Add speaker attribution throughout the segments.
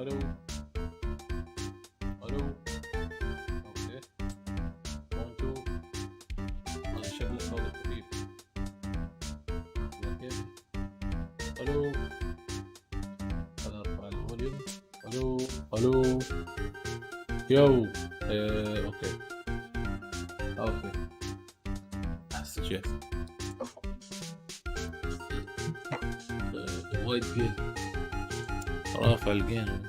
Speaker 1: الو الو. اوكي 1 2. هذا شكله صوت خفيف. اوكي الو. هذا ارفع الفوليوم. الو الو. يو. اوكي اوكي احسن شيء. وايد فيه رافع الجين.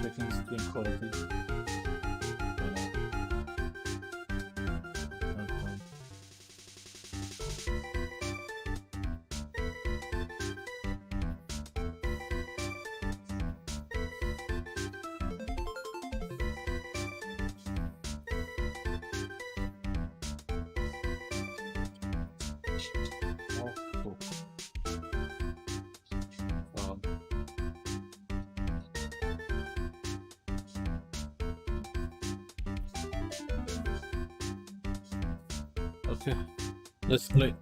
Speaker 1: Checking screen quality. Okay, let's play.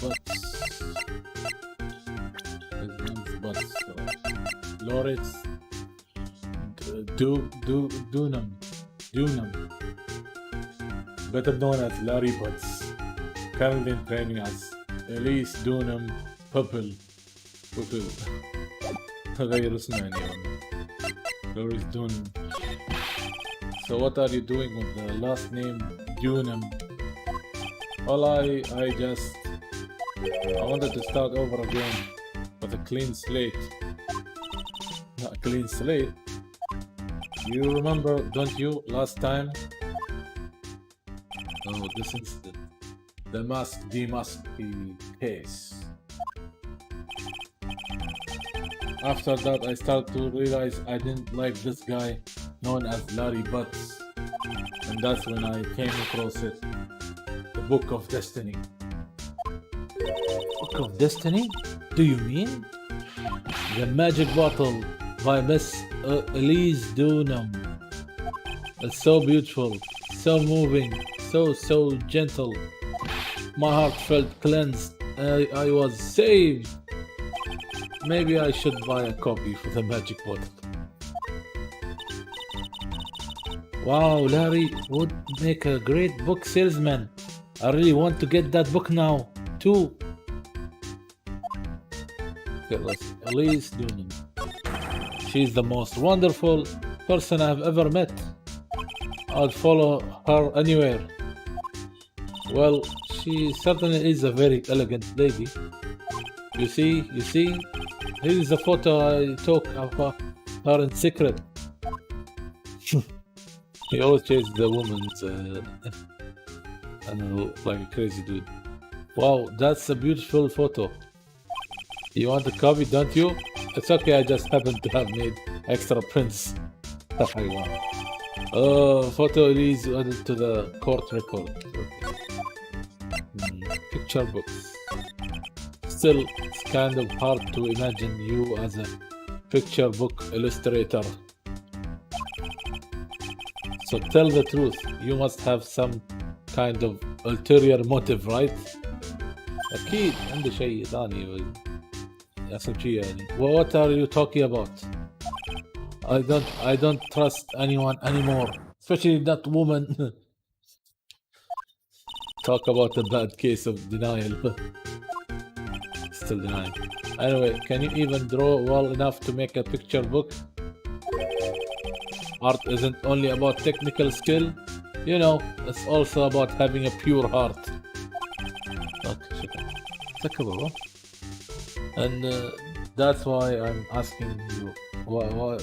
Speaker 1: Butts. His name's Butts. Lawrence Dunham. Better known as Larry Butts. Currently training as Elise Dunham Pupil. غير اسمه يعني. Lawrence Dunham. So what are you doing with the last name Dunham? Well, I wanted to start over again with a clean slate. Not a clean slate. You remember, don't you, last time? Oh, this incident. The mask case. After that, I started to realize I didn't like this guy known as Larry Butts. And that's when I came across it. The Book of Destiny. Book of Destiny? Do you mean? The Magic Bottle by Miss Elise Dunham. It's so beautiful, so moving, so gentle. My heart felt cleansed. I was saved. Maybe I should buy a copy for the Magic Bottle. Wow, Larry would make a great book salesman. I really want to get that book now, too. Okay, let's see. Elise Dunham. She's the most wonderful person I've ever met. I'd follow her anywhere. Well, she certainly is a very elegant lady. You see? Here is a photo I took of her in secret. He always chases the woman's, I don't know, like a crazy dude. Wow, that's a beautiful photo. You want a copy, don't you? It's okay, I just happen to have made extra prints. Photo Elise added to the court record. Picture books. Still, it's kind of hard to imagine you as a picture book illustrator. So tell the truth, you must have some kind of ulterior motive, right? أكيد عنده شيء ثاني يحصل شيء يعني. What are you talking about? I don't trust anyone anymore, especially that woman. Talk about a bad case of denial. Still denying. Anyway, can you even draw well enough to make a picture book? Art isn't only about technical skill, you know, it's also about having a pure heart. Okay, and that's why I'm asking you,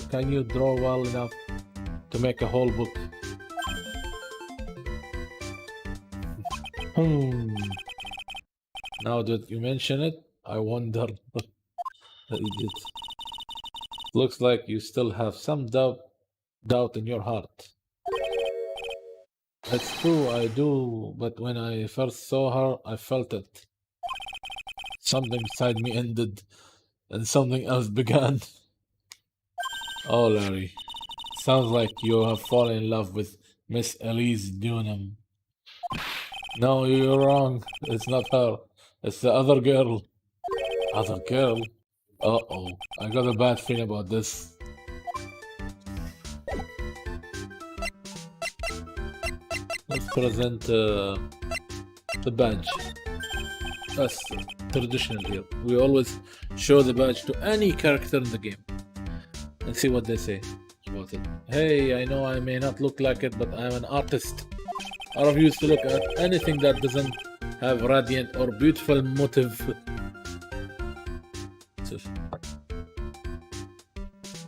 Speaker 1: can you draw well enough to make a whole book? Now that you mention it, I wonder. Idiot. Looks like you still have some doubt in your heart. It's true, I do, but when I first saw her, I felt it. Something inside me ended, and something else began. Oh, Larry, sounds like you have fallen in love with Miss Elise Dunham. No, you're wrong. It's not her. It's the other girl. Other girl? Uh-oh, I got a bad feeling about this. Let's present the badge. That's traditional here. We always show the badge to any character in the game and see what they say about about it. Hey, I know I may not look like it, but I'm an artist. I refuse to look at anything that doesn't have radiant or beautiful motive.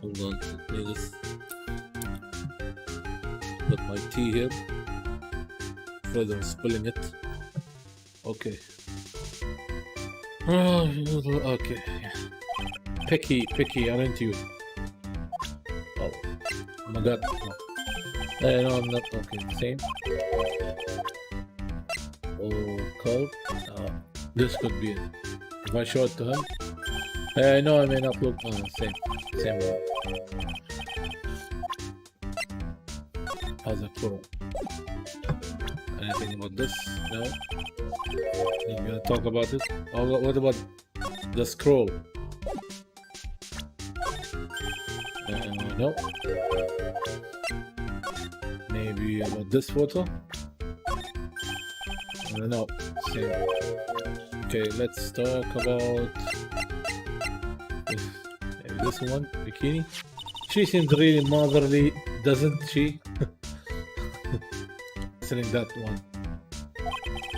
Speaker 1: Hold on, let me just put my tea here. Afraid of spilling it. Okay. Okay. Picky, aren't you? Oh my god. No, I'm not. Okay, same. Oh, cold. This could be it. If I show it to him. I know I may not look. Same one. How's it cool? Anything about this? No? You're gonna talk about it? Oh, what about the scroll? No. Maybe about this photo? No. Same. Okay, let's talk about this one, bikini. She seems really motherly, doesn't she? Listening that one.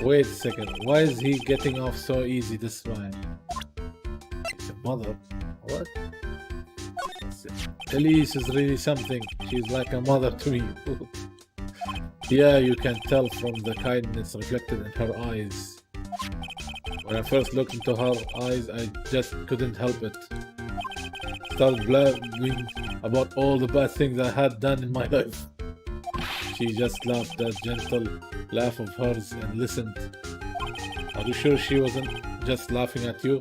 Speaker 1: Wait a second, why is he getting off so easy this time? He's a mother. What? Elise is really something. She's like a mother to me. Yeah, you can tell from the kindness reflected in her eyes. When I first looked into her eyes, I just couldn't help it. Started blabbing about all the bad things I had done in my life. She just laughed that gentle laugh of hers and listened. Are you sure she wasn't just laughing at you?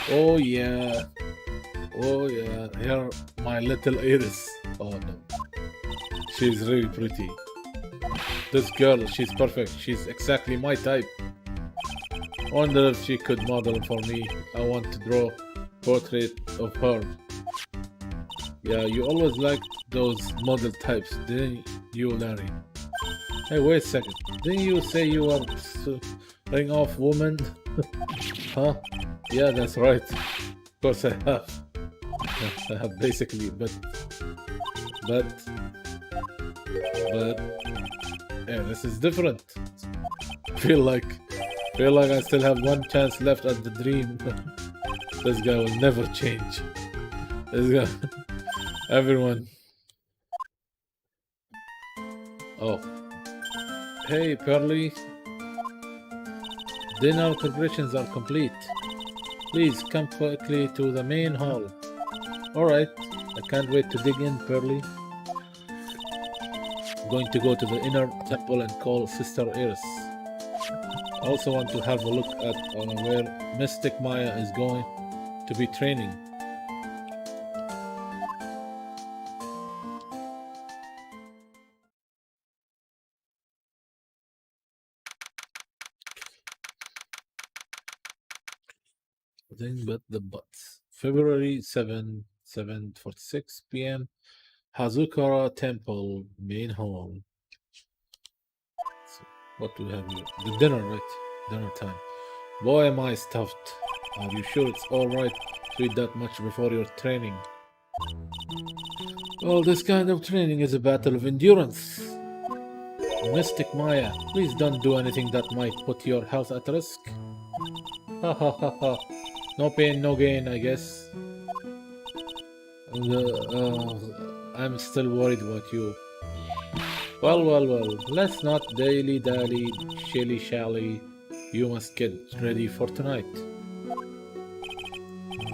Speaker 1: Oh yeah. Here, my little Iris. Oh no. She's really pretty. This girl, she's perfect. She's exactly my type. Wonder if she could model for me. I want to draw portrait of her. Yeah, you always liked those model types, didn't you, Larry? Hey, wait a second. Didn't you say you were ring off woman? Huh? Yeah, that's right. Of course I have. I have basically, but yeah, this is different. Feel like I still have one chance left at the dream. This guy will never change. This guy, everyone. Oh, hey Pearly. Dinner preparations are complete. Please come quickly to the main hall. Alright, I can't wait to dig in, Pearly. I'm going to go to the inner temple and call Sister Iris. I also want to have a look at where Mystic Maya is going to be training. Nothing but the butts. February 7, 7:46 p.m. Hazukara Temple, main hall. So what do we have here? The dinner, right? Dinner time. Boy, am I stuffed. Are you sure it's alright to eat that much before your training? Well, this kind of training is a battle of endurance. Mystic Maya, please don't do anything that might put your health at risk. Ha ha ha ha. No pain, no gain, I guess. I'm still worried about you. Well, let's not dilly-dally, shilly-shally. You must get ready for tonight.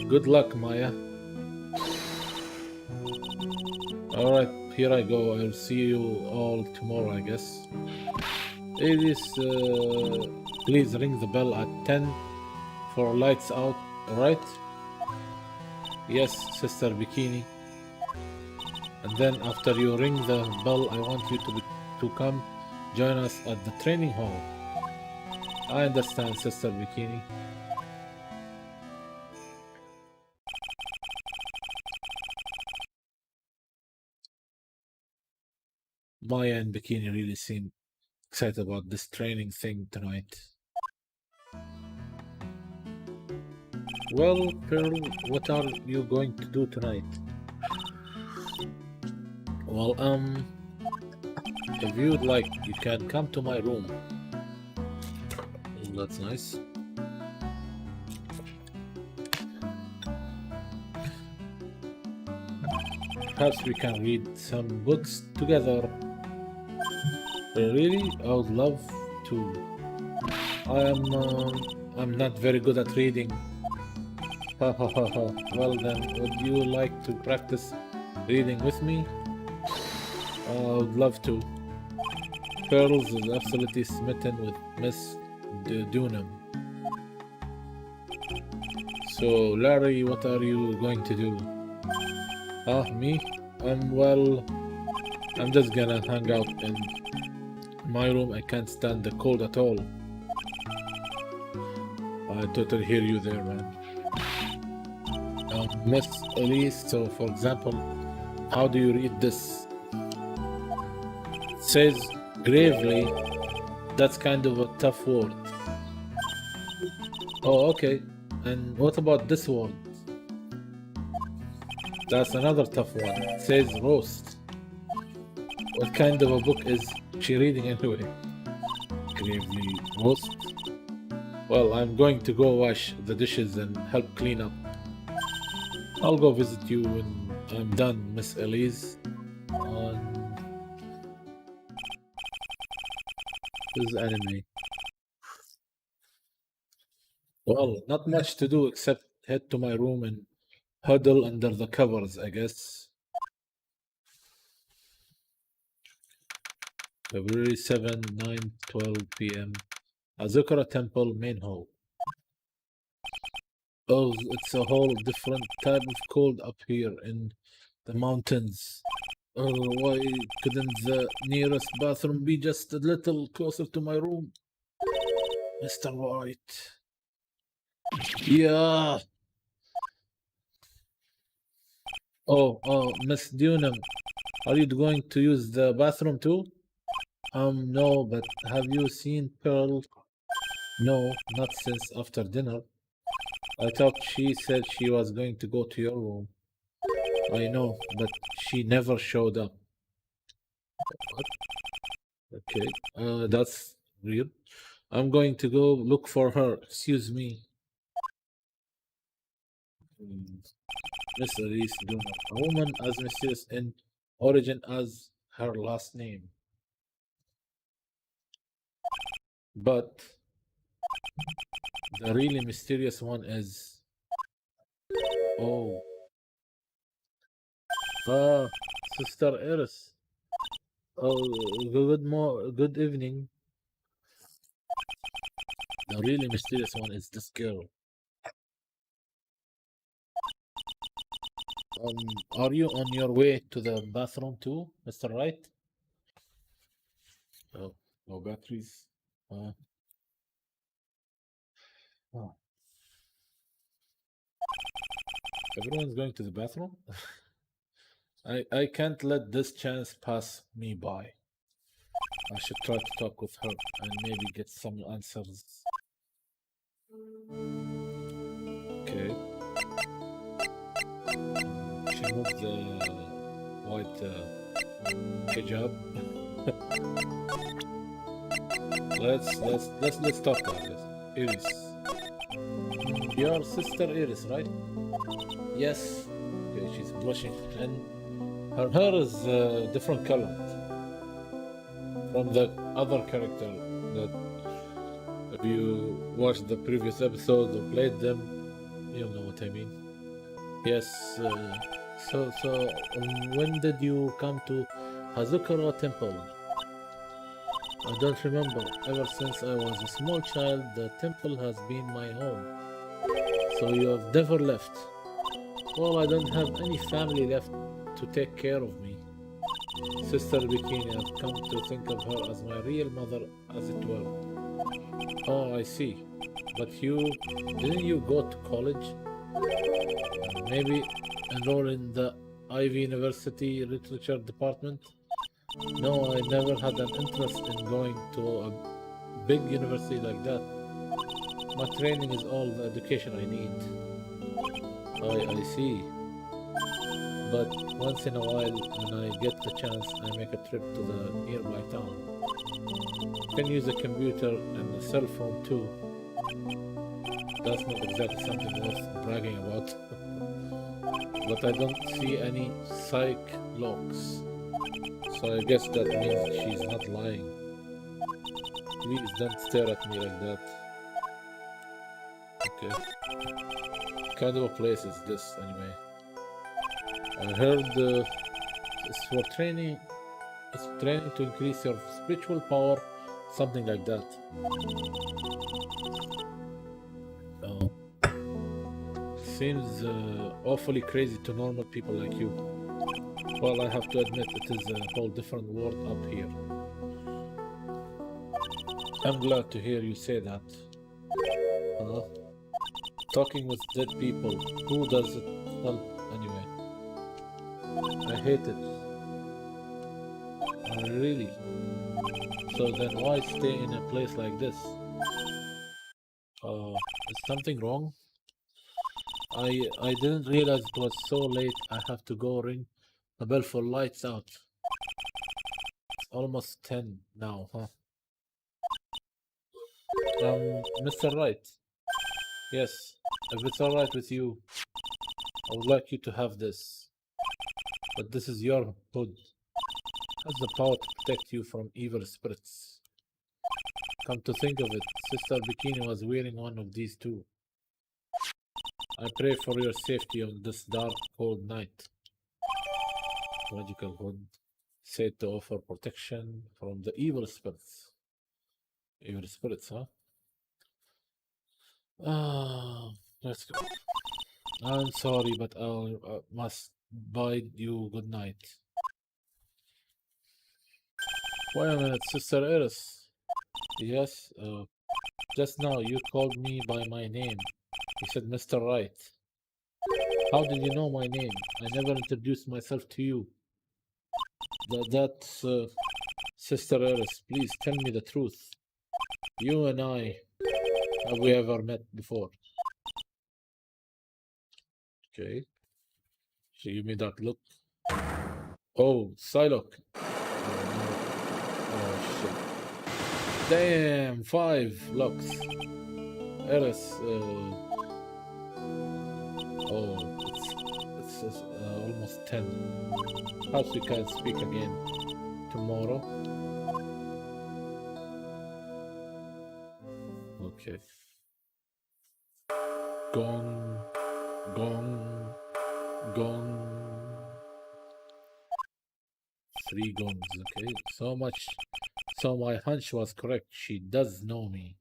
Speaker 1: Good luck, Maya. Alright, here I go. I'll see you all tomorrow, I guess. Iris, please ring the bell at 10 for lights out, alright? Yes, Sister Bikini. And then after you ring the bell, I want you to come join us at the training hall. I understand, Sister Bikini. Maya and Bikini really seem excited about this training thing tonight. Well, Pearl, what are you going to do tonight? Well, if you'd like, you can come to my room. Oh, that's nice. Perhaps we can read some books together. Really? I would love to. I'm not very good at reading. Ha ha ha ha. Well then, would you like to practice reading with me? I would love to. Pearls is absolutely smitten with Miss Dunham. So, Larry, what are you going to do? Me? Well, I'm just gonna hang out in my room. I can't stand the cold at all. I totally hear you there, man. Miss Elise, so for example, how do you read this? It says gravely. That's kind of a tough word. Oh, okay. And what about this word? That's another tough one. It says roast. What kind of a book is she reading anyway? Gravely roast? Well, I'm going to go wash the dishes and help clean up. I'll go visit you when I'm done, Miss Elise. This is anime. Well, not much to do except head to my room and huddle under the covers, I guess. February 7, 9, 12 p.m. Azukara Temple, main hall. Oh, it's a whole different type of cold up here in the mountains. Oh, why couldn't the nearest bathroom be just a little closer to my room? Mr. Wright. Yeah. Oh, Miss Dunham, are you going to use the bathroom too? No, but have you seen Pearl? No, not since after dinner. I thought she said she was going to go to your room. I know, but she never showed up. What? Okay, that's weird. I'm going to go look for her. Excuse me. Miss Elise Dunham, a woman as mysterious in origin as her last name. But the really mysterious one is... Oh. Sister Iris. Oh, good evening. The really mysterious one is this girl. Are you on your way to the bathroom too, Mr. Wright? Oh, no batteries. Oh. Everyone's going to the bathroom? I can't let this chance pass me by. I should try to talk with her and maybe get some answers. Okay. She moved the white hijab. let's talk about this. Iris. Your sister Iris, right? Yes. Okay, she's blushing and her hair is different color from the other character that if you watched the previous episodes or played them, you'll know what I mean. Yes. So when did you come to Hazukara Temple? I don't remember. Ever since I was a small child, the temple has been my home. So you have never left. Well, I don't have any family left to take care of me. Sister Bikini, I've come to think of her as my real mother, as it were. Oh, I see. But didn't you go to college? Maybe enroll in the Ivy University Literature Department? No, I never had an interest in going to a big university like that. My training is all the education I need. I see. But once in a while, when I get the chance, I make a trip to the nearby town. Can use a computer and a cell phone too. That's not exactly something worth bragging about. But I don't see any psych locks. So I guess that means she's not lying. Please don't stare at me like that. Okay. What kind of a place is this anyway? I heard it's for training. It's training to increase your spiritual power, something like that. Oh. Seems awfully crazy to normal people like you. Well, I have to admit, it is a whole different world up here. I'm glad to hear you say that. Huh? Talking with dead people, who does it help anyway? I hate it. Really? So then why stay in a place like this? Is something wrong? I didn't realize it was so late. I have to go ring the bell for lights out. It's almost 10 now, huh? Mr. Wright. Yes, if it's alright with you, I would like you to have this. But this is your hood. It has the power to protect you from evil spirits. Come to think of it, Sister Bikini was wearing one of these too. I pray for your safety on this dark, cold night. Magical hood, said to offer protection from the evil spirits. Evil spirits, huh? Let's go. I'm sorry, but I must bid you good night. Wait a minute, Sister Eris. Yes, just now you called me by my name. You said Mr. Wright. How did you know my name? I never introduced myself to you. That's Sister Eris. Please tell me the truth. You and I, have we ever met before? Okay. She gave me that look. Oh, Psylocke. Oh shit. Damn, 5 locks. Eris, it's almost 10. Perhaps we can speak again tomorrow. Okay. Gong, gong, gong. 3 gongs, okay. So my hunch was correct. She does know me.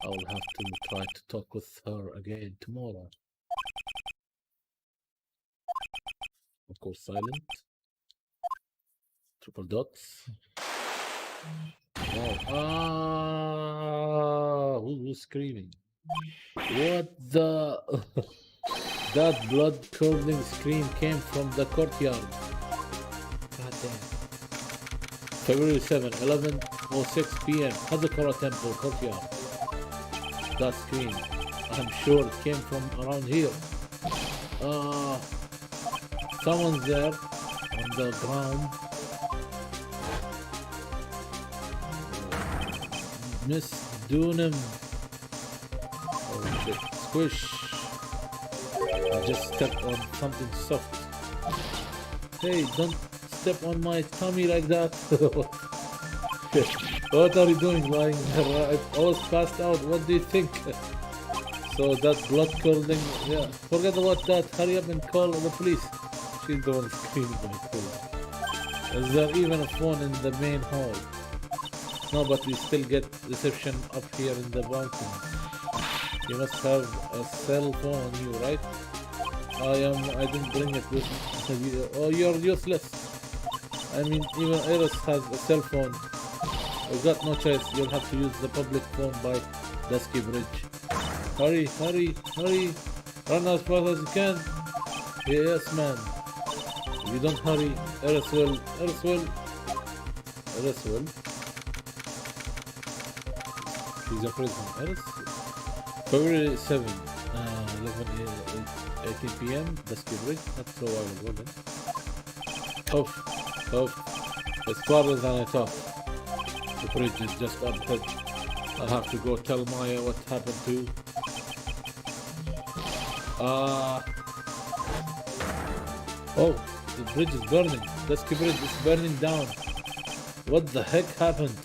Speaker 1: I will have to try to talk with her again tomorrow. Of course, silent. Triple dots. Wow. Ah, who's screaming? What the? That blood-curdling scream came from the courtyard. God damn. February 7, 11:06 p.m. Hazakura Temple courtyard. That scream. I'm sure it came from around here. Someone's there on the ground. Miss Dunham. Oh shit. Squish. I just stepped on something soft. Hey, don't step on my tummy like that. What are you doing lying there? I was passed out. What do you think? So that blood curdling, yeah. Forget about that. Hurry up and call the police. She's the one screaming like crazy. Is there even a phone in the main hall? No, but we still get reception up here in the balcony. You must have a cell phone on you, right? I didn't bring it with me. Oh, you're useless. I mean, even Eris has a cell phone. We've got no choice. You'll have to use the public phone by Dusky Bridge. Hurry, hurry, hurry. Run as fast as you can. Yes, man. If you don't hurry, Eris will. She's a prison. Eris? February 7, 18 p.m. Dusky Bridge, not so I was wondering. Oof. It's farther than I thought. The bridge is just up ahead. I'll have to go tell Maya what happened to. Oh, the bridge is burning. Dusky Bridge is burning down. What the heck happened?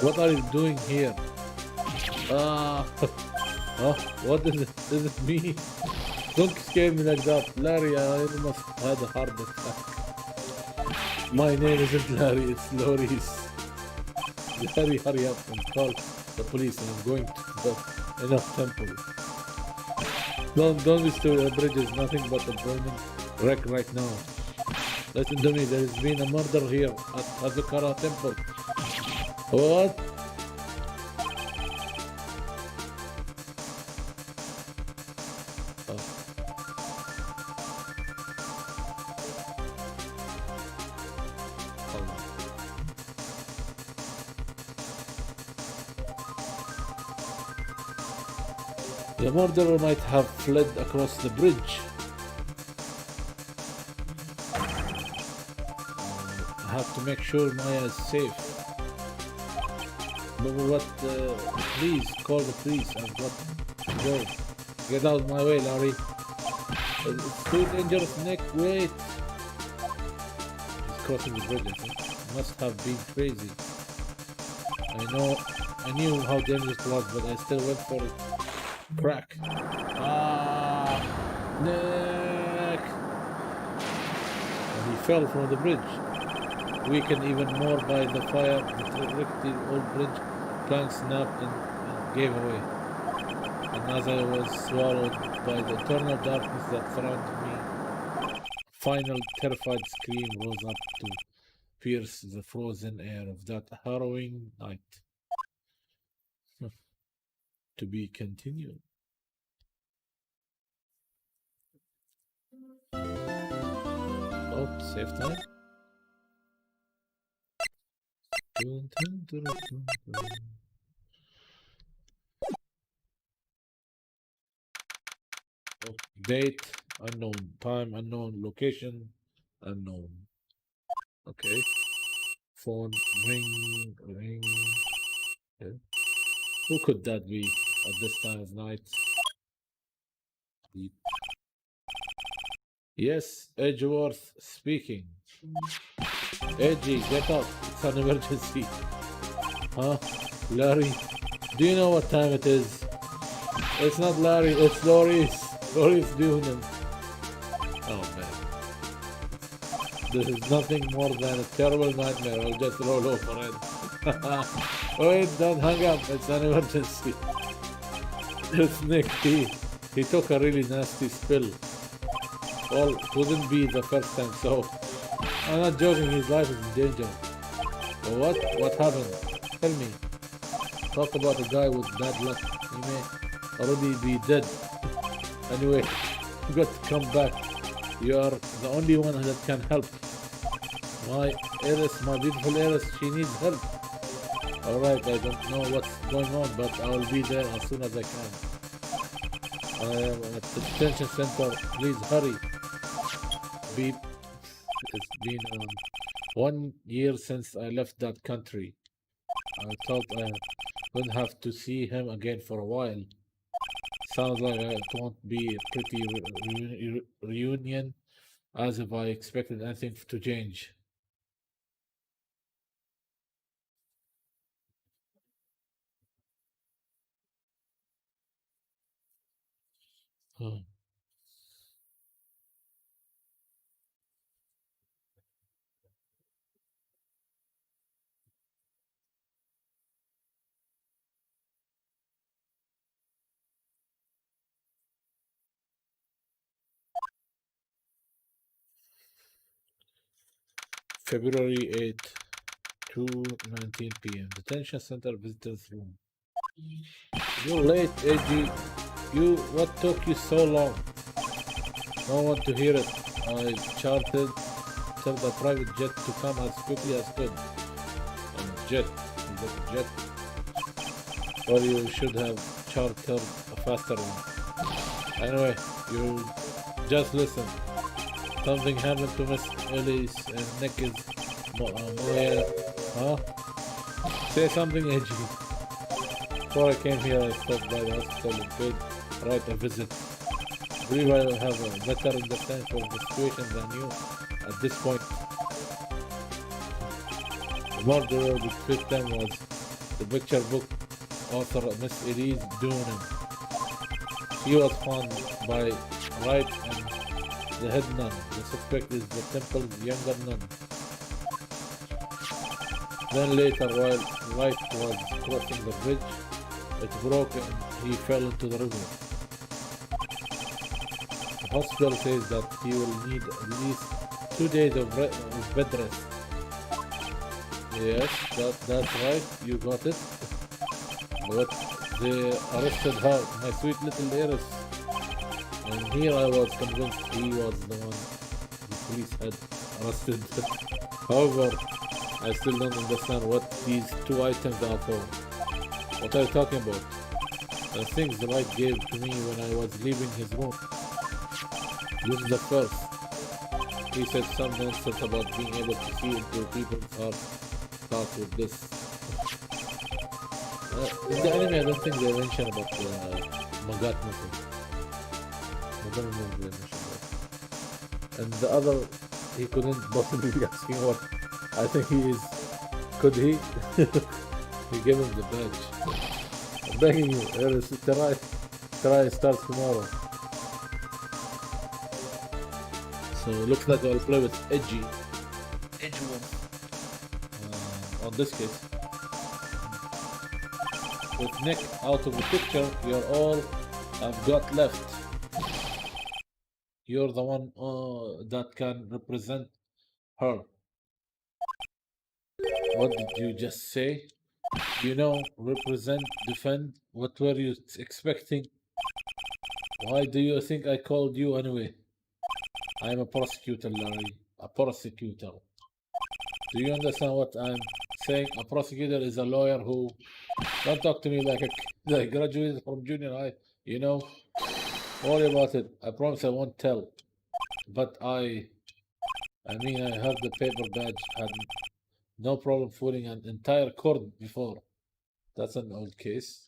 Speaker 1: What are you doing here? Oh, what is it? Is it me? Don't scare me like that. Larry, I must have had a heart attack. My name isn't Larry, it's Loris. Larry, hurry up and call the police and I'm going to the enough temple. Don't be stupid, the bridge is nothing but a burning wreck right now. Listen to me, there has been a murder here at Hazukara temple. What? The murderer might have fled across the bridge. I have to make sure Maya is safe. But please call the police. I've got to go. Get out of my way, Larry. It's too dangerous, Nick. Wait. He's crossing the bridge, I think. Must have been crazy. I knew how dangerous it was, but I still went for it. Crack. Nick! And he fell from the bridge. Weakened even more by the fire, the old bridge plank snapped and gave away. And as I was swallowed by the eternal darkness that surrounded me, final terrified scream rose up to pierce the frozen air of that harrowing night. To be continued. Oh, save time. Oh, date unknown, time unknown, location unknown. Okay. Phone ring. Okay. Who could that be at this time of night? Beep. Yes, Edgeworth speaking. Edgy, get up. It's an emergency. Huh? Larry? Do you know what time it is? It's not Larry, it's Loris. Loris Dunan. Oh man. This is nothing more than a terrible nightmare. I'll just roll over it. Wait, don't hang up. It's an emergency. It's Nick. He took a really nasty spill. Well, it wouldn't be the first time, so I'm not joking. His life is in danger. What? What happened? Tell me. Talk about a guy with bad luck. He may already be dead. Anyway, you got to come back. You are the only one that can help. My Eris, my beautiful Eris, she needs help. Alright, I don't know what's going on, but I will be there as soon as I can. I am at the detention center. Please hurry. Beep. It's been 1 year since I left that country. I thought I wouldn't have to see him again for a while. Sounds like it won't be a pretty reunion, as if I expected anything to change. Huh. February 8th, 2:19 p.m. Detention center visitors room. You're late, AG. What took you so long? No one to hear it. I chartered a private jet to come as quickly as could. A jet? Is that a jet? Or you should have chartered a faster one. Anyway, you just listen. Something happened to Miss Elise and Nick is Moya. Huh? Say something edgy. Before I came here, I stopped by the hospital and paid Wright a visit. I believe I will have a better understanding of the situation than you at this point. The murderer with victim was the picture book author Miss Elise Dunham. She was found by Wright and the head nun. The suspect is the temple's younger nun. Then later, while Wright was crossing the bridge, it broke and he fell into the river. The hospital says that he will need at least 2 days of bed rest. Yes, that's right, you got it. But they arrested her, my sweet little heiress. And here I was convinced he was the one the police had arrested. However, I still don't understand what these 2 items are for. What are you talking about? The things the Wright gave to me when I was leaving his room. This is the first. He said some nonsense about being able to see into people's hearts. Start with this. In the anime, I don't think they mention about Magat method. I don't remember they mentioned that. And the other, he couldn't possibly be asking what. I think he is. Could he? He gave him the badge. I'm begging you, Eris, try starts tomorrow. So looks like I'll play with Edgy one. On this case. With Nick out of the picture, you're all I've got left. You're the one that can represent her. What did you just say? You know, represent, defend. What were you expecting? Why do you think I called you anyway? I'm a prosecutor, Larry. A prosecutor. Do you understand what I'm saying? A prosecutor is a lawyer who... Don't talk to me like a kid. I graduated from junior high. You know? Worry about it. I promise I won't tell. But I mean, I have the paper badge. Had no problem fooling an entire court before. That's an old case.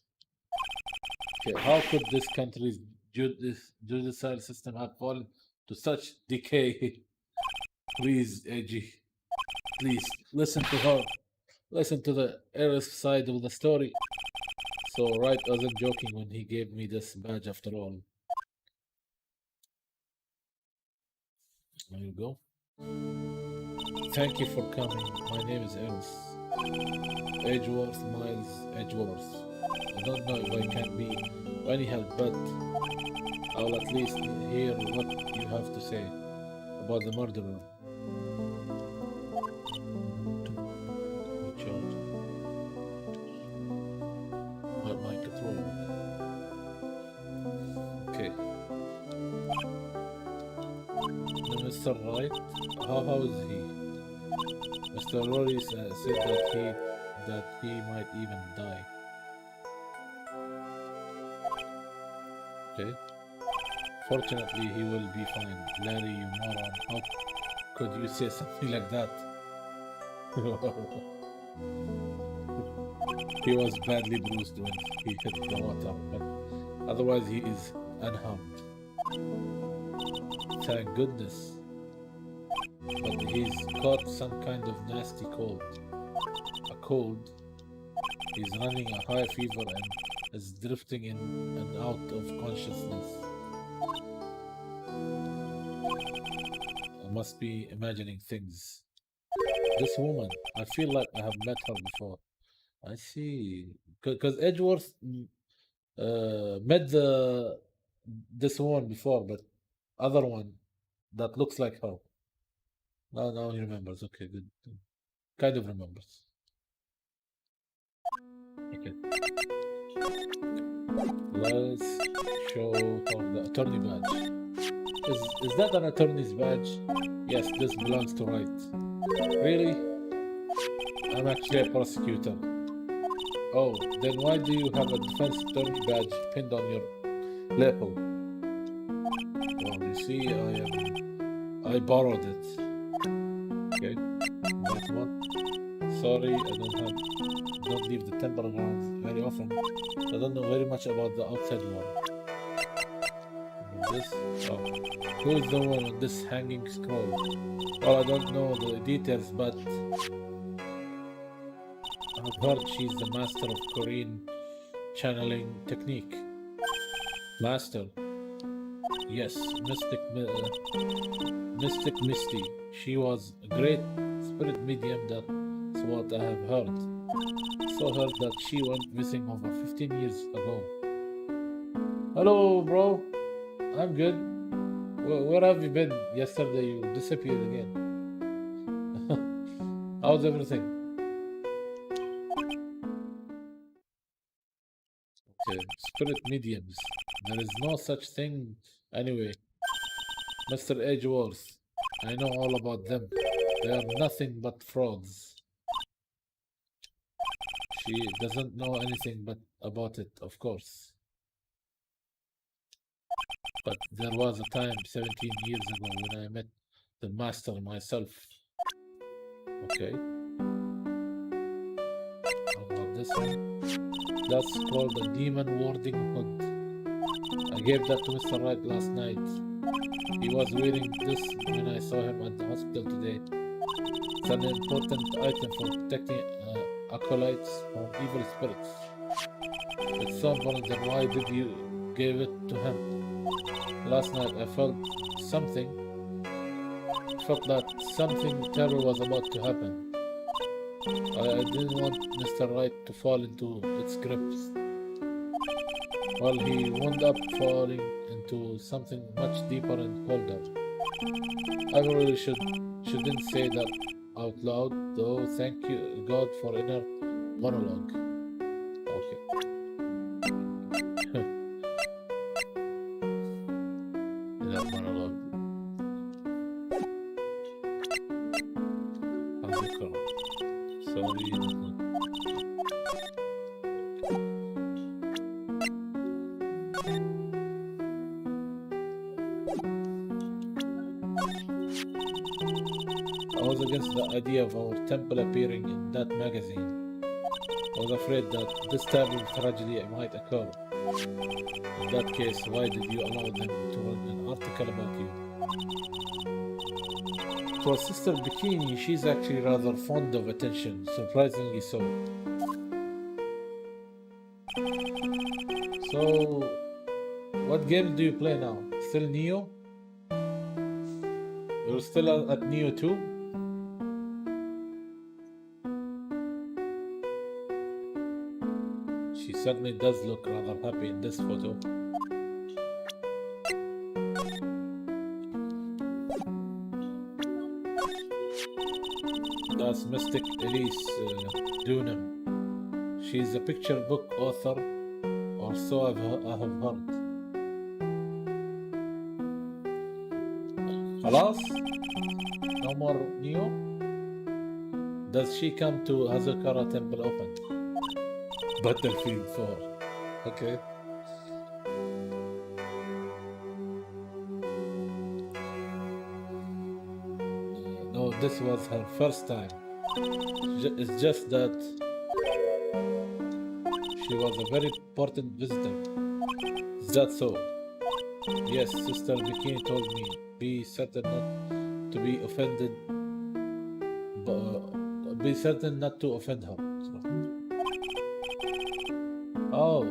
Speaker 1: Okay, how could this country's judicial system have fallen to such decay? Please, Edgy. Please, listen to her. Listen to the heiress side of the story. So Wright wasn't joking when he gave me this badge after all. There you go. Thank you for coming. My name is Eris. Edgeworth, Miles Edgeworth. I don't know if I can be of any help, but I will at least hear what you have to say about the murderer. My control. Okay. Mr. Wright, how is he? Mr. Rory said that he might even die. Okay. Fortunately, he will be fine. Larry, you moron. How could you say something like that? He was badly bruised when he hit the water, but otherwise he is unharmed. Thank goodness. But he's caught some kind of nasty cold. A cold. He's running a high fever and is drifting in and out of consciousness. I must be imagining things. This woman, I feel like I have met her before. I see. Because Edgeworth met this woman before, but other one that looks like her. Now he remembers. Okay, good. Kind of remembers. Okay. Let's show her the attorney badge. Is that an attorney's badge? Yes, this belongs to Wright. Really? I'm actually a prosecutor. Oh, then why do you have a defense attorney badge pinned on your lapel? Well, you see, I borrowed it. Okay, that one. Sorry, I don't leave the temple grounds very often. I don't know very much about the outside world. This, oh, who is the one with this hanging scroll? Well, I don't know the details, but I've heard she's the master of Korean channeling technique. Master, yes, Mystic Misty. She was a great spirit medium. That's what I have heard. So heard that she went missing over 15 years ago. Hello, bro. I'm good. Where have you been? Yesterday you disappeared again. How's everything? Okay, spirit mediums. There is no such thing anyway. Mr. Edgeworth, I know all about them. They are nothing but frauds. She doesn't know anything but about it, of course. But there was a time 17 years ago when I met the master myself. Okay. How about this one? That's called a demon warding hood. I gave that to Mr. Wright last night. He was wearing this when I saw him at the hospital today. It's an important item for protecting acolytes from evil spirits. It's so important, then why did you give it to him? Last night I felt that something terrible was about to happen. I didn't want Mr. Wright to fall into its grips. Well, he wound up falling into something much deeper and colder. I really shouldn't say that out loud, though. Thank you, God, for inner monologue. Okay. Inner monologue. How's it going? Sorry. I was against the idea of our temple appearing in that magazine. I was afraid that this terrible tragedy might occur. In that case, why did you allow them to run an article about you? To our sister Bikini, she's actually rather fond of attention, surprisingly so. So, what game do you play now? Still Neo? You're still at Neo 2? She certainly does look rather happy in this photo. That's Mystic Elise Dunham. She's a picture book author, or so I have heard. Halas? No more Neo? Does she come to Hazakara Temple open? Battlefield 4. Okay. No, this was her first time. It's just that she was a very important visitor. Is that so? Yes, Sister Bikini told me. Be certain not to be offended. Be certain not to offend her. Oh,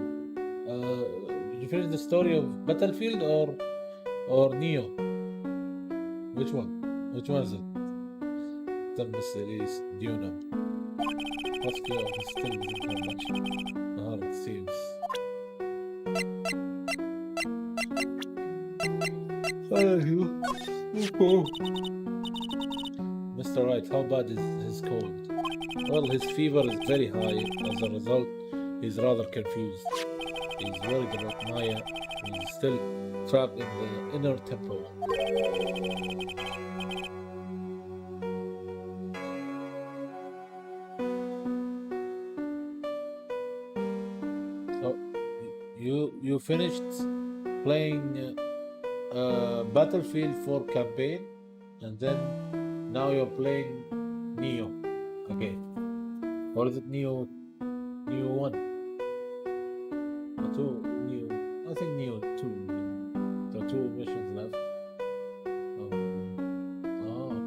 Speaker 1: you finished the story of Battlefield or Neo? Which one? Which one is it? The Miss Dunham. Hospital of still doesn't have much. It seems. Mr. Wright, how bad is his cold? Well, his fever is very high. As a result, he's rather confused. He's worried about Maya, who is still trapped in the inner temple. you finished playing Battlefield 4 campaign, and then now you're playing Neo. Okay, or is it Neo 1 or 2? Neo, I think Neo 2. The 2 missions left.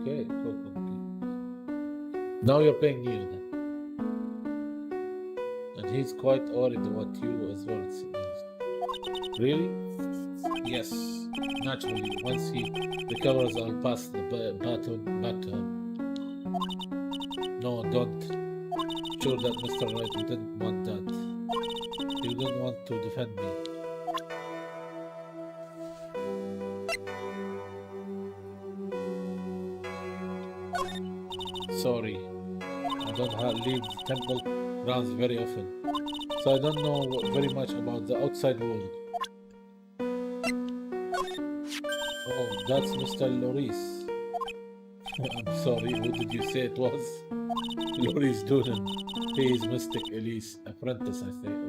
Speaker 1: Okay, cool, okay. Now you're playing Neo then, and he's quite worried about you as well. It seems. Really? Yes, naturally. Once he recovers, I'll pass the baton back to him. No, don't. Sure that Mr. Wright didn't want that. He didn't want to defend me. Sorry, I don't leave the temple grounds very often, so I don't know very much about the outside world. Oh, that's Mr. Loris. I'm sorry, who did you say it was? Loris Doonan. He is Mystic Elise apprentice, I think.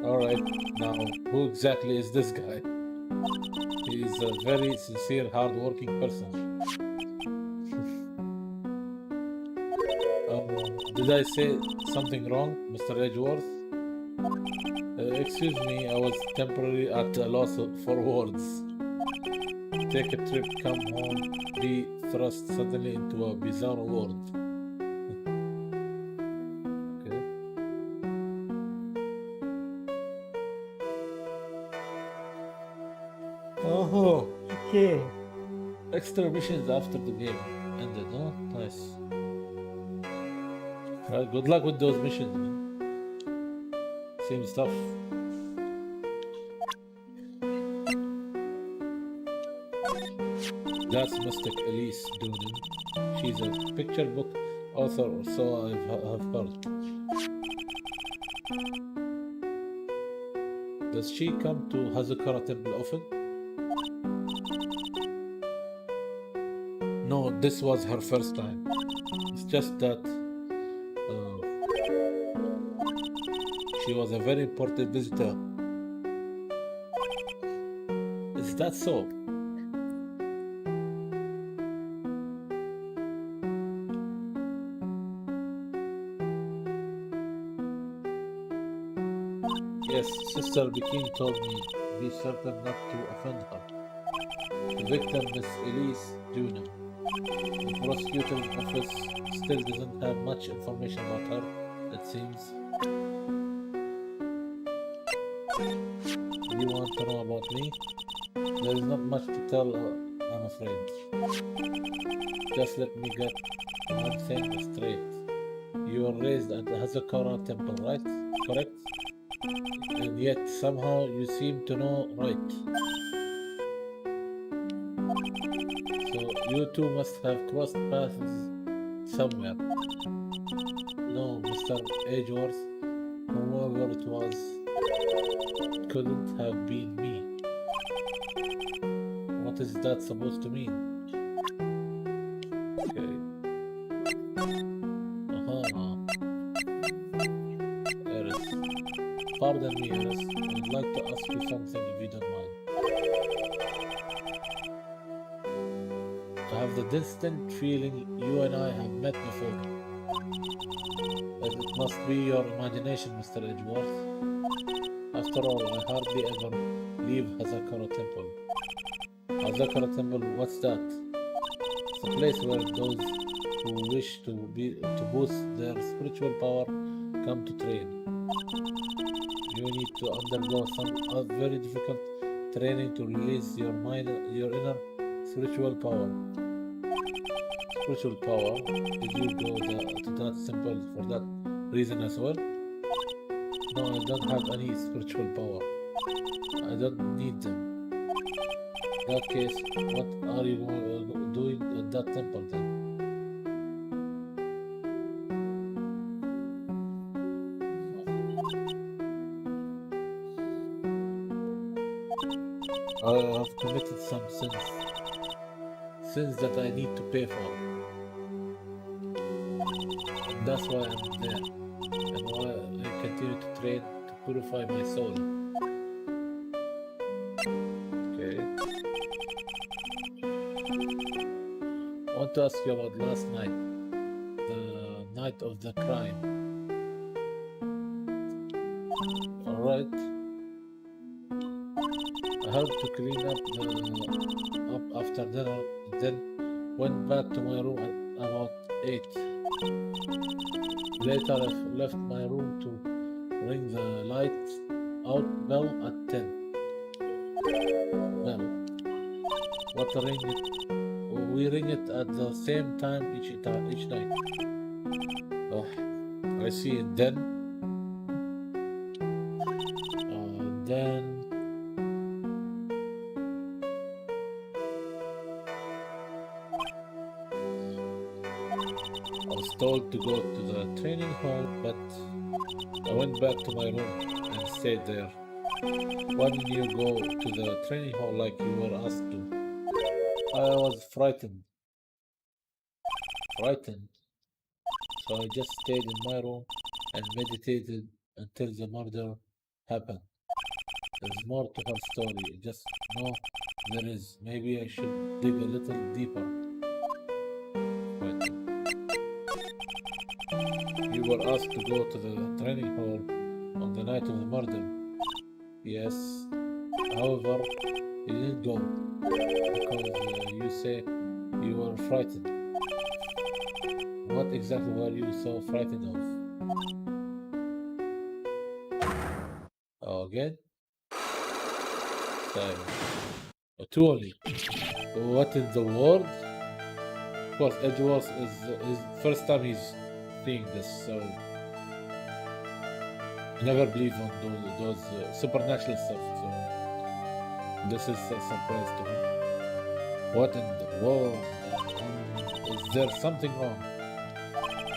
Speaker 1: Alright, now who exactly is this guy? He is a very sincere, hard-working person. Did I say something wrong, Mr. Edgeworth? Excuse me, I was temporarily at a loss for words. Take a trip, come home, be thrust suddenly into a bizarre world. Okay. Oh, okay. Extra missions after the game ended, huh? Nice. Well, good luck with those missions, man. Seems tough. That's Mystic Elise Doonan. She's a picture book author, or so I've heard. Does she come to Hazukara Temple often? No, this was her first time. It's just that she was a very important visitor. Is that so? Yes, Sister Bikin told me, be certain not to offend her. The victim, Miss Elise Doonan. The prosecutor's office still doesn't have much information about her, it seems. You want to know about me? There is not much to tell, I'm afraid. Just let me get one thing straight. You were raised at the Hazakara Temple, right? Correct? And yet somehow you seem to know Wright. So you two must have crossed paths somewhere. No, Mr. Edgeworth, whoever it was, it couldn't have been me. What is that supposed to mean? Okay. Eris. Pardon me, Eris. I'd like to ask you something if you don't mind. I have the distinct feeling you and I have met before. But it must be your imagination, Mr. Edgeworth. After all, I hardly ever leave Hazakara Temple. Hazakara Temple, what's that? It's a place where those who wish to boost their spiritual power come to train. You need to undergo some very difficult training to release your inner spiritual power. Spiritual power? Did you go to that temple for that reason as well? No, I don't have any spiritual power. I don't need them. In that case, what are you doing at that temple then? I have committed some sins that I need to pay for. And that's why I'm there, and why I continue to train to purify my soul. Okay. I want to ask you about last night, the night of the crime. Alright. I helped to clean up after dinner, then went back to my room at about 8. Later, I left my room to ring the light out bell at 10. Well, what a ring it? We ring it at the same time each night. Oh, I see it then. Then I was told to go to the training hall, but I went back to my room and stayed there. Why didn't you go to the training hall like you were asked to? I was frightened. So I just stayed in my room and meditated until the murder happened. There's more to her story. Just know there is. Maybe I should dig a little deeper. Frightened. You were asked to go to the training hall on the night of the murder. Yes. However, you didn't go because you say you were frightened. What exactly were you so frightened of? Again? Silence. Two only. What in the world? Of course, Edgeworth is first time he's seeing this, so I never believe on those supernatural stuff. So this is a surprise to him. What in the world? Is there something wrong?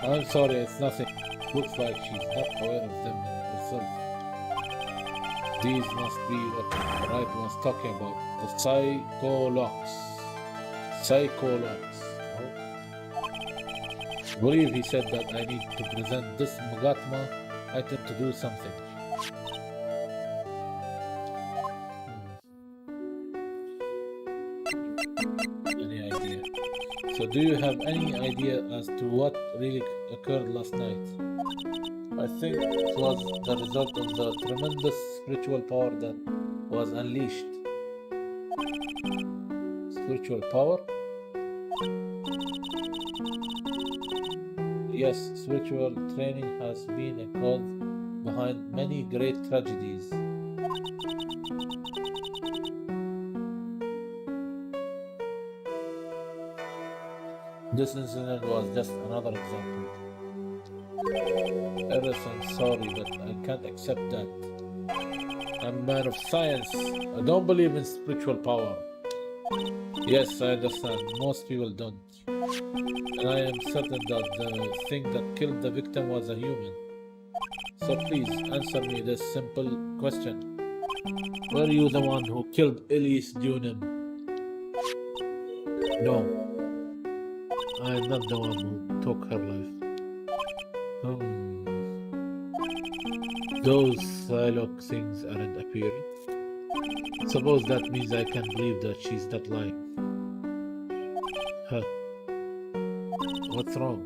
Speaker 1: I'm sorry, it's nothing. Looks like she's not aware of them herself. These must be what Wright was talking about. The psychologs. I believe he said that I need to present this Magatma item to do something. Any idea? So do you have any idea as to what really occurred last night? I think it was the result of the tremendous spiritual power that was unleashed. Spiritual power? Yes, spiritual training has been a cause behind many great tragedies. This incident was just another example. Harrison, sorry, but I can't accept that. I'm a man of science. I don't believe in spiritual power. Yes, I understand. Most people don't. And I am certain that the thing that killed the victim was a human. So please answer me this simple question. Were you the one who killed Elise Dunham? No. I am not the one who took her life. Those Psylocke things aren't appearing. Suppose that means I can believe that she's not lying. Huh. What's wrong?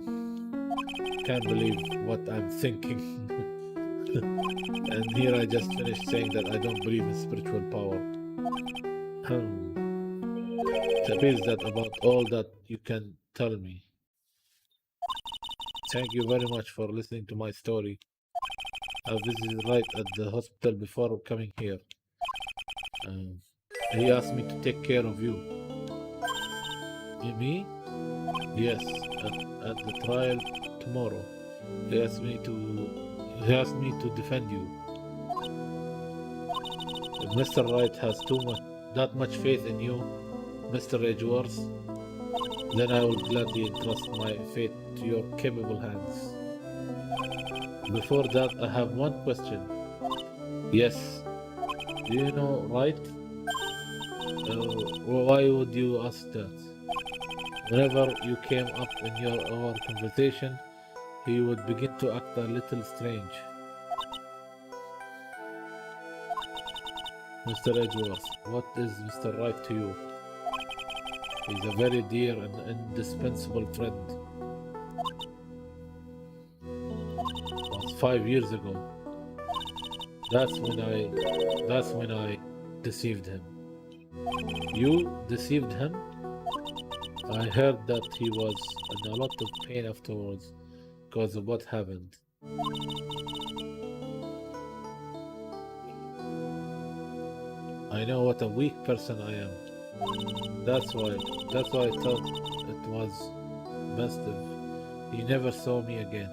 Speaker 1: Can't believe what I'm thinking. And here I just finished saying that I don't believe in spiritual power. It appears that about all that you can tell me. Thank you very much for listening to my story. I visited Wright at the hospital before coming here. He asked me to take care of you. Me? Yes, at the trial tomorrow. He asked me to defend you. If Mr. Wright has that much faith in you, Mr. Edgeworth, then I will gladly entrust my fate to your capable hands. Before that, I have one question. Yes. Do you know Wright? Why would you ask that? Whenever you came up in our conversation, he would begin to act a little strange. Mr. Edgeworth, what is Mr. Wright to you? He's a very dear and indispensable friend. It was 5 years ago. That's when I deceived him. You deceived him? I heard that he was in a lot of pain afterwards because of what happened. I know what a weak person I am. That's why I thought it was best if he never saw me again.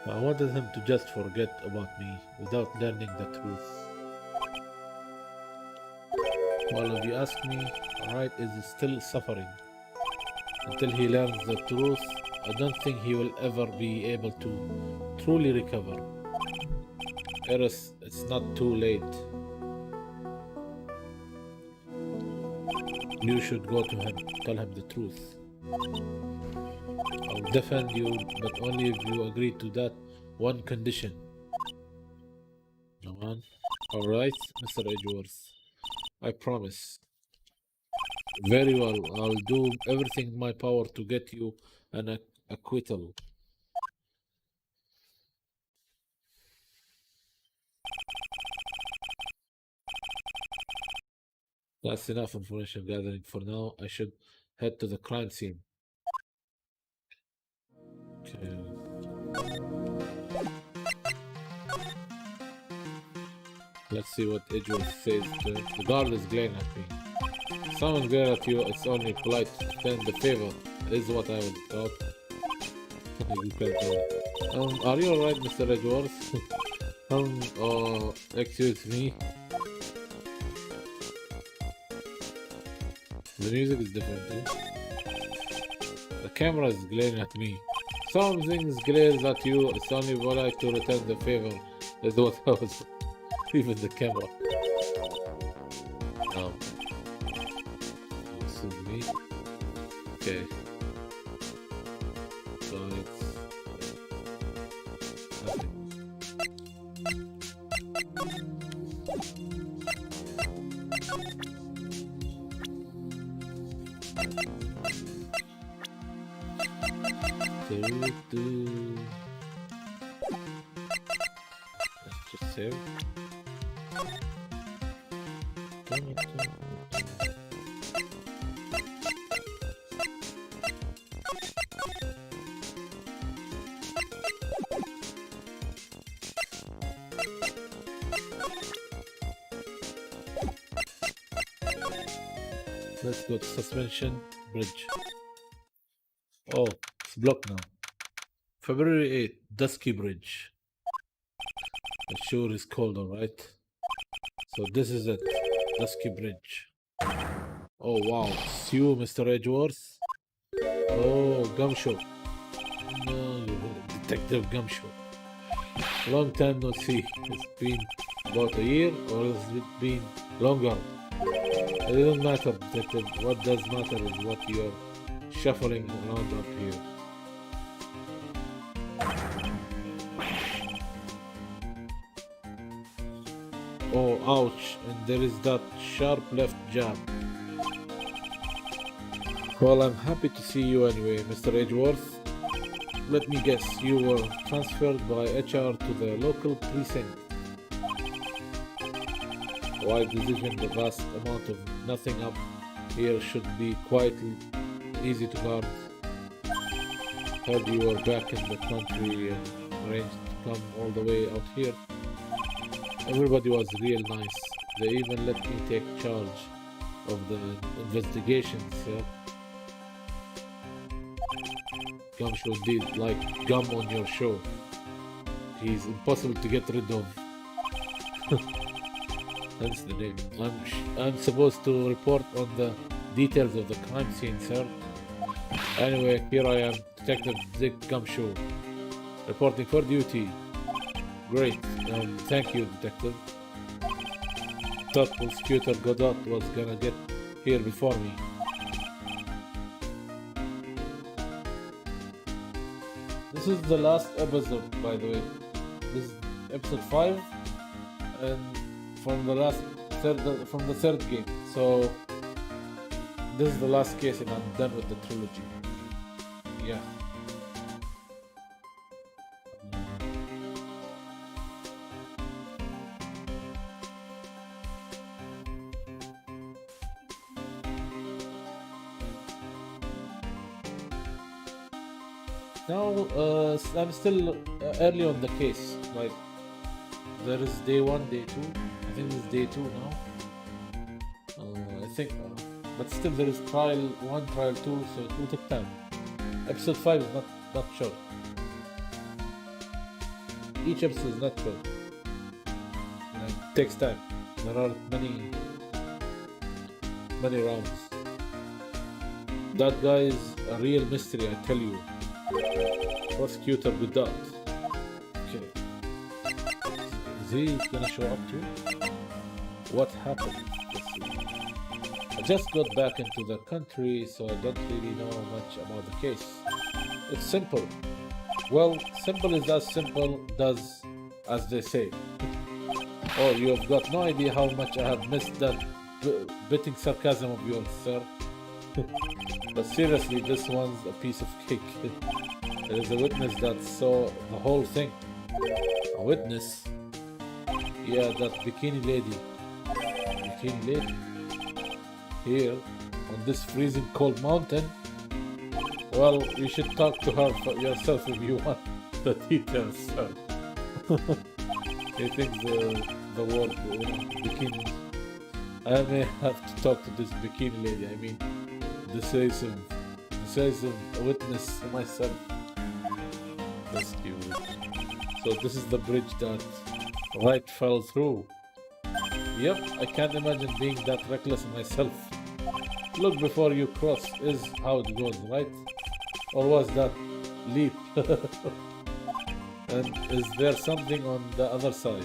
Speaker 1: I wanted him to just forget about me without learning the truth. Well, if you ask me, Wright is still suffering. Until he learns the truth, I don't think he will ever be able to truly recover. Eris, it's not too late. You should go to him, tell him the truth. I'll defend you, but only if you agree to that one condition. Come on. All right, Mr. Edgeworth. I promise. Very well. I'll do everything in my power to get you an acquittal. That's enough information gathering for now. I should head to the crime scene. Okay. Let's see what Edgeworth says. The guard is glaring at me. Someone glare at you, it's only polite to extend the favor, is what I was taught. Are you alright, Mr. Edgeworth? Excuse me. The music is different, eh? The camera is glaring at me. Something glares at you, it's only polite to return the favor, is what I was. Even the camera. Excuse me. Okay. So it's nothing. Let's just save. Let's go to suspension bridge. Oh, it's blocked now. February 8th, Dusky Bridge. It sure is cold, alright. So this is it, Dusky Bridge. Oh wow, it's you, Mr. Edgeworth. Oh, Gumshoe. No, Detective Gumshoe. Long time no see. It's been about a year, or has it been longer? It doesn't matter, Detective. What does matter is what you're shuffling around up here. Oh, ouch, and there is that sharp left jab. Well, I'm happy to see you anyway, Mr. Edgeworth. Let me guess, you were transferred by HR to the local precinct. Wide decision, the vast amount of nothing up here should be quite easy to guard. Heard you were back in the country and arranged to come all the way out here. Everybody was real nice. They even let me take charge of the investigations. Gumshoe did like gum on your show. He's impossible to get rid of. That's the name. I'm supposed to report on the details of the crime scene, sir. Anyway, here I am, Detective Dick Gumshoe, reporting for duty. Great. Thank you, Detective. Thought Prosecutor Godot was gonna get here before me. This is the last episode, by the way. This is episode 5, and from the third game. So this is the last case, and I'm done with the trilogy. Yeah. Now, I'm still early on the case. Like, there is day 1, day 2. I think this is day 2 now. I think, but still there is trial 1, trial 2, so it will take time. Episode 5 is not short. Each episode is not short. It takes time. There are many rounds. That guy is a real mystery, I tell you. Prosecutor Godot. Okay. Is he gonna show up too? What happened? Let's see. I just got back into the country, so I don't really know much about the case. It's simple. Well, simple is as simple does as they say. Oh, you have got no idea how much I have missed that biting sarcasm of yours, sir. But seriously, this one's a piece of cake. There is a witness that saw the whole thing. A witness? Yeah, that bikini lady. Bikini lady? Here, on this freezing cold mountain? Well, you should talk to her for yourself if you want the details, sir. I think the word bikini. I may have to talk to this bikini lady. I mean, decisive witness myself. That's cute. So this is the bridge that Wright fell through. Yep, I can't imagine being that reckless myself. Look before you cross is how it goes, right? Or was that leap? And is there something on the other side?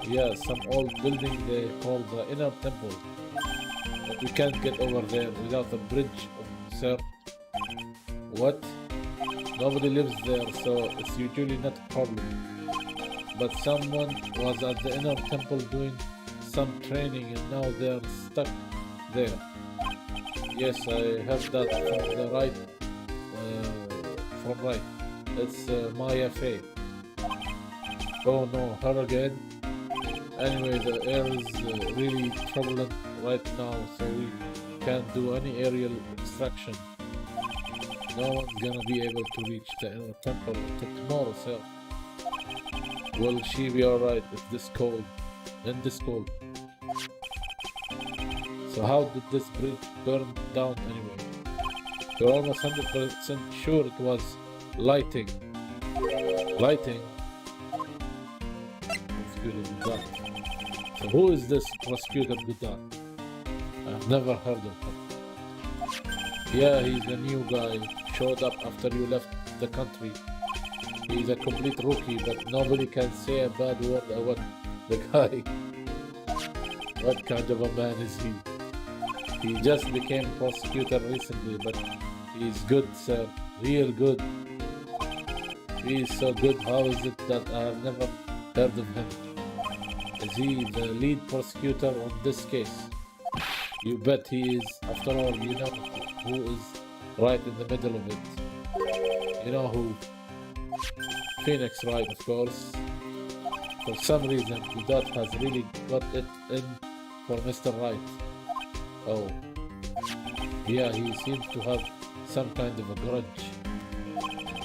Speaker 1: Yeah, some old building they call the inner temple. But we can't get over there without a bridge, sir. What? Nobody lives there, so it's usually not a problem. But someone was at the inner temple doing some training and now they're stuck there. Yes, I heard that from the Wright. From Wright. It's my FA. Oh no, her again? Anyway, the air is really turbulent right now, so we can't do any aerial extraction. No one's gonna be able to reach the inner temple until tomorrow, sir. Will she be alright if this cold? In this cold? So how did this bridge burn down anyway? You're almost 100% sure it was lighting. Lighting? Prosecutor Godot. So who is this Prosecutor Godot? I've never heard of him. Yeah, he's a new guy. Showed up after you left the country. He's a complete rookie, but nobody can say a bad word about the guy. What kind of a man is he? He just became prosecutor recently, but he's good, sir. Real good. He is so good, how is it that I have never heard of him? Is he the lead prosecutor on this case? You bet he is. After all, you know who is right in the middle of it. You know who? Phoenix Wright, of course. For some reason, Godot has really got it in for Mr. Wright. Oh. Yeah, he seems to have some kind of a grudge.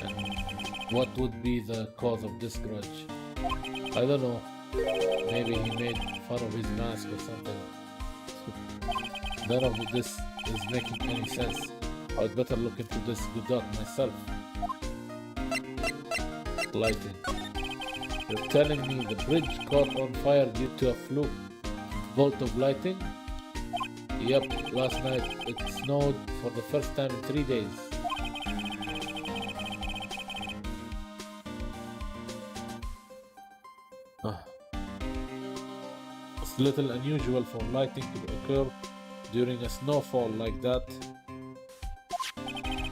Speaker 1: And what would be the cause of this grudge? I don't know. Maybe he made fun of his mask or something. None of this is making any sense. I'd better look into this Godot myself. Lighting. You're telling me the bridge caught on fire due to a fluke bolt of lighting? Yep, last night it snowed for the first time in 3 days. little unusual for lightning to occur during a snowfall like that.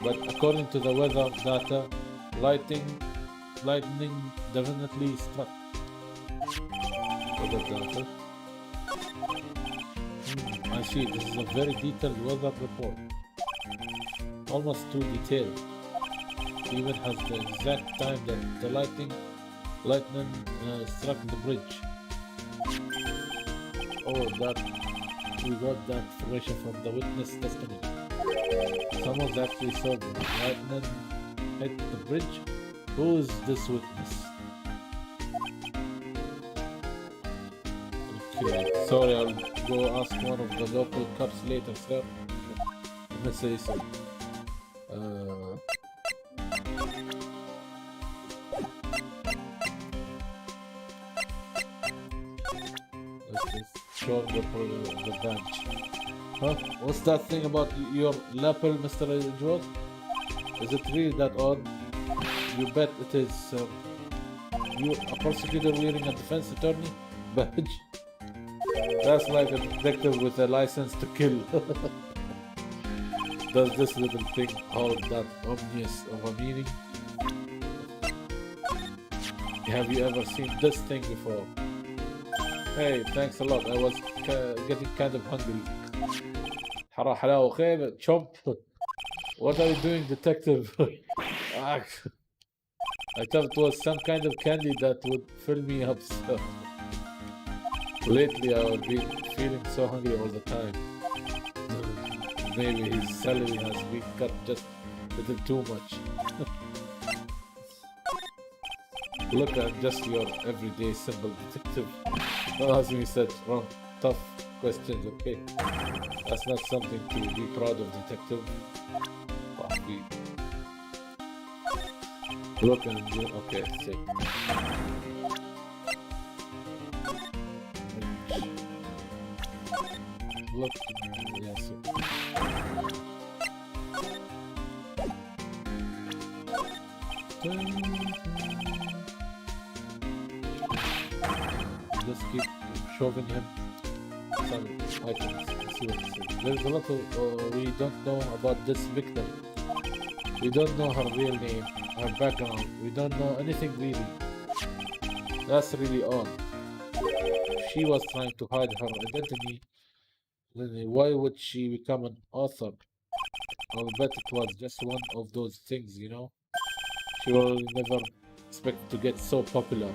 Speaker 1: But according to the weather data, lightning definitely struck. Weather data. I see. This is a very detailed weather report. Almost too detailed. It even has the exact time that the lightning struck the bridge. Oh, that we got that information from the witness testimony. Someone's actually saw the lightning hit the bridge. Who is this witness? Okay, sorry, I'll go ask one of the local cops later, sir. Let me say so. Let's just show the bench. Huh? What's that thing about your lapel, Mr. George? Is it really that odd? You bet it is. You a prosecutor wearing a defense attorney badge? That's like a detective with a license to kill. Does this little thing hold that ominous of a meaning? Have you ever seen this thing before? Hey, thanks a lot. I was getting kind of hungry. حرا حلاوة خيبة chomp. What are you doing, detective? I thought it was some kind of candy that would fill me up. So. Lately, I've been feeling so hungry all the time. Maybe his salary has been cut just a little too much. Look, I'm just your everyday simple detective. Don't ask me such wrong, tough questions, okay? That's not something to be proud of, detective. Look, I'm okay, sick. Look, yes. Just keep shoving him some items and see what he says. There's a lot of we don't know about this victim. We don't know her real name, her background. We don't know anything really. That's really odd. She was trying to hide her identity. Then why would she become an author? I'll bet it was just one of those things, you know? She will never expect to get so popular.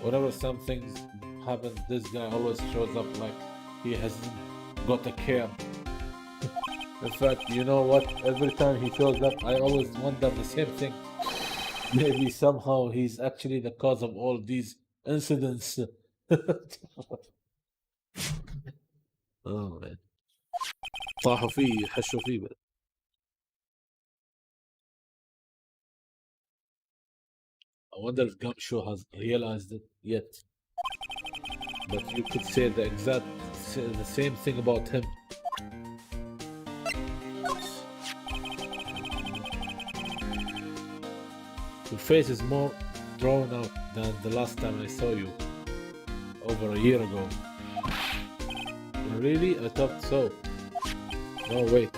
Speaker 1: Whenever some things happen, this guy always shows up like he hasn't got a care. In fact, you know what? Every time he shows up, I always wonder the same thing. Maybe somehow he's actually the cause of all these incidents. Oh man. طاحوا فيه حشوا فيه بقى. I wonder if Gumshoe has realized it yet. But you could say the same thing about him. Your face is more drawn out than the last time I saw you. Over a year ago. Really? I thought so. No, wait.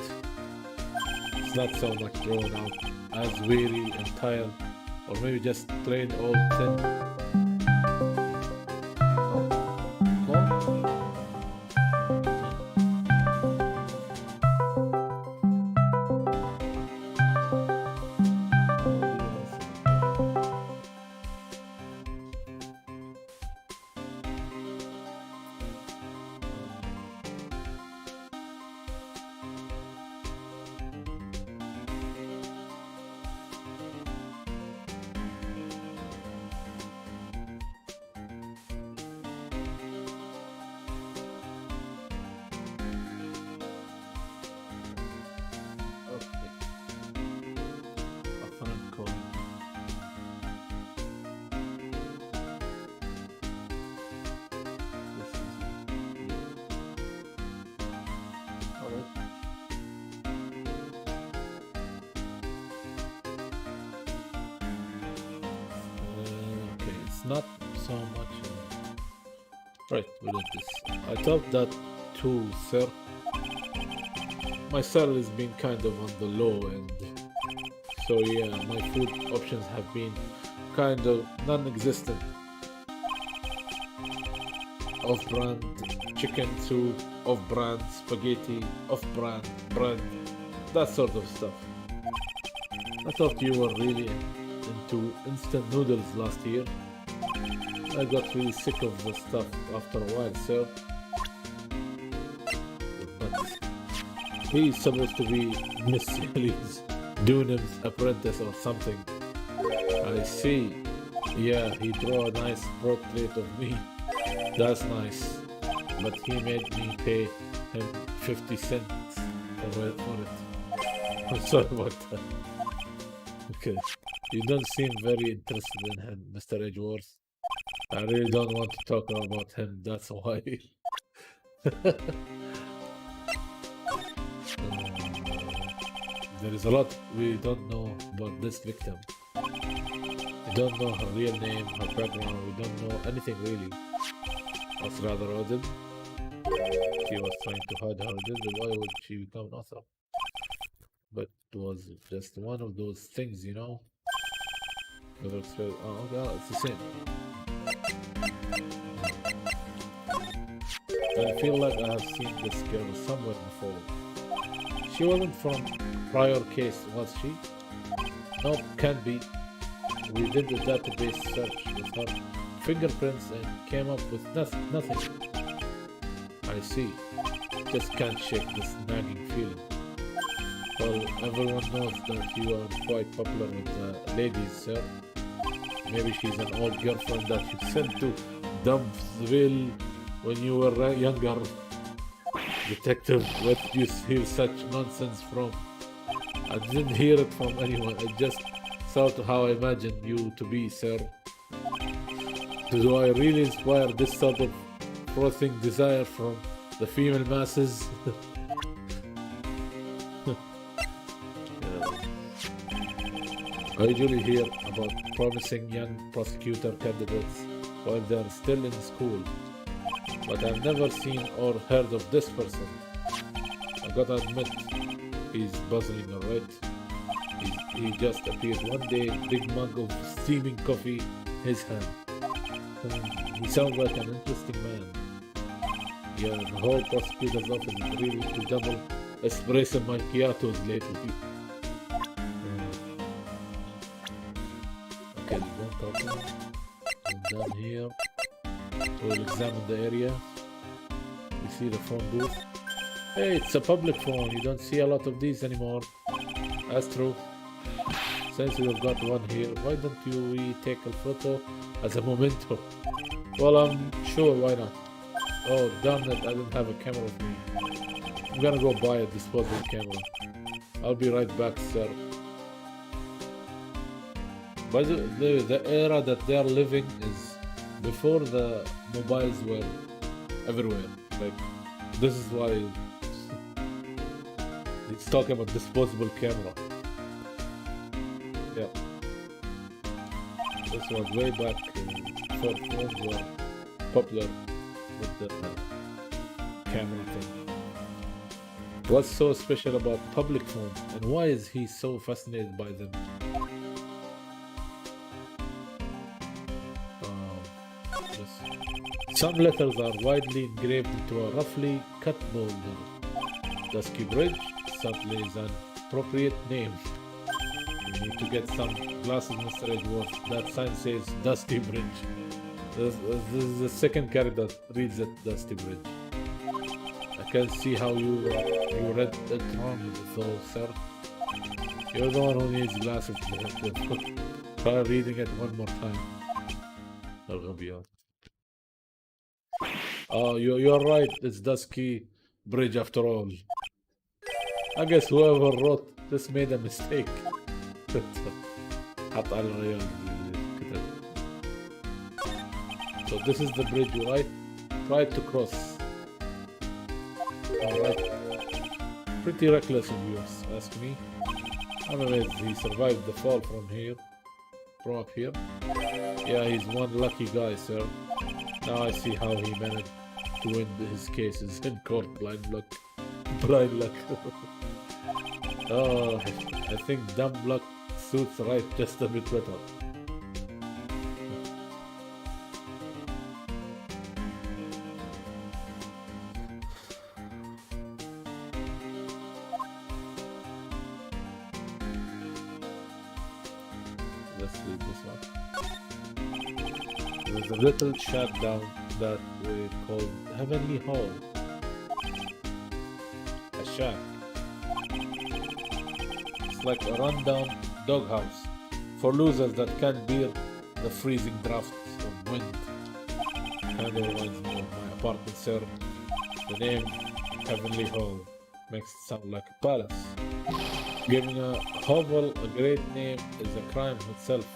Speaker 1: It's not so much drawn out, as weary and tired, or maybe just plain old thin. not so much. Right, we did this. I thought that too, sir. My salary has been kind of on the low end. So yeah, my food options have been kind of non-existent. Off-brand chicken soup, off-brand spaghetti, off-brand bread, that sort of stuff. I thought you were really into instant noodles last year. I got really sick of the stuff after a while, sir. But he's supposed to be Miss Ellie's Dunham's apprentice or something. I see. Yeah, he drew a nice portrait of me. That's nice. But he made me pay him 50 cents for it. I'm sorry about that. Okay. You don't seem very interested in him, Mr. Edgeworth. I really don't want to talk about him, that's why. There is a lot we don't know about this victim. We don't know her real name, her background, we don't know anything really. That's rather odd. She was trying to hide her identity, why would she become an author? But it was just one of those things, you know? Oh, okay, it's the same. I feel like I have seen this girl somewhere before. She wasn't from prior case, was she? Nope, can't be. We did a database search with her fingerprints and came up with nothing. I see. Just can't shake this nagging feeling. Well, everyone knows that you are quite popular with the ladies, sir. Maybe she's an old girlfriend that you sent to Dumpsville when you were younger. Detective, what did you hear such nonsense from? I didn't hear it from anyone. I just thought how I imagined you to be, sir. Do I really inspire this sort of frothing desire from the female masses? I usually hear about promising young prosecutor candidates while they're still in school, but I've never seen or heard of this person. I gotta admit, he's buzzing, alright? He just appeared one day, big mug of steaming coffee, his hand. He sounds like an interesting man. Yeah, the whole prosecutor's office is really to double espresso macchiatos lately. Okay, don't talk now. I'm down here. We'll examine the area. We see the phone booth. Hey, it's a public phone. You don't see a lot of these anymore. That's true. Since we've got one here, why don't we take a photo as a memento? Well, I'm sure, why not? Oh, damn it, I didn't have a camera with me. I'm gonna go buy a disposable camera. I'll be right back, sir. By the era that they're living is before the mobiles were everywhere. Like, this is why it's talking about disposable camera. Yeah. This was way back before phones were popular with the camera thing. What's so special about public phones, and why is he so fascinated by them? Some letters are widely engraved into a roughly cut boulder. Dusky Bridge certainly is an appropriate name. You need to get some glasses, Mr. Edgeworth. That sign says Dusty Bridge. This is the second character that reads it, Dusty Bridge. I can't see how you read it wrong, though, sir. You're the one who needs glasses. Try reading it one more time. That'll be all. Oh, you're right. It's Dusky Bridge after all. I guess whoever wrote this made a mistake. حط على الرياض الكتاب. So this is the bridge, right? Try to cross. Alright. Pretty reckless of you, ask me. Anyways, he survived the fall from up here. Yeah, he's one lucky guy, sir. Now I see how he managed to win his cases in court. Blind luck. Blind luck. Oh, I think dumb luck suits Wright just a bit better. Let's read this one. There's a little shack down that we call Heavenly Hall. A shack. It's like a rundown doghouse for losers that can't bear the freezing drafts of wind. Kind of reminds me of my apartment, sir. The name Heavenly Hall makes it sound like a palace. Giving a hovel a great name is a crime itself.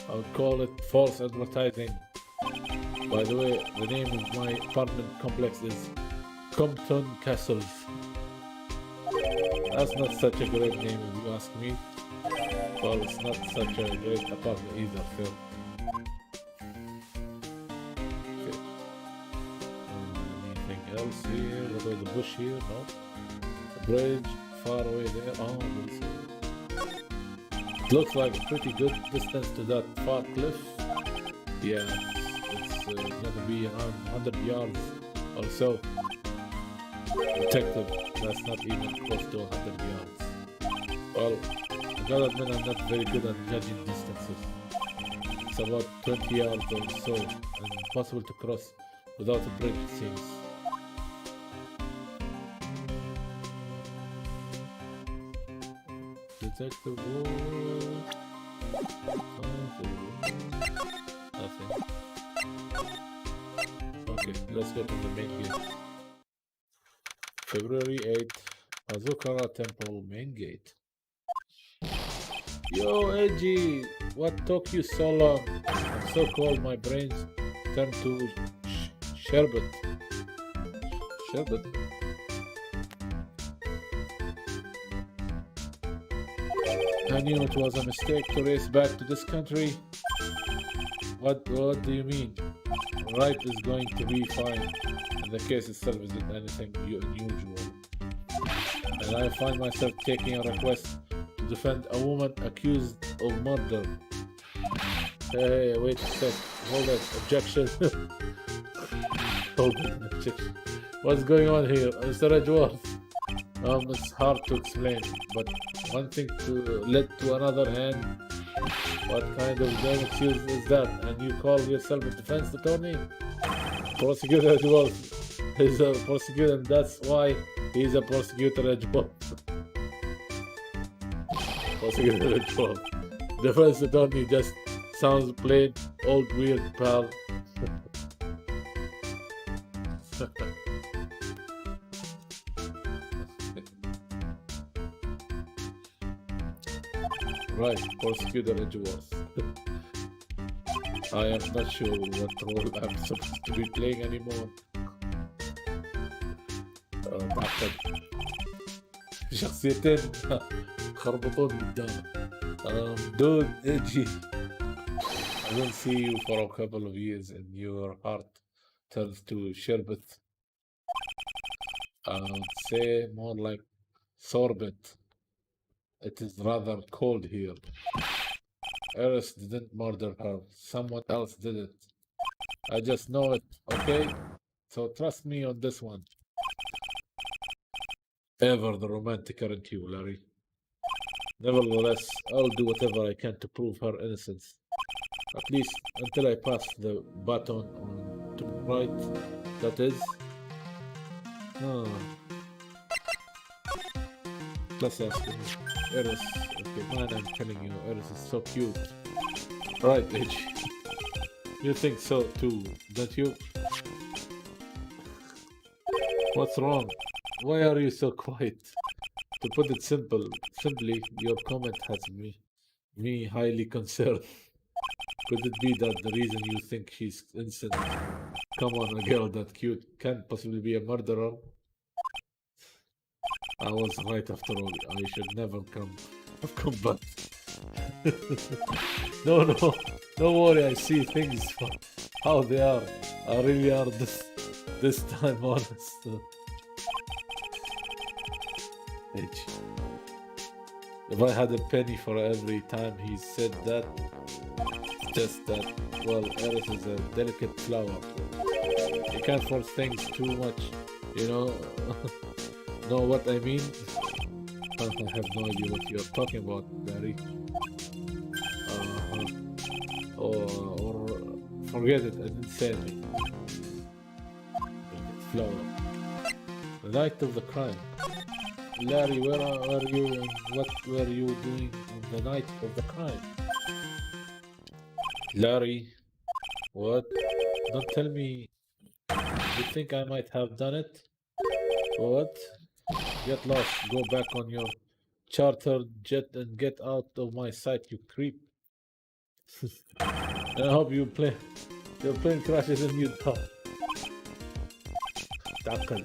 Speaker 1: I would call it false advertising. By the way, the name of my apartment complex is Compton Castles. That's not such a great name if you ask me. Well, it's not such a great apartment either, Phil. Okay. Anything else here? What about the bush here? No. The bridge far away there. Oh, it looks like a pretty good distance to that far cliff. Yeah, it's gonna be around 100 yards or so. Detective, that's not even close to 100 yards. Well, I gotta admit I'm not very good at judging distances. It's about 20 yards or so, and impossible to cross without a bridge, it seems. Detective, nothing. Okay, let's go to the main gate. February 8th, Azukara Temple main gate. Yo, Edgy, what took you so long? I'm so cold, my brains turned to sherbet. Sherbet? I knew it was a mistake to race back to this country. What do you mean? Wright is going to be fine, and the case itself isn't anything unusual. And I find myself taking a request to defend a woman accused of murder. Hey, wait a sec. Hold it. Objection. Hold it. Objection. What's going on here, Mr. Edgeworth? It's hard to explain, but one thing led to another, and what kind of damn excuse is that? And you call yourself a defense attorney? Prosecutor Edgeworth is a prosecutor, and that's why he's a prosecutor Edgeworth. Prosecutor Edgeworth. Defense attorney just sounds plain old weird, pal. Right, prosecutor Edgeworth. I am not sure what role I'm supposed to be playing anymore. معقد. شخصيتين خربطون قدام. Dude, Edgy. I don't see you for a couple of years and your heart turns to sherbet. I would say more like sorbet. It is rather cold here. Eris didn't murder her. Someone else did it. I just know it, okay? So trust me on this one. Ever the romantic, aren't you, Larry? Nevertheless, I'll do whatever I can to prove her innocence. At least until I pass the baton on to Wright, that is. Oh. Let's ask him. Eris, okay, man, I'm telling you, Eris is so cute. Right, Edge. You think so too, don't you? What's wrong? Why are you so quiet? To put it simply, your comment has me highly concerned. Could it be that the reason you think she's innocent? Come on, a girl that cute can't possibly be a murderer. I was right after all. I should never have come back. No, Don't worry, I see things for how they are. I really are this time honest. H. If I had a penny for every time he said that, it's just that, well, Eris is a delicate flower. You can't force things too much, you know? Know what I mean? I have no idea what you're talking about, Barry. Or forget it, I didn't say anything. Flower. The night of the crime. Larry, where are you and what were you doing on the night of the crime? Larry, what? Don't tell me you think I might have done it? What? Get lost, go back on your chartered jet and get out of my sight, you creep. And I hope your plane crashes and you die. Tackle.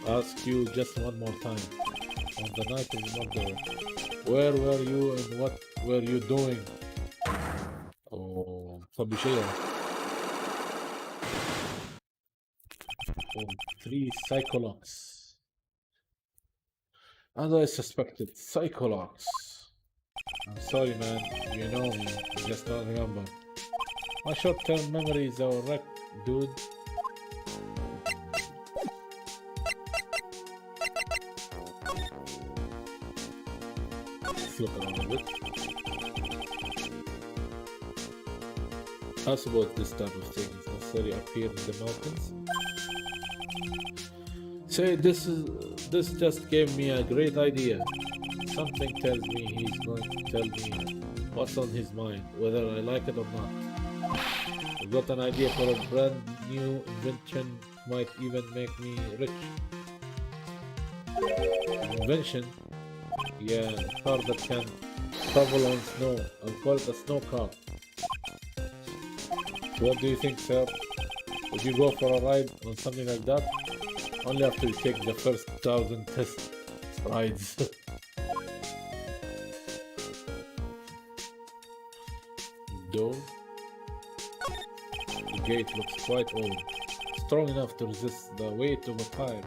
Speaker 1: Ask you just one more time. On the night of murder, where were you and what were you doing? Oh, Tribulations. Oh, 3 psychologs. As I suspected, psychologs. I'm sorry, man. You know me. I just don't remember. My short-term memory is a wreck, dude. Let's look around a bit. I suppose this type of thing is necessary up here in the mountains. Say, this just gave me a great idea. Something tells me he's going to tell me what's on his mind, whether I like it or not. I've got an idea for a brand new invention, might even make me rich. Invention? Yeah, a car that can travel on snow. I'll call it a snow car. What do you think, sir? Would you go for a ride on something like that? Only after you take the first 1,000 test rides. Door. The gate looks quite old. Strong enough to resist the weight of a tire.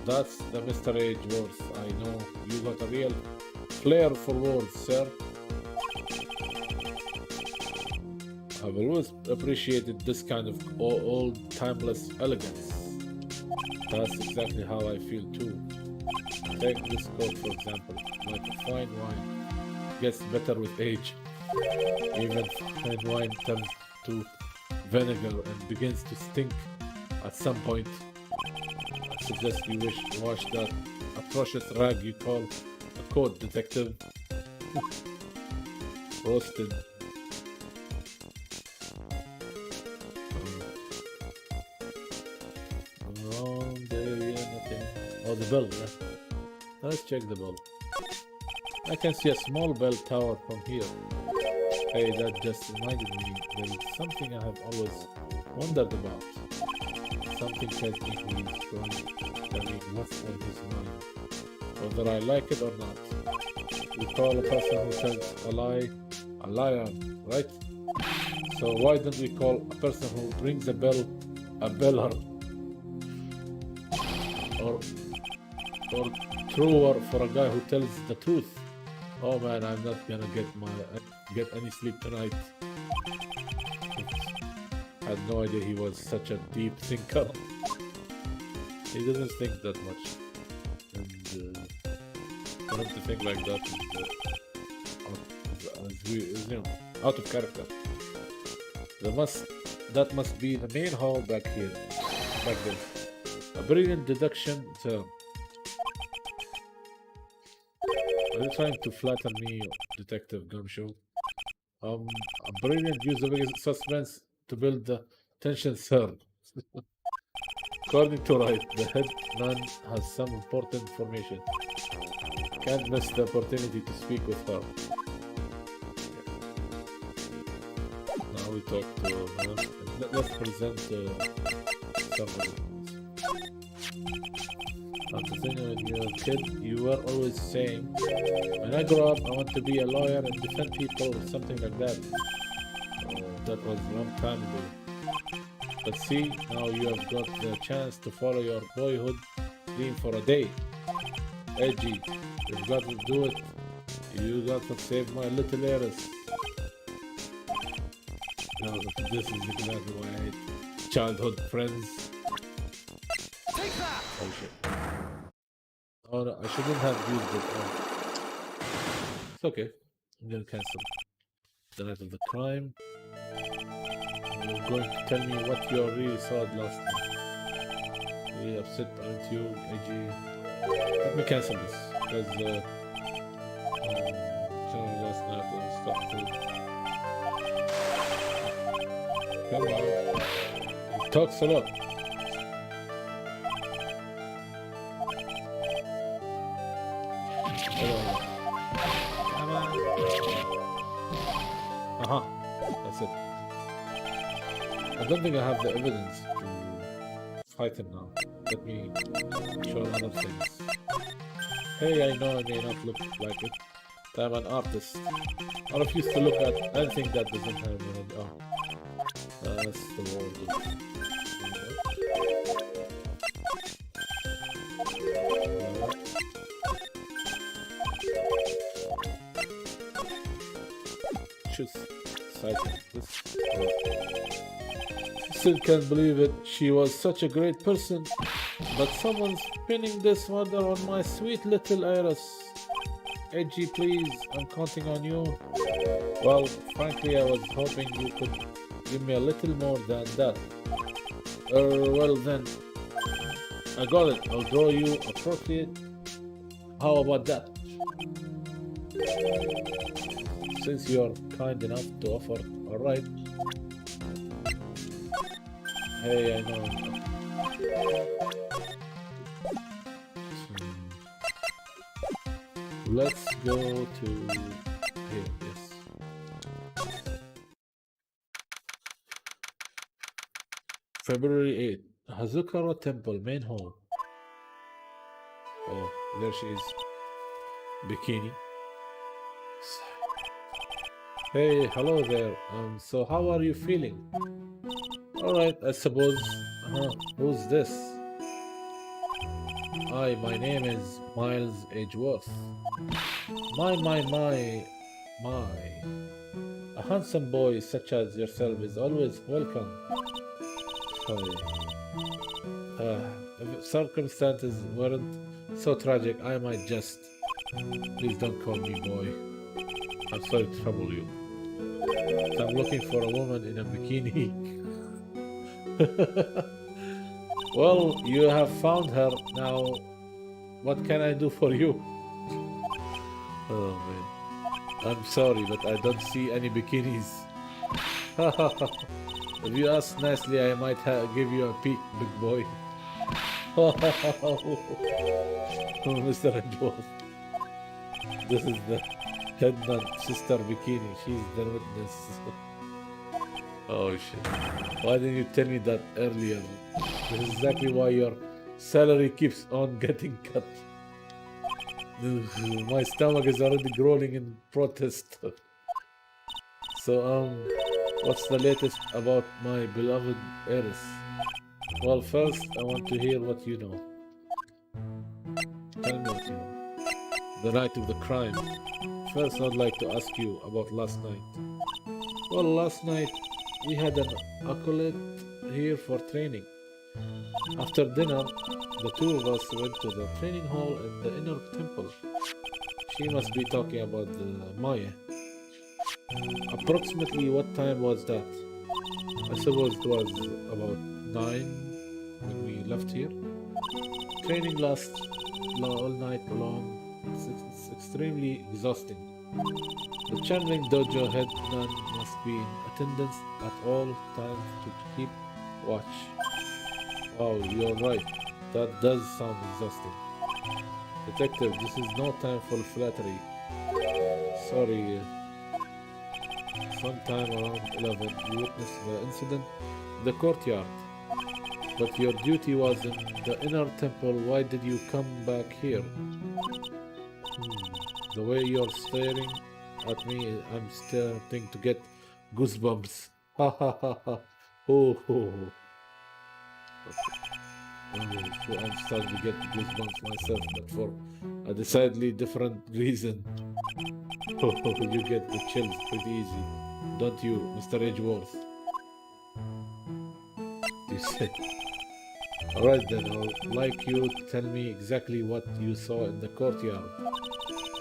Speaker 1: That's the Mr. Age words. I know you got a real flair for words, sir. I've always appreciated this kind of old, timeless elegance. That's exactly how I feel too. Take this coat for example. Like a fine wine gets better with age. Even fine wine turns to vinegar and begins to stink at some point. I suggest you wash that atrocious rag you call a coat, detective. Roasted. Oh, the bell, yeah. Let's check the bell. I can see a small bell tower from here. Hey, that just reminded me there is something I have always wondered about. Something tells me he's going to tell me what's on his mind, whether I like it or not. We call a person who tells a lie a liar, right? So why don't we call a person who rings a bell a beller? Or truer for a guy who tells the truth. Oh man, I'm not gonna get any sleep tonight. I had no idea he was such a deep thinker. He doesn't think that much, and for him to think like that is out of character. That must be the main hall back there. A brilliant deduction, sir. Are you trying to flatter me, Detective Gumshoe? A brilliant use of suspense to build the tension, sir. According to Wright, the head man has some important information. Can't miss the opportunity to speak with her. Now we talk to her. Let's present some of it. After thinking when you were a kid, you were always saying, when I grow up, I want to be a lawyer and defend people or something like that. Oh, that was a long time ago. But see, now you have got the chance to follow your boyhood dream for a day. Edgy, you've got to do it. You got to save my little heiress. No, this is exactly why I hate childhood friends.
Speaker 2: Take that!
Speaker 1: Oh shit. Oh no, I shouldn't have used it. Oh. It's okay. I'm gonna cancel. The night of the crime. You're going to tell me what you really saw last night. Really upset, aren't you, AG? Let me cancel this. Because last night was stuff to... Come on. He talks a lot. Come on. Uh-huh. That's it. I don't think I have the evidence to fight him now. Let me show other things. Hey, I know I may not look like it, but I'm an artist. I refuse to look at anything that doesn't have any art. That's the world. Just citing this. Still can't believe it. She was such a great person, but someone's pinning this murder on my sweet little Iris. Edgy, please. I'm counting on you. Well, frankly, I was hoping you could give me a little more than that. Well then, I got it. I'll draw you a portrait. How about that? Since you're kind enough to offer, alright. Hey, I know. Let's go to here, yes. February 8th, Hazukara Temple, main hall. Oh, there she is. Bikini. Hey, hello there. So how are you feeling? Alright, I suppose. Who's this? Hi, my name is Miles Edgeworth. My. A handsome boy such as yourself is always welcome. Sorry. If circumstances weren't so tragic, I might just... Please don't call me boy. I'm sorry to trouble you. But I'm looking for a woman in a bikini. Well, you have found her. Now, what can I do for you? Oh man. I'm sorry, but I don't see any bikinis. If you ask nicely, I might give you a peek, big boy. Oh, Mr. Edgeworth. This is the headman, Sister Bikini. She's the witness. Oh shit. Why didn't you tell me that earlier? This is exactly why your salary keeps on getting cut. My stomach is already growling in protest. So, what's the latest about my beloved heiress? Well, first, I want to hear what you know. Tell me what you know. The night of the crime. First, I'd like to ask you about last night. Well, last night, we had an acolyte here for training. After dinner, the two of us went to the training hall in the inner temple. She must be talking about the Maya. Approximately what time was that? I suppose it was about 9 when we left here. Training lasts all night long. It's extremely exhausting. The channeling dojo head nun must be in attendance at all times to keep watch. Wow, you're right. That does sound exhausting. Detective, this is no time for flattery. Sorry. Sometime around 11, we witnessed the incident in the courtyard. But your duty was in the inner temple. Why did you come back here? The way you're staring at me, I'm starting to get goosebumps. Ha ha ha ha. Oh, oh, oh. So I'm starting to get goosebumps myself, but for a decidedly different reason. Oh, you get the chills pretty easy, don't you, Mr. Edgeworth? You say. Alright then, I'd like you to tell me exactly what you saw in the courtyard.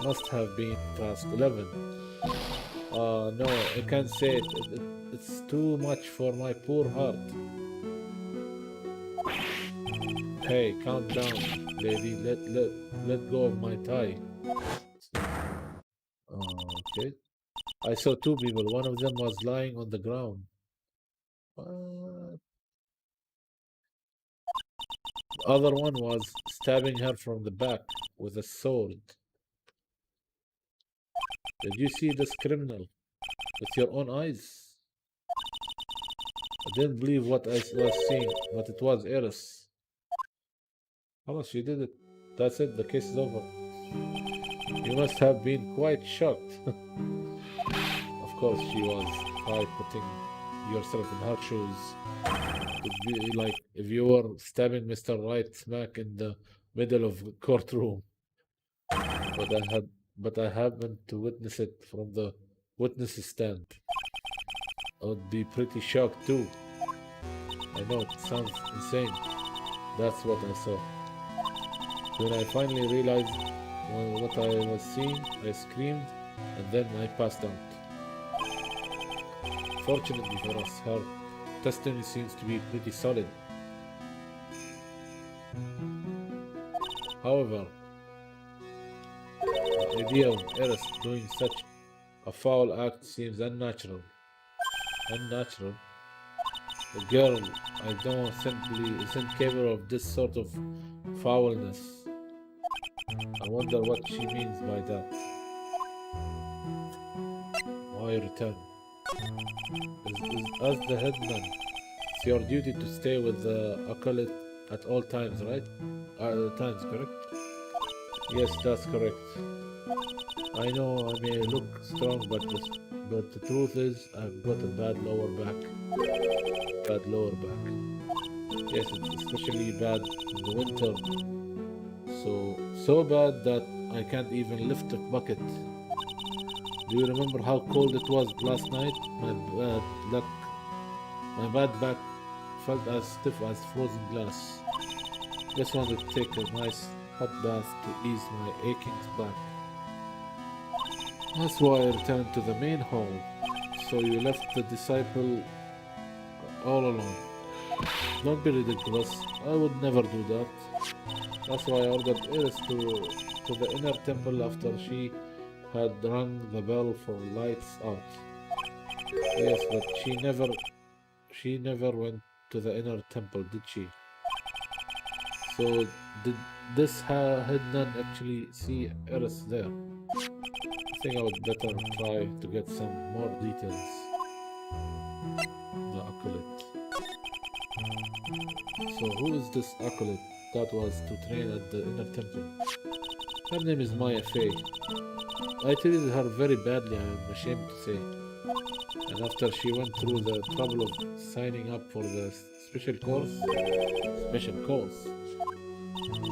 Speaker 1: Must have been past 11. No, I can't say it. It's too much for my poor heart. Hey, calm down, lady. Let go of my tie. Okay. I saw two people. One of them was lying on the ground. The other one was stabbing her from the back with a sword. Did you see this criminal with your own eyes? I didn't believe what I was seeing, but it was Eris. Thomas, you did it. That's it, the case is over. You must have been quite shocked. Of course she was. Try putting yourself in her shoes. It'd be like if you were stabbing Mr. Wright smack in the middle of the courtroom. But I happened to witness it from the witness stand. I would be pretty shocked too. I know it sounds insane. That's what I saw. When I finally realized what I was seeing, I screamed and then I passed out. Fortunately for us, her testimony seems to be pretty solid. However, the idea of Eris doing such a foul act seems unnatural. Unnatural? The girl I know simply isn't capable of this sort of foulness. I wonder what she means by that. Why return? As the headman, it's your duty to stay with the acolyte at all times, right? At all times, correct? Yes, that's correct. I know I may look strong, but the truth is I've got a bad lower back. Bad lower back. Yes, it's especially bad in the winter. So bad that I can't even lift a bucket. Do you remember how cold it was last night? My bad back felt as stiff as frozen glass. Just wanted to take a nice hot bath to ease my aching back. That's why I returned to the main hall. So you left the disciple all alone. Don't be ridiculous. I would never do that. That's why I ordered Iris to the inner temple after she had rung the bell for lights out. Yes, but she never went to the inner temple, did she? So did this head nun actually see Iris there? I think I would better try to get some more details. The acolyte. So who is this acolyte that was to train at the inner temple? Her name is Maya Fey. I treated her very badly, I am ashamed to say. And after she went through the trouble of signing up for the special course,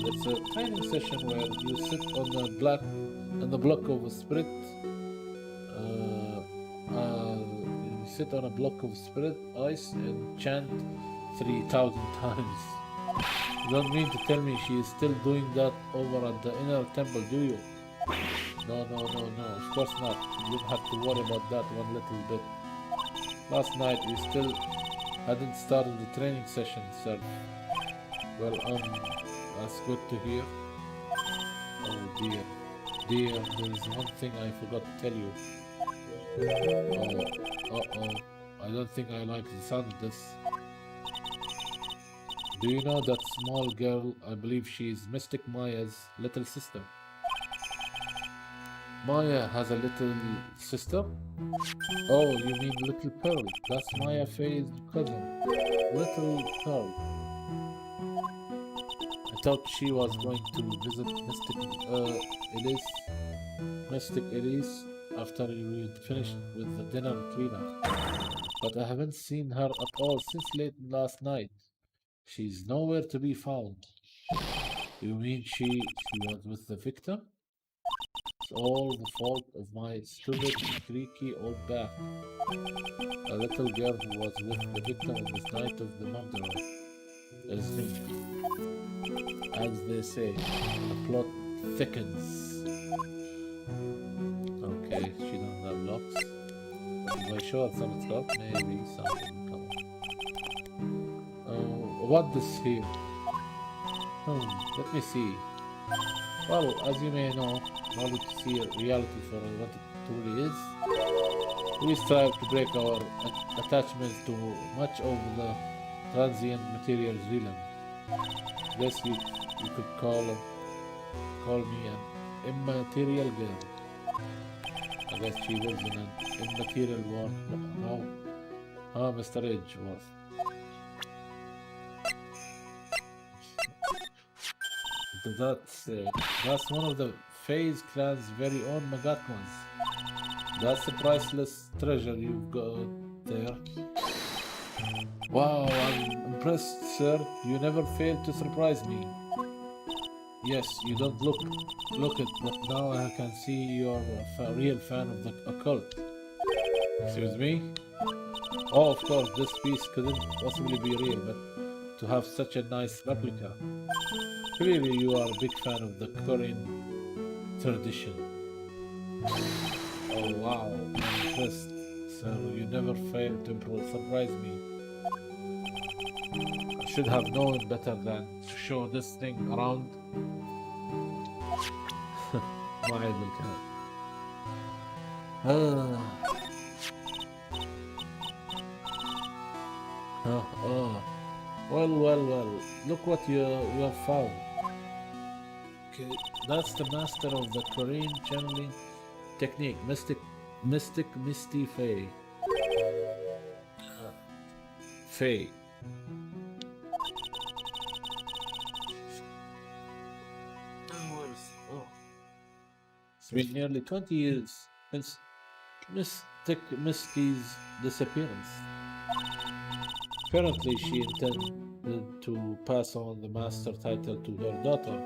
Speaker 1: it's a training session where you sit on the block of spirit. You sit on a block of spirit ice and chant 3,000 times. You don't mean to tell me she is still doing that over at the inner temple, do you? No, of course not. You don't have to worry about that one little bit. Last night we still hadn't started the training session, sir. Well, that's good to hear. Oh dear, there is one thing I forgot to tell you. Uh-oh, I don't think I like the sound of this. Do you know that small girl? I believe she is Mystic Maya's little sister. Maya has a little sister? Oh, you mean Little Pearl. That's Maya Faye's cousin. Little Pearl. thought she was going to visit Mystic Elise after we finished with the dinner cleanup. But I haven't seen her at all since late last night. She's nowhere to be found. You mean she was with the victim? It's all the fault of my stupid, creaky old back. A little girl who was with the victim on this night of the murder is me. As they say, the plot thickens. Okay, she doesn't have locks. If I show her some stuff, maybe something will come up. What this here? Let me see. Well, as you may know, in order to see reality for what it truly is, we strive to break our attachments to much of the transient materials realm. Guess you could call me an immaterial girl. I guess she lives in an immaterial world. How Mr. Edgeworth. That's one of the FaZe clan's very own Magatmans. That's the priceless treasure you've got there. Wow, I'm impressed, sir. You never fail to surprise me. Yes, you don't look it, but now I can see you're a real fan of the occult. Excuse me? Oh, of course, this piece couldn't possibly be real, but to have such a nice replica. Clearly, you are a big fan of the Korean tradition. Oh wow, I'm impressed, sir. You never fail to surprise me. I should have known better than to show this thing around. My idle cat. Well. Look what you have found. Okay, that's the master of the Korean channeling technique, Misty Faye. Faye. It's been nearly 20 years since Misty's disappearance. Apparently, she intended to pass on the master title to her daughter.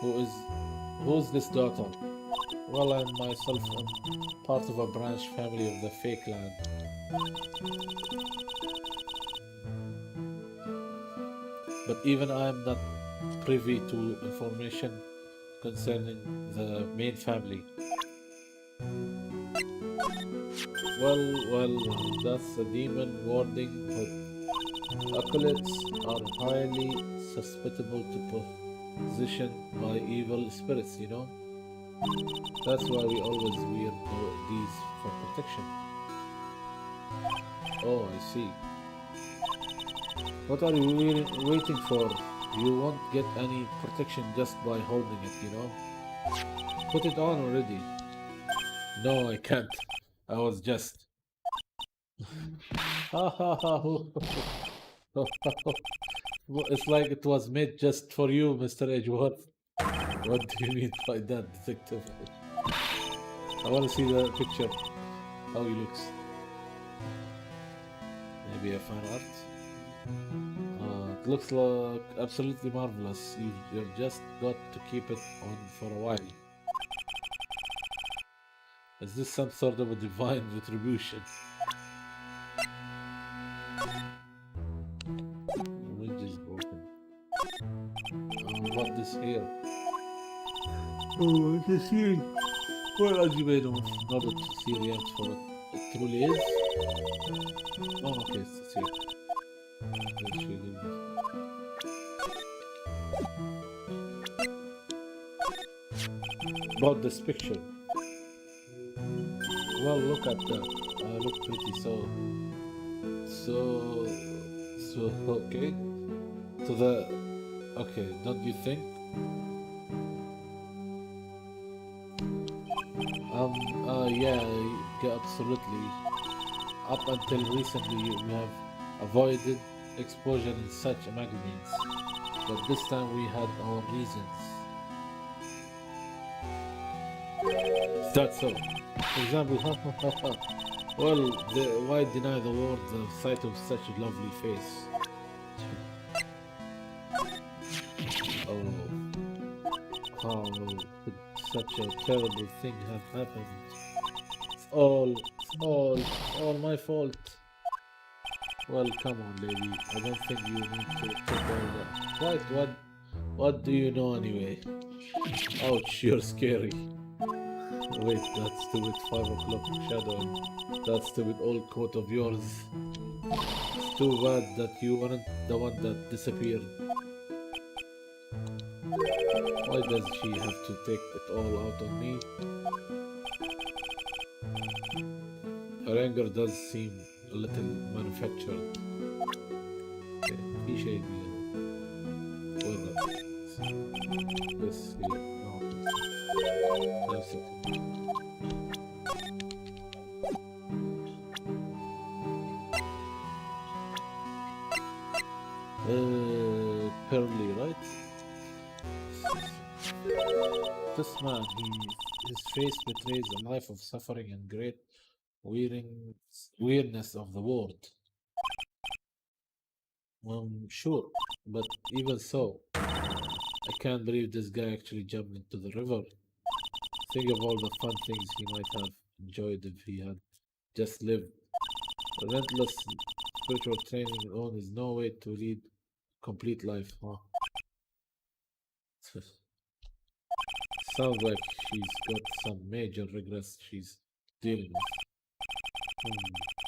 Speaker 1: Who's this daughter? Well, I myself am part of a branch family of the Fake Clan. But even I am not privy to information concerning the main family. Well, that's a demon warding hood. Acolytes are highly susceptible to possession by evil spirits, you know? That's why we always wear these for protection. Oh, I see. What are you waiting for? You won't get any protection just by holding it, you know? Put it on already. No, I can't. I was just... Ha ha ha. It's like it was made just for you, Mr. Edgeworth. What do you mean by that, detective? I want to see the picture. How he looks. Maybe a fan art? It looks like absolutely marvelous. You've just got to keep it on for a while. Is this some sort of a divine retribution? The ridge is broken. What this here? Oh, this here. Well, as you may know, in order to see reality for what it truly is. Oh, okay, it's here. Let's show you. About this picture. Well, look at that. I look pretty so okay. Okay, don't you think? Yeah, absolutely. Up until recently, we have avoided exposure in such magazines. but this time we had our reasons. That's so. For example, well, why deny the world the sight of such a lovely face? Oh, how could such a terrible thing have happened? It's all my fault. Well, come on, lady. I don't think you need to take all that. What do you know anyway? Ouch, you're scary. Wait, that stupid 5 o'clock shadow and that stupid old coat of yours. It's too bad that you weren't the one that disappeared. Why does she have to take it all out on me? Her anger does seem a little manufactured. Okay, في شيء وين this here? No, that's it. Pearly, right? This man, his face betrays a life of suffering and great weirdness of the world. Sure, but even so, I can't believe this guy actually jumped into the river. Think of all the fun things he might have enjoyed if he had just lived. Relentless spiritual training alone is no way to lead complete life, huh? Sounds like she's got some major regrets she's dealing with.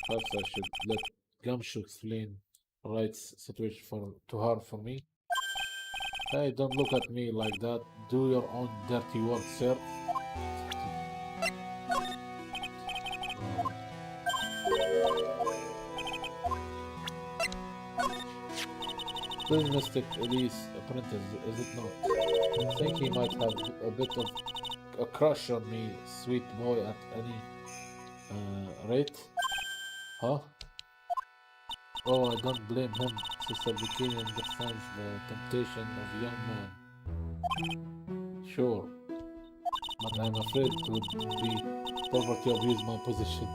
Speaker 1: Perhaps I should let Gumshoe explain Wright's situation to her for me. Hey, don't look at me like that. Do your own dirty work, sir. This Mystic Elise apprentice, is it not? I think he might have a bit of a crush on me, sweet boy, at any rate. Huh? Oh, I don't blame him. Sister Bikini understands the temptation of a young man. Sure, but I'm afraid it would be poverty abuse my position.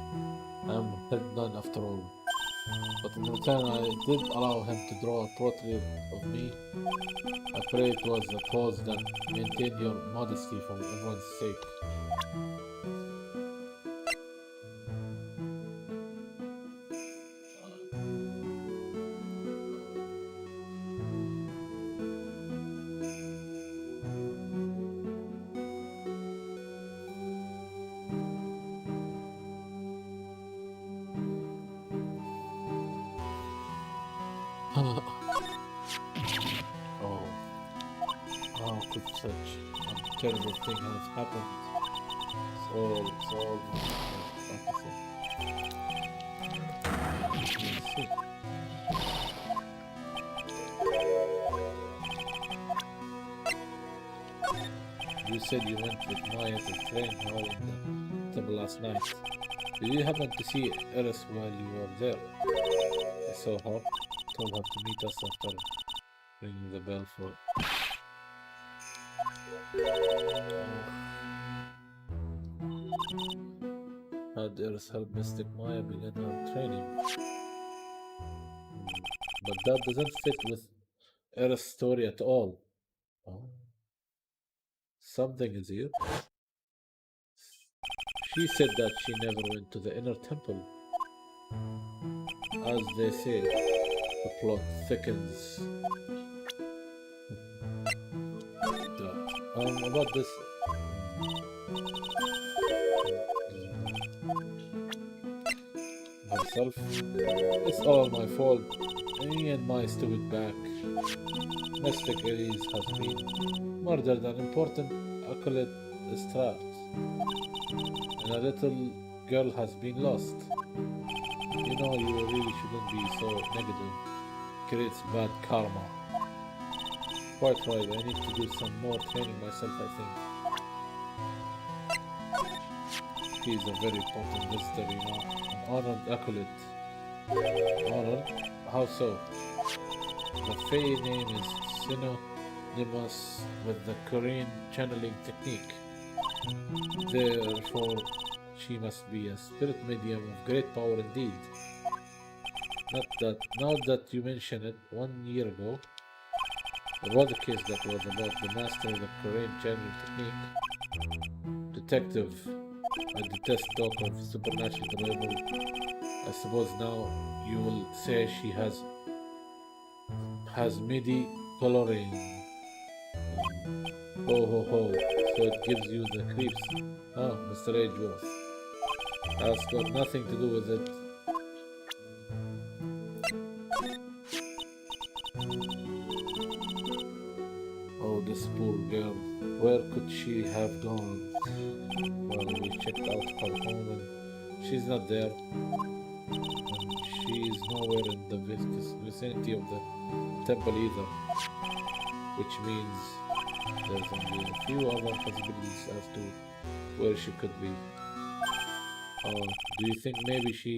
Speaker 1: I'm head none after all. But in return, I did allow him to draw a portrait of me. I pray it was a pose that maintained your modesty for everyone's sake. Oh, how could such a terrible thing have happened? It's all fantasy. Let's see. You said you went with Maya to train her in the temple last night. Did you happen to see Eris while you were there? I saw her, told her to meet us after ringing the bell for... Had Eris helped Mystic Maya begin her training. But that doesn't fit with Eris' story at all. Oh. Something is here. She said that she never went to the inner temple. As they say, the plot thickens. About this. Herself. It's all my fault. Me and my stupid back. Mystic Elise has been murdered an important accolade strat. And a little girl has been lost. You know, you really shouldn't be so negative. Creates bad karma. Quite right, I need to do some more training myself, I think. He is a very important visitor, you know. An honored acolyte. Honored? How so? The Fae name is synonymous with the Korean channeling technique. Therefore, she must be a spirit medium of great power indeed. Now that you mention it, 1 year ago, there was a case that was about the master of the Korean channeling technique. Detective, I detest talk of supernatural level. I suppose now you will say she has midi coloring. Ho ho ho. So it gives you the creeps. Oh, Mr. Edgeworth. That's got nothing to do with it. Oh, this poor girl. Where could she have gone? Well, we checked out her home and she's not there. And she's nowhere in the vicinity of the temple either. Which means there's only a few other possibilities as to where she could be. Do you think maybe she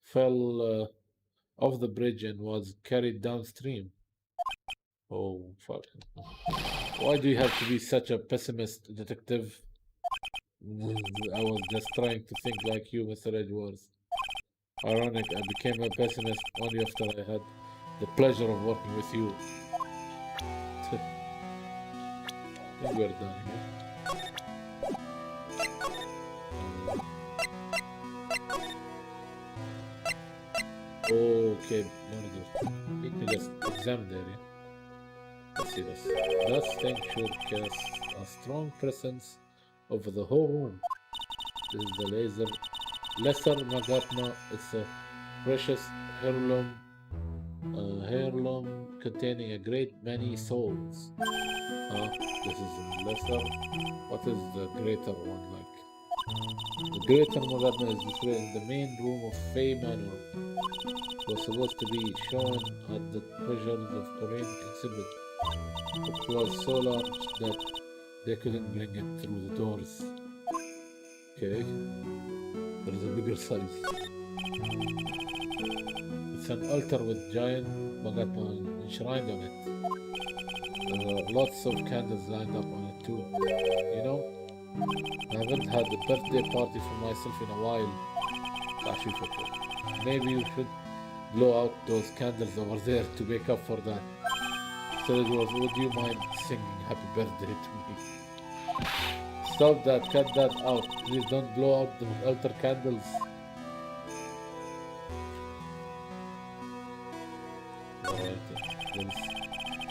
Speaker 1: fell off the bridge and was carried downstream? Oh, fuck. Why do you have to be such a pessimist, detective? I was just trying to think like you, Mr. Edgeworth. Ironic, I became a pessimist only after I had the pleasure of working with you. I think we're done here. Okay, manager. Let me just examine the area. Let's see this. That thing should cast a strong presence over the whole room. This is the lesser Magatma. It's a precious heirloom containing a great many souls. This is lesser. What is the greater one like? The greater Magatma is displayed in the main room of Fey Manor. It was supposed to be shown at the treasures of Korean exhibit. It was so large that they couldn't bring it through the doors. Okay, there is a bigger size. It's an altar with giant Magatma enshrined on it. There are lots of candles lined up on it too. You know, I haven't had a birthday party for myself in a while. Maybe you should blow out those candles over there to make up for that. So it was, would you mind singing happy birthday to me? Stop that, cut that out. Please don't blow out the altar candles. Alright, there's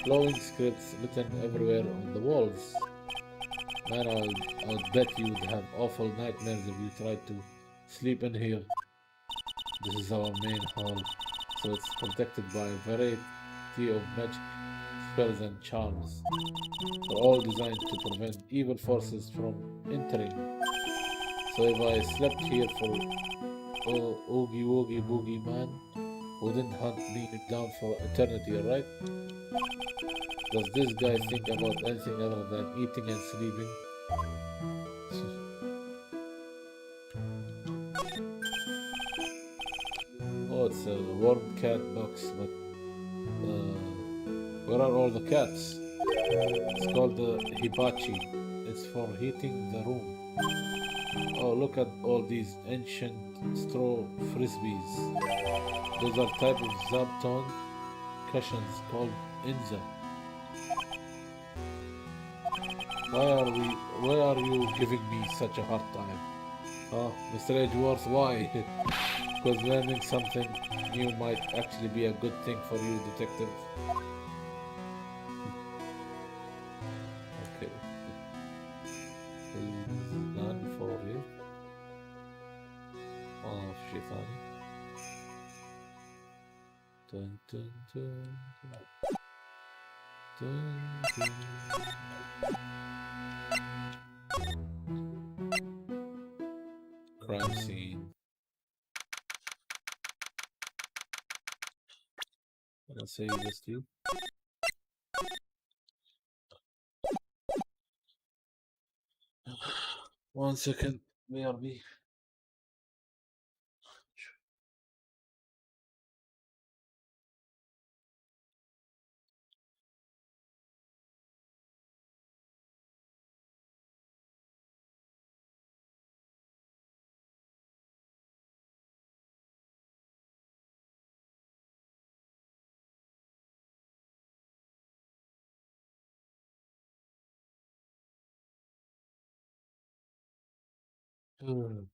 Speaker 1: glowing scripts written everywhere on the walls. Man, I'll bet you would have awful nightmares if you tried to sleep in here. This is our main hall, so it's protected by a variety of magic spells and charms. They're all designed to prevent evil forces from entering. So if I slept here for Oogie Woogie Boogie Man, wouldn't hunt me down for eternity, right? Does this guy think about anything other than eating and sleeping? Oh, it's a warm cat box, but where are all the cats? It's called the hibachi. It's for heating the room. Oh, look at all these ancient straw frisbees. Those are type of zabton cushions called inza. Why are you giving me such a hard time? Mr. Edgeworth, why? Because learning something new might actually be a good thing for you, detective. Okay. None for you. شيطاني. Dun, dun, dun, dun, dun. Crime scene. I'll say this to you. 1 second, BRB. Mm.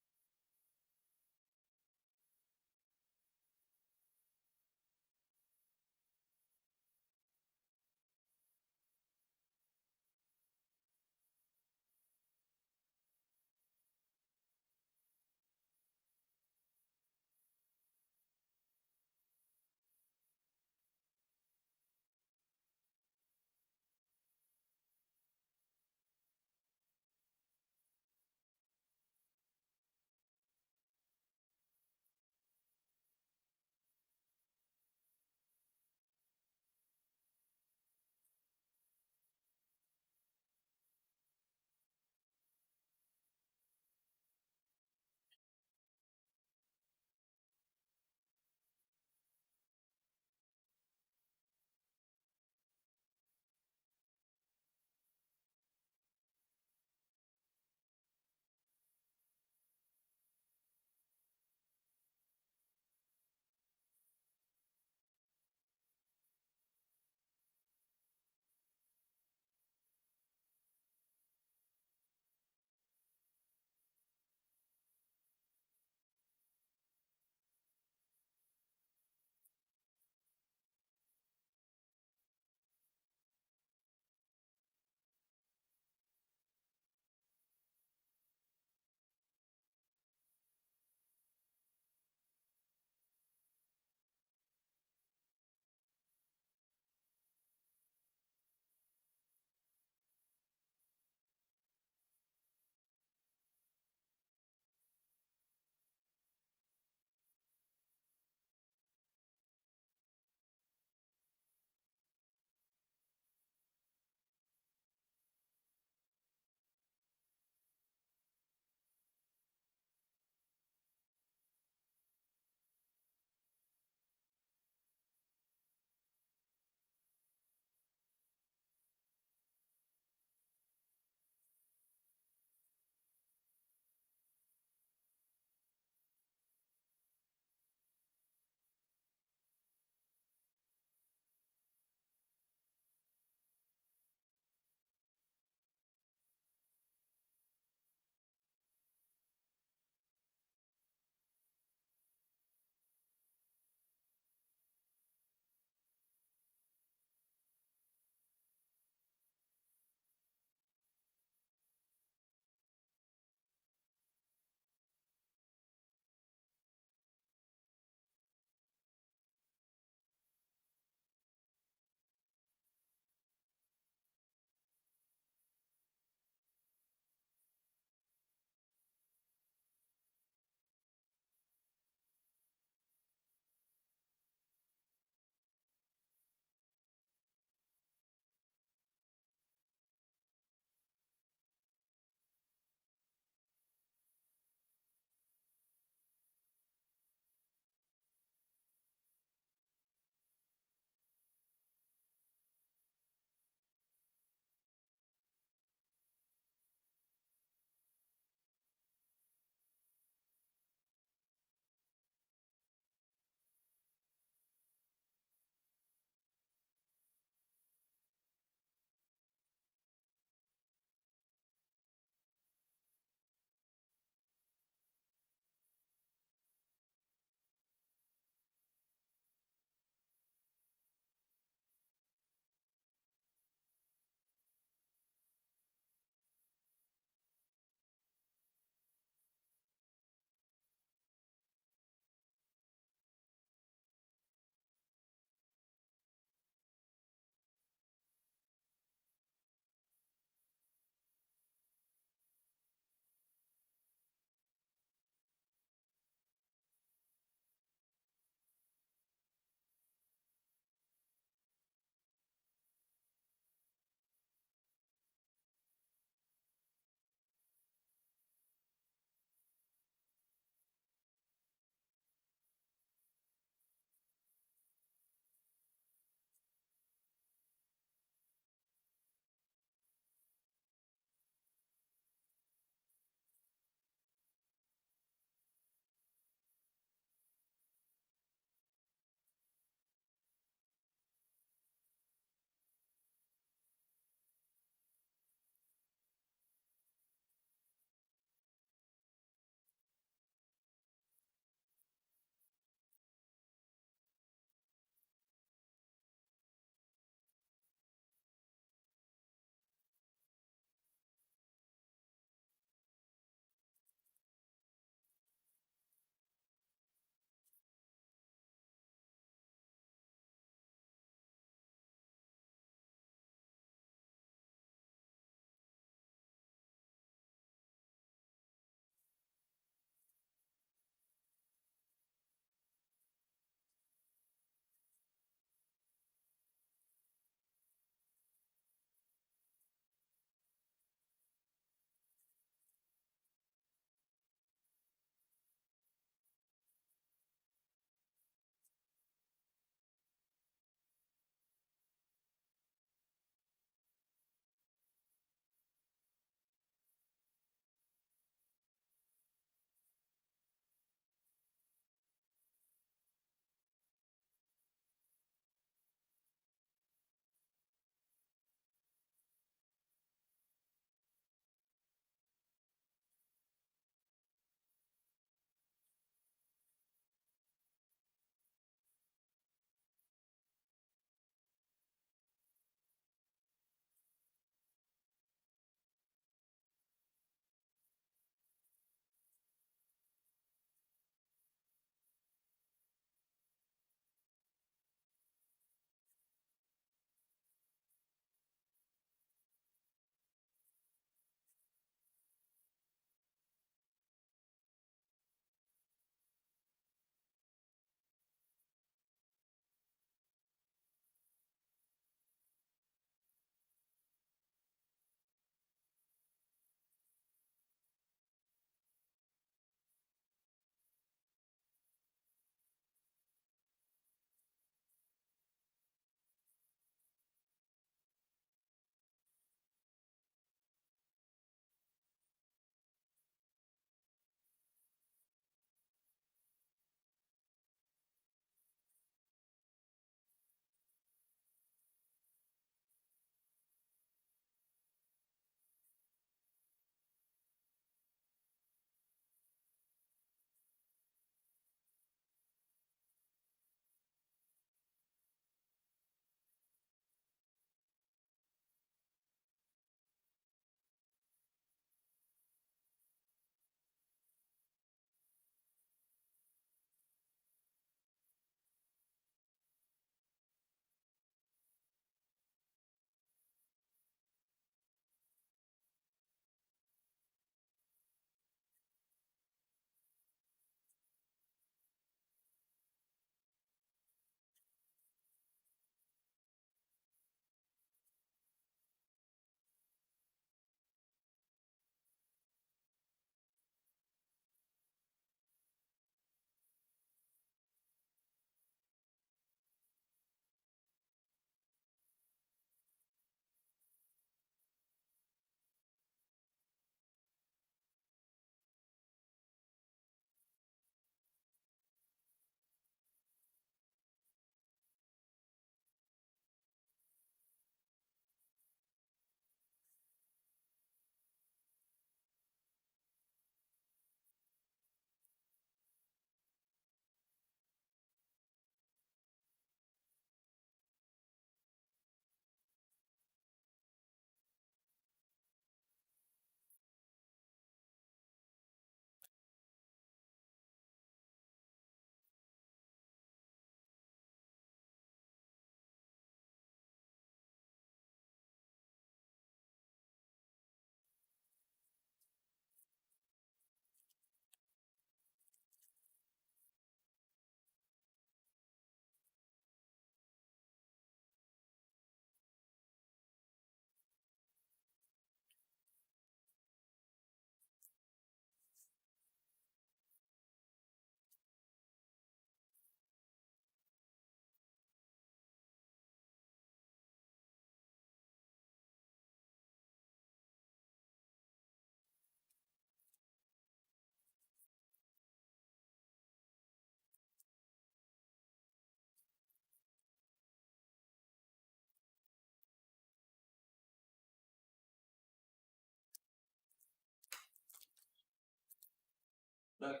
Speaker 1: Back.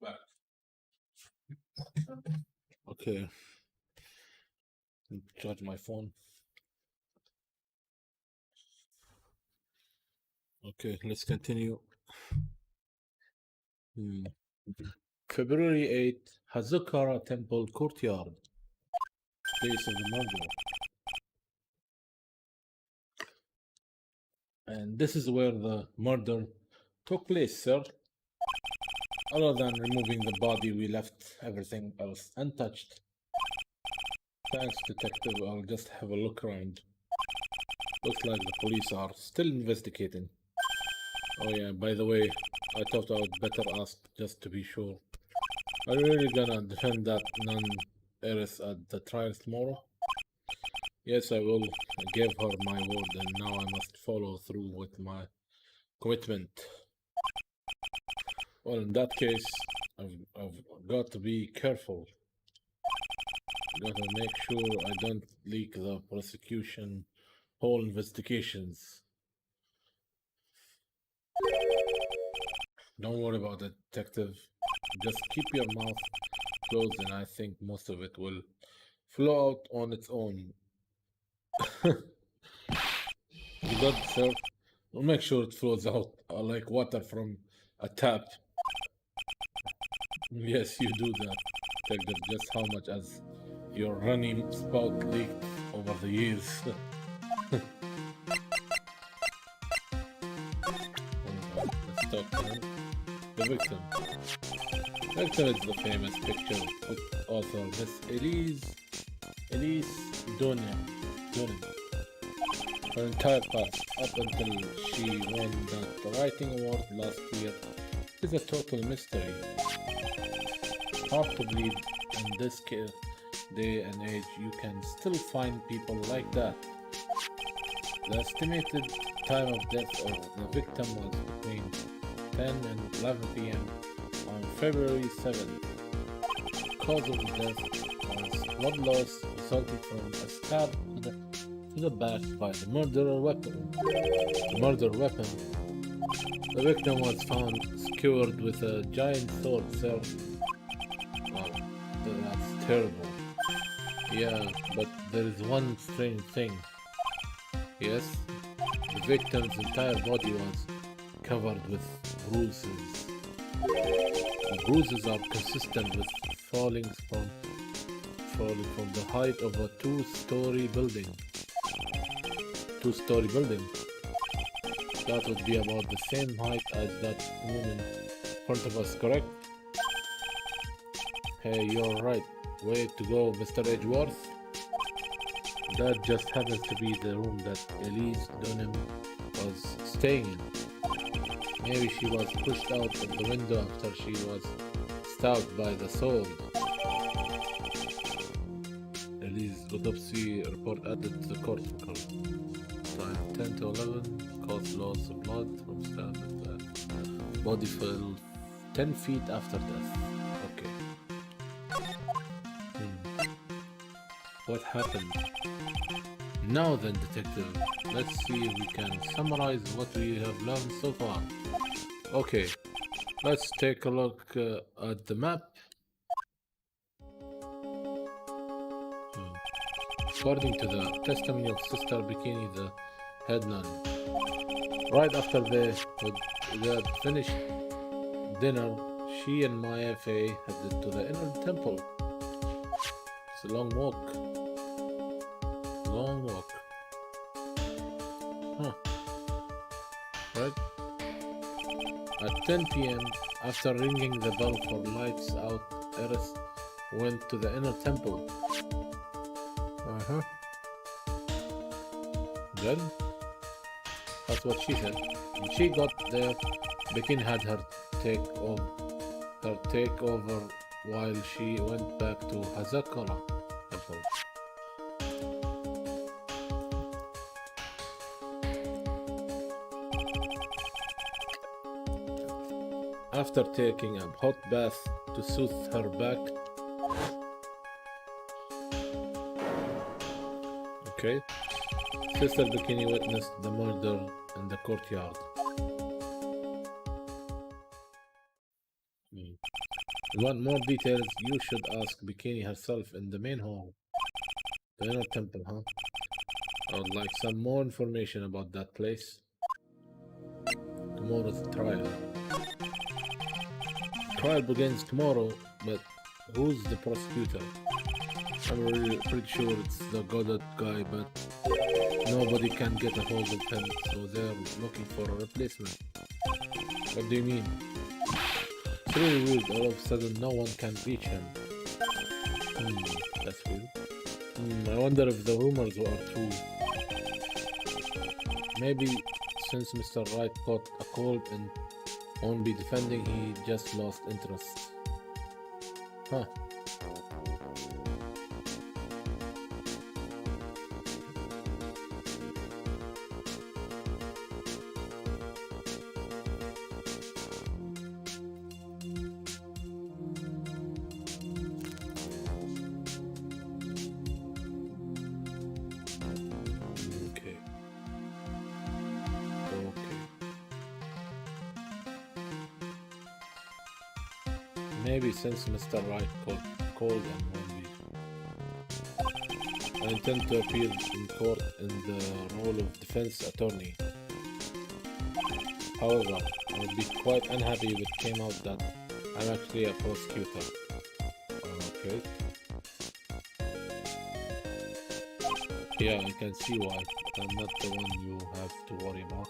Speaker 1: Back. Okay. Charge my phone. Okay, let's continue. February 8th, Hazukara Temple Courtyard. Place of the murder. And this is where the murder took place, sir. Other than removing the body, we left everything else untouched. Thanks, detective. I'll just have a look around. Looks like the police are still investigating. Oh yeah, by the way, I thought I would better ask just to be sure. Are you really gonna defend that non-heiress at the trial tomorrow? Yes, I will. I gave her my word, and now I must follow through with my commitment. Well, in that case, I've got to be careful. Gotta make sure I don't leak the prosecution whole investigations. Don't worry about it, detective. Just keep your mouth closed, and I think most of it will flow out on its own. You got it, sir. We'll make sure it flows out like water from a tap. Yes, you do that, detective. Just how much as your running spout leaked over the years. Let's talk to him. The victim. Victim is the famous picture book author Miss Elise Donia. Her entire past, up until she won the writing award last year, is a total mystery. Hard to believe in this day and age you can still find people like that. The estimated time of death of the victim was between 10 and 11 p.m. on February 7th. Cause of death was blood loss resulting from a stab to the back by the murder weapon. The victim was found skewered with a giant sword, sir. Wow, that's terrible. Yeah, but there is one strange thing. Yes, the victim's entire body was covered with bruises. The bruises are consistent with falling from the height of a two-story building. That would be about the same height as that woman in front of us, correct? Hey, you're right. Way to go, Mr. Edgeworth. That just happens to be the room that Elise Dunham was staying in. Maybe she was pushed out of the window after she was stabbed by the sword. Elise autopsy report added to the court record. Time 10 to 11, cause loss of blood from stab at the body fell 10 feet after death. Okay. What happened? Now then, detective, let's see if we can summarize what we have learned so far. Okay, let's take a look at the map. According to the testimony of Sister Bikini, the head nun, right after they had finished dinner, she and Maya Fey headed to the inner temple. It's a long walk. Huh. Right? At 10 p.m., after ringing the bell for lights out, Eris went to the inner temple. Then, that's what she said. When she got there, Bikin had her take over while she went back to Hazakara temple. After taking a hot bath to soothe her back, Sister Bikini witnessed the murder in the courtyard. Want more details? You should ask Bikini herself in the main hall. The inner temple, huh? I would like some more information about that place. Tomorrow's trial. Trial begins tomorrow, but who's the prosecutor? I'm really pretty sure it's the Goddard guy, but nobody can get a hold of him, so they're looking for a replacement. What do you mean? It's really weird, all of a sudden no one can reach him. That's weird. I wonder if the rumors are true. Maybe since Mr. Wright caught a cold and won't be defending, he just lost interest. Huh. Okay. Maybe since Mr. Wright caught cold and won't be. I intend to appear in court in the role of defense attorney. However, I would be quite unhappy if it came out that I'm actually a prosecutor. Okay. Yeah, I can see why. I'm not the one you have to worry about.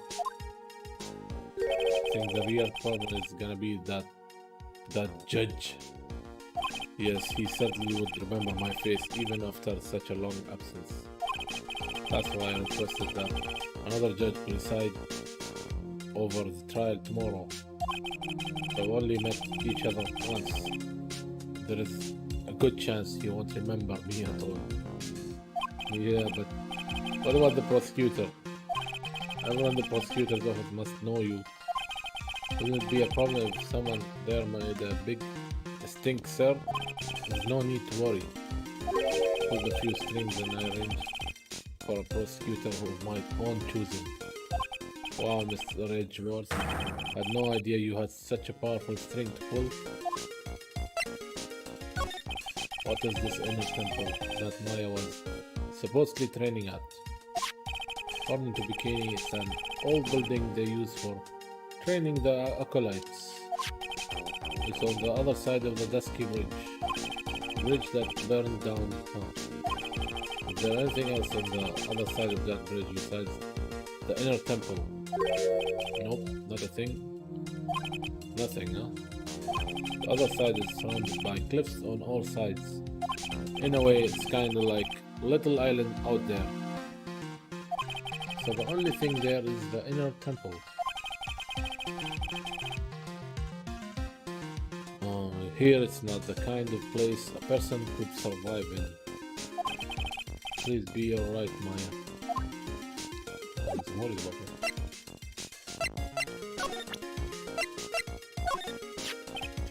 Speaker 1: I think the real problem is gonna be that judge. Yes, he certainly would remember my face even after such a long absence. That's why I requested that another judge preside over the trial tomorrow. We've only met each other once. There is a good chance he won't remember me at all. Yeah, but what about the prosecutor? Everyone in the prosecutor's office must know you. Wouldn't it be a problem if someone there made a big stink, sir? There's no need to worry. Pull a few strings and I arrange for a prosecutor of my own choosing. Wow, Mr. Edgeworth. I had no idea you had such a powerful string to pull. What is this inner temple that Maya was supposedly training at? According to Bikini, it's an old building they use for training the acolytes. It's on the other side of the dusky bridge that burned down. Is there anything else on the other side of that bridge besides the inner temple? Nope, not a thing. Nothing, huh? The other side is surrounded by cliffs on all sides. In a way, it's kinda like a little island out there. So the only thing there is the inner temple. Here it's not the kind of place a person could survive in. Please be alright, Maya. I'm worried about it.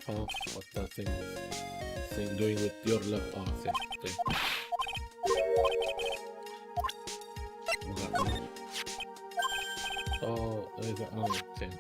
Speaker 1: Oh, what that thing doing with your left arm thing. Oh, there's an arm thing.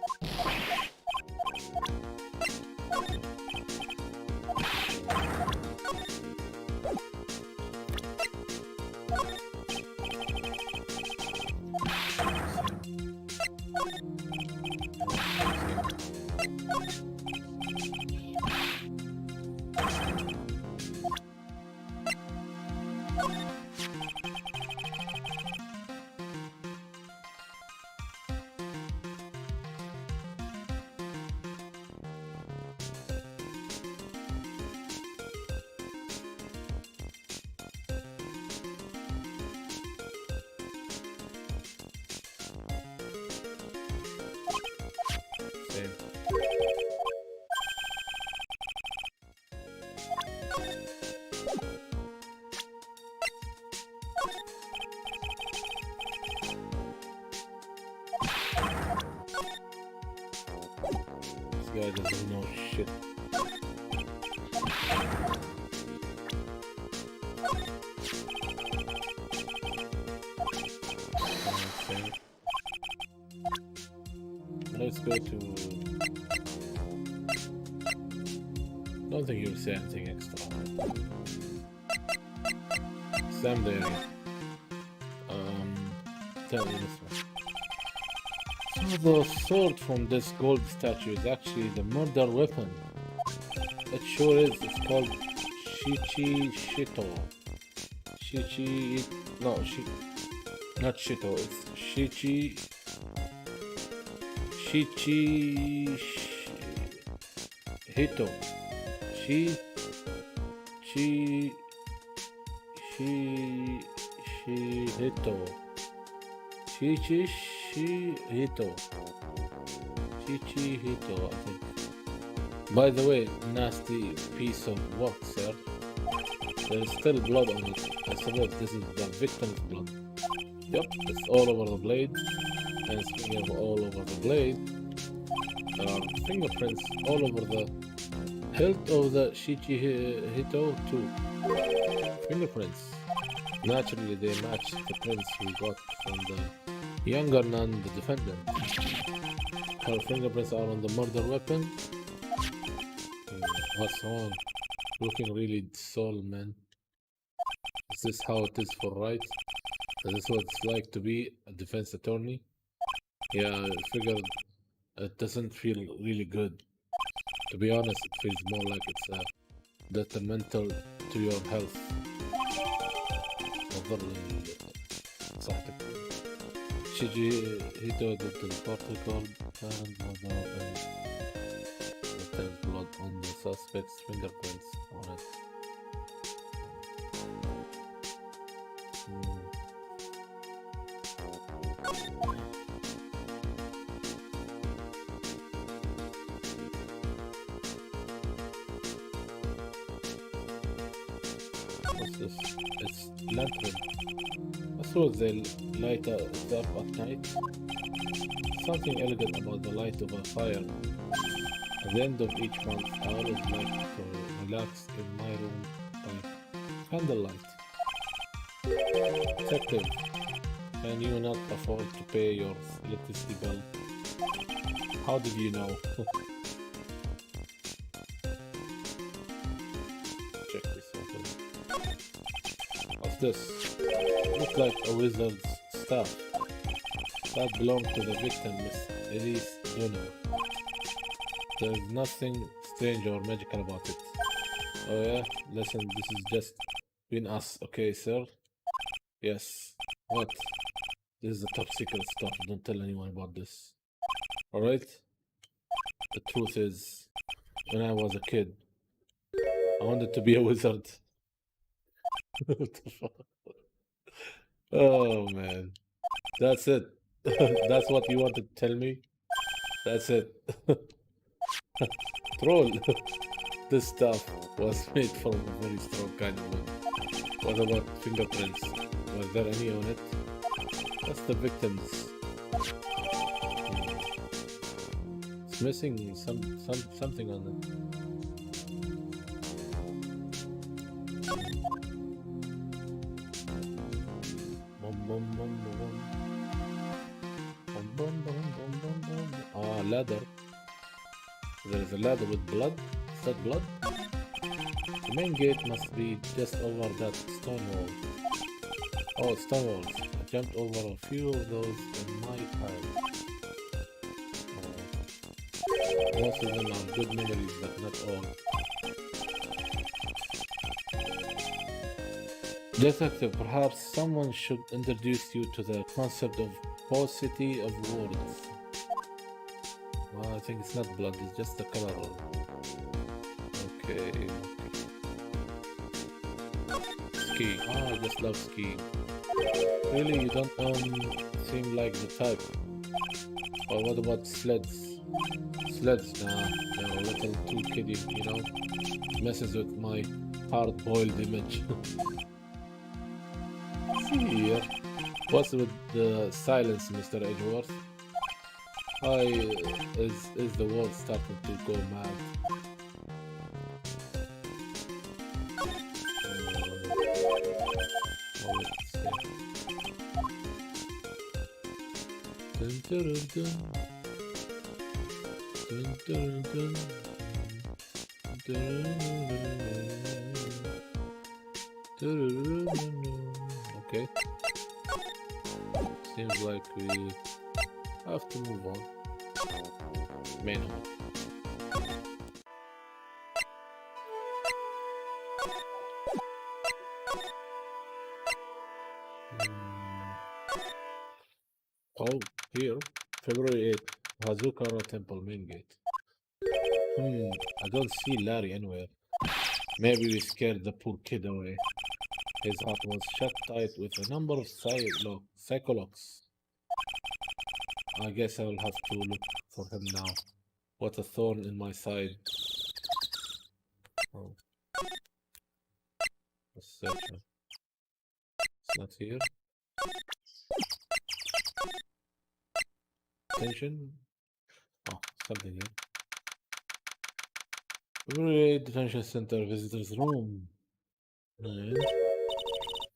Speaker 1: This guy doesn't know shit. Okay. Let's go to Don't think you'll say anything extra. Sam there. Tell me this one. So the sword from this gold statue is actually the murder weapon. It sure is. It's called Shichi Shito. Shichi... No, not Shito. It's Shichi... Shichi... Hito. Shi... Hito. Hito, I think. By the way, nasty piece of work, sir. There's still blood on it. I suppose this is the victim's blood. Yep, it's all over the blade. And speaking of all over the blade, there are fingerprints all over the hilt of the Hito too. Fingerprints. Naturally, they match the prints we got from the younger nun, the defendant. Her fingerprints are on the murder weapon. What's wrong? Looking really dull, man. Is this how it is for Wright? Is this what it's like to be a defense attorney? Yeah, I figured it doesn't feel really good. To be honest, it feels more like it's detrimental to your health. صحتك. شيجي هيتو ضد البارتيكل found and blood on the suspect's fingerprints on it. What's this? It's lantern. I suppose they light it up at night. Something elegant about the light of a fire. At the end of each month, I always like to relax in my room by candlelight. Detective, can you not afford to pay your electricity bill? How did you know? Check this out. What's this? Looks like a wizard's staff. That belonged to the victim, Miss Elise Donner. There's nothing strange or magical about it. Oh yeah? Listen, this is just between us, okay, sir? Yes. What? This is the top secret stuff. Don't tell anyone about this. Alright? The truth is, when I was a kid, I wanted to be a wizard. What the fuck? Oh man. That's it. That's what you want to tell me? That's it. Troll. This stuff was made from a very strong kind of wood. What about fingerprints? Was there any on it? That's the victim's. It's missing something on it. Ah, ladder. There is a ladder with blood. Is that blood? The main gate must be just over that stone wall. Oh, stone walls. I jumped over a few of those in my time. Most of them are good memories, but not all. Detective, perhaps someone should introduce you to the concept of paucity of words. Well, I think it's not blood, it's just the color. Okay. Ski. Ah, I just love skiing. Really, you don't seem like the type. Or what about sleds? Sleds, nah, they're a little too kiddie, you know? Messes with my hard-boiled image. Here. What's with the silence, Mr. Edgeworth? Why is the world starting to go mad? Let's see. Dun, dun, dun, dun. Dun, dun, dun. Okay. Seems like we have to move on. Manual. Oh, here. February 8th. Hazukara Temple main gate. I don't see Larry anywhere. Maybe we scared the poor kid away. His heart was shut tight with a number of psychologs. I guess I will have to look for him now. What a thorn in my side. Oh, let's search him. It's not here. Attention. Oh, something here. Great detention center visitors room. And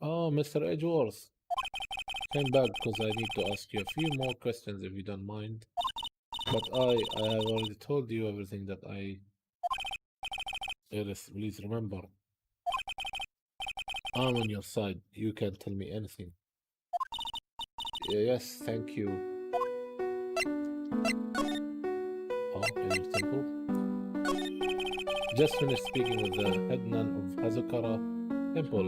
Speaker 1: oh, Mr. Edgeworth. Came back because I need to ask you a few more questions if you don't mind. But I have already told you everything that I. Alice, please remember. I'm on your side. You can tell me anything. Yes, thank you. Oh, in your temple? Just finished speaking with the head nun of Hazukara Temple.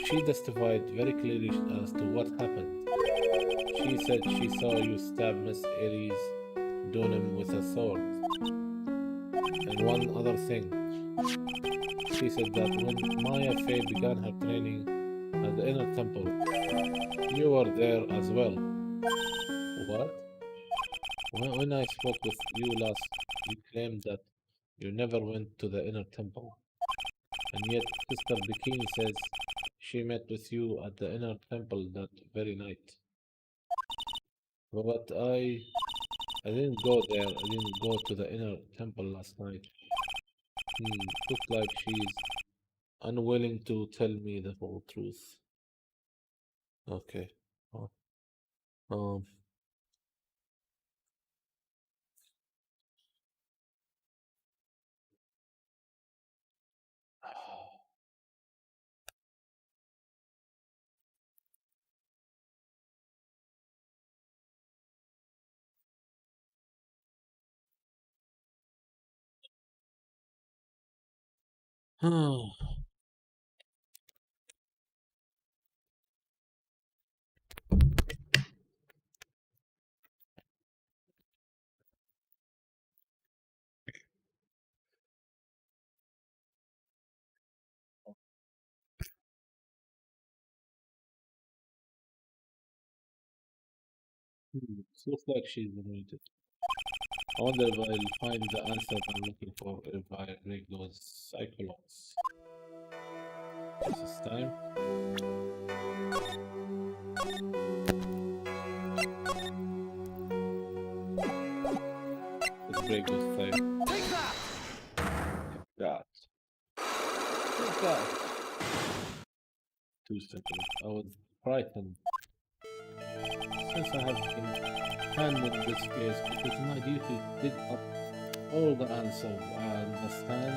Speaker 1: She testified very clearly as to what happened. She said she saw you stab Miss Elise Dunham with a sword. And one other thing. She said that when Maya Fey began her training at the inner temple, you were there as well. What? When I spoke with you last, you claimed that you never went to the inner temple. And yet Sister Bikini says she met with you at the inner temple that very night. But I didn't go there. I didn't go to the inner temple last night. Looks like she's unwilling to tell me the whole truth. Okay. Oh, um. Looks like she's anointed. I wonder if I'll find the answer I'm looking for if I break those cyclones. This is time. Let's break those cyclones.
Speaker 2: Take that!
Speaker 1: God. Take that. 2 seconds. I was frightened. Since I have been handling this case, it is my duty to dig up all the answers. I understand.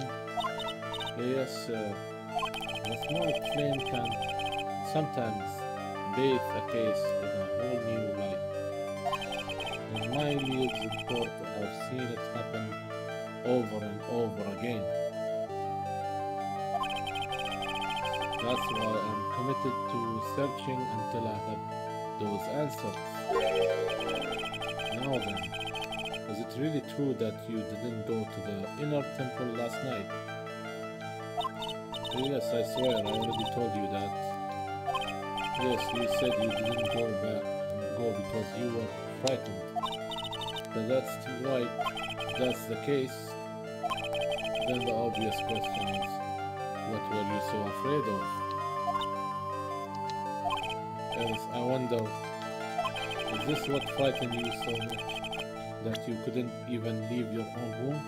Speaker 1: Yes, a small flame can sometimes bathe a case in a whole new light. In my years in court, I've seen it happen over and over again. That's why I'm committed to searching until I have those answers. Now then, is it really true that you didn't go to the inner temple last night? Yes, I swear, I already told you that. Yes, you said you didn't go because you were frightened. But that's right, if that's the case. Then the obvious question is, what were you so afraid of? Yes, I wonder, is this what frightened you so much that you couldn't even leave your own room?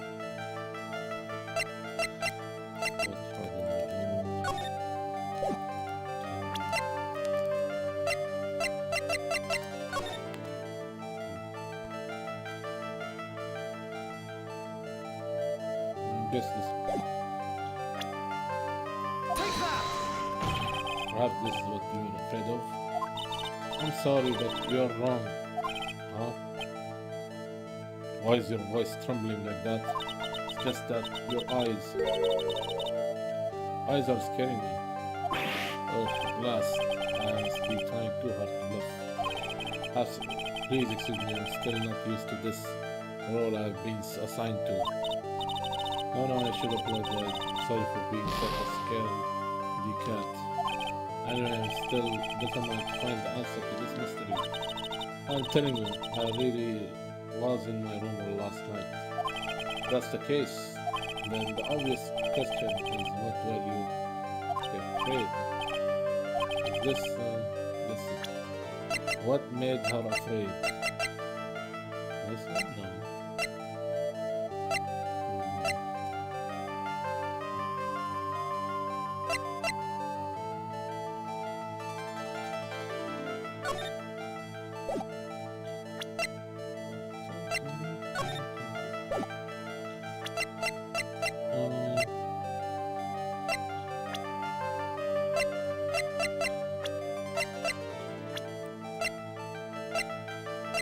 Speaker 1: What frightened you? guess this.
Speaker 2: Take that!
Speaker 1: Perhaps this is what you're afraid of. I'm sorry, but you're wrong. Huh? Why is your voice trembling like that? It's just that your eyes are scaring me. Oh, at last, I must be trying too hard to laugh. Please excuse me, I'm still not used to this role I've been assigned to. No, I should apologize. Sorry for being such a scaredy cat. Anyway, I'm still determined to find the answer to this mystery. I'm telling you, I really was in my room last night. If that's the case, then the obvious question is, what were you afraid? Is this, what made her afraid? This one? No.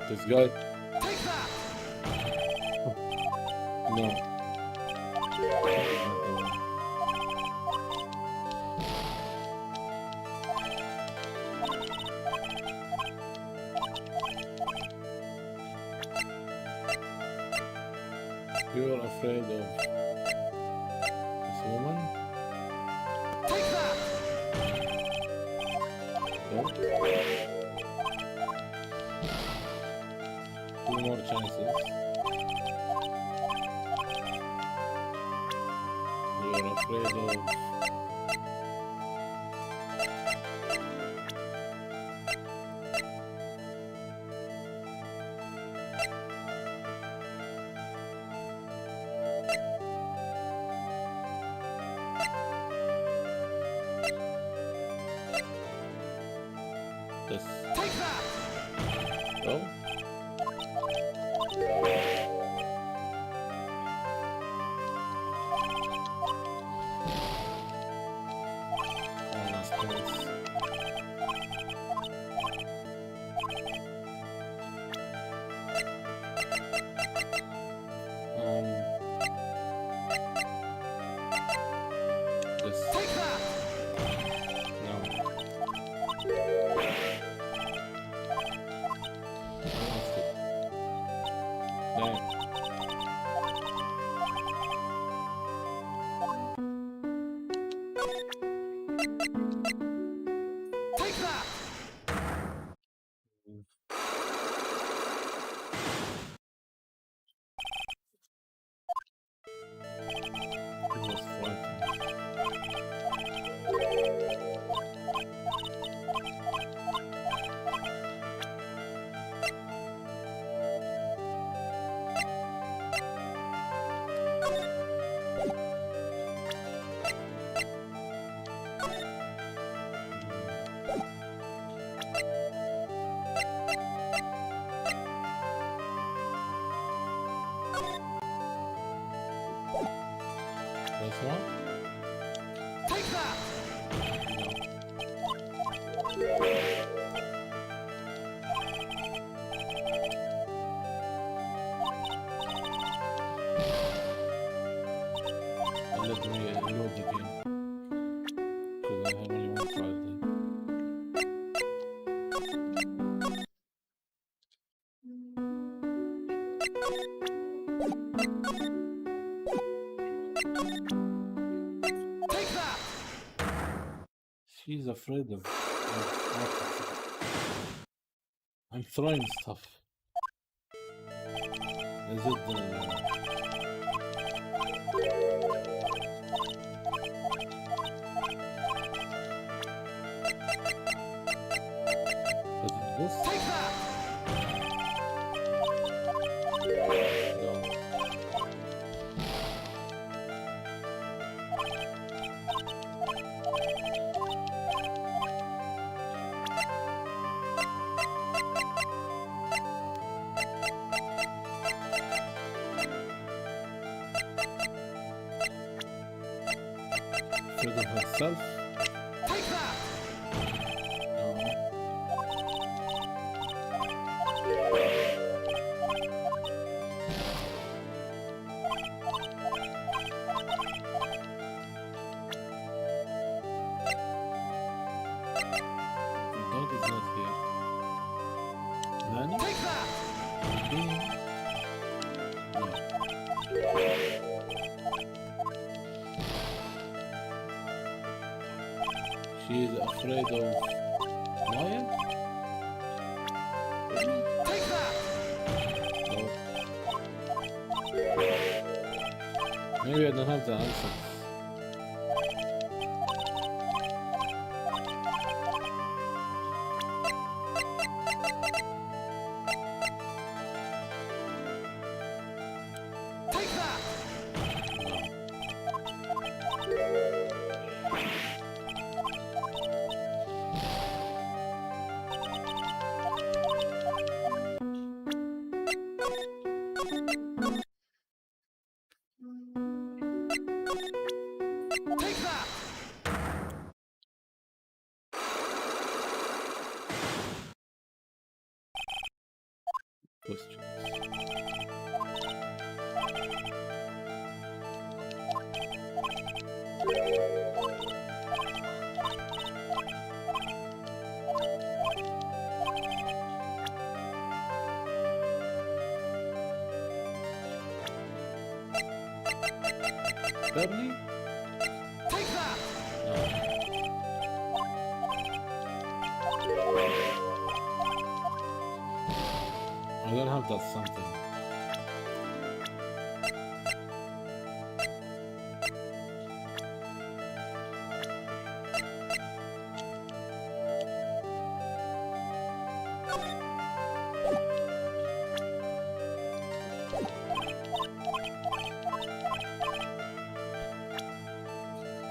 Speaker 1: This guy?
Speaker 2: Take that!
Speaker 1: No. You're afraid of this woman?
Speaker 2: Take that!
Speaker 1: No? Two more chances. You're afraid of this.
Speaker 2: Take that!
Speaker 1: No? One last chance. This.
Speaker 2: Take that!
Speaker 1: No. Damn.
Speaker 2: Take that!
Speaker 1: It was frightening. This one?
Speaker 2: Take that!
Speaker 1: Let me load the game. Because I have only one Friday.
Speaker 2: Take that!
Speaker 1: She's afraid of what? I'm throwing stuff. Is it the... Is it this?
Speaker 2: Take that!
Speaker 1: No. get rid of herself.
Speaker 2: Take that!
Speaker 1: The dog is not here. Nanny?
Speaker 2: Take that!
Speaker 1: No. She is afraid of lion?
Speaker 2: Take that!
Speaker 1: No. Maybe I don't have the answer.
Speaker 2: Take that! Take that!
Speaker 1: Questions. Bernie?
Speaker 2: Take that!
Speaker 1: I don't have that something.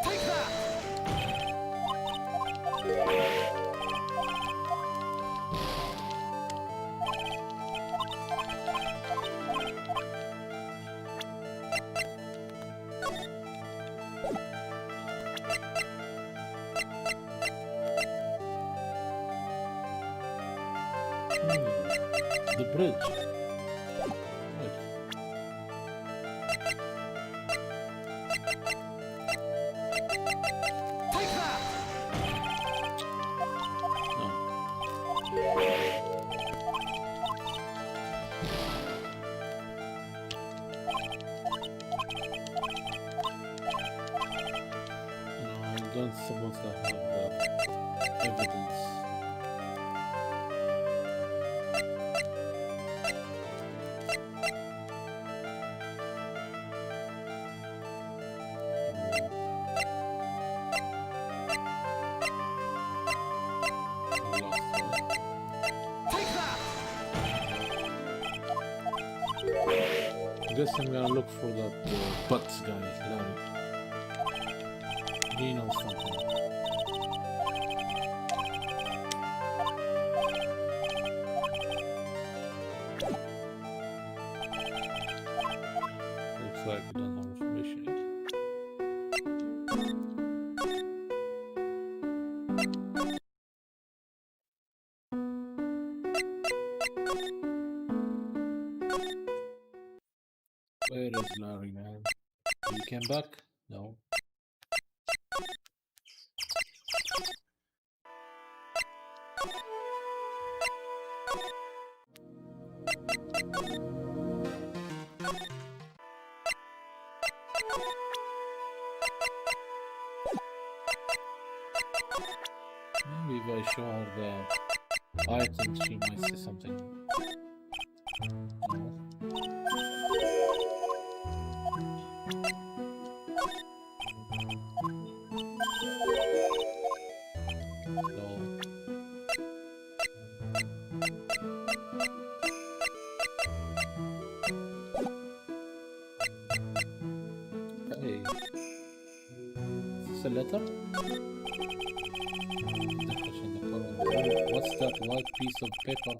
Speaker 2: Take that!
Speaker 1: The bridge. Wait.
Speaker 2: Take that!
Speaker 1: No. No, I don't suppose I have the evidence. I lost one.
Speaker 2: Take that!
Speaker 1: I guess I'm gonna look for that Butts guy, Larry. He knows something. Looks like we don't have information yet. Where is Larry, man? You came back? No. Maybe if I show her the items, she might say something. No. No. Hey, is this a letter? What's that white piece of paper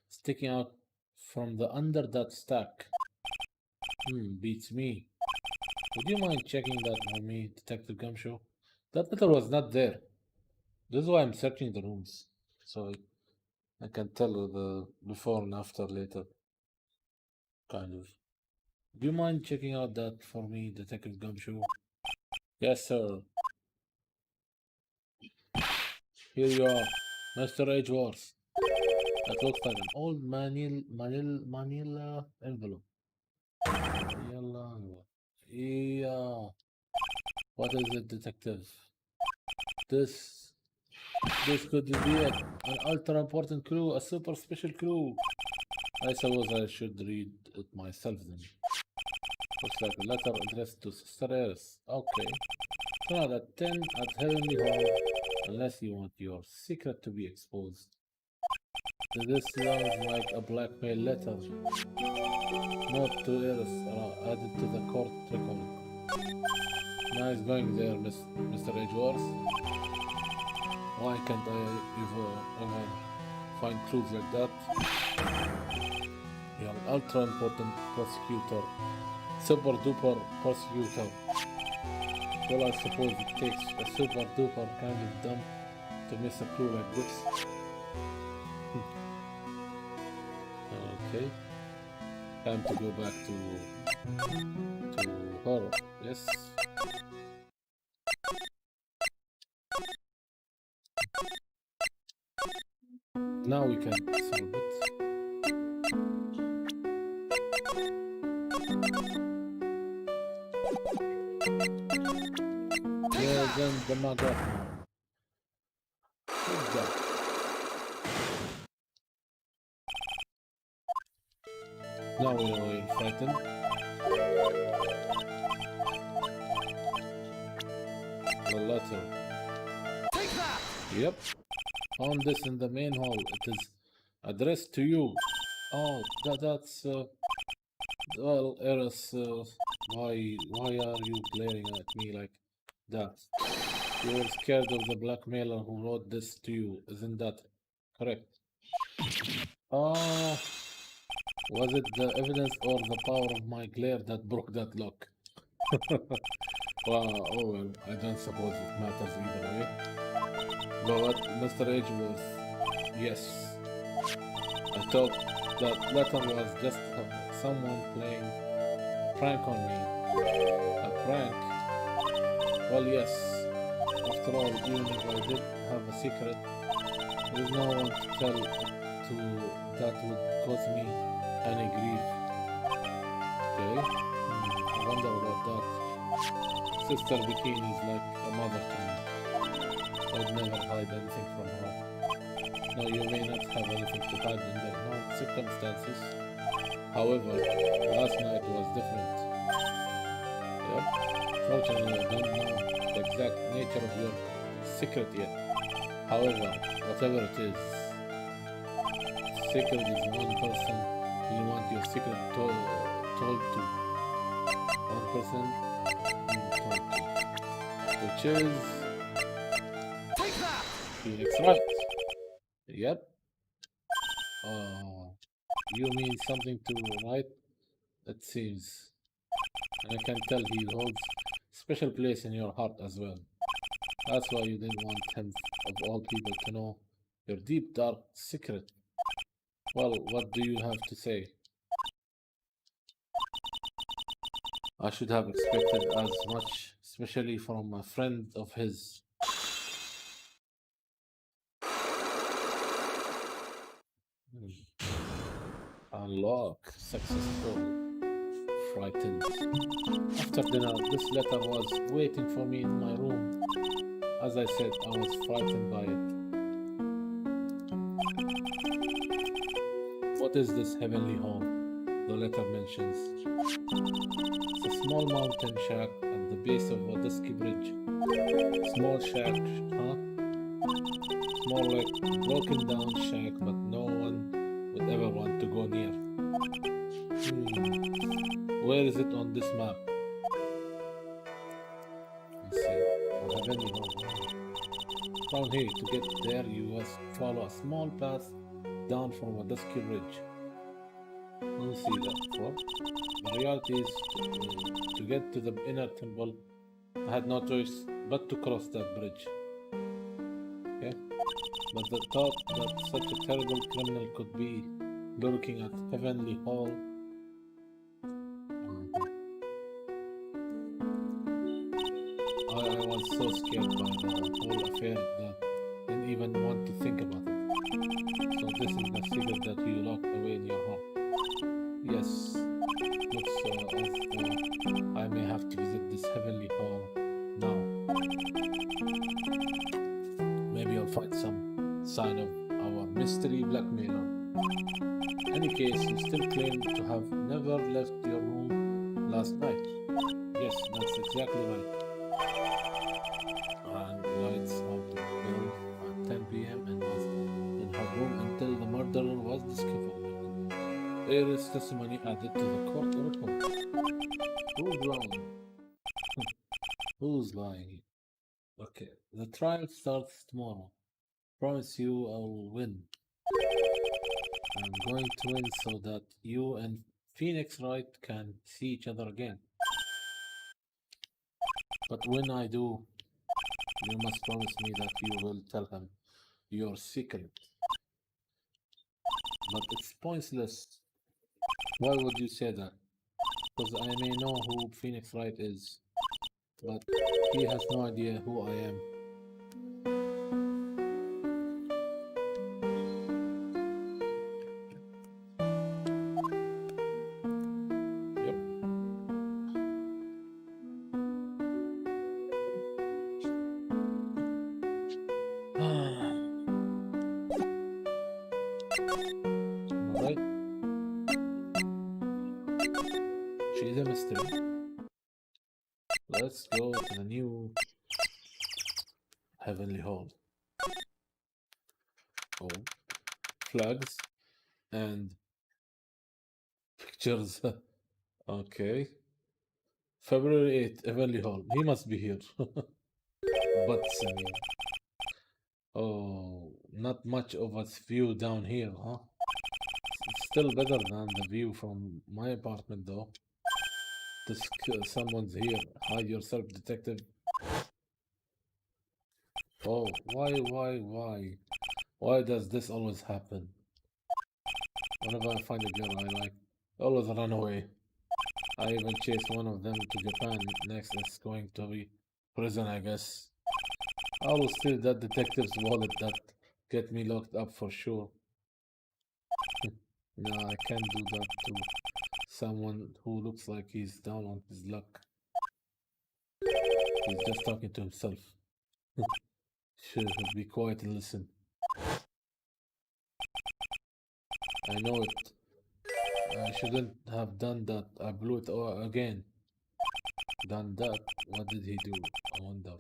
Speaker 1: sticking out from the under that stack? Beats me. Would you mind checking that for me, Detective Gumshoe? That letter was not there. This is why I'm searching the rooms. So I can tell the before and after later. Kind of. Do you mind checking out that for me, Detective Gumshoe? Yes, sir. Here you are, Mr. Edgeworth. That looks like an old Manila envelope. Manila envelope. Yeah. What is it, Detective? This this could be an ultra important clue, a super special clue. I suppose I should read it myself then. Looks like a letter addressed to Sister Eris. Okay. Tonight at 10 at Heavenly Hall, unless you want your secret to be exposed. This sounds like a blackmail letter. Note to Eris added to the court record. Nice going there, Mr. Edgeworth. Why can't I ever find clues like that? You're an ultra important prosecutor. Super duper prosecutor. Well, I suppose it takes a super duper kind of dump to miss a clue like this. Okay. Time to go back to her. Yes. Now we can solve it. Yeah, then the mother. Good job. Now we are frightened. The letter.
Speaker 2: Take that!
Speaker 1: Yep. Found this in the main hall. It is addressed to you. Oh, that's well, Eris. Why are you glaring at me like that? You were scared of the blackmailer who wrote this to you, isn't that correct? Ah, was it the evidence or the power of my glare that broke that lock? Wow, oh well, I don't suppose it matters either way. But Mr. Edgeworth, yes, I thought that letter was just someone playing a prank on me. A prank? Well, yes. After all, even if I did have a secret, there is no one to tell it to that would cause me any grief. Okay? I wonder about that. Sister Bikini is like a mother to me. I'd never hide anything from her. No, you may not have anything to hide under no circumstances. However, last night was different. Yep. Fortunately, I don't know the exact nature of your secret yet. However, whatever it is, secret is one person you want your secret told to. One person told to. Which is
Speaker 2: Take that!
Speaker 1: Phoenix Wright. Yep. Oh, you mean something to Wright? It seems. And I can tell he holds special place in your heart as well. That's why you didn't want him, of all people, to know your deep, dark secret. Well, what do you have to say? I should have expected as much, especially from a friend of his. Unlock. Successful. Frightened. After dinner, this letter was waiting for me in my room. As I said, I was frightened by it. What is this heavenly home? The letter mentions. It's a small mountain shack at the base of a dusky bridge. Small shack, huh? Small like broken down shack, but no one would ever want to go near. Where is it on this map? Let's see. The heavenly home. Down here, to get there, you must follow a small path down from a dusky ridge. We'll see that for. The reality is to get to the inner temple, I had no choice but to cross that bridge. Okay? But the thought that such a terrible criminal could be lurking at Heavenly Hall. I was so scared by the whole affair that I didn't even want to think about it. So this is the secret that you locked away in your heart. Yes, looks as though I may have to visit this Heavenly Hall now. Maybe I'll find some sign of our mystery blackmailer. In any case, you still claim to have never left your room last night. Yes, that's exactly right. And lights out the bill at 10 p.m. and was in her room until the murderer was discovered. There is testimony added to the court report. Who's lying? Who's lying? Okay, the trial starts tomorrow. Promise you I'll win. I'm going to win so that you and Phoenix Wright can see each other again. But when I do, you must promise me that you will tell him your secret. But it's pointless. Why would you say that? Because I may know who Phoenix Wright is, but he has no idea who I am. Yep. Alright. She's a mystery. Let's go to the new Heavenly Hall. Oh, flags and pictures. Okay. February 8th, Heavenly Hall. He must be here. But, oh, not much of a view down here, huh? It's still better than the view from my apartment, though. Someone's here. Hide yourself, detective. Oh, why? Why does this always happen? Whenever I find a girl I like, I always run away. I even chased one of them to Japan. Next is going to be prison, I guess. I will steal that detective's wallet that get me locked up for sure. No, I can't do that to someone who looks like he's down on his luck. He's just talking to himself. Should be quiet and listen. I know it. I shouldn't have done that. I blew it again. Done that? What did he do? I wonder.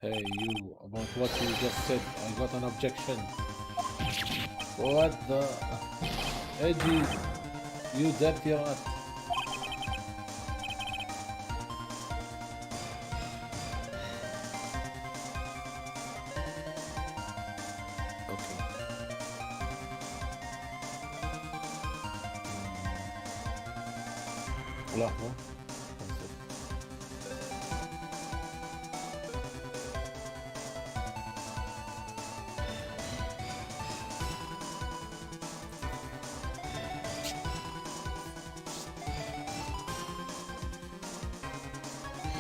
Speaker 1: Hey, you, about what you just said, I got an objection. What the? Edgy, you dirty rat. Okay. لحظة.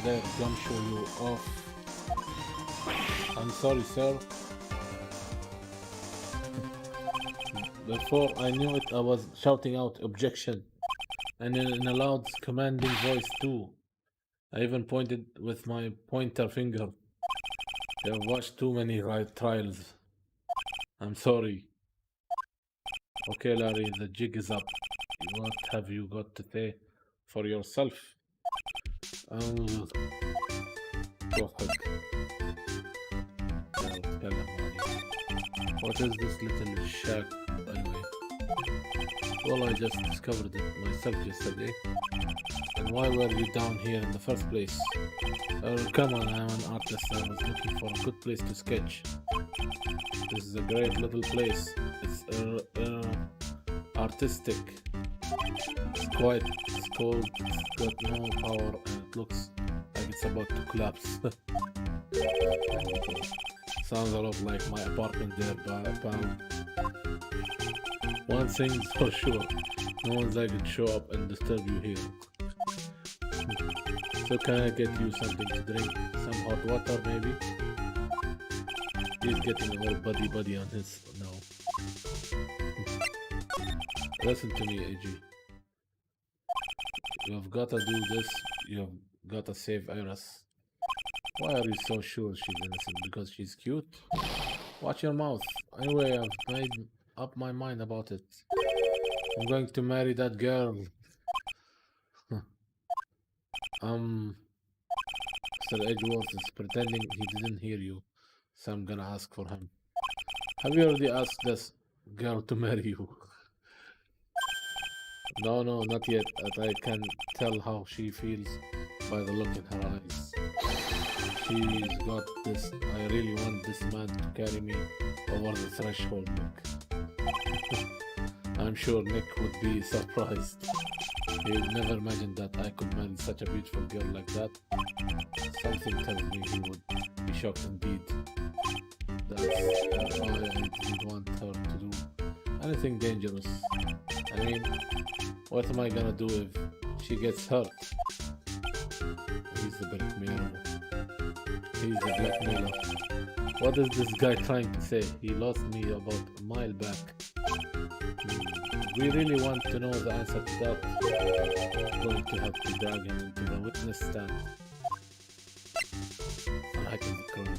Speaker 1: There, gum show you off. I'm sorry, sir. Before I knew it, I was shouting out objection, and in a loud, commanding voice too. I even pointed with my pointer finger. You have watched too many trials. I'm sorry. Okay, Larry, the jig is up. What have you got to say for yourself? Oh, go ahead. Tell him, Larry. What is this little shack, anyway? Well, I just discovered it myself yesterday. And why were you down here in the first place? Oh, come on, I'm an artist. I was looking for a good place to sketch. This is a great little place. It's artistic. It's quiet, it's cold, it's got no power, and it looks like it's it's about to collapse. Sounds a lot like my apartment there, pal. One thing's for sure, no one's like to show up and disturb you here. So can I get you something to drink? Some hot water maybe? He's getting all buddy on his now. Listen to me, AG. You've gotta do this. You've gotta save Iris. Why are you so sure she's innocent? Because she's cute? Watch your mouth. Anyway, I've made up my mind about it. I'm going to marry that girl. Mr. Edgeworth is pretending he didn't hear you, so I'm gonna ask for him. Have you already asked this girl to marry you? No, not yet, but I can tell how she feels by the look in her eyes. She's got this, I really want this man to carry me over the threshold look. I'm sure Nick would be surprised. He'd never imagined that I could marry such a beautiful girl like that. Something tells me he would be shocked indeed. That's why I didn't want her to do anything dangerous. I mean, what am I gonna do if she gets hurt? He's the blackmailer. He's the blackmailer. What is this guy trying to say? He lost me about a mile back. We really want to know the answer to that. I'm going to have to drag him into the witness stand. I can cry.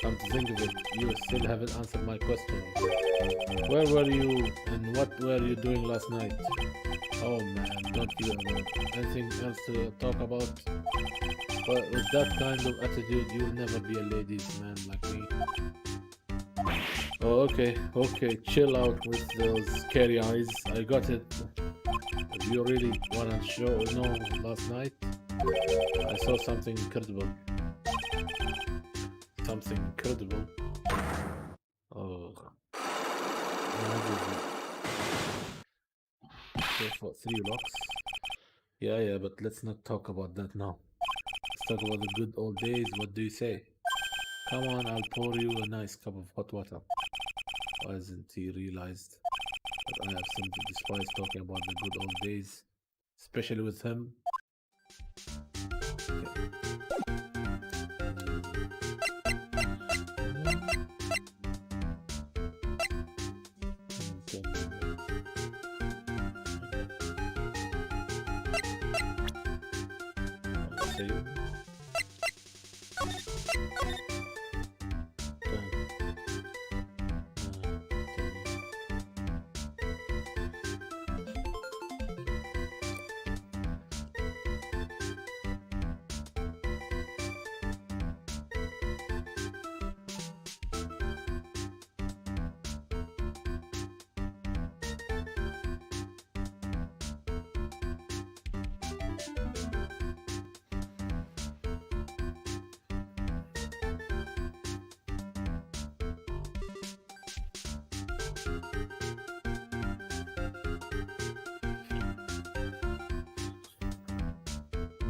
Speaker 1: Come to think of it, you still haven't answered my question. Where were you and what were you doing last night? Oh man, don't you have anything else to talk about? But with that kind of attitude, you'll never be a ladies' man like me. Oh, okay, chill out with those scary eyes. I got it. If you really wanna know last night, I saw something incredible. Something incredible. Oh. Okay, for 3 blocks. Yeah, but let's not talk about that now. Let's talk about the good old days. What do you say? Come on, I'll pour you a nice cup of hot water. Why hasn't he realized that I have something to despise talking about the good old days? Especially with him. Okay.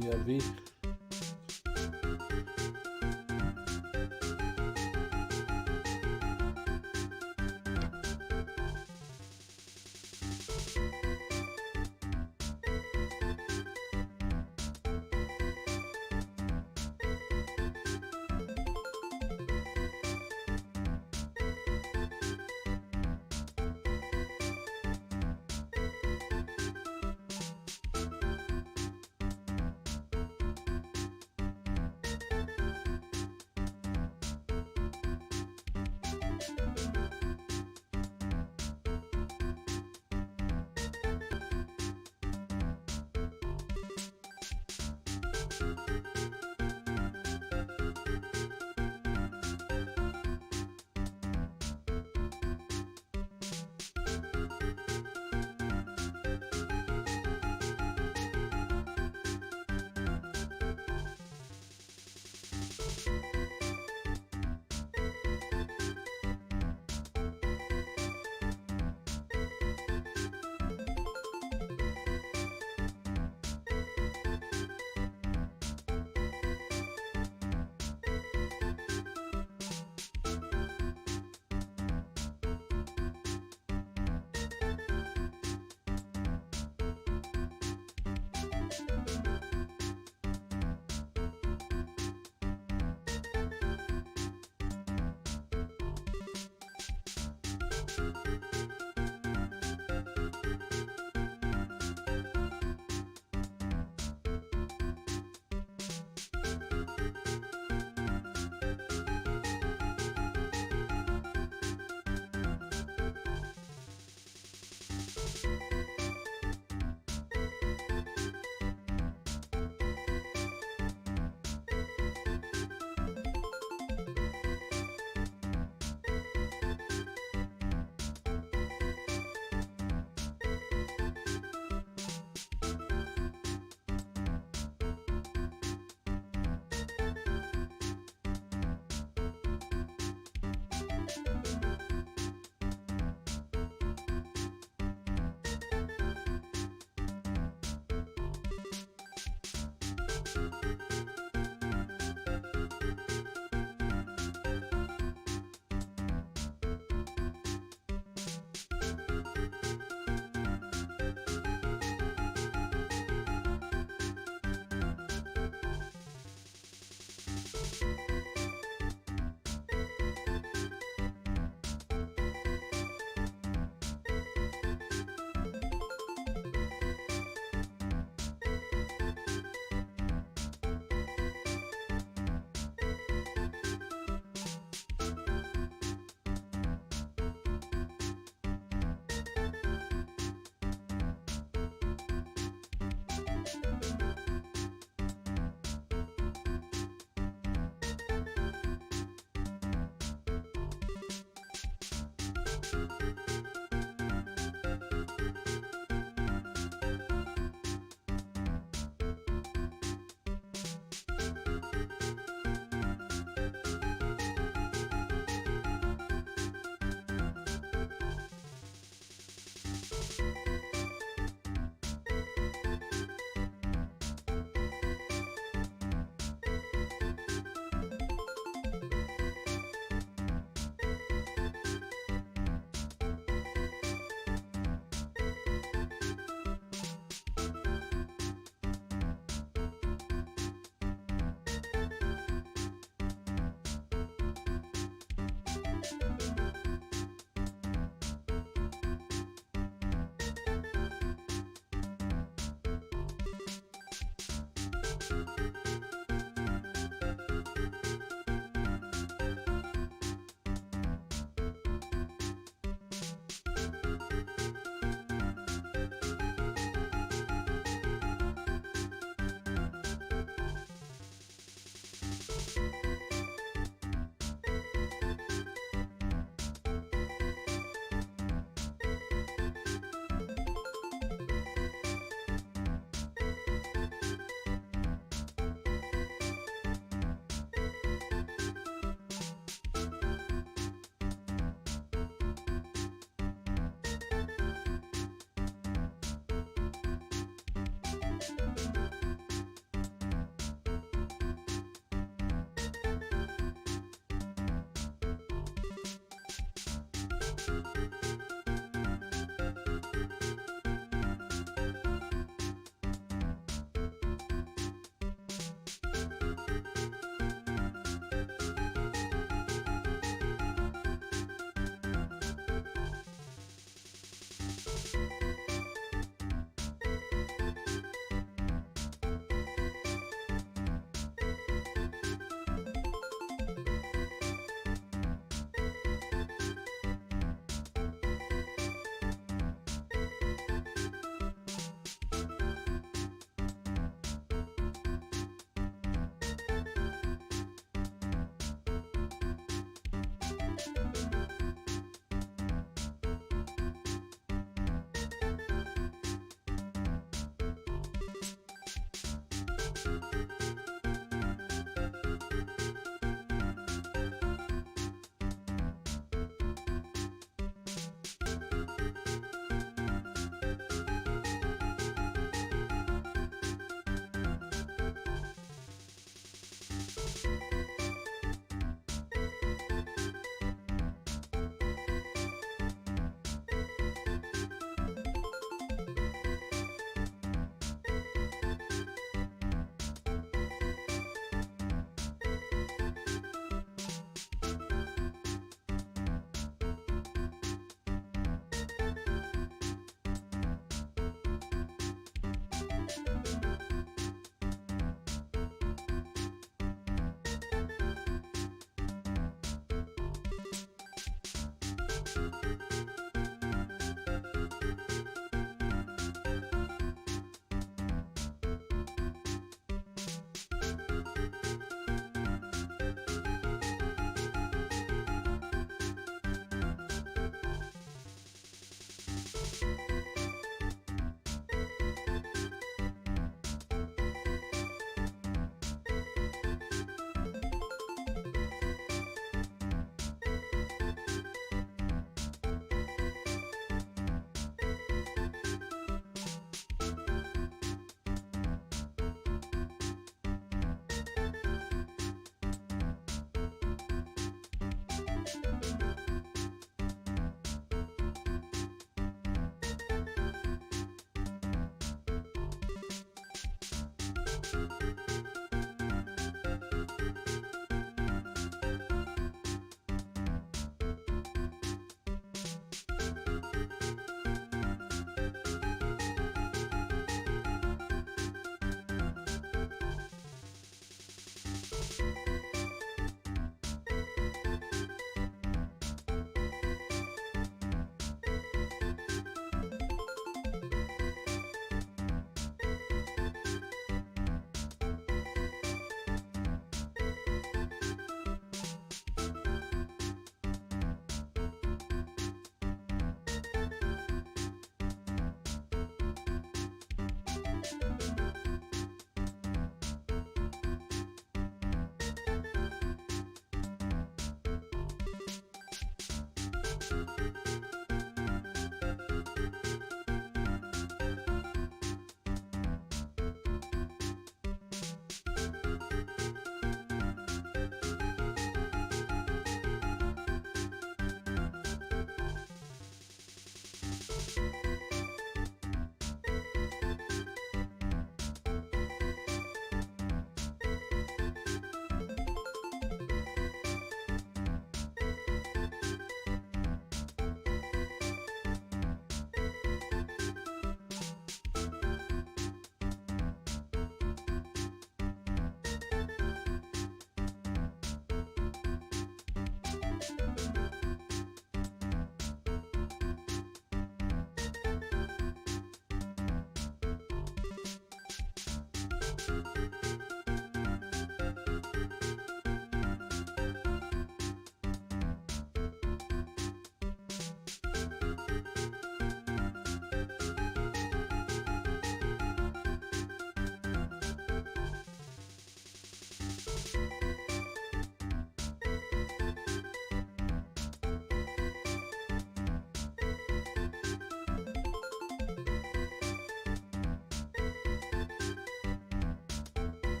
Speaker 1: BRB.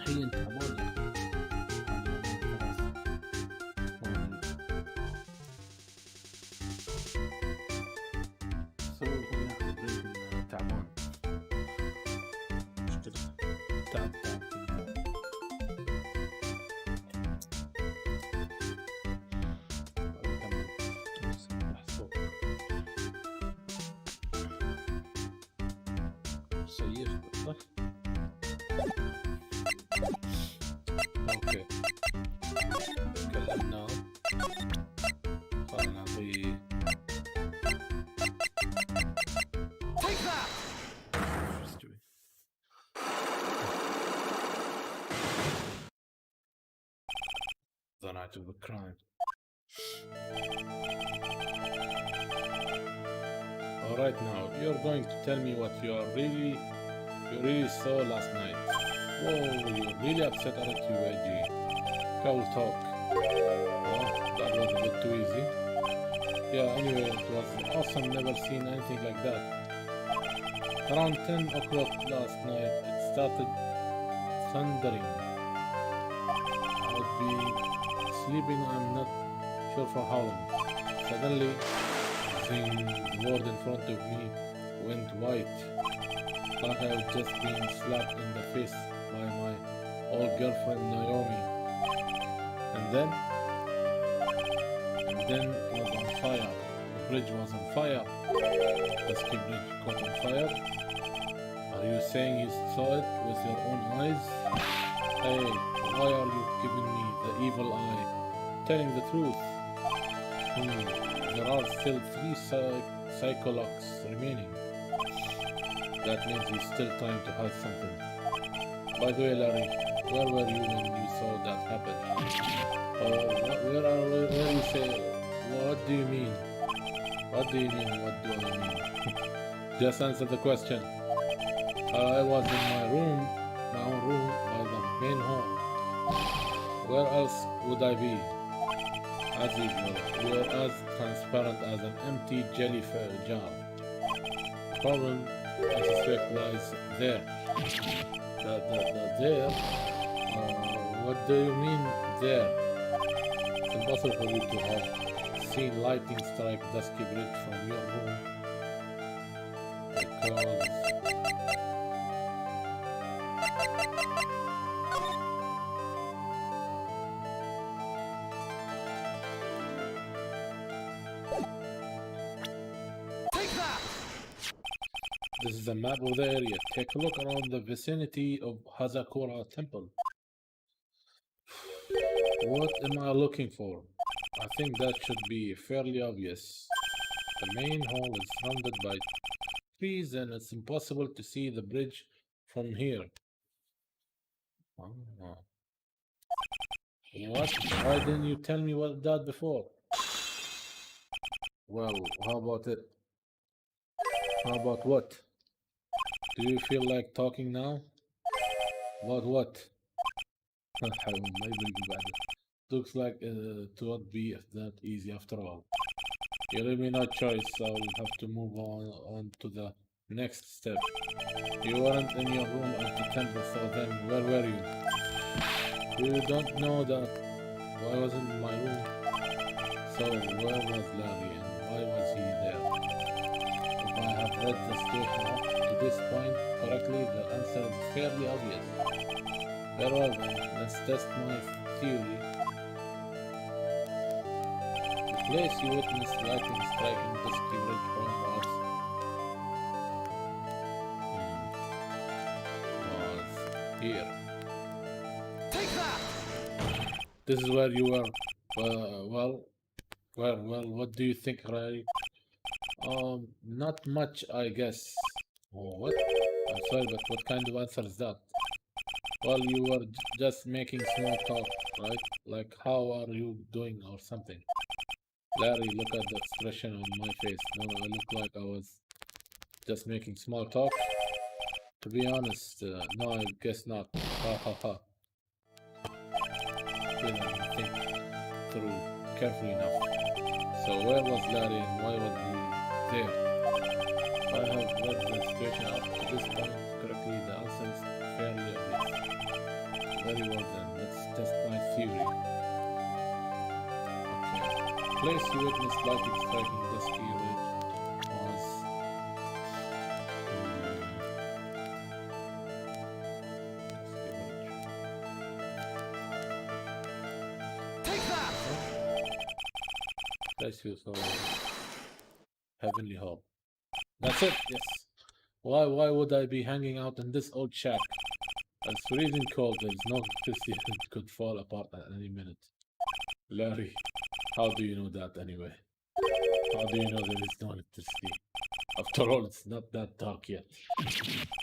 Speaker 3: الحين تعبان يا أخي. سووا هو يا أخي بريك إنه تعبان. مشكلة. تعب. سيف
Speaker 1: صح؟ اوكي تكلمنا. خلينا نعطيه
Speaker 2: Take that!
Speaker 1: شو استوي. The night of the crime. Alright, now you're going to tell me what you really saw last night. Whoa, you're really upset, aren't you, AG? Cowl talk. Oh, that was a bit too easy. Yeah, anyway, it was awesome, never seen anything like that. Around 10 o'clock last night, it started thundering. I'd be sleeping, I'm not sure for how long. Suddenly, the word in front of me went white, like I had just been slapped in the face by my old girlfriend Naomi. And then it was on fire. The bridge was on fire. The ski bridge caught on fire. Are you saying you saw it with your own eyes? Hey, why are you giving me the evil eye? Telling the truth. There are still 3 psychologs remaining. That means he's still trying to hide something. By the way, Larry, where were you when you saw that happen? Where you say? What do you mean? What do you mean? What do I mean? Just answer the question. I was in my own room by the main hall. Where else would I be? As usual, you're as transparent as an empty jellyfish jar. The problem, I suspect, lies there. There? What do you mean there? It's impossible for you to have seen lightning strike Dusky Bridge from your room. Because...
Speaker 2: Take that!
Speaker 1: This is a map of the area. Take a look around the vicinity of Hazakura Temple. What am I looking for? I think that should be fairly obvious. The main hall is surrounded by trees and it's impossible to see the bridge from here. Ah. What? Why didn't you tell me that before? Well, how about it? How about what? Do you feel like talking now? About what? Looks like it won't be that easy after all. You leave me no choice, so I'll have to move on to the next step. You weren't in your room at the temple, so then where were you? You don't know that I wasn't in my room. So where was Larry and why was he there? If I have read the situation up to this point correctly, the answer is fairly obvious. Very well then, let's test my theory. The place you witnessed lightning striking the ski bridge from was here.
Speaker 2: Take that!
Speaker 1: This is where you were. Well, what do you think, Ray? Not much, I guess. Oh, what? I'm sorry, but what kind of answer is that? Well, you were just making small talk, right? Like, how are you doing or something? Larry, look at the expression on my face. No, I look like I was just making small talk. To be honest, no, I guess not. Ha ha ha. Still, I didn't think through carefully enough. So where was Larry and why was he there? I have read the situation up to this point correctly. The answer is fairly obvious. Very well then, let's test my theory. Okay. Place you witnessed lightning striking the ski ridge was...
Speaker 2: Take that!
Speaker 1: Place you saw Heavenly Hall. That's it, yes. Why would I be hanging out in this old shack? It's freezing cold. There's no electricity. It could fall apart at any minute. Larry, how do you know that anyway? How do you know there is no electricity? After all, it's not that dark yet.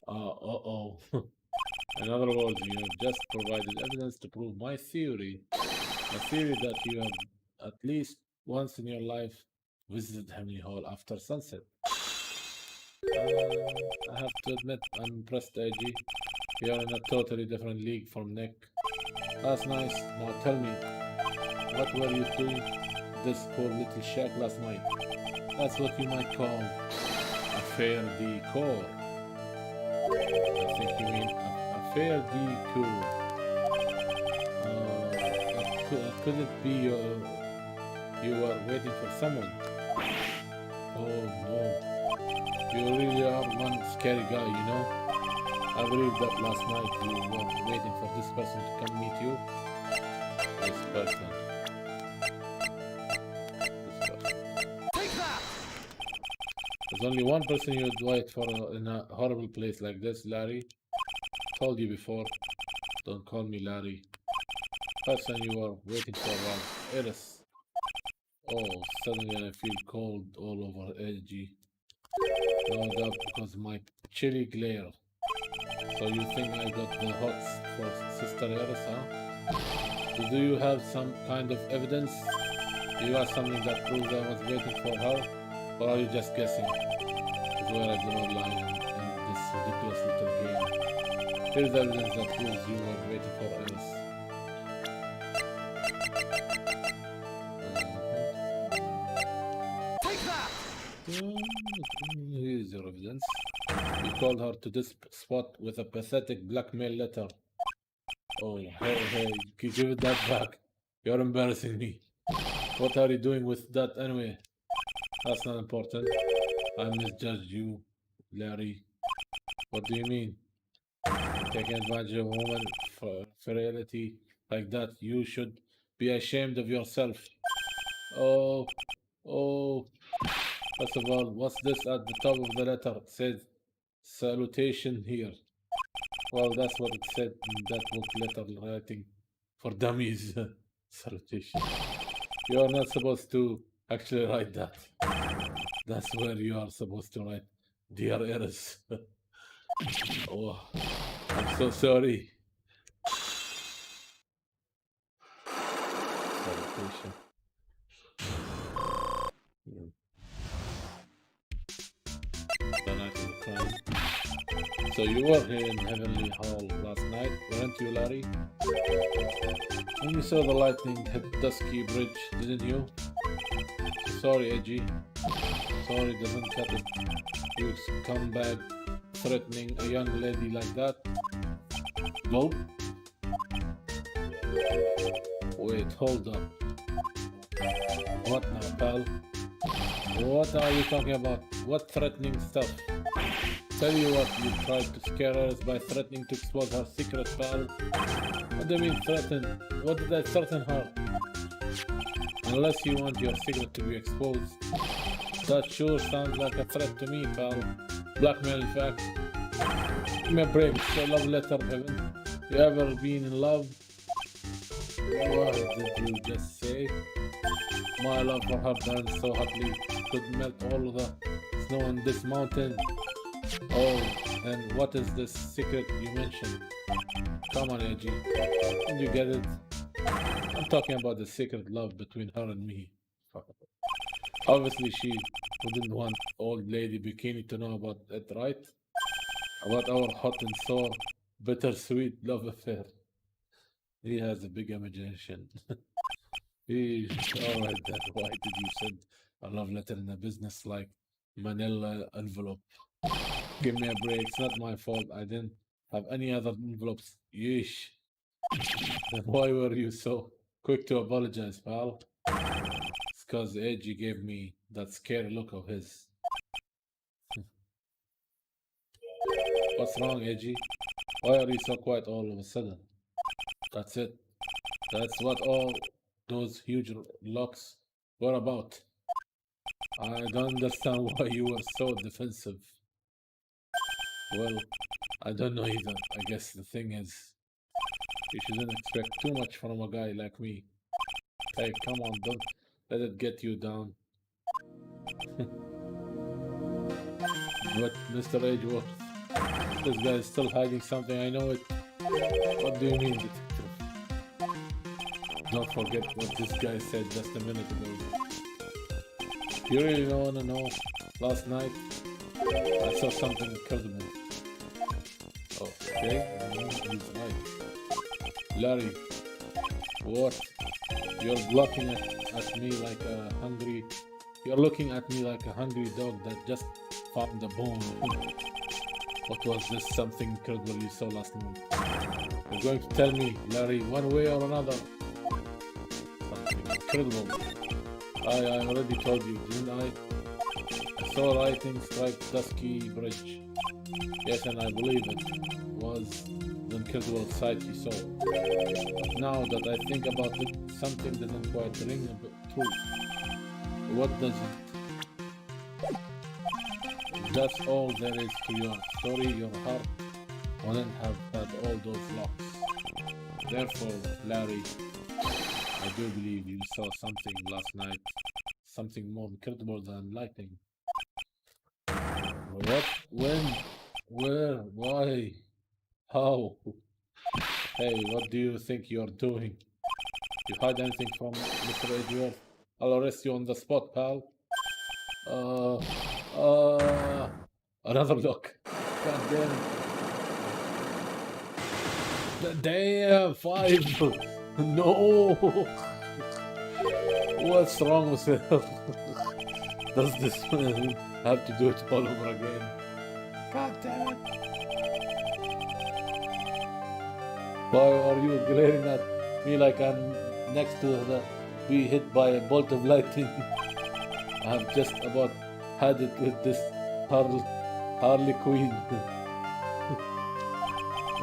Speaker 1: Uh-oh. In other words, you have just provided evidence to prove my theory. My theory that you have at least once in your life visited Hamley Hall after sunset. I have to admit, I'm impressed, AG. You're in a totally different league from Nick. That's nice. Now tell me, what were you doing in this poor little shack last night? That's what you might call a fair decor. I think you mean a fair decor. Could it be you were waiting for someone? Oh no. You really are one scary guy, you know? I believe that last night you were waiting for this person to come meet you. This person.
Speaker 2: Take that!
Speaker 1: There's only one person you would wait for in a horrible place like this, Larry. Told you before. Don't call me Larry. Person you were waiting for was Iris. Oh, suddenly I feel cold all over, edgy. No doubt because of my chilly glare. So you think I got the hots for Sister Iris, huh? Do you have some kind of evidence? Do you have something that proves I was waiting for her? Or are you just guessing? Is where I draw the line in this ridiculous little game. Here's evidence that proves you were waiting for Iris.
Speaker 2: Take that!
Speaker 1: Here's your evidence. You called her to this spot with a pathetic blackmail letter. Oh, hey, give it that back. You're embarrassing me. What are you doing with that anyway? That's not important. I misjudged you, Larry. What do you mean? Taking advantage of a woman for frailty like that, you should be ashamed of yourself. Oh, oh. First of all, what's this at the top of the letter? It says salutation here. Well, that's what it said in that book letter writing for dummies. Salutation. You are not supposed to actually write that. That's where you are supposed to write, Dear Eris. Oh, I'm so sorry. Salutation. The night of the crime. So you were here in Heavenly Hall last night, weren't you, Larry? When you saw the lightning hit Dusky Bridge, didn't you? Sorry, Edgy. Sorry doesn't cut it. You scumbag threatening a young lady like that. Nope. Wait, hold up. What now, pal? What are you talking about? What threatening stuff? Tell you what, you tried to scare us by threatening to expose her secret, pal. What do you mean threaten? What did I threaten her? Unless you want your secret to be exposed. That sure sounds like a threat to me, pal. Blackmail, in fact. Give me a break, it's a love letter, heaven. You ever been in love? What did you just say? My love for her burned so hotly could melt all the snow on this mountain. Oh, and what is this secret you mentioned? Come on, Edgy. Did you get it? I'm talking about the secret love between her and me. Obviously, she wouldn't want old lady Bikini to know about it, right? About our hot and sour, bittersweet love affair. He has a big imagination. He's alright then. Why did you send a love letter in a business like manila envelope? Give me a break. It's not my fault. I didn't have any other envelopes. Yeesh. Then why were you so quick to apologize, pal? It's cause Edgy gave me that scary look of his. What's wrong, Edgy? Why are you so quiet all of a sudden? That's it. That's what all those huge locks were about. I don't understand why you were so defensive. Well, I don't know either. I guess the thing is, you shouldn't expect too much from a guy like me. Hey, come on, don't let it get you down. But Mr. Edgeworth, this guy is still hiding something. I know it. What do you mean, detective? Don't forget what this guy said just a minute ago. You really don't want to know? Last night, I saw something incredible. Okay, he's right. Larry, what? You're looking at me like a hungry. You're looking at me like a hungry dog that just found a bone. What was this something incredible you saw last night? You're going to tell me, Larry, one way or another. Something incredible. I already told you, didn't I? I saw writing striped dusky bridge. Yes, and I believe it was the incredible sight you saw. But now that I think about it, something doesn't quite ring true. What does it? That's all there is to your story. Your heart wouldn't have had all those locks. Therefore, Larry, I do believe you saw something last night. Something more incredible than lightning. What? When? Where? Why? How? Hey, what do you think you're doing? You hide anything from Mr. Edgeworth? I'll arrest you on the spot, pal. Uh, another look. God damn. Damn, 5. No. What's wrong with him? Does this man have to do it all over again? God damn it. Why are you glaring at me like I'm next to be hit by a bolt of lightning? I've just about had it with this Harley Quinn.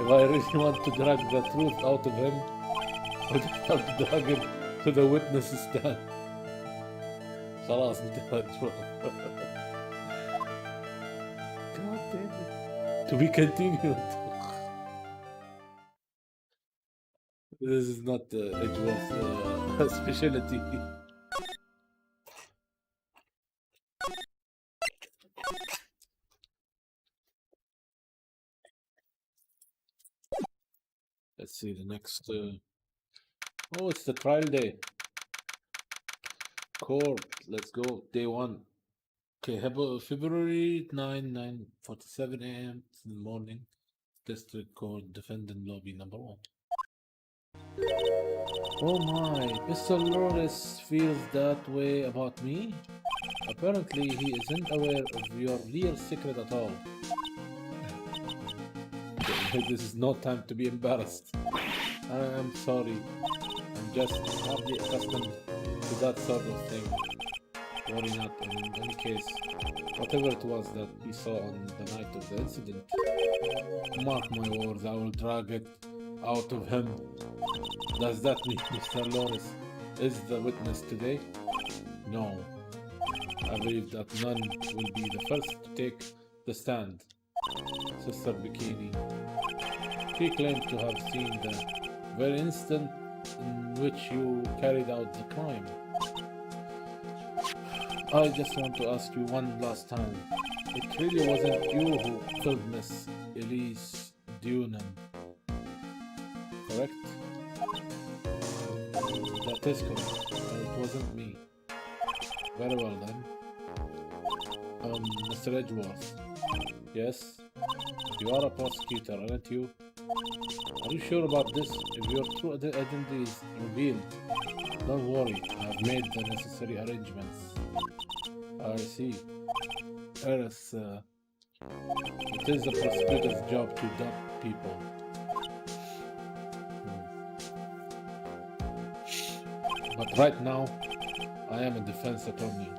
Speaker 1: If I really want to drag the truth out of him, I would have to drag him to the witness stand. خلاص انتهت. God damn it. To be continued. This is not Edgeworth's specialty. Let's see the next. Oh, it's the trial day. Court. Let's go. Day 1. Okay, February 9:47 a.m. in the morning. District Court, defendant lobby number 1. Oh my, Mr. Loris feels that way about me? Apparently, he isn't aware of your real secret at all. This is no time to be embarrassed. I am sorry. I'm just hardly accustomed to that sort of thing. Worry not. In any case, whatever it was that he saw on the night of the incident, mark my words, I will drag it out of him. Does that mean Mr. Loris is the witness today? No. I believe that none will be the first to take the stand. Sister Bikini. She claimed to have seen the very instant in which you carried out the crime. I just want to ask you one last time. It really wasn't you who killed Miss Elise Dunan, correct? That is correct. It wasn't me. Very well then. Mr. Edgeworth. Yes? You are a prosecutor, aren't you? Are you sure about this? If your true identity is revealed, don't worry. I have made the necessary arrangements. I see. Eris, it is the prosecutor's job to dupe people. But right now, I am a defense attorney.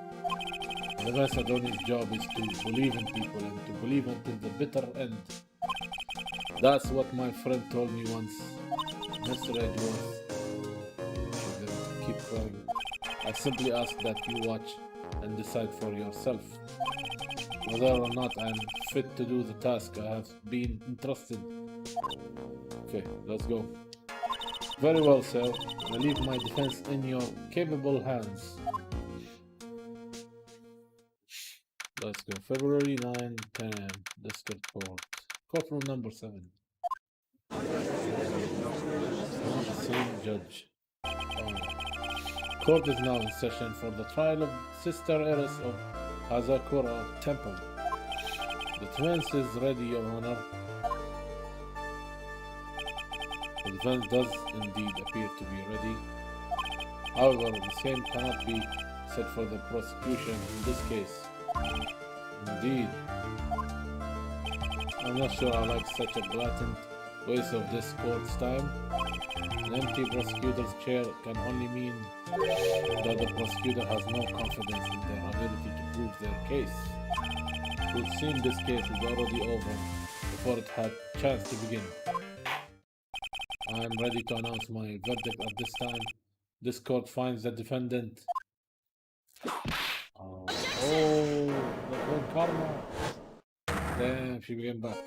Speaker 1: The defense attorney's job is to believe in people and to believe until the bitter end. That's what my friend told me once. Mr. Edgeworth, keep crying. I simply ask that you watch and decide for yourself. whether or not I'm fit to do the task I have been entrusted. Okay, let's go. Very well, sir. I leave my defense in your capable hands. Let's go. February 9, 10 a.m. District Court. Courtroom number 7. Same judge. Court is now in session for the trial of Sister Heiress of Hazakura Temple. The defense is ready, Your Honor. The defense does indeed appear to be ready. However, the same cannot be said for the prosecution in this case. Indeed. I'm not sure I like such a blatant waste of this court's time. An empty prosecutor's chair can only mean that the prosecutor has no confidence in their ability to prove their case. It would seem this case is already over before it had a chance to begin. I am ready to announce my verdict at this time. This court finds the defendant. Oh, that one karma. Damn, she began back.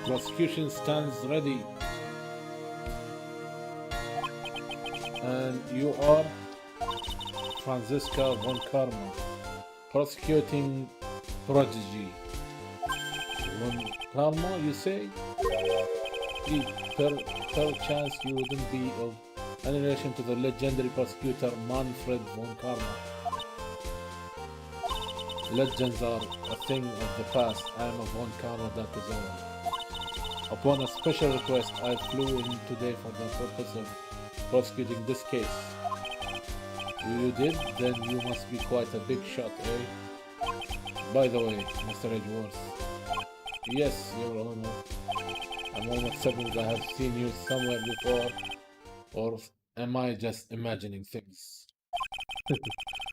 Speaker 1: Prosecution stands ready. And you are Franziska von Karma, prosecuting Prodigy. Von Karma, you say? Per chance you wouldn't be of any relation to the legendary prosecutor Manfred von Karma. Legends are a thing of the past. I am a von Karma, that is all. Upon a special request, I flew in today for the purpose of prosecuting this case. You did? Then you must be quite a big shot, eh? By the way, Mr. Edgeworth. Yes, Your Honor. I'm almost certain I have seen you somewhere before. Or am I just imagining things?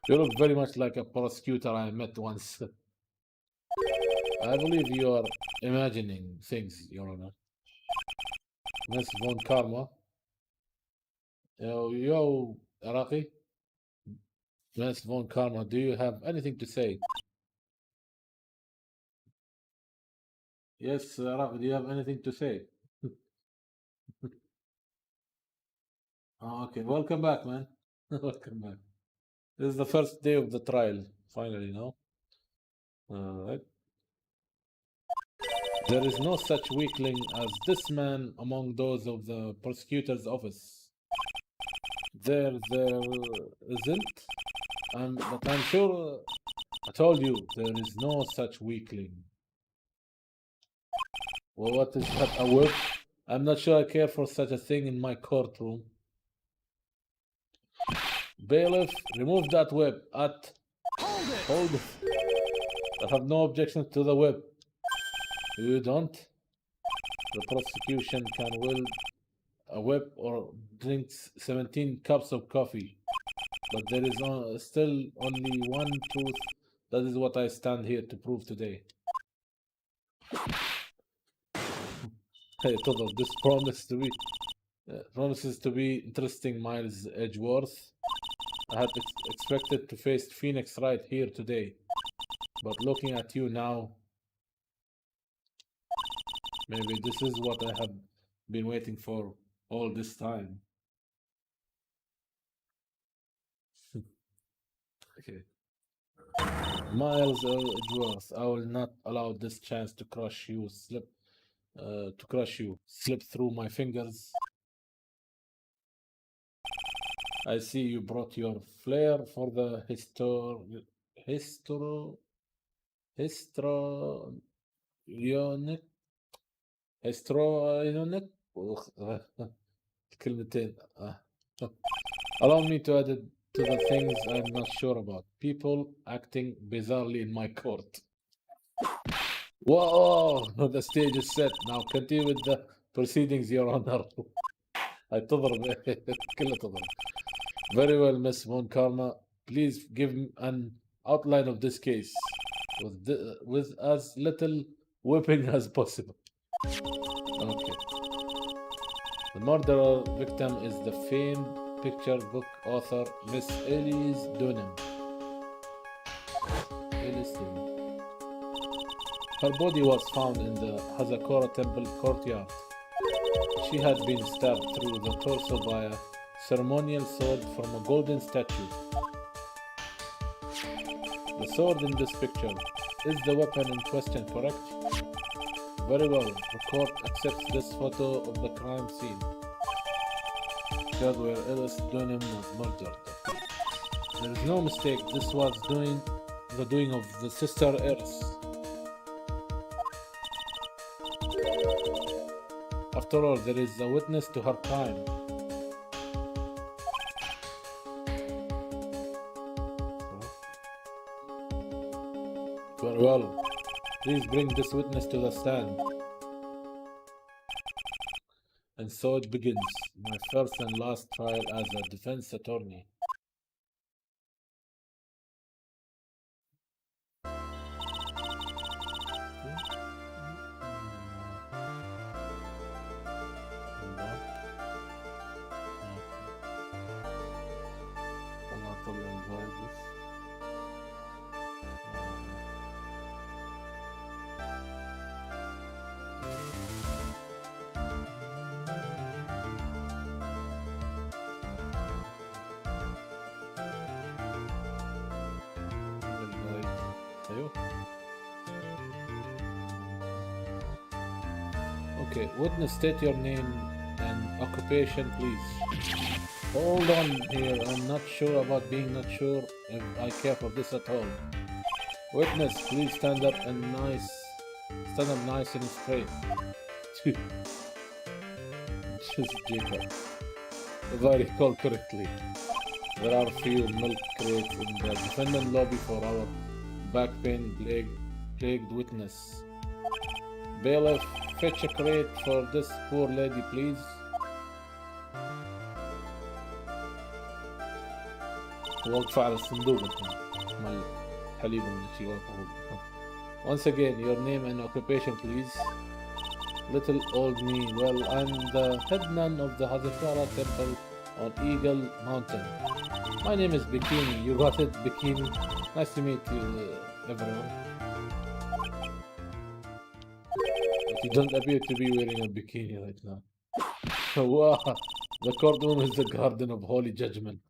Speaker 1: You look very much like a prosecutor I met once. I believe you are imagining things, Your Honor. Miss von Karma. Yo, Iraqi. Miss von Karma, do you have anything to say? Yes, Iraqi, do you have anything to say? Oh, okay, welcome back, man. Welcome back. This is the first day of the trial, finally, no? Alright. There is no such weakling as this man among those of the prosecutor's office. There isn't? But I'm sure I told you there is no such weakling. Well, what is that, a whip? I'm not sure I care for such a thing in my courtroom. Bailiff, remove that whip. Hold it. I have no objection to the whip. You don't? The prosecution can wield a whip or drink 17 cups of coffee. But there is still only one truth. That is what I stand here to prove today. Hey, Toto, this promises to be interesting, Miles Edgeworth. I had expected to face Phoenix Wright here today. But looking at you now, maybe this is what I have been waiting for all this time. Okay. Miles Edgeworth, I will not allow this chance to crush you slip through my fingers. I see you brought your flair for the histrionic كلمتين. Allow me to add it to the things I'm not sure about. People acting bizarrely in my court. Whoa! The stage is set. Now continue with the proceedings, Your Honor. I تضرب كلها تضرب. Very well, Miss Von Karma. Please give an outline of this case with as little whipping as possible. Okay. The murderer victim is the famed picture book author Miss Elise Dunham. Philistine. Her body was found in the Hazakura temple courtyard. She had been stabbed through the torso by a ceremonial sword from a golden statue. The sword in this picture is the weapon in question, correct? Very well. The court accepts this photo of the crime scene. That where Ellis Dunham was murdered. There is no mistake. This was the doing of the sister Eris. After all, there is a witness to her crime. Very well. Please bring this witness to the stand. And so it begins, my first and last trial as a defense attorney. Okay, witness, state your name and occupation, please. Hold on here, I'm not sure about being not sure if I care for this at all. Witness, please stand up nice and straight. Just Jacob. If I recall correctly, there are few milk crates in the defendant lobby for our back pain plagued witness. Bailiff, fetch a crate for this poor lady, please. واقفة على الصندوق مال حليب ولا شي واقفة. Once again, your name and occupation, please. Little old me. Well, I'm the head nun of the Hazakara temple on Eagle Mountain. My name is Bikini. You got it, Bikini? Nice to meet you, everyone. But you don't appear to be wearing a bikini right now. Wow, the courtroom is the garden of holy judgment.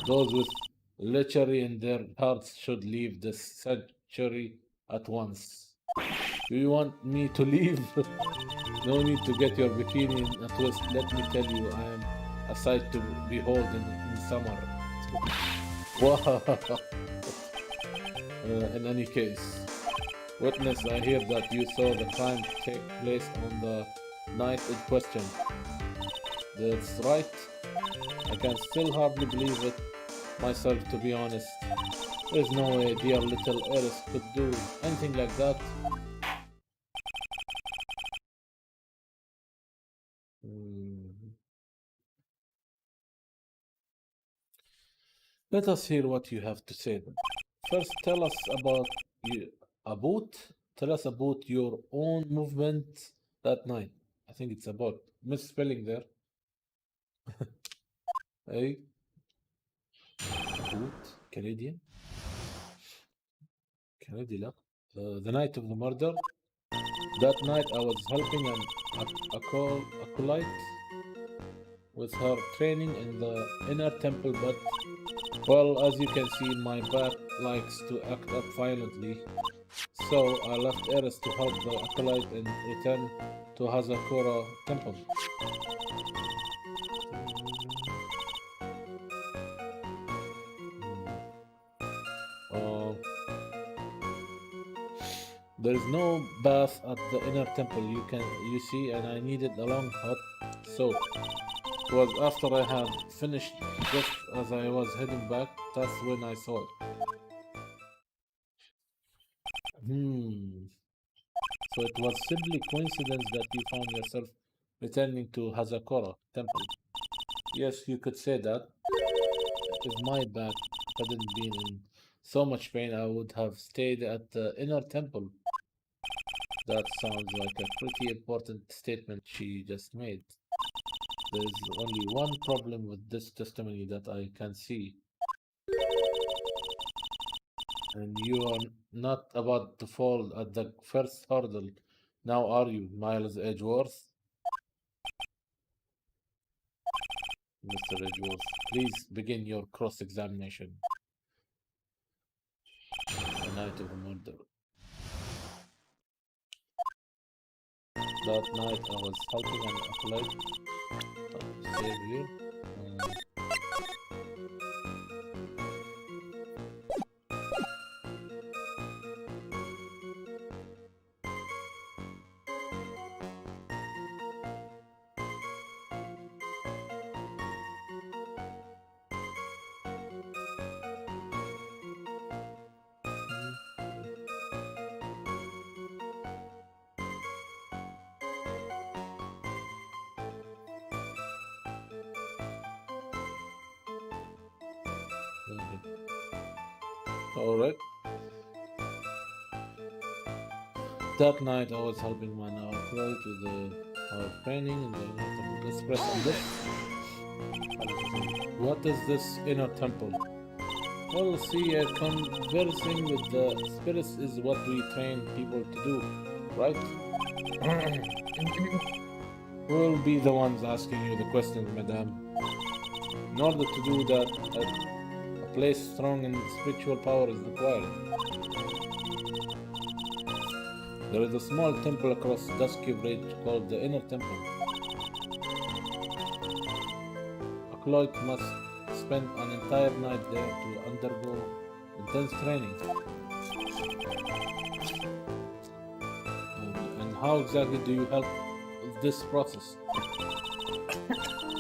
Speaker 1: Those with lechery in their hearts should leave this sanctuary at once. Do you want me to leave? No need to get your bikini in a twist. Let me tell you, I am a sight to behold in summer. Wow. In any case, witness, I hear that you saw the crime take place on the night in question. That's right. I can still hardly believe it myself, to be honest. There's no way dear little Eris could do anything like that. Let us hear what you have to say then. First, tell us about tell us about your own movement that night. I think it's about misspelling there. Hey, boot, Canadian. The night of the murder. That night I was helping an acolyte with her training in the inner temple, but well, as you can see, my bat likes to act up violently. So I left Eris to help the acolyte and return to Hazakura temple. There is no bath at the inner temple, you see, and I needed a long hot soak. It was after I had finished, just as I was heading back, that's when I saw it. So it was simply coincidence that you found yourself returning to Hazakura temple. Yes, you could say that. If my back hadn't been in so much pain, I would have stayed at the inner temple. That sounds like a pretty important statement she just made. There is only one problem with this testimony that I can see. And you are not about to fall at the first hurdle. Now are you, Miles Edgeworth? Mr. Edgeworth, please begin your cross-examination. A night of murder. That night I was helping an acolyte save you. Alright. That night I was helping my now acolyte with our training and the let's press on this. What is this inner temple? Well, see, conversing with the spirits is what we train people to do, right? We'll be the ones asking you the questions, madame. In order to do that, a place strong in spiritual power is required. There is a small temple across Dusky Bridge called the Inner Temple. Acolyte must spend an entire night there to undergo intense training. And how exactly do you help with this process?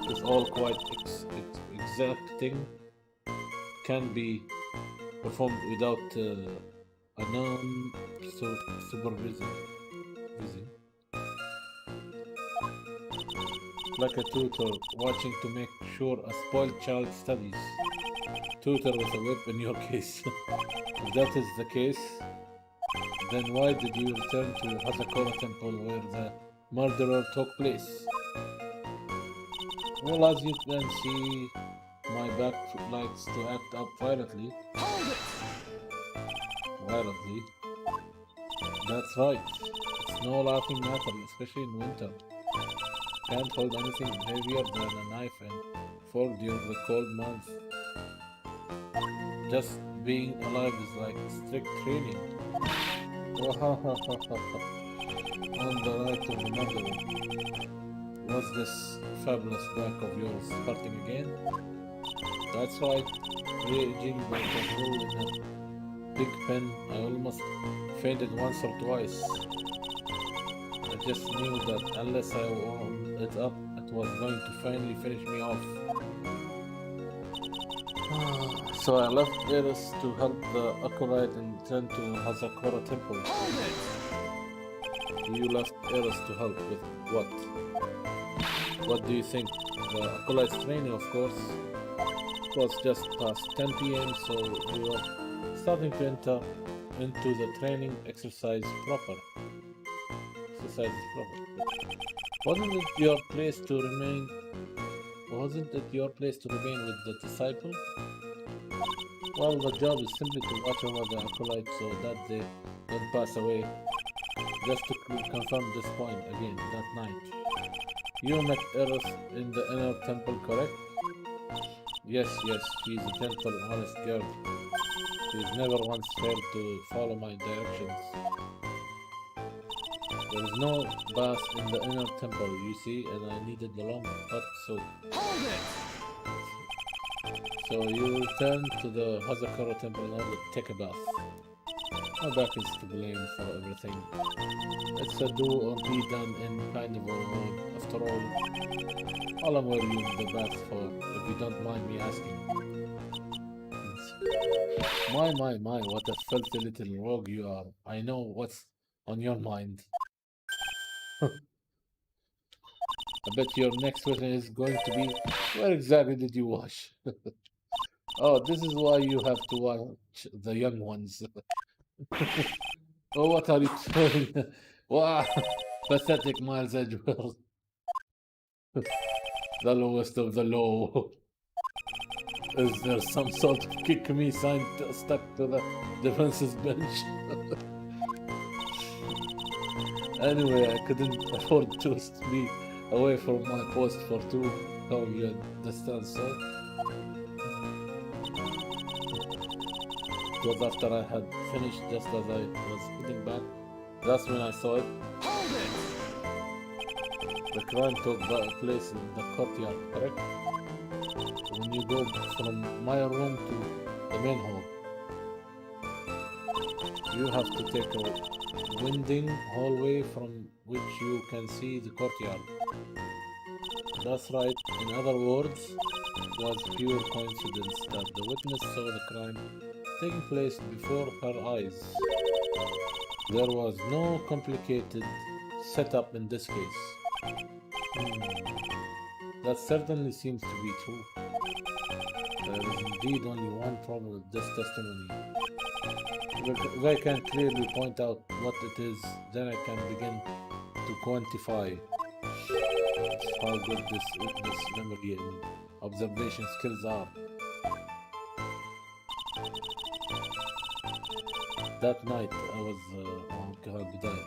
Speaker 1: It's all quite exacting. Can be performed without a non-supervision. Like a tutor watching to make sure a spoiled child studies. Tutor with a whip in your case. If that is the case, then why did you return to Hazakura Temple where the murderer took place? Well, as you can see, my back likes to act up violently. Violently? That's right. It's no laughing matter, especially in winter. Can't hold anything heavier than a knife and fork during the cold months. Just being alive is like strict training. On the night of the murder, was this fabulous back of yours hurting again? That's right, raging like a bull in a big pen. I almost fainted once or twice. I just knew that unless I warmed it up, it was going to finally finish me off. So I left Eris to help the acolyte and returned to Hazakura Temple. You left Eris to help with what? What do you think? The acolyte's training, of course. It was just past 10 p.m., so we were starting to enter into the training exercise proper. Wasn't it your place to remain with the disciple? Well, the job is simply to watch over the acolyte so that they don't pass away. Just to confirm this point again that night. You met Eris in the inner temple, correct? Yes, she's a gentle, honest girl. She's never once failed to follow my directions. There is no bath in the inner temple, you see, and I needed the long hot soap. So you return to the Hazakura temple in order to take a bath. My back is to blame for everything. It's a do or be done in kind of a world. After all I'm wearing you in the bath for, if you don't mind me asking. My, what a filthy little rogue you are. I know what's on your mind. I bet your next question is going to be, where exactly did you wash? Oh, this is why you have to watch the young ones. Oh, what are you doing? Wow, pathetic Miles Edgeworth. The lowest of the low. Is there some sort of kick me sign stuck to the defense's bench? Anyway, I couldn't afford to be away from my post for too long. You understand, so? It was after I had finished, just as I was heading back. That's when I saw it.
Speaker 2: Hold it!
Speaker 1: The crime took place in the courtyard, correct? When you go from my room to the main hall, you have to take a winding hallway from which you can see the courtyard. That's right. In other words, it was pure coincidence that the witness saw the crime taking place before her eyes. There was no complicated setup in this case. That certainly seems to be true. There is indeed only one problem with this testimony. If I can clearly point out what it is, then I can begin to quantify how good this memory and observation skills are. That night I was بداية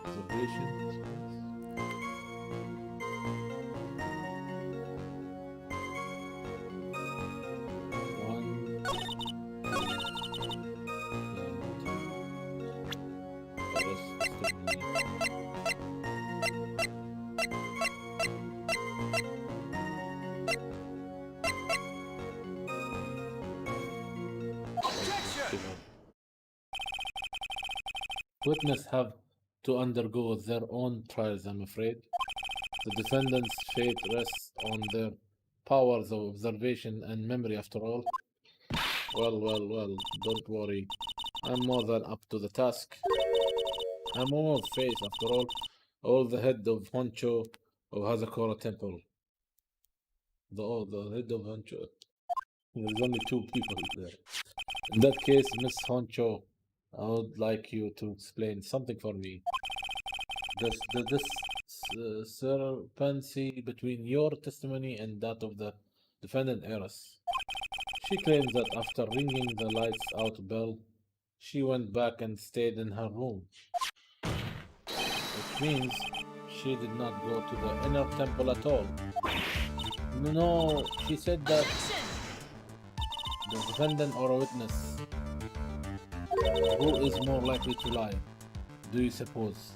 Speaker 1: observation. Witnesses have to undergo their own trials, I'm afraid. The defendant's fate rests on their powers of observation and memory, after all. Well, don't worry. I'm more than up to the task. I'm all face, after all the head of Honcho of Hazakura Temple. The head of Honcho. There's only two people there. In that case, Miss Honcho, I would like you to explain something for me. This discrepancy between your testimony and that of the defendant heiress. She claims that after ringing the lights out bell, she went back and stayed in her room. Which means she did not go to the inner temple at all. No, she said that the defendant or a witness. Who is more likely to lie, do you suppose?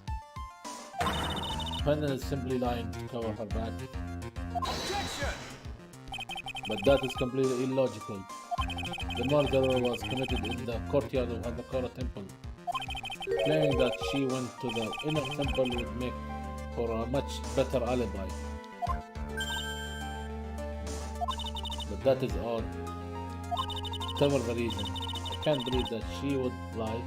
Speaker 1: Defendant is simply lying to cover her back.
Speaker 2: Objection!
Speaker 1: But that is completely illogical. The murder was committed in the courtyard of Hazakura Temple. Claiming that she went to the inner temple would make for a much better alibi. But that is odd. Whatever the reason, I can't believe that she would lie.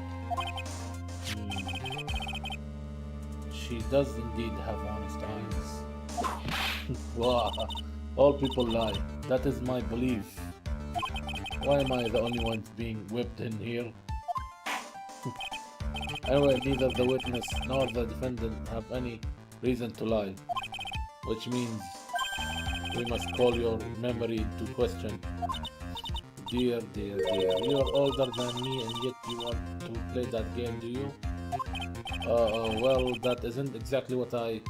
Speaker 1: She does indeed have honest eyes. Wow, all people lie. That is my belief. Why am I the only one being whipped in here? Anyway, neither the witness nor the defendant have any reason to lie. Which means we must call your memory into question. Dear, you are older than me and yet you want to play that game, do you? Well, that isn't exactly what I...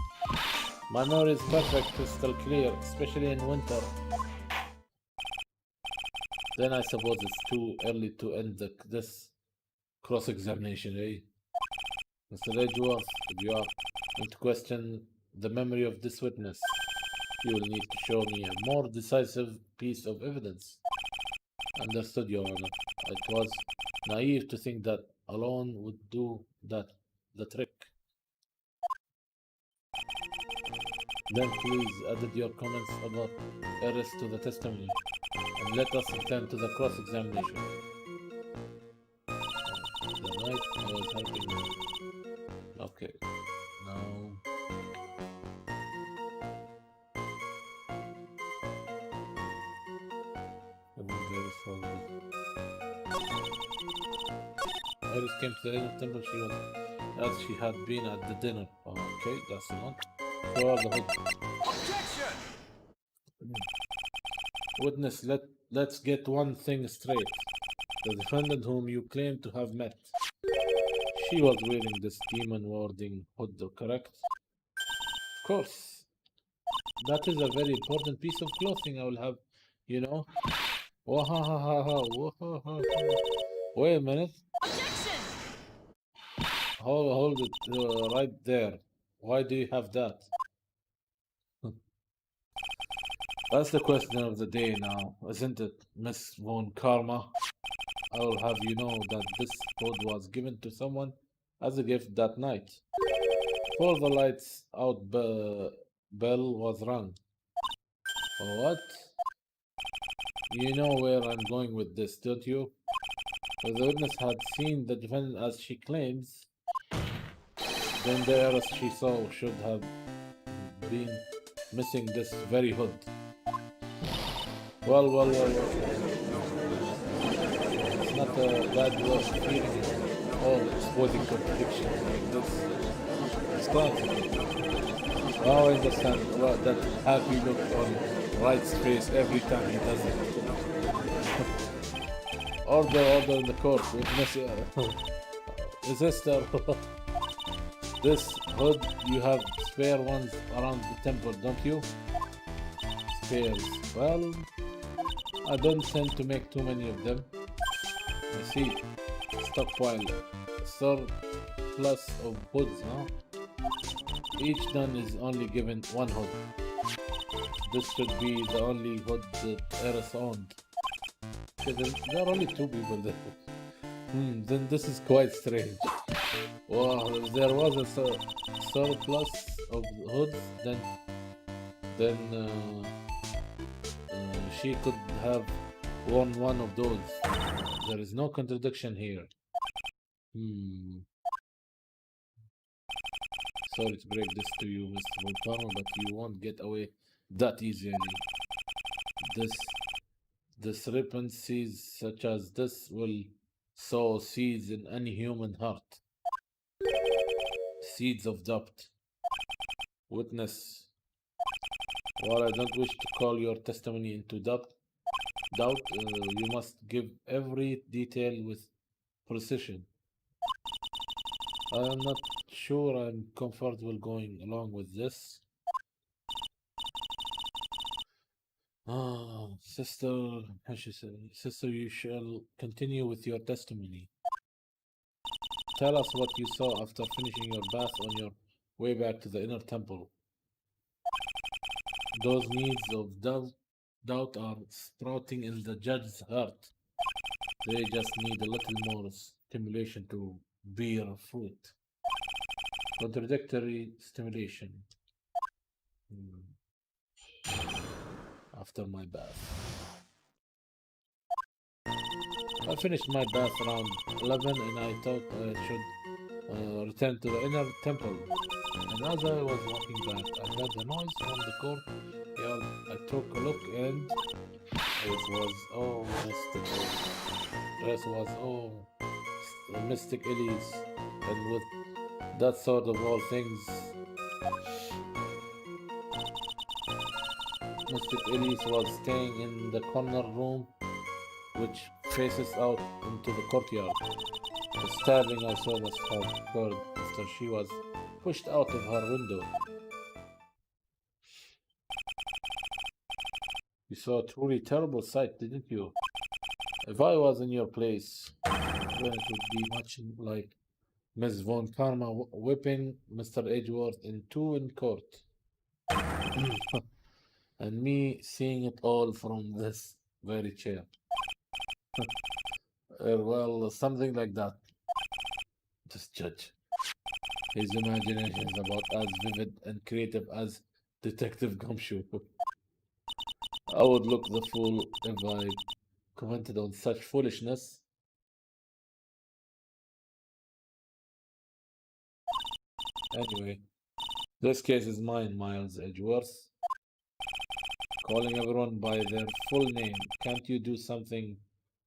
Speaker 1: My memory is perfect, crystal clear, especially in winter. Then I suppose it's too early to end this cross-examination, eh? Mr. Edgeworth, if you are going to question the memory of this witness, you will need to show me a more decisive piece of evidence. Understood, Your Honor. It was naive to think that alone would do the trick. Then please add your comments about errors to the testimony, and let us return to the cross-examination. The night I was helping you. Okay, now... Iris came to the inner temple. She was as she had been at the dinner. Okay, that's the one. Throw out the hood.
Speaker 2: Objection!
Speaker 1: Witness, let's get one thing straight. The defendant whom you claim to have met, she was wearing this demon warding hood, correct? Of course. That is a very important piece of clothing I will have, you know. Wahahaha, wahahaha. Wait a minute.
Speaker 4: Objection!
Speaker 1: Hold it right there. Why do you have that? That's the question of the day now, isn't it, Miss Von Karma? I will have you know that this code was given to someone as a gift that night. Before the lights out bell was rung. What? You know where I'm going with this, don't you? If the witness had seen the defendant as she claims, then the heiress she saw should have been missing this very hood. Well. It's not a bad loss feeling all exposing contradictions like this. It's classic. Oh, I understand that happy look on Wright's face every time he does it. Order in the court. Witness, sister. This hood, you have spare ones around the temple, don't you? Spares. Well, I don't tend to make too many of them. I see. Stockpile. Surplus of hoods, huh? Each dun is only given one hood. This should be the only hood that Eris owned. Okay, there are only two people there. Then this is quite strange. Well, if there was a surplus of hoods, then she could have worn one of those. There is no contradiction here. Sorry to break this to you, Mr. Montano, but you won't get away that easily. Discrepancies such as this will sow seeds in any human heart. Seeds of doubt. Witness, while I don't wish to call your testimony into doubt, you must give every detail with precision. I am not sure I'm comfortable going along with this. Sister, as she said, sister, you shall continue with your testimony. Tell us what you saw after finishing your bath on your way back to the inner temple. Those needs of doubt are sprouting in the judge's heart. They just need a little more stimulation to bear fruit. Contradictory stimulation. After my bath. I finished my bath around 11 and I thought I should return to the inner temple. And as I was walking back, I heard a noise from the courtyard. I took a look and it was Mystic Elise. And with that sort of all things, Mystic Elise was staying in the corner room which faces out into the courtyard. The stabbing I saw must have occurred after she was pushed out of her window. You saw a truly terrible sight, didn't you? If I was in your place, then it would be much like Miss Von Karma whipping Mr. Edgeworth in two in court. And me seeing it all from this very chair. Well, something like that. Just judge. His imagination is about as vivid and creative as Detective Gumshoe. I would look the fool if I commented on such foolishness. Anyway, this case is mine, Miles Edgeworth. Calling everyone by their full name. Can't you do something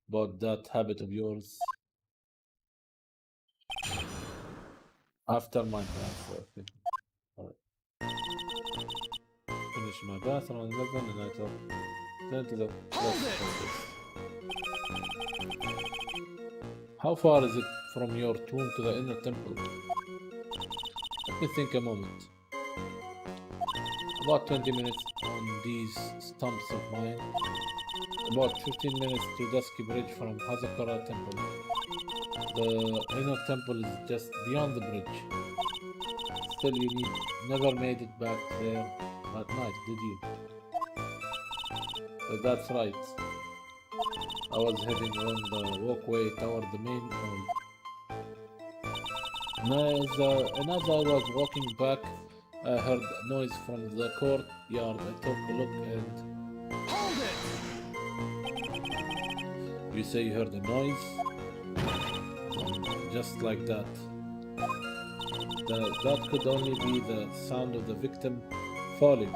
Speaker 1: about that habit of yours? After my bath, okay. Alright. Finish my bath around 11 and I thought Turn to the
Speaker 2: Hold
Speaker 1: left
Speaker 2: it.
Speaker 1: for this. How far is it from your tomb to the inner temple? Let me think a moment. About 20 minutes on these stumps of mine. About 15 minutes to Dusky Bridge from Hazakara Temple. The inner temple is just beyond the bridge. Still, you never made it back there at night, did you? That's right. I was heading along the walkway toward the main hall. And as I was walking back, I heard a noise from the courtyard. I took a look and...
Speaker 2: Hold it.
Speaker 1: You say you heard a noise? Just like that. That could only be the sound of the victim falling.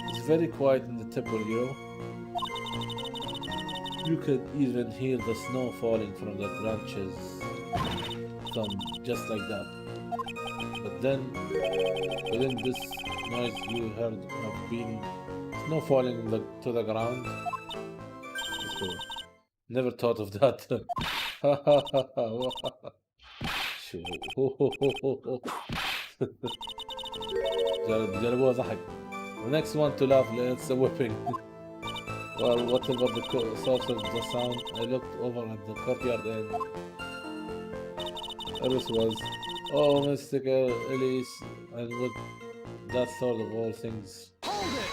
Speaker 1: It's very quiet in the temple, you know. You could even hear the snow falling from the branches. Just like that. But then, within this noise you heard have been snow falling to the ground. So, never thought of that. جربوها ضحك. The next one to laugh, it's a whipping. Well, whatever the source of the sound, I looked over at the courtyard and Alice was, oh, mystical Elise, and with that sort of all things.
Speaker 2: Hold it.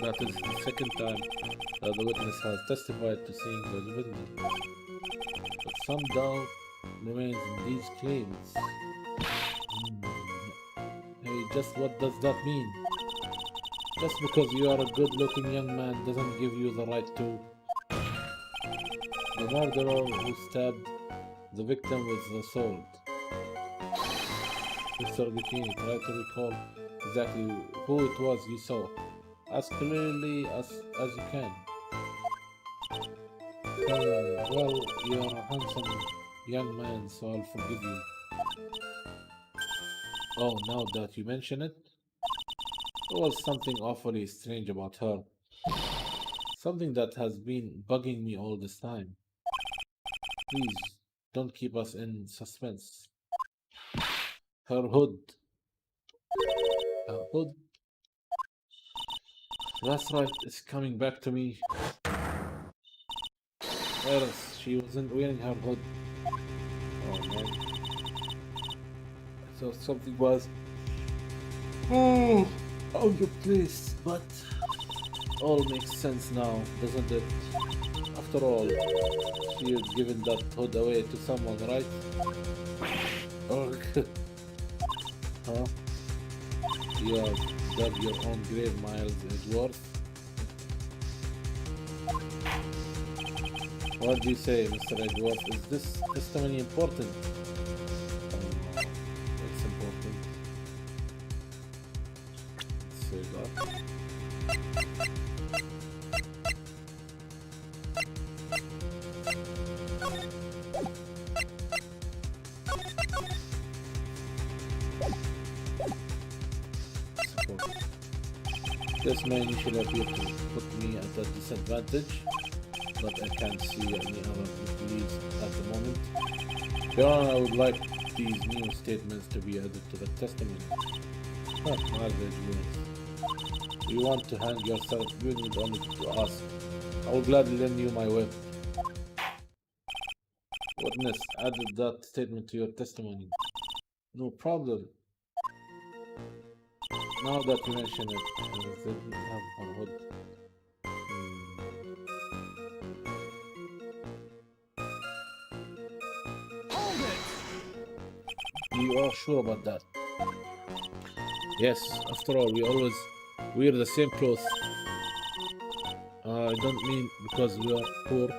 Speaker 1: That is the second time that the witness has testified to seeing the divinity. But some doubt remains in these claims. Hey, just what does that mean? Just because you are a good-looking young man doesn't give you the right to... The murderer who stabbed the victim with the sword. Mr. Bikini, try to recall exactly who it was you saw, as clearly as you can. Well, you are a handsome young man, so I'll forgive you. Oh, now that you mention it, there was something awfully strange about her. Something that has been bugging me all this time. Please, don't keep us in suspense. Her hood. Her hood. That's right, it's coming back to me. Yes, she wasn't wearing her hood. Oh man. I thought something was out of place, but all makes sense now, doesn't it? After all, she had given that hood away to someone, right? Oh, huh? You have dug your own grave, Miles Edgeworth. What do you say, Mr. Edgeworth? Is this testimony important? It's important. Let's say that. This may initially appear to put me at a disadvantage, but I can't see any other leads at the moment. Your Honor, I would like these new statements to be added to the testimony. You want to hang yourself, you need only to ask. I will gladly lend you my whip. Witness, added that statement to your testimony. No problem. Now that you mention it, I didn't have her hood.
Speaker 2: Hold it.
Speaker 1: You are sure about that? Yes, after all, we always wear the same clothes. I don't mean because we are poor.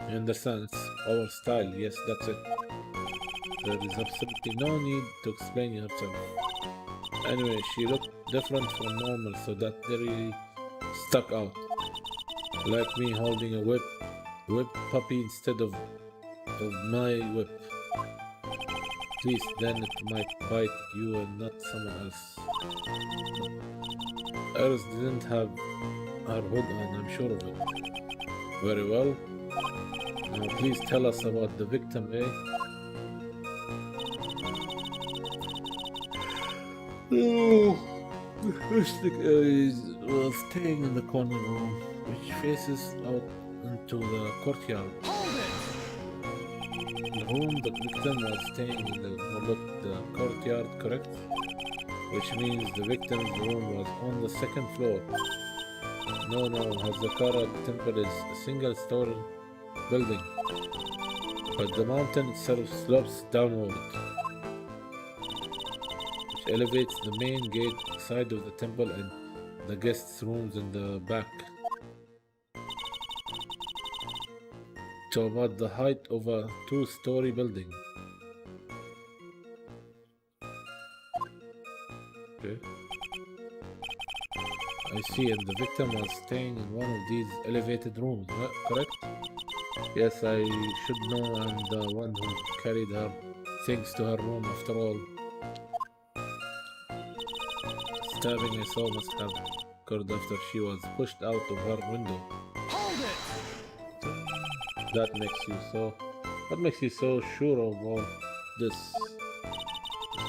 Speaker 1: You understand, it's our style. Yes, that's it. There is absolutely no need to explain yourself. Anyway, she looked different from normal, so that really stuck out. Like me holding a whip puppy instead of my whip. Please, then it might bite you and not someone else. Iris didn't have her hood on, I'm sure of it. Very well. Now please tell us about the victim, eh? Oh, the first thing is staying in the corner room, which faces out into the courtyard.
Speaker 2: Hold it!
Speaker 1: The room the victim was staying in overlooked the courtyard, correct? Which means the victim's room was on the second floor. No, Hazakara Temple is a single-story building, but the mountain itself slopes downward, which elevates the main gate side of the temple and the guests' rooms in the back to about the height of a two-story building. Okay. I see, and the victim was staying in one of these elevated rooms, correct? Yes, I should know. I'm the one who carried her things to her room after all. Stabbing I saw must have occurred after she was pushed out of her window.
Speaker 2: Hold it!
Speaker 1: That makes you so... What makes you so sure of all this?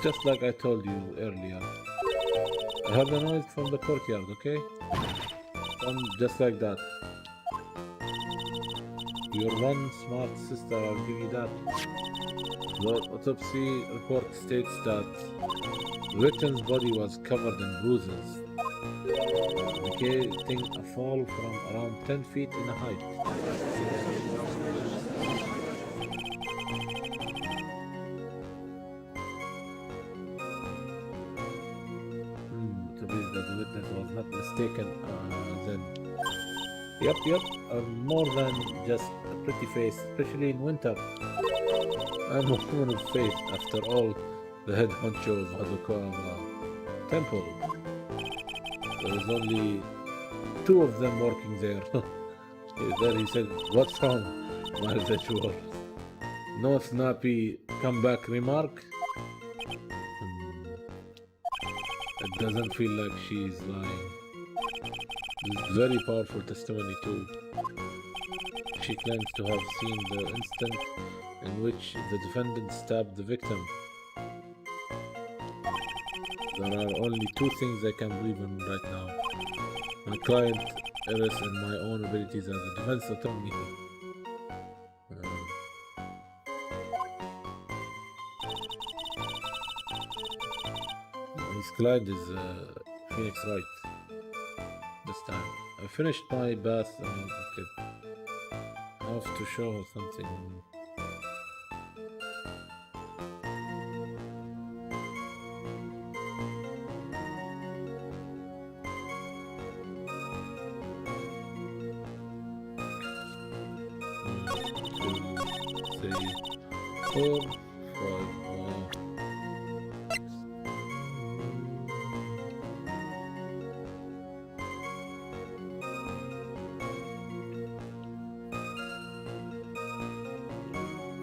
Speaker 1: Just like I told you earlier. I heard a noise from the courtyard, okay? Just like that. Your one smart sister, I'll give you that. The autopsy report states that the victim's body was covered in bruises, indicating a fall from around 10 feet in height. To believe that the witness was not mistaken, then. Yep, more than just a pretty face, especially in winter. I'm a woman of faith, after all, the head honcho of Hadokara Temple. There is only two of them working there. Then he said, "What's wrong, my Zechur?" No snappy comeback remark. It doesn't feel like she's lying. This is very powerful testimony too. She claims to have seen the instant in which the defendant stabbed the victim. There are only two things I can believe in right now. My client, Iris, and my own abilities as a defense attorney. His client is Phoenix Wright. This time. I finished my bath and okay. I have to show her something. Four, five,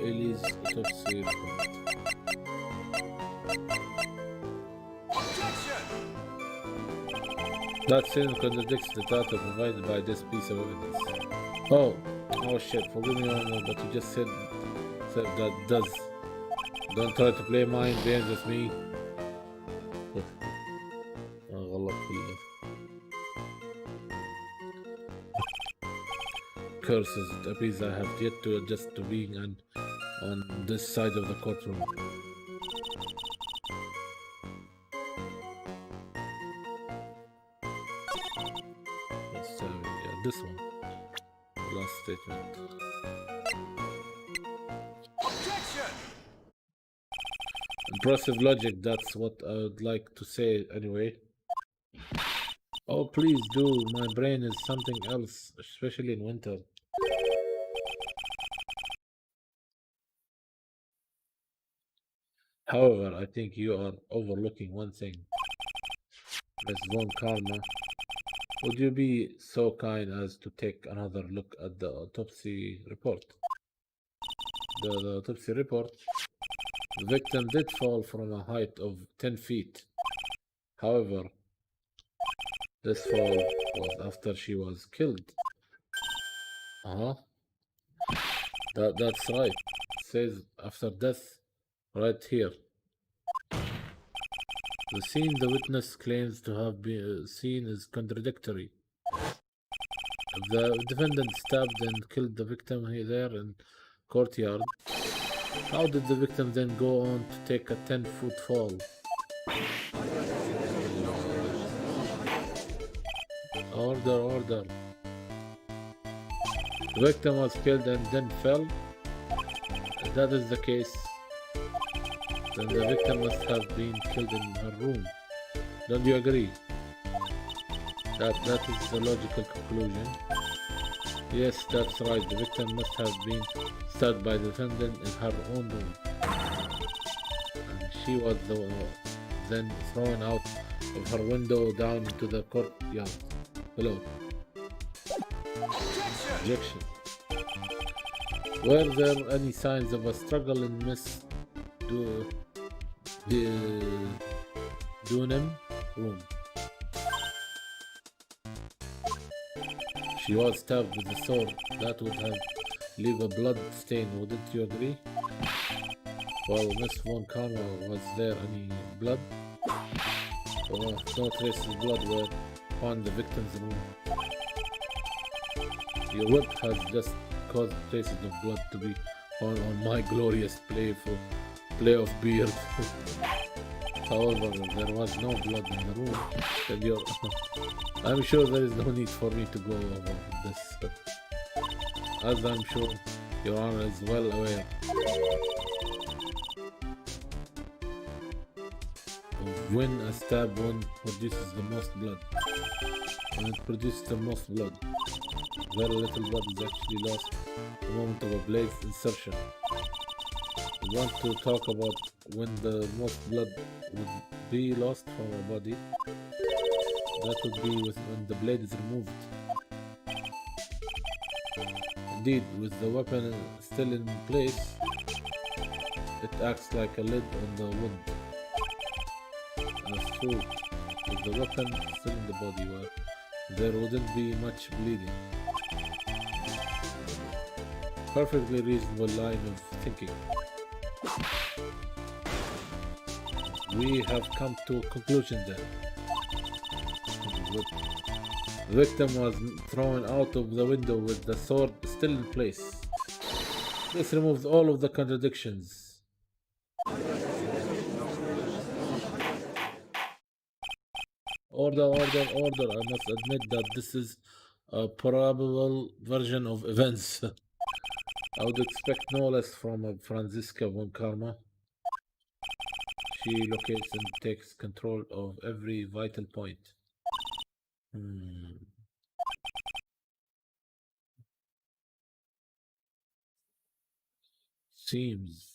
Speaker 1: Ellie's autopsy report.
Speaker 2: Objection!
Speaker 1: That statement contradicts the data provided by this piece of evidence. Oh shit, forgive me, Honor, but you just said that does. Don't try to play mind games with me. غلط كله. Curses, it appears I have yet to adjust to being on this side of the courtroom. This one. Last statement.
Speaker 2: Objection!
Speaker 1: Impressive logic, that's what I would like to say anyway. Oh, please do. My brain is something else, especially in winter. However, I think you are overlooking one thing. Miss Von Karma, would you be so kind as to take another look at the autopsy report? The autopsy report. The victim did fall from a height of 10 feet. However, This fall was after she was killed. Uh-huh. That's right. It says after death, right here. The scene the witness claims to have been seen is contradictory. If the defendant stabbed and killed the victim there in courtyard, how did the victim then go on to take a 10-foot fall? Order, order. The victim was killed and then fell? If that is the case, then the victim must have been killed in her room. Don't you agree? That is the logical conclusion. Yes, that's right. The victim must have been stabbed by the defendant in her own room. And she was then thrown out of her window down into the courtyard below. Objection. Were there any signs of a struggle in Miss Dunham room? She was stabbed with a sword. That would have leave a blood stain, wouldn't you agree? Well, Miss Von Karma, was there any blood? Well, no traces of blood were found in the victim's room. Your whip has just caused traces of blood to be found on my glorious play of beard. However, there was no blood in the room. And I'm sure there is no need for me to go over this, as I'm sure Your Honor is well aware of when a stab wound produces the most blood. When it produces the most blood, very little blood is actually lost at the moment of a blade's insertion. We want to talk about when the most blood would be lost from a body. That would be when the blade is removed. Indeed, with the weapon still in place, it acts like a lid on the wound. That's true. With the weapon still in the body, there wouldn't be much bleeding. Perfectly reasonable line of thinking. We have come to a conclusion then. The victim was thrown out of the window with the sword still in place. This removes all of the contradictions. Order, order, order. I must admit that this is a probable version of events. I would expect no less from Franziska von Karma. She locates and takes control of every vital point. Seems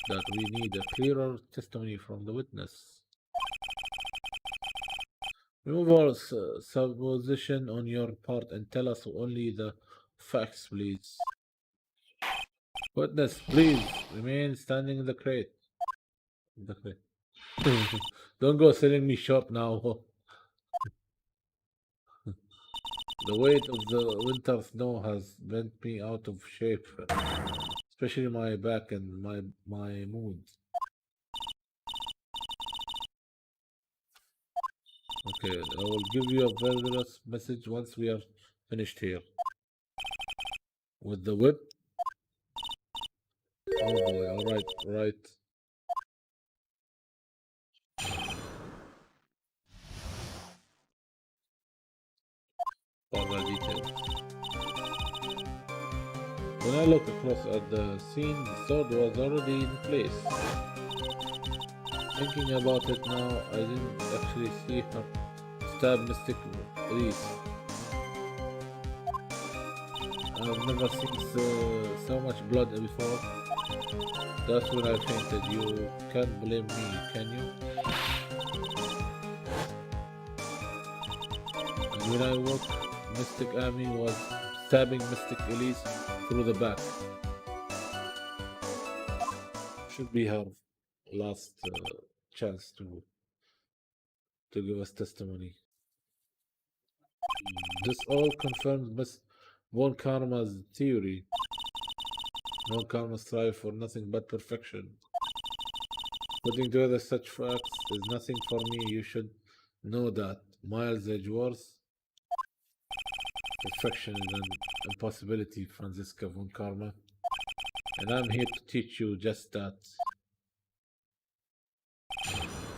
Speaker 1: that we need a clearer testimony from the witness. Remove all supposition on your part and tell us only the facts, please. Witness, please remain standing in the crate. Don't go selling me short now. The weight of the winter snow has bent me out of shape, especially my back and my mood. Okay, I will give you a verbose message once we are finished here. With the whip? Oh boy, alright, right. Further details. When I look across at the scene, the sword was already in place. Thinking about it now, I didn't actually see her stab Mystic Elise. I've never seen so much blood before. That's when I fainted. You can't blame me, can you? And when I woke, Mystic Amy was stabbing Mystic Elise through the back. Should be her last chance to give us testimony. This all confirms Miss Von Karma's theory. Von Karma strive for nothing but perfection. Putting together such facts is nothing for me. You should know that. Miles Edgeworth. Perfection is an impossibility, Franziska Von Karma. And I'm here to teach you just that.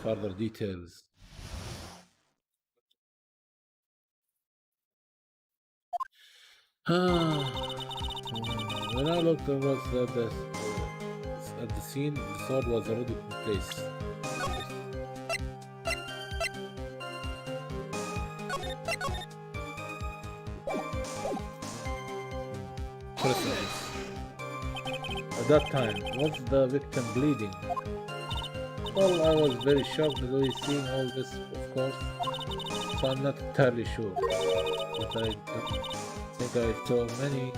Speaker 1: Further details. When I looked across at the scene, the sword was already in place. Precise. At that time, was the victim bleeding? Well, I was very shocked at seeing all this, of course, so I'm not entirely sure. But I think I saw many.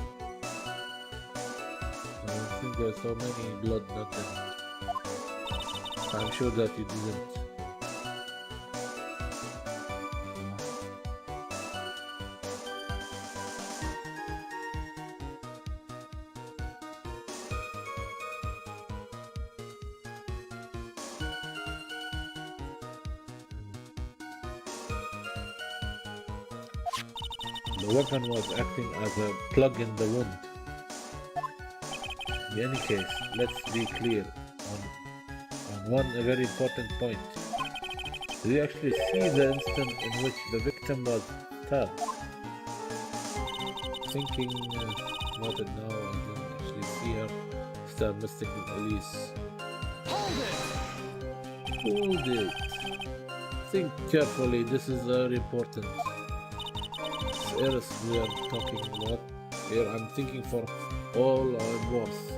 Speaker 1: I think I saw many blood nothing. I'm sure that you didn't. The weapon was acting as a plug in the wound. In any case, let's be clear on one very important point. Do you actually see the instant in which the victim was stabbed? Thinking about it now, I didn't actually see her stab Mystic Elise. Hold it! Think carefully, this is very important. Eris we are talking about here. I'm thinking for all I'm worth.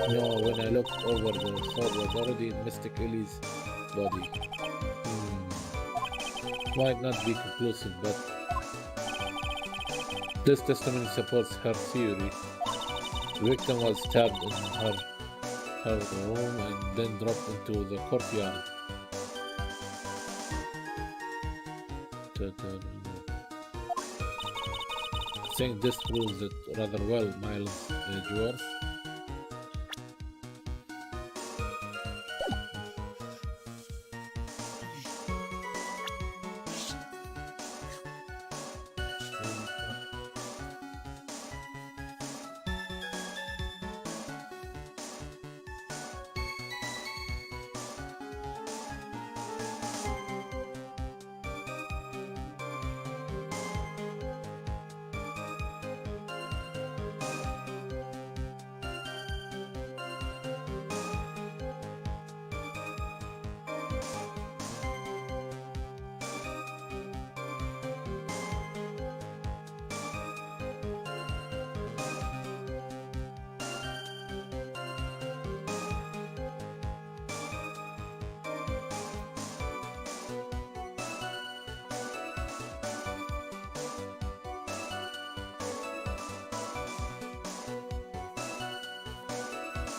Speaker 1: No, when I looked over, the sword was already in Mystic Ellie's body. Might not be conclusive, but this testimony supports her theory. The victim was stabbed in her room and then dropped into the courtyard. I think this proves it rather well, Miles Edgeworth.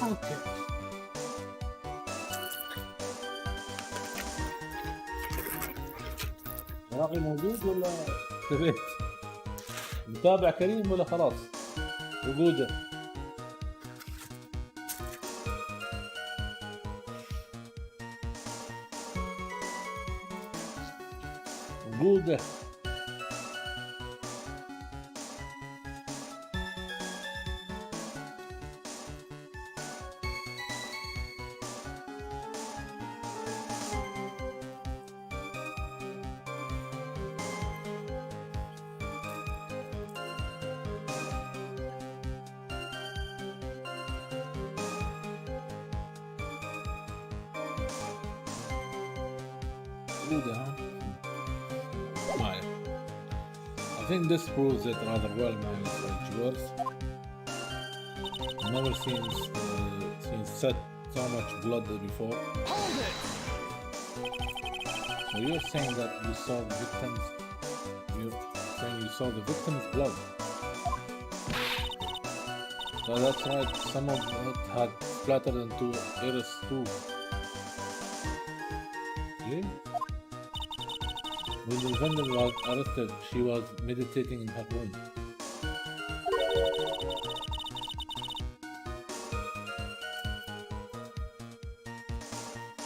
Speaker 3: اوكي باقي موجود ولا اختفيت؟ متابع كريم ولا خلاص؟ وجوده وجوده
Speaker 1: I think this proves it rather well, Miles Edgeworth. Never seen so much blood before. So you're saying that you saw the victims? You're saying you saw the victim's blood? So that's right. Some of it had splattered into Eris too. Yeah? When the defendant was arrested, she was meditating in her room.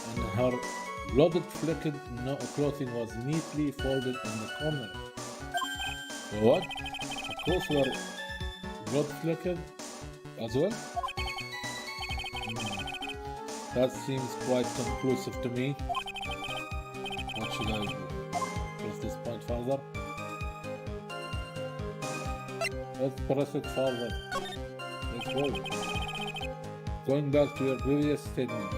Speaker 1: And her blood-flecked clothing was neatly folded in the corner. What? Her clothes were blood-flecked as well? That seems quite conclusive to me. What should I do? Press this point further? Let's press it further. Let's go. Going back to your previous statement,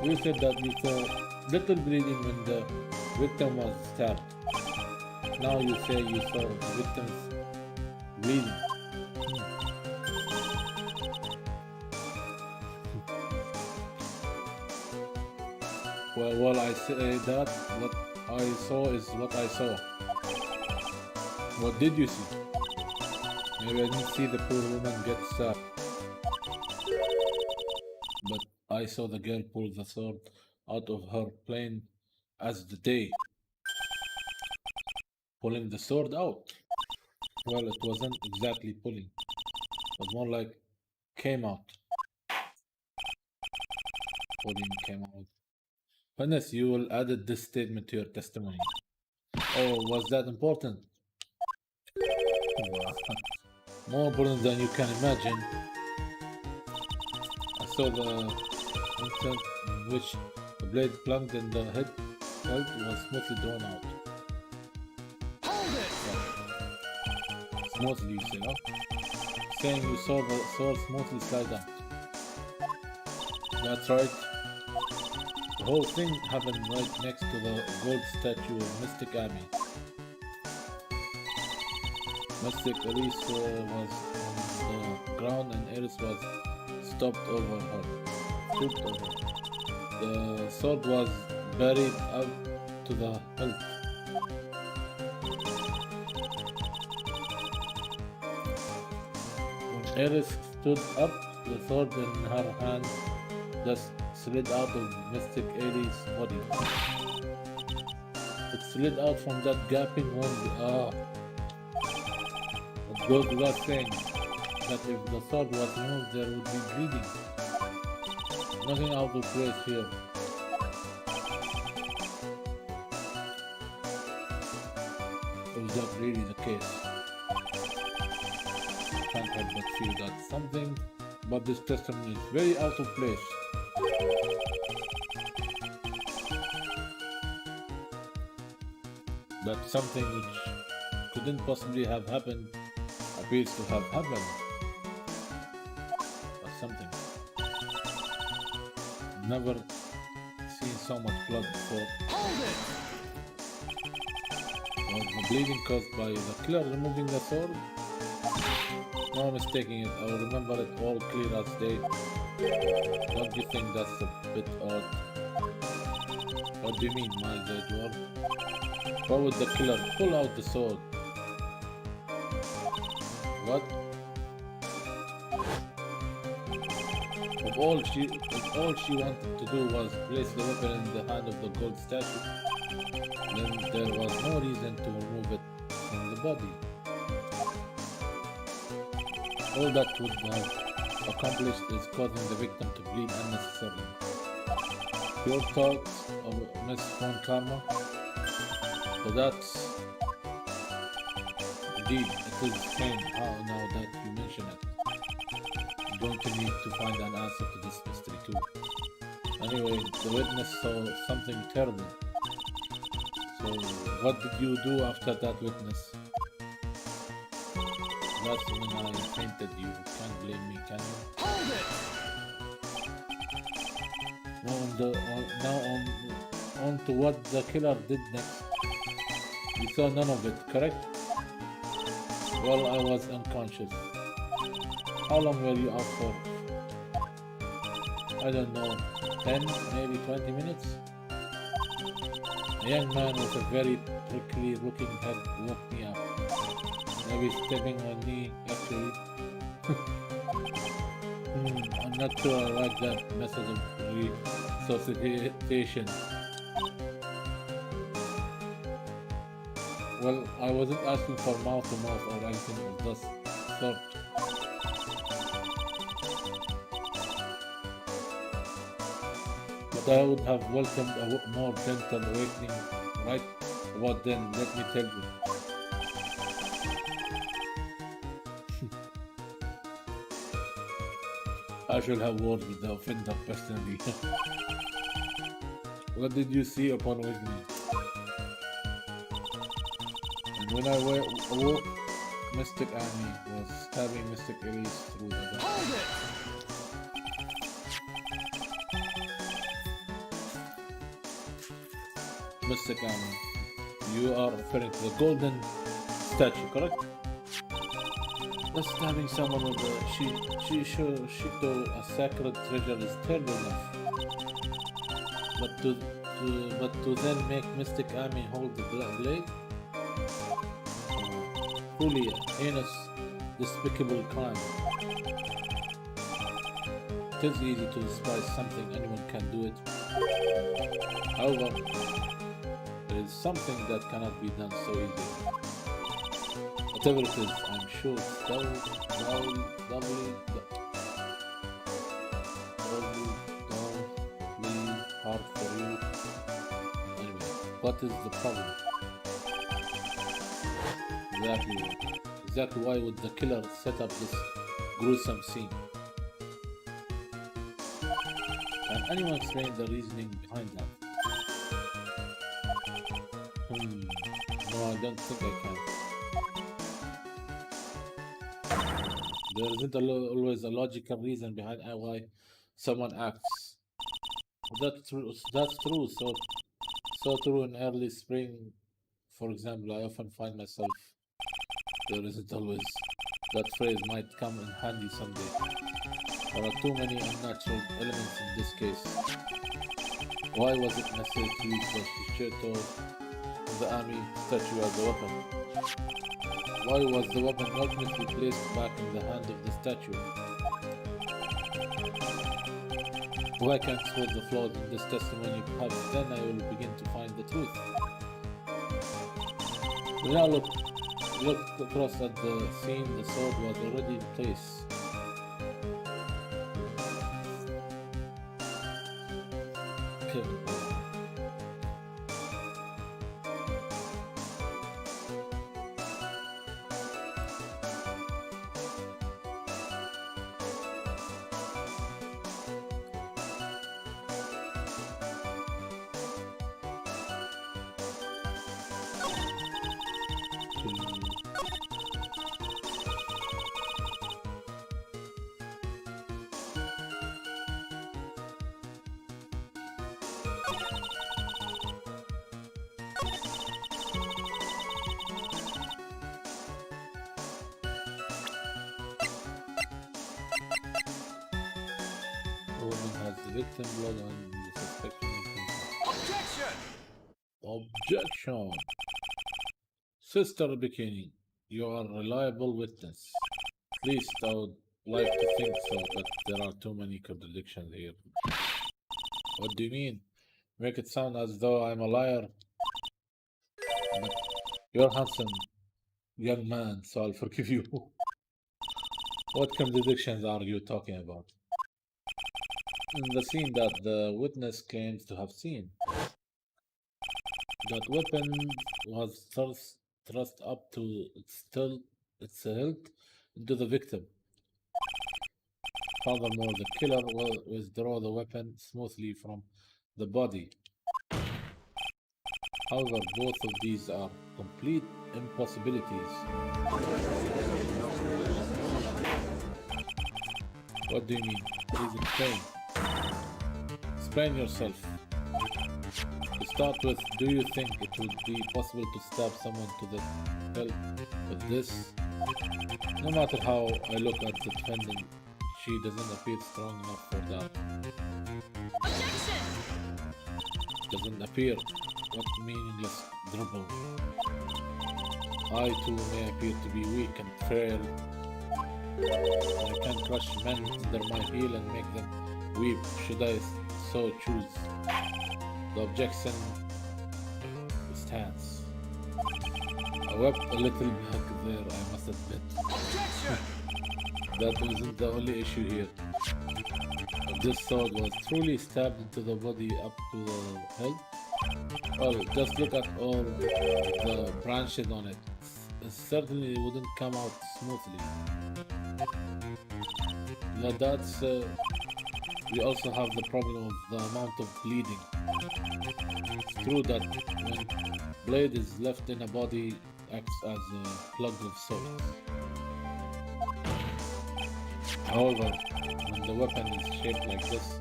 Speaker 1: you said that you saw little bleeding when the victim was stabbed. Now you say you saw the victim's bleeding. Well, I say that what I saw is what I saw. What did you see? Maybe I didn't see the poor woman get stabbed. But I saw the girl pull the sword out of her plain as the day. Pulling the sword out. Well, it wasn't exactly pulling. It was more like came out. Pulling came out. Witness, you will add this statement to your testimony. Oh, was that important? More important than you can imagine. I saw the instant in which the blade plunged in the head was smoothly drawn out.
Speaker 2: Hold it!
Speaker 1: Smoothly, you say, no? Saying you saw the sword smoothly slide down. That's right. The whole thing happened right next to the gold statue of Mystic Amy. Mystic Elise was on the ground and Eris was stooped over her. The sword was buried up to the hilt. When Eris stood up, the sword in her hand just slid out of Mystic Elise's body. It slid out from that gaping wound. It goes without saying that if the sword was removed, there would be bleeding. Nothing out of place here. Is that really the case? I can't help but feel that something about this testimony is very out of place. That something which couldn't possibly have happened appears to have happened. Or something. Never seen so much blood before.
Speaker 2: Hold it!
Speaker 1: Was the bleeding caused by the killer removing the sword? No mistaking it, I will remember it all clear as day. Don't you think that's a bit odd? What do you mean, my dear dwarf? Why would the killer pull out the sword? What? If all she wanted to do was place the weapon in the hand of the gold statue, then there was no reason to remove it from the body. All that would have accomplished is causing the victim to bleed unnecessarily. Your thoughts of Miss Von Karma? So that's indeed, it is strange how now that you mention it. I'm going to need to find an answer to this mystery too. Anyway, the witness saw something terrible. So what did you do after that witness? That's when I fainted. You can't blame me, can you?
Speaker 2: Hold it!
Speaker 1: Now on to what the killer did next. You saw none of it, correct? Well, I was unconscious. How long were you out for? I don't know, 10, maybe 20 minutes? A young man with a very prickly looking head woke me up. Maybe stepping on me, actually. I'm not sure I like that method of resuscitation. Well, I wasn't asking for mouth to mouth or anything of this sort. But I would have welcomed a more gentle awakening, right? What then? Let me tell you. I shall have words with the offender personally. What did you see upon awakening? And when I awoke, Mystic Annie was stabbing Mystic Elise through the back.
Speaker 2: Hold it!
Speaker 1: Mystic Annie, you are referring to the golden statue, correct? But stabbing someone with a Shito, a sacred treasure, is terrible enough. But to then make Mystic Amy hold the blade? Truly a heinous, despicable crime. It is easy to despise something, anyone can do it. However, there is something that cannot be done so easily. Whatever it is, I'm sure it's doubly hard for you. Anyway, what is the problem? Exactly why would the killer set up this gruesome scene? Can anyone explain the reasoning behind that? No, I don't think I can. There isn't always a logical reason behind why someone acts. That's true. So true in early spring, for example. I often find myself. There isn't always. That phrase might come in handy someday. There are too many unnatural elements in this case. Why was it necessary to use the Shishoto of the army statue as a weapon? Why was the weapon ultimately placed back in the hand of the statue? Why can't expose the flaws in this testimony? Perhaps then I will begin to find the truth. We now look across at the scene. The sword was already in place. Okay. The woman has the victim blood on the suspect.
Speaker 2: Objection!
Speaker 1: Objection! Sister Bikini, you are a reliable witness. At least I would like to think so, but there are too many contradictions here. What do you mean? Make it sound as though I'm a liar. But you're handsome, young man, so I'll forgive you. What contradictions are you talking about? In the scene that the witness claims to have seen, that weapon was thrust up to its hilt into the victim. Furthermore, the killer will withdraw the weapon smoothly from the body. However, both of these are complete impossibilities. What do you mean? Please explain. Explain yourself. To start with, do you think it would be possible to stab someone to the head with this? No matter how I look at the defendant, she doesn't appear strong enough for that.
Speaker 4: Objection!
Speaker 1: Doesn't appear. What meaningless dribble. I too may appear to be weak and frail. I can crush men under my heel and make them weep, should I so choose. The objection stands. I wept a little back there, I must admit.
Speaker 2: Objection!
Speaker 1: That wasn't the only issue here. This sword was truly stabbed into the body up to the head. Well, just look at all the branches on it. It certainly wouldn't come out smoothly. Now we also have the problem of the amount of bleeding. It's true that when blade is left in a body, acts as a plug of sorts. However, when the weapon is shaped like this,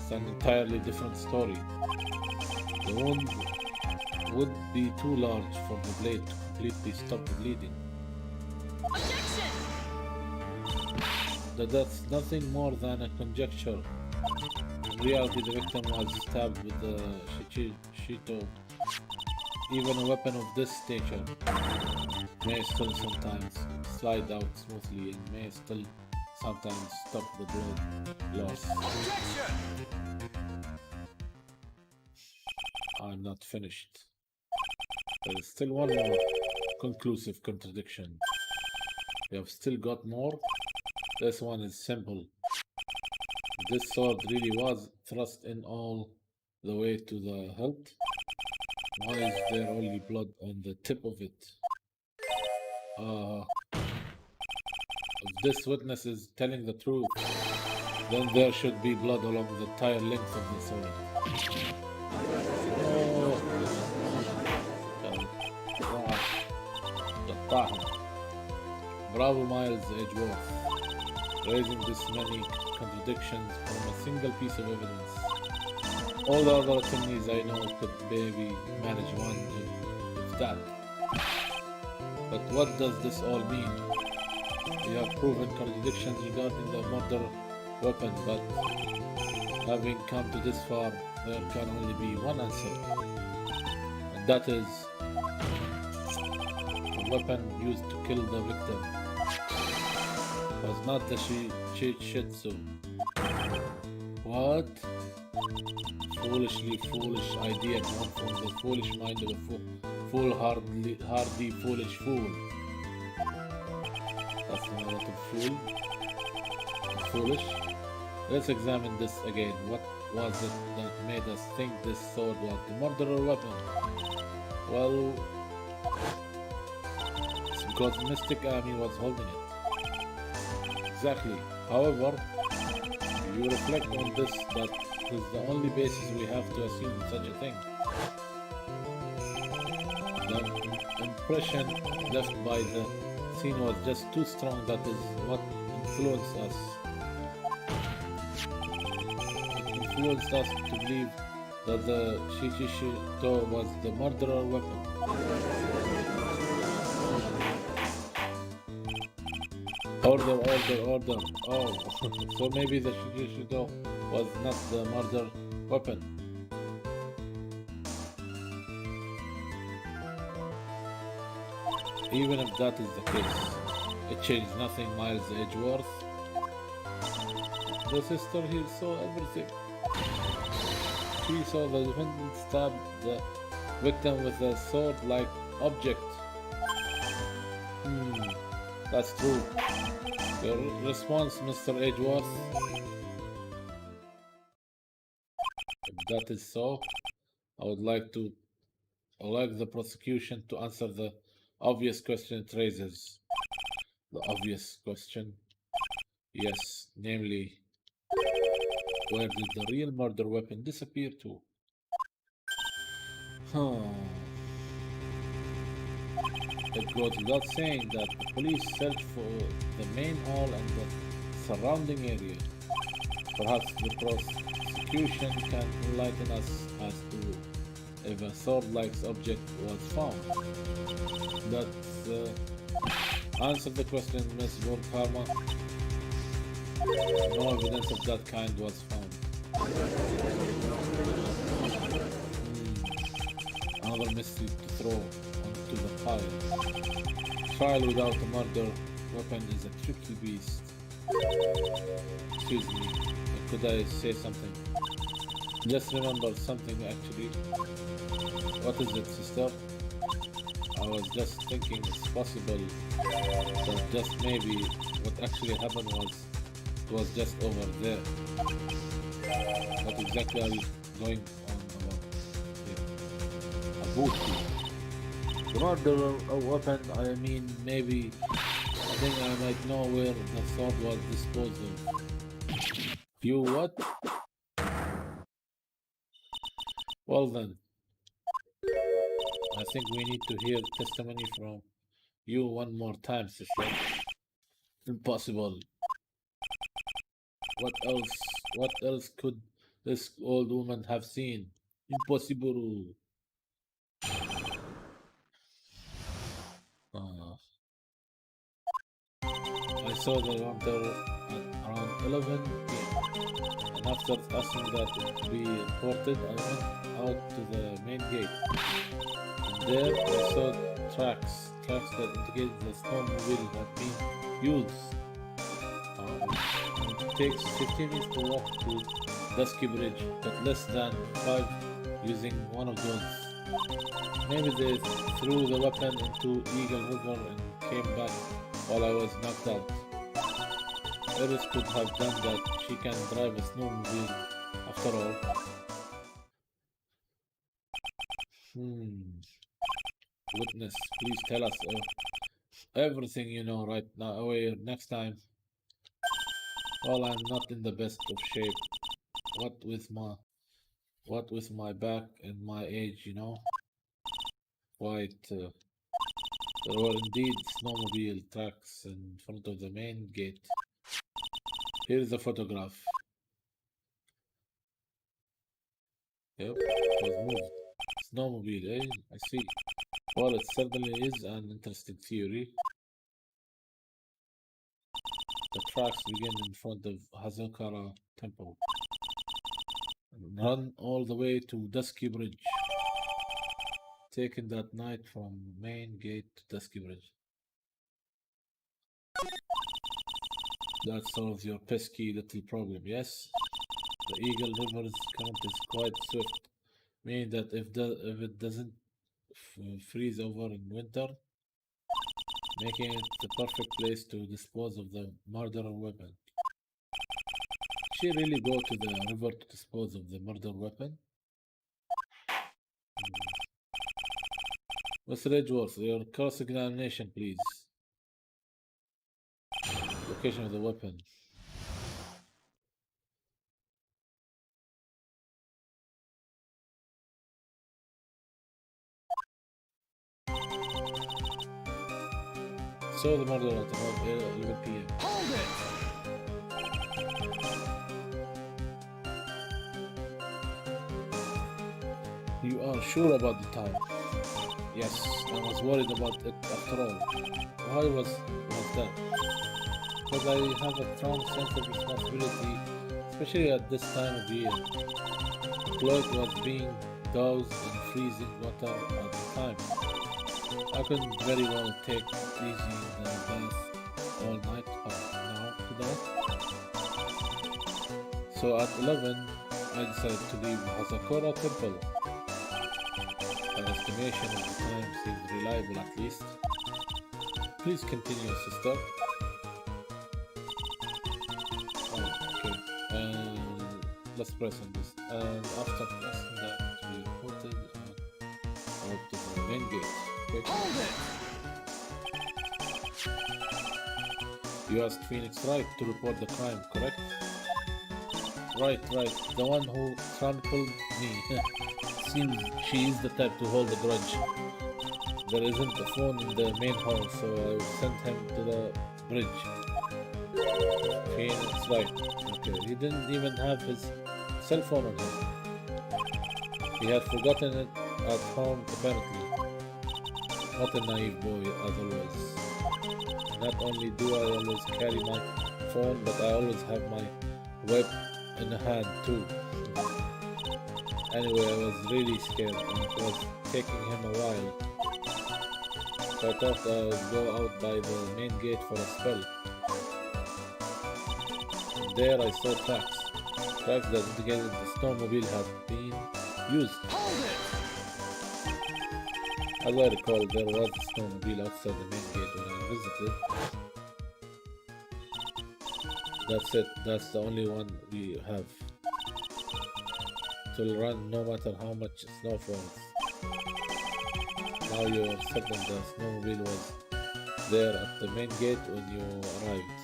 Speaker 1: it's an entirely different story. The wound would be too large for the blade to completely stop the bleeding.
Speaker 4: Objection!
Speaker 1: That's nothing more than a conjecture. In reality, the victim was stabbed with the shito. Even a weapon of this nature may still sometimes slide out smoothly and may still sometimes stop the blood loss.
Speaker 2: Objection!
Speaker 1: I'm not finished. There is still one more conclusive contradiction. We have still got more. This one is simple. This sword really was thrust in all the way to the hilt. Why is there only blood on the tip of it? If this witness is telling the truth, then there should be blood along the entire length of the sword. Bravo, Miles Edgeworth, raising this many contradictions from a single piece of evidence. All the other attorneys I know could maybe manage one if that. But what does this all mean? We have proven contradictions regarding the murder weapon, but having come to this far, there can only be one answer. And that is the weapon used to kill the victim was not the Shitsu. What? Foolish idea born from the foolish mind of a hardy foolish fool. That's not a lot of fool. Foolish. Let's examine this again. What was it that made us think this sword was the murderer weapon? Well, it's because Mystic Army was holding it. Exactly. However, if you reflect on this, that is the only basis we have to assume such a thing. The impression left by the scene was just too strong. That is what influenced us. It influenced us to believe that the Shishito was the murderer weapon. Order. Oh, so maybe the Shishito was not the murder weapon. Even if that is the case, it changed nothing. Miles Edgeworth, the sister here saw everything. She saw the defendant stab the victim with a sword-like object. That's true. Your response, Mr. Edgeworth? If that is so, I would like the prosecution to answer the obvious question it raises. The obvious question? Yes, namely, where did the real murder weapon disappear to? It goes without saying that the police searched for the main hall and the surrounding area. Perhaps the prosecution can enlighten us as to if a sword-like object was found. That's answer the question, Miss Burkharma. No evidence of that kind was found. Another mystery to throw onto the pile. Trial without a murder weapon is a tricky beast. Excuse me, could I say something? Just remember something actually. What is it, sister? I was just thinking it's possible that just maybe what actually happened was it was just over there. What exactly are you going on about here? A booty. The murder a weapon, I mean maybe I think I might know where the sword was disposed of. You what? Well then, I think we need to hear testimony from you one more time, sister. Impossible. What else? What else could this old woman have seen? Impossible. Uh, I saw the hunter at around 11 p.m. And after asking that it be reported, I went out to the main gate. And there I saw tracks that indicated the snowmobile had been used. It takes 15 minutes to walk to Dusky Bridge, but less than 5 using one of those. Maybe they threw the weapon into Eagle River and came back while I was knocked out. Eris could have done that. She can drive a snowmobile after all. Witness, please tell us everything you know right now. Next time. Well, I'm not in the best of shape. What with my back and my age, you know. Quite. There were indeed snowmobile tracks in front of the main gate. Here's the photograph. Yep, it was moved. Snowmobile, eh? I see. Well, it certainly is an interesting theory. The tracks begin in front of Hazakara Temple and run all the way to Dusky Bridge. Taken that night from main gate to Dusky Bridge. That solves your pesky little problem, yes? The Eagle River's current is quite swift, meaning that if it doesn't freeze over in winter, making it the perfect place to dispose of the murder weapon. She really go to the river to dispose of the murder weapon? Mr. Edgeworth, your cross-examination, please. Location of the weapon. So the murder at about 11 p.m.
Speaker 2: Hold it!
Speaker 1: You are sure about the time? Yes, I was worried about it after all. Why was that? Because I have a strong sense of responsibility, especially at this time of year. Cloak was being doused in freezing water at the time. I couldn't very well take it easy in the bath all night now, could I? So at 11, I decided to leave Hazakura Temple. An estimation of the time seems reliable at least. Please continue, sister. Oh, okay. Let's press on this. And after pressing that, we put it out to the main gate. Okay.
Speaker 2: Hold it!
Speaker 1: You asked Phoenix Wright to report the crime, correct? Right. The one who trampled me. Seems she is the type to hold a grudge. There isn't a phone in the main hall, so I sent him to the bridge. Phoenix Wright. Okay, he didn't even have his cell phone on him. He had forgotten it at home, apparently. What a naive boy, as always. Not only do I always carry my phone, but I always have my web in the hand too. Anyway, I was really scared and it was taking him a while. So I thought I would go out by the main gate for a spell. And there I saw tracks that indicated the snowmobile had been used.
Speaker 2: Hold it!
Speaker 1: As I recall, there was a snowmobile outside the main gate when I visited. That's it. That's the only one we have. It will run no matter how much snow falls. Now you're certain the snowmobile was there at the main gate when you arrived.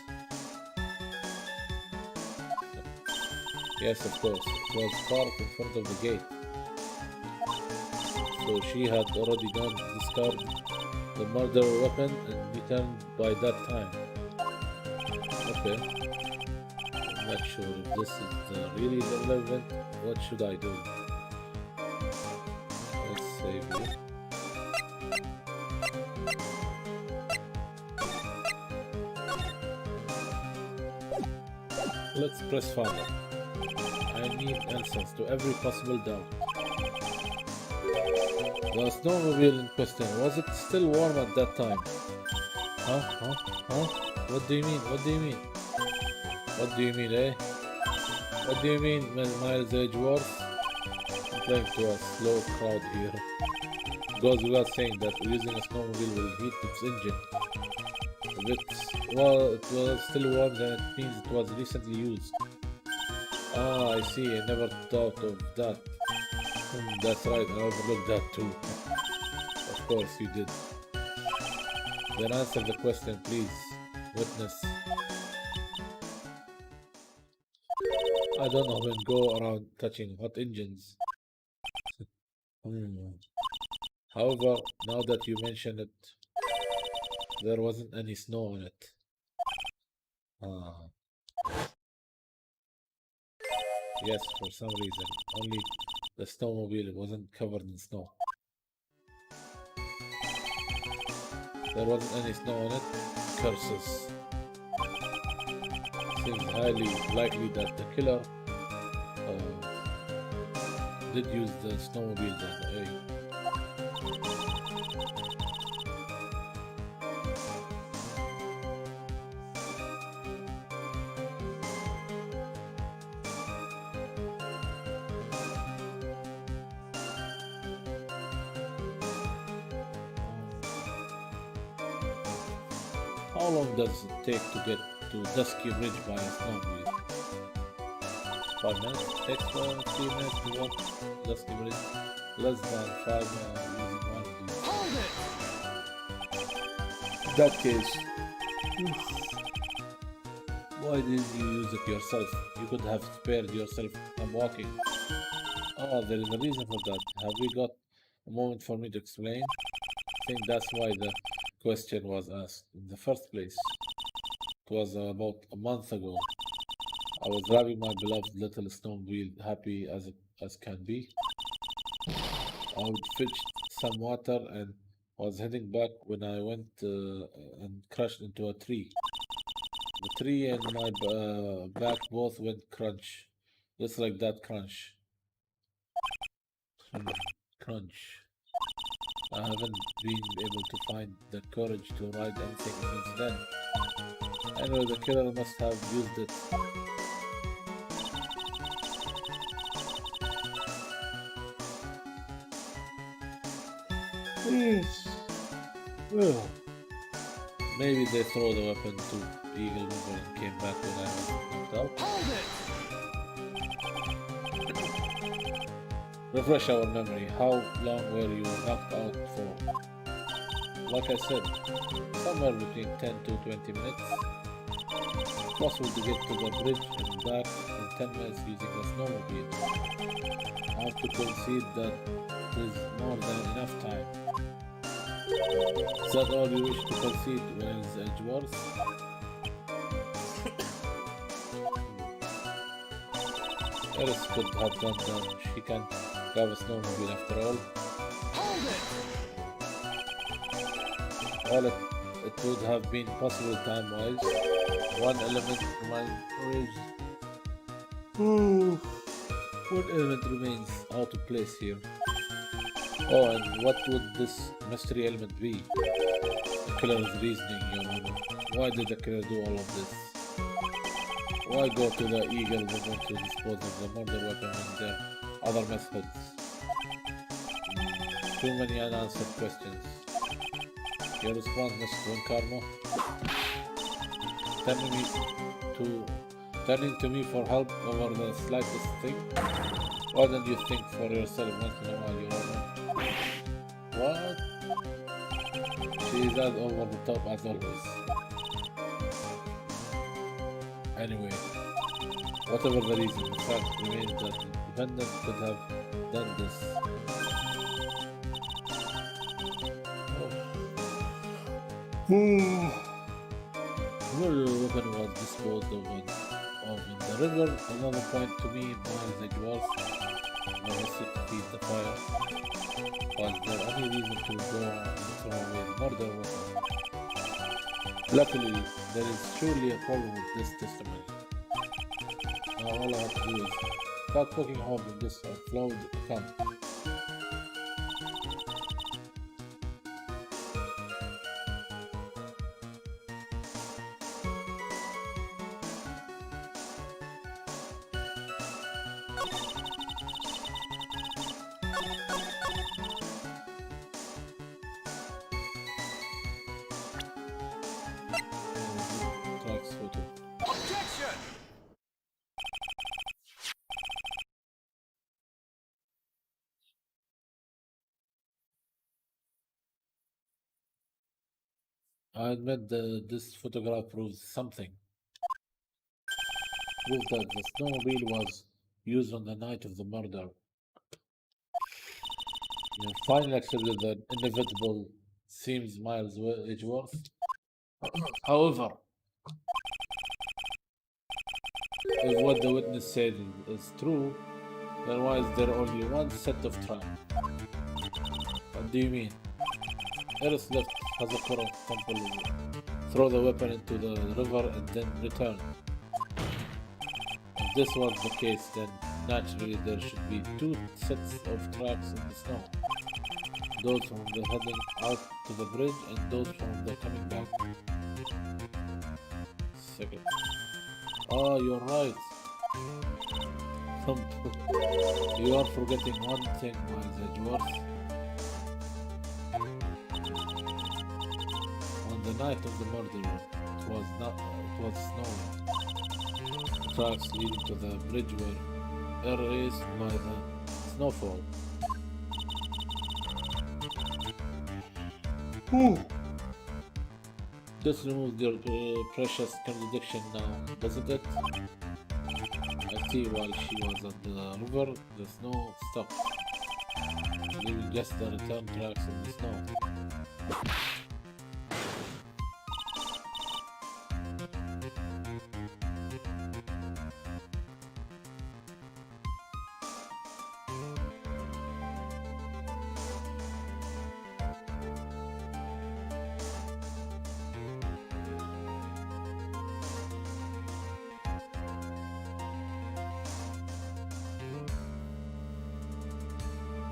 Speaker 1: Yes, of course. It was parked in front of the gate. So she had already gone to discard the murder weapon and returned by that time. Okay. I'm not sure if this is really relevant. What should I do? Let's save it. Let's press further. I need answers to every possible doubt. The snowmobile in question, was it still warm at that time? Huh? What do you mean? What do you mean? What do you mean, eh? What do you mean, Miles Edgeworth? I'm playing to a slow crowd here. Goes without saying that using a snowmobile will heat its engine. If it was still warm, then it means it was recently used. Ah, I see. I never thought of that. That's right, I overlooked that too. Of course you did. Then answer the question, please. Witness. I don't often go around touching hot engines. However, now that you mention it, there wasn't any snow on it. Ah. Yes, for some reason. Only the snowmobile wasn't covered in snow. There wasn't any snow on it. Curses. Seems highly likely that the killer did use the snowmobile then. How long does it take to get to Dusky Ridge by a snowmobile? 5 minutes? Takes 3 minutes to walk Dusky Ridge. Less than 5 minutes using one of these.
Speaker 2: Hold it!
Speaker 1: In that case, why didn't you use it yourself? You could have spared yourself from walking. Oh, there is a reason for that. Have we got a moment for me to explain? I think that's why the question was asked in the first place. It was about a month ago. I was driving my beloved little snowmobile, happy as can be. I would fetched some water and was heading back when I went and crashed into a tree. The tree and my back both went crunch, just like that crunch. Crunch. I haven't been able to find the courage to write anything since then. Anyway, the killer must have used it. Well, maybe they throw the weapon to Eagle River and came back when I was knocked out.
Speaker 2: Hold it!
Speaker 1: Refresh our memory. How long were you knocked out for? Like I said, somewhere between 10 to 20 minutes. It's possible to get to the bridge and back in 10 minutes using a snowmobile. I have to concede that is more than enough time. Is that all you wish to concede, Wells Edgeworth? Eris could have done that. She can drive a snowmobile after all.
Speaker 2: Hold it!
Speaker 1: Well, it would have been possible time-wise. One element remains out of place here. Oh, and what would this mystery element be? The killer's reasoning, Your Honor. Why did the killer do all of this? Why go to the Eagle River to dispose of the murder weapon when there are other methods? Too many unanswered questions. Your response, Mr. Von Karma. Turning to me for help over the slightest thing. Why don't you think for yourself once in a while, Your Honor? What? She is as over the top as always. Anyway, whatever the reason, the fact remains that the defendant could have done this. Where the weapon was disposed of in the river, another point to me while the dwarf was to feed the fire. Was there any reason to go and throw away the murder weapon? Luckily, there is surely a problem with this testimony. Now all I have to do is start poking holes in this flawed account. Tracks photo.
Speaker 2: Objection!
Speaker 1: I admit this photograph proves something. Proves that the snowmobile was used on the night of the murder. You finally accepted that inevitable seems miles Edgeworth. However, if what the witness said is true, then why is there only one set of tracks? What do you mean? Eris left Hazakura temple, throw the weapon into the river and then return. If this was the case, then naturally there should be two sets of tracks in the snow. Those from the heading out to the bridge and those from the coming back. Second. Oh, you're right. You are forgetting one thing, my dwarf. On the night of the murder, it was snowing. The tracks leading to the bridge were erased by the snowfall. This removes your precious contradiction now, doesn't it? I see while she was at the river, the snow stopped, leaving just the return tracks in the snow.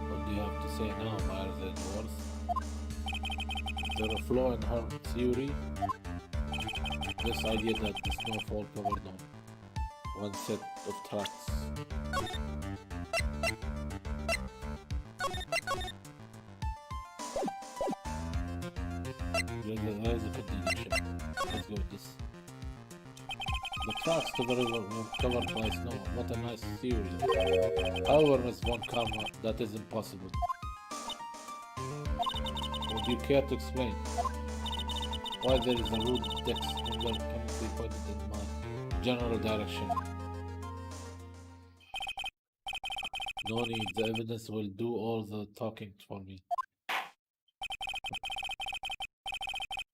Speaker 1: What do you have to say now, Miles Edgeworth? Is there a flaw in her theory? This idea that the snowfall covered on one set of tracks. There is a contradiction. Let's go with this. The tracks to the river were covered by snow. What a nice theory. However, Miss Von Karma, that is impossible. Would you care to explain why there is a road text finger currently pointed in my general direction? No need, the evidence will do all the talking for me.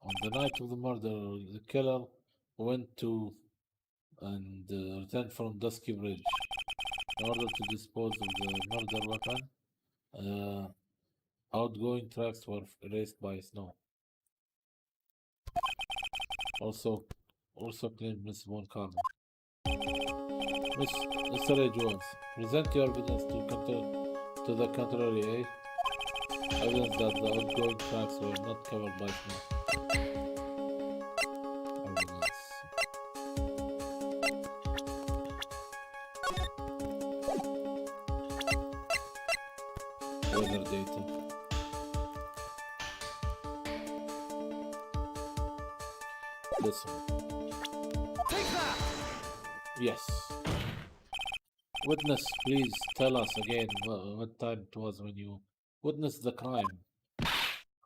Speaker 1: On the night of the murder, the killer went to and returned from Dusky Bridge in order to dispose of the murder weapon. Outgoing tracks were erased by snow. Also claimed Miss Von Karma. Mr. Edgeworth, present your evidence to the contrary, eh? Evidence that the outgoing tracks were not covered by snow. Evidence. Weather data. this one.
Speaker 2: Take that!
Speaker 1: Yes. Witness, please tell us again what time it was when you witnessed the crime.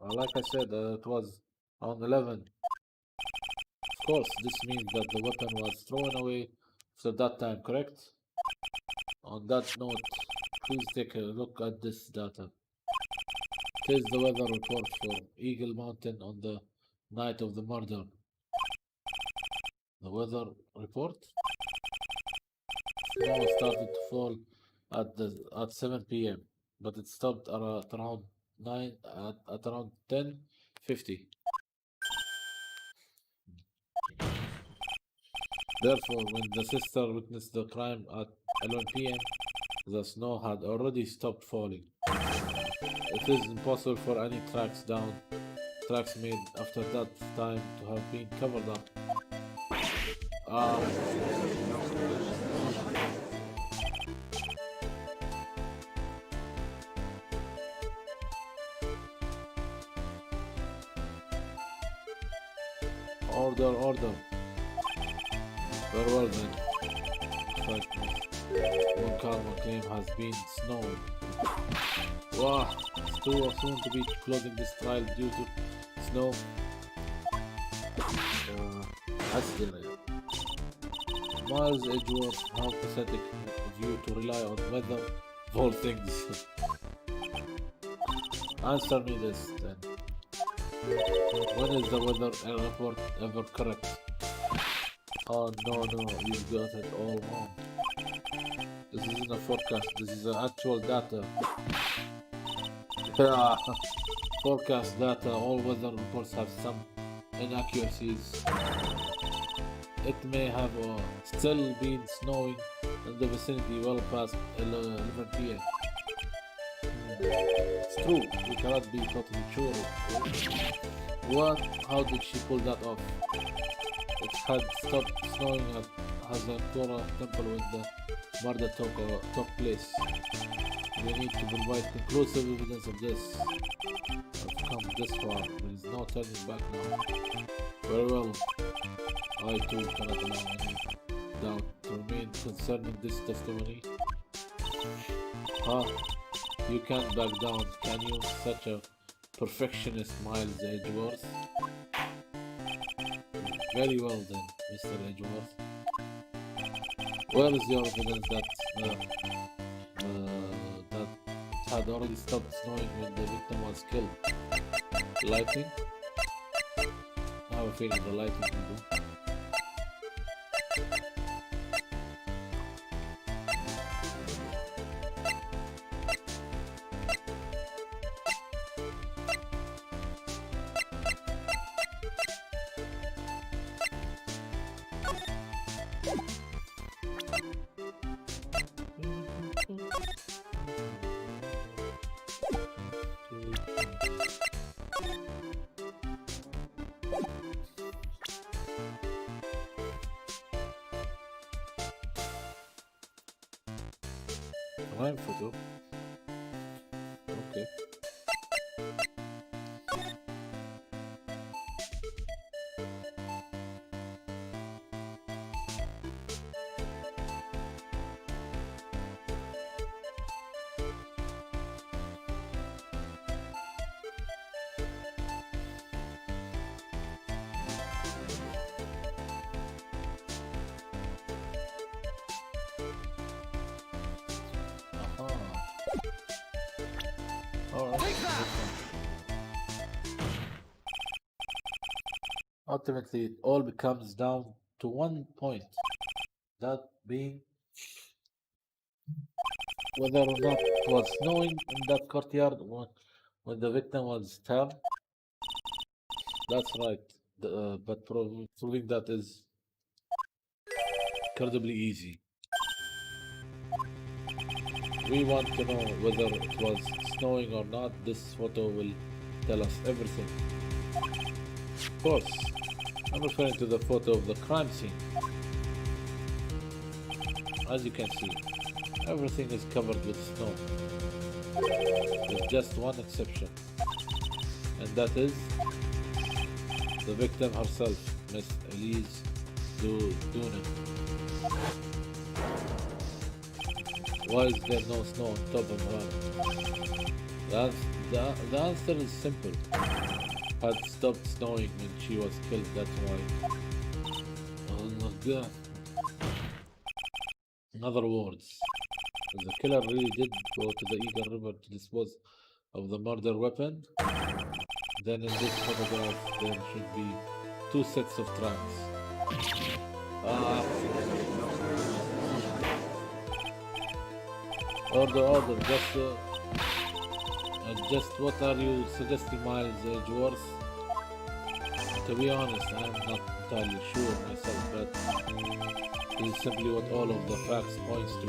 Speaker 1: Like I said, it was on 11. Of course, this means that the weapon was thrown away after that time, correct? On that note, please take a look at this data. It is the weather report for Eagle Mountain on the night of the murder. The weather report? Snow started to fall at 7 p.m., but it stopped at around 9 at around 10:50. Therefore, when the sister witnessed the crime at 11 p.m., the snow had already stopped falling. It is impossible for any tracks made after that time to have been covered up. Order. Very well then. In fact, one karma claim has been snowed. Wow, it's too soon to be closing this trial due to snow. Accident. Miles Edgeworth, how pathetic of you to rely on weather of all things. Answer me this then. When is the weather report ever correct? Oh no, you've got it all wrong. This isn't a forecast, this is actual data. Forecast data, all weather reports have some inaccuracies. It may have still been snowing in the vicinity well past 11 p.m. It's true, we cannot be totally sure. What? How did she pull that off? It had stopped snowing at Hazakura Temple when the murder took place. We need to provide conclusive evidence of this. I've come this far, there is no turning back now. Very well. I too cannot allow any doubt to remain concerning this testimony. You can't back down, can you? Such a perfectionist, Miles Edgeworth. Very well then, Mr. Edgeworth. Where is your evidence that that had already stopped snowing when the victim was killed? Lighting? I have a feeling the lighting will do. Crime photo. Okay. Alright. Ultimately, it all becomes down to one point. That being whether or not it was snowing in that courtyard when the victim was stabbed. That's right. But proving that is incredibly easy. We want to know whether it was snowing or not. This photo will tell us everything. Of course, I'm referring to the photo of the crime scene. As you can see, everything is covered with snow. With just one exception. And that is the victim herself. Miss Elise doing it? Why is there no snow on top of her? That's, the answer is simple. Had stopped snowing when she was killed, that's why. Oh my god. In other words, the killer really did go to the Eagle River to dispose of the murder weapon. Then in this photograph, there should be two sets of tracks. Ah, order, just what are you suggesting, Miles Edgeworth? To be honest, I'm not entirely sure myself, but this is simply what all of the facts points to.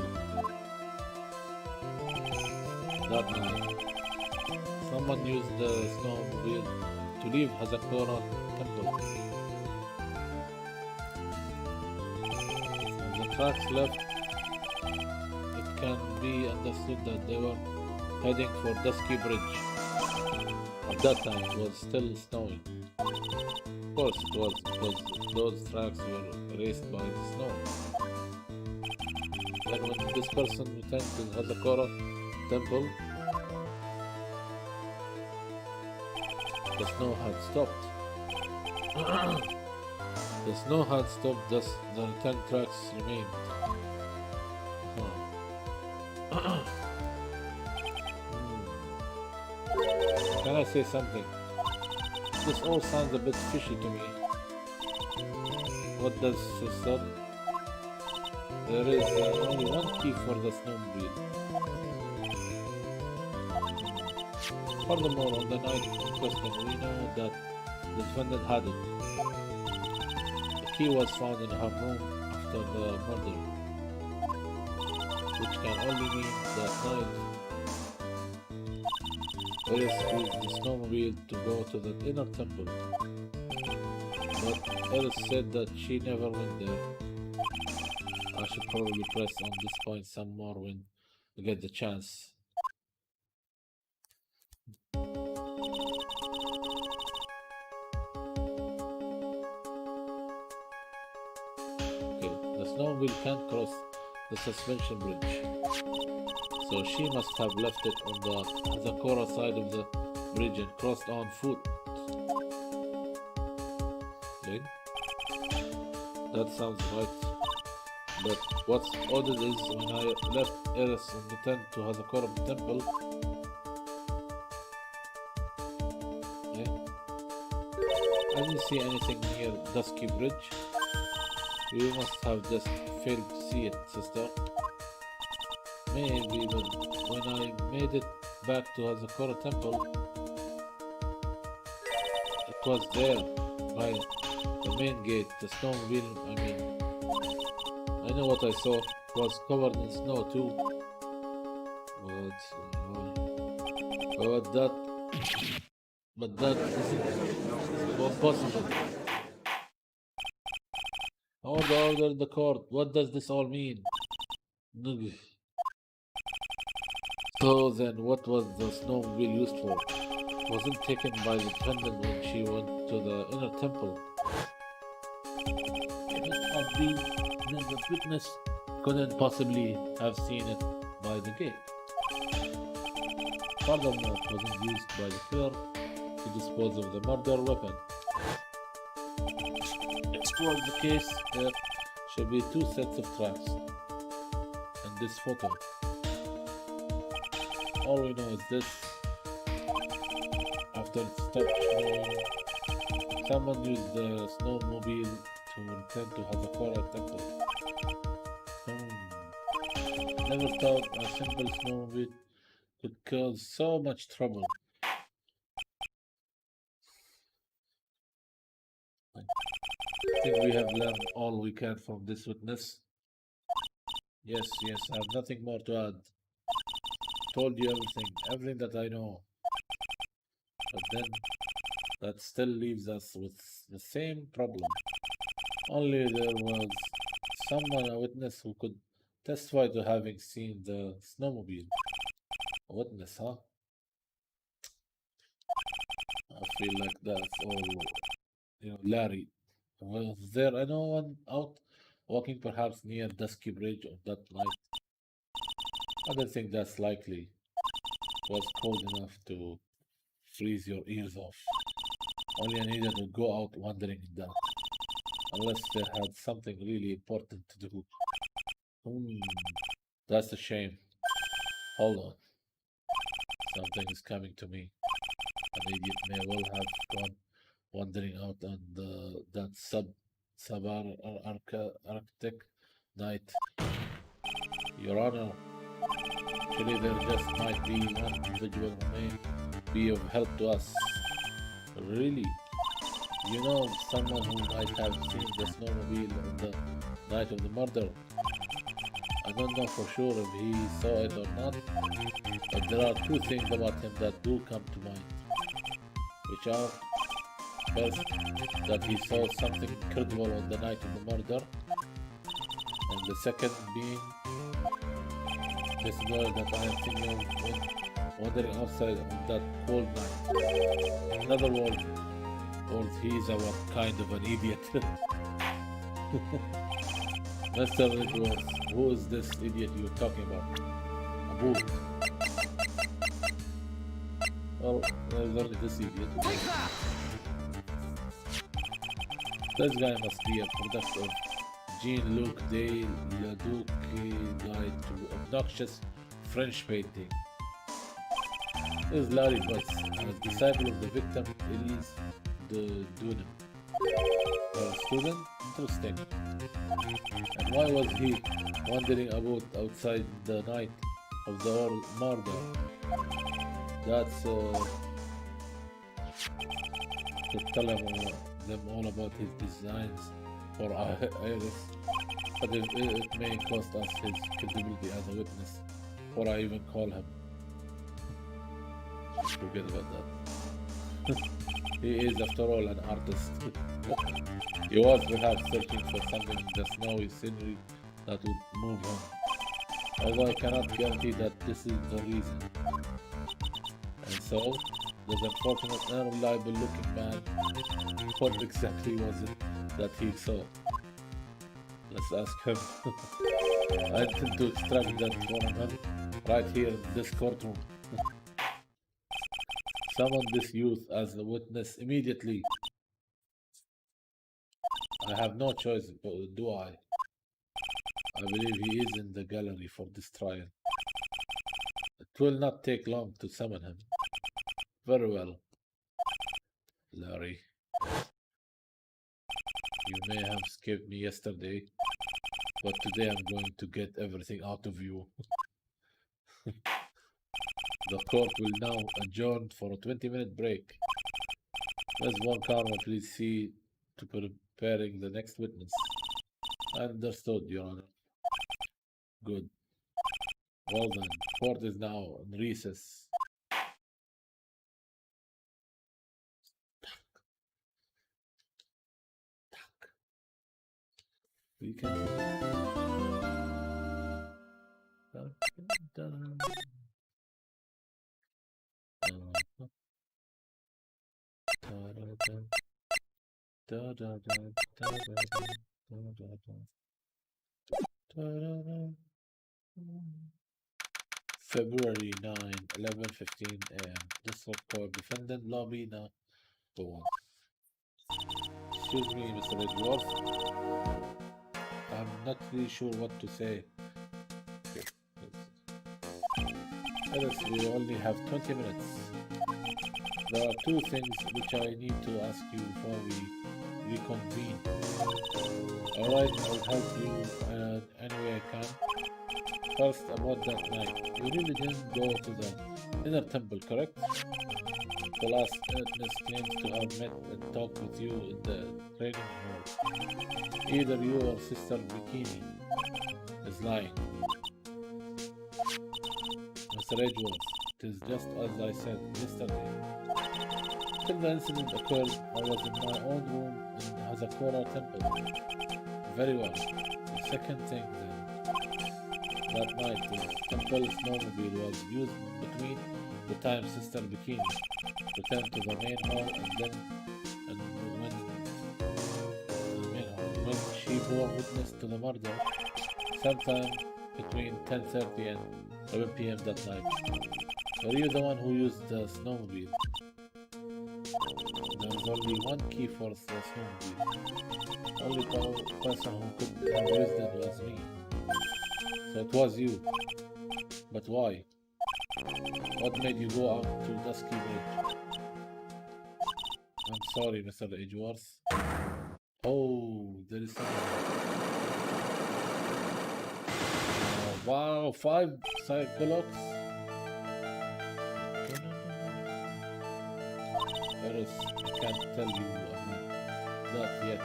Speaker 1: That night, someone used the snowmobile to leave Hazakura Temple. When the tracks left, it can be understood that they were heading for Dusky Bridge. At that time, it was still snowing. Of course, it was because those tracks were erased by the snow. Then, when this person returned to the Hazakura Temple, the snow had stopped. The snow had stopped, thus the return tracks remained. Can I say something? This all sounds a bit fishy to me. What does sister? There is only one key for the snowmobile. Furthermore, on the night in question, we know that the defendant had it. The key was found in her room after the murder, which can only mean that night Eris used the snowmobile to go to the inner temple. But Eris said that she never went there. I should probably press on this point some more when we get the chance. Okay, the snowmobile can't cross the suspension bridge, so she must have left it on the Hazakura side of the bridge and crossed on foot. Okay, that sounds right. But what's odd is when I left Eris and returned to Hazakura Temple, I didn't see anything near Dusky Bridge. You must have just failed to see it, sister. Maybe, but when I made it back to Hazakura Temple, it was there, by the main gate, the snowmobile, I know what I saw. It was covered in snow too. But that isn't possible. Order the court. What does this all mean? Ugh. So then, what was the snowmobile used for? Wasn't taken by the defendant when she went to the inner temple. It had been, then the witness couldn't possibly have seen it by the gate. Furthermore, it wasn't used by the killer to dispose of the murder weapon. If it was the case, there should be two sets of tracks in this photo. All we know is this. After it stopped snowing, someone used the snowmobile to return to Hazakura Temple. Never thought a simple snowmobile could cause so much trouble. I think we have learned all we can from this witness. Yes, I have nothing more to add. Told you everything that I know. But then, that still leaves us with the same problem. Only there was someone, a witness, who could testify to having seen the snowmobile. A witness, huh? I feel like that's all, Larry. Was there anyone out walking perhaps near Dusky Bridge on that night? I don't think that's likely. It was cold enough to freeze your ears off. Only I needed to go out wandering in that, unless they had something really important to do. Hmm, that's a shame. Hold on, something is coming to me. An idiot may well have gone wandering out on that Arctic night. Your Honor, actually there just might be one individual who may be of help to us. Really? You know someone who might have seen the snowmobile on the night of the murder? I don't know for sure if he saw it or not, but there are two things about him that do come to mind, which are first, that he saw something incredible on the night of the murder, and the second being this girl that I am thinking of wandering outside on that cold night. In other words, he's our kind of an idiot. Mr. Edwards, who is this idiot you're talking about? Abu. Well, there's only this idiot.
Speaker 2: Take that!
Speaker 1: This guy must be a product of Jean-Luc de Leduc guide to obnoxious French painting. This is Larry Butts, a disciple of the victim Elise de Dunham. A student? Interesting. And why was he wandering about outside the night of the murder? That's to tell them all about his designs for Iris, but it may cost us his credibility as a witness, or I even call him. Forget about that. He is, after all, an artist. He was perhaps searching for something in the snowy scenery that would move him, although I cannot guarantee that this is the reason. And so, this unfortunate, unreliable looking man, what exactly was it that he saw? Let's ask him. I intend to extract that from him right here in this courtroom. Summon this youth as a witness immediately. I have no choice, do I? I believe he is in the gallery for this trial. It will not take long to summon him. Very well, Larry. You may have escaped me yesterday, but today I'm going to get everything out of you. The court will now adjourn for a 20-minute break. Ms. Von Karma, please see to preparing the next witness. Understood, Your Honor. Good. Well then, court is now in recess. We can. February 9, 11:15 a.m. District Court Defendant Lobby Number 1. Excuse me, Mr. Edwards. I'm not really sure what to say. Alice, we only have 20 minutes. There are two things which I need to ask you before we reconvene. Alright, I'll help you any way I can. First, about that night. You really didn't go to the inner temple, correct? The last witness claims to have met and talked with you in the training hall. Either you or Sister Bikini is lying. Mr. Edwards, it is just as I said yesterday. Till the incident occurred, I was in my own room in Hazakura Temple. Very well. The second thing then. That night, the temple snowmobile was used between the time Sister Bikini returned to the main hall and when She bore witness to the murder sometime between 10:30 and 11 p.m. that night. Were you the one who used the snowmobile? There was only one key for the snowmobile. Only person who could have used it was me. So it was you. But why? What made you go out to Dusky Bridge? I'm sorry, Mr. Edgeworth. Oh, there is something. Wow, 5 Cyclops. Eris, I can't tell you about that yet.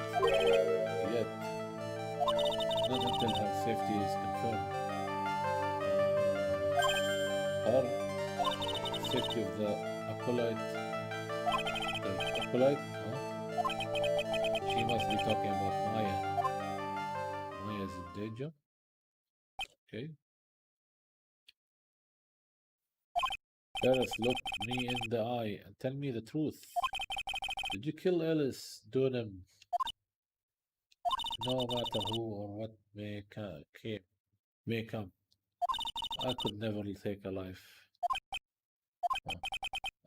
Speaker 1: Not until her safety is confirmed. Or safety of the acolyte. The acolyte? Huh? She must be talking about Maya. Maya's in danger? Okay. Paris, look me in the eye and tell me the truth. Did you kill Ellis Dunham? No matter who or what may come, I could never take a life.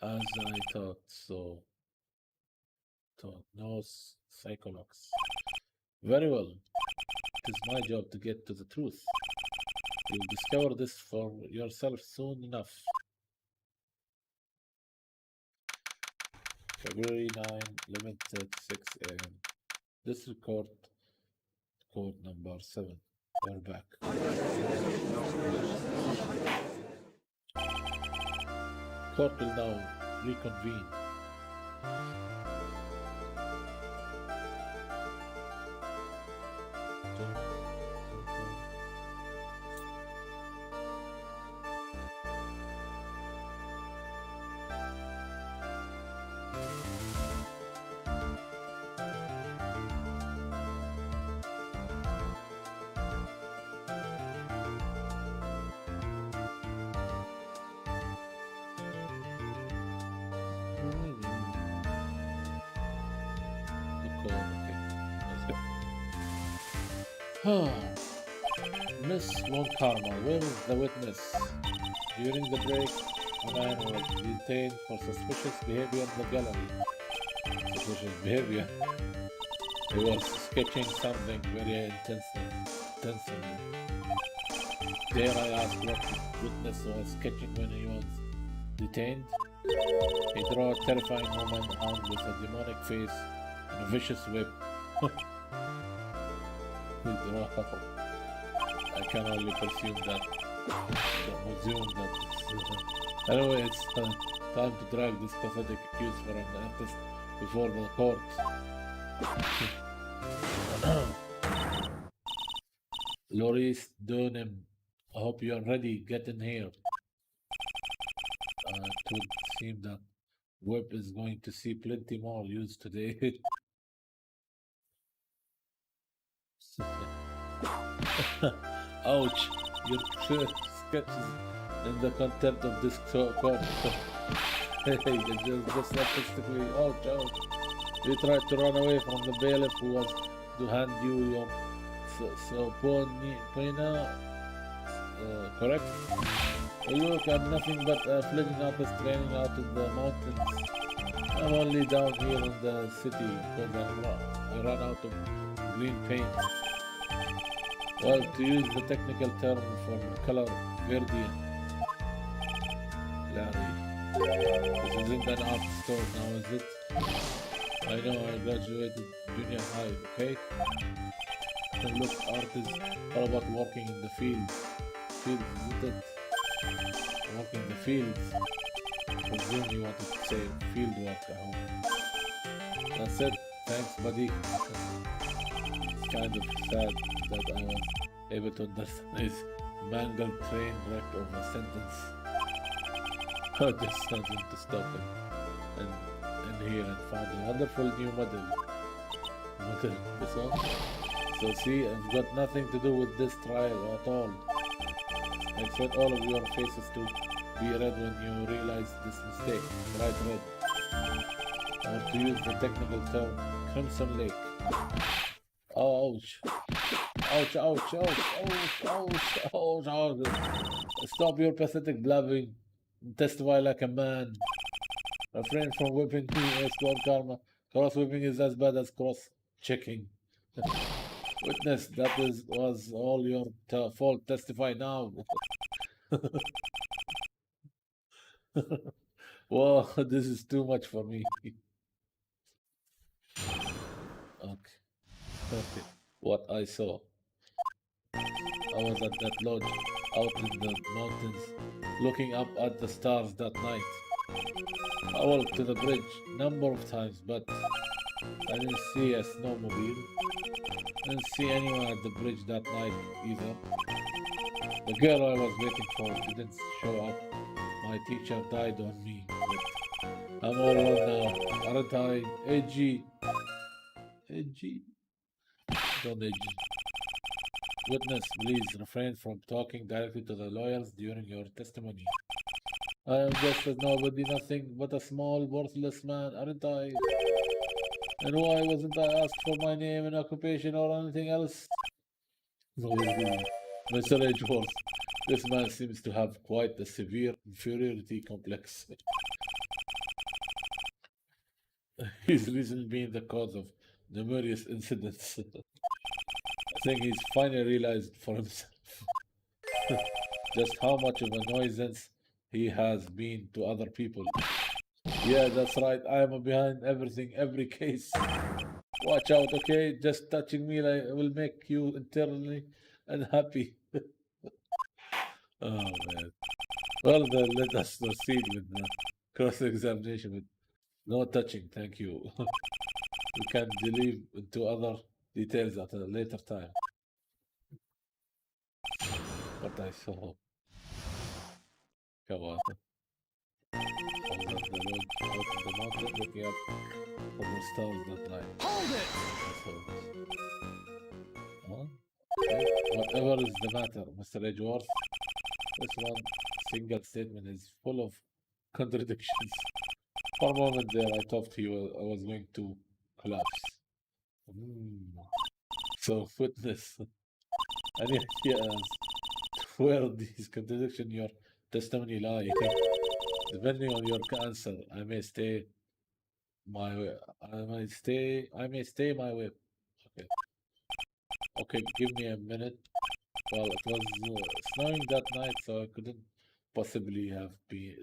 Speaker 1: As I thought, so no Psycholox. Very well. It is my job to get to the truth. You'll discover this for yourself soon enough. February 9, 11:36 a.m. This record, code number 7. We're back. Court will now reconvene. Miss Von Karma, where is the witness? During the break, a man was detained for suspicious behavior in the gallery. Suspicious behavior? He was sketching something very intensely. Dare I ask what the witness was sketching when he was detained? He drew a terrifying woman armed with a demonic face and a vicious whip. I can only presume that the museum that is, anyway, it's time to drag this pathetic accused for an artist before the court. Loris Dunham, I hope you are ready. Get in here. It would seem that Webb is going to see plenty more use today. Ouch! Your sketches in the content of this court. Hey, just artistically. Ouch! You tried to run away from the bailiff who was to hand you your Pena, correct? Look, I'm nothing but a fledgling artist training out in the mountains. I'm only down here in the city because I ran out of green paint. Well, to use the technical term for color, Verdian. Larry, this isn't an art store now, is it? I know I graduated junior high, okay? And look, art is all about walking in the fields. Fields, isn't it? Walking the fields. I presume you wanted to say field work, I hope. That's it. Thanks, buddy. It's kind of sad that I was able to understand his mangled train wreck of a sentence. I just wanted to stop and in here and found a wonderful new model. This one? So see, I've got nothing to do with this trial at all. I expect all of your faces to be red when you realize this mistake. Bright red. Or to use the technical term, Crimson Lake. Oh, ouch. Ouch, ouch, ouch, ouch, ouch, ouch, ouch. Stop your pathetic blabbing. Testify like a man. Refrain from whipping me, escort karma. Cross whipping is as bad as cross checking. Witness, was all your fault. Testify now. Whoa, this is too much for me. Okay, okay. What I saw. I was at that lodge out in the mountains looking up at the stars that night. I walked to the bridge number of times, but I didn't see a snowmobile. I didn't see anyone at the bridge that night either. The girl I was waiting for didn't show up. My teacher died on me. But I'm all alone now, aren't I? AG. AG. Don't AG. Witness, please refrain from talking directly to the lawyers during your testimony. I am just a nobody, nothing but a small, worthless man, aren't I? And why wasn't I asked for my name and occupation or anything else? Mr. Edgeworth, this man seems to have quite a severe inferiority complex. He's recently been the cause of numerous incidents. I think he's finally realized for himself just how much of a nuisance he has been to other people. Yeah, that's right. I am behind everything, every case. Watch out, okay? Just touching me like will make you internally unhappy. Oh man. Well then, let us proceed with the cross-examination with no touching, thank you. We can delve into other details at a later time. What I saw. Come on. I was at the lodge out in the mountain looking up at the stars that night.
Speaker 2: Hold it!
Speaker 1: I saw this. Huh? Okay. Whatever is the matter, Mr. Edgeworth? This one single statement is full of contradictions. For a moment there, I thought I was going to collapse. Hmm. So, witness, any idea as to where these contradictions in your testimony lie? Depending on your answer, I may stay my way. I may stay my way. Okay. Okay, give me a minute. Well, it was snowing that night, so I couldn't possibly have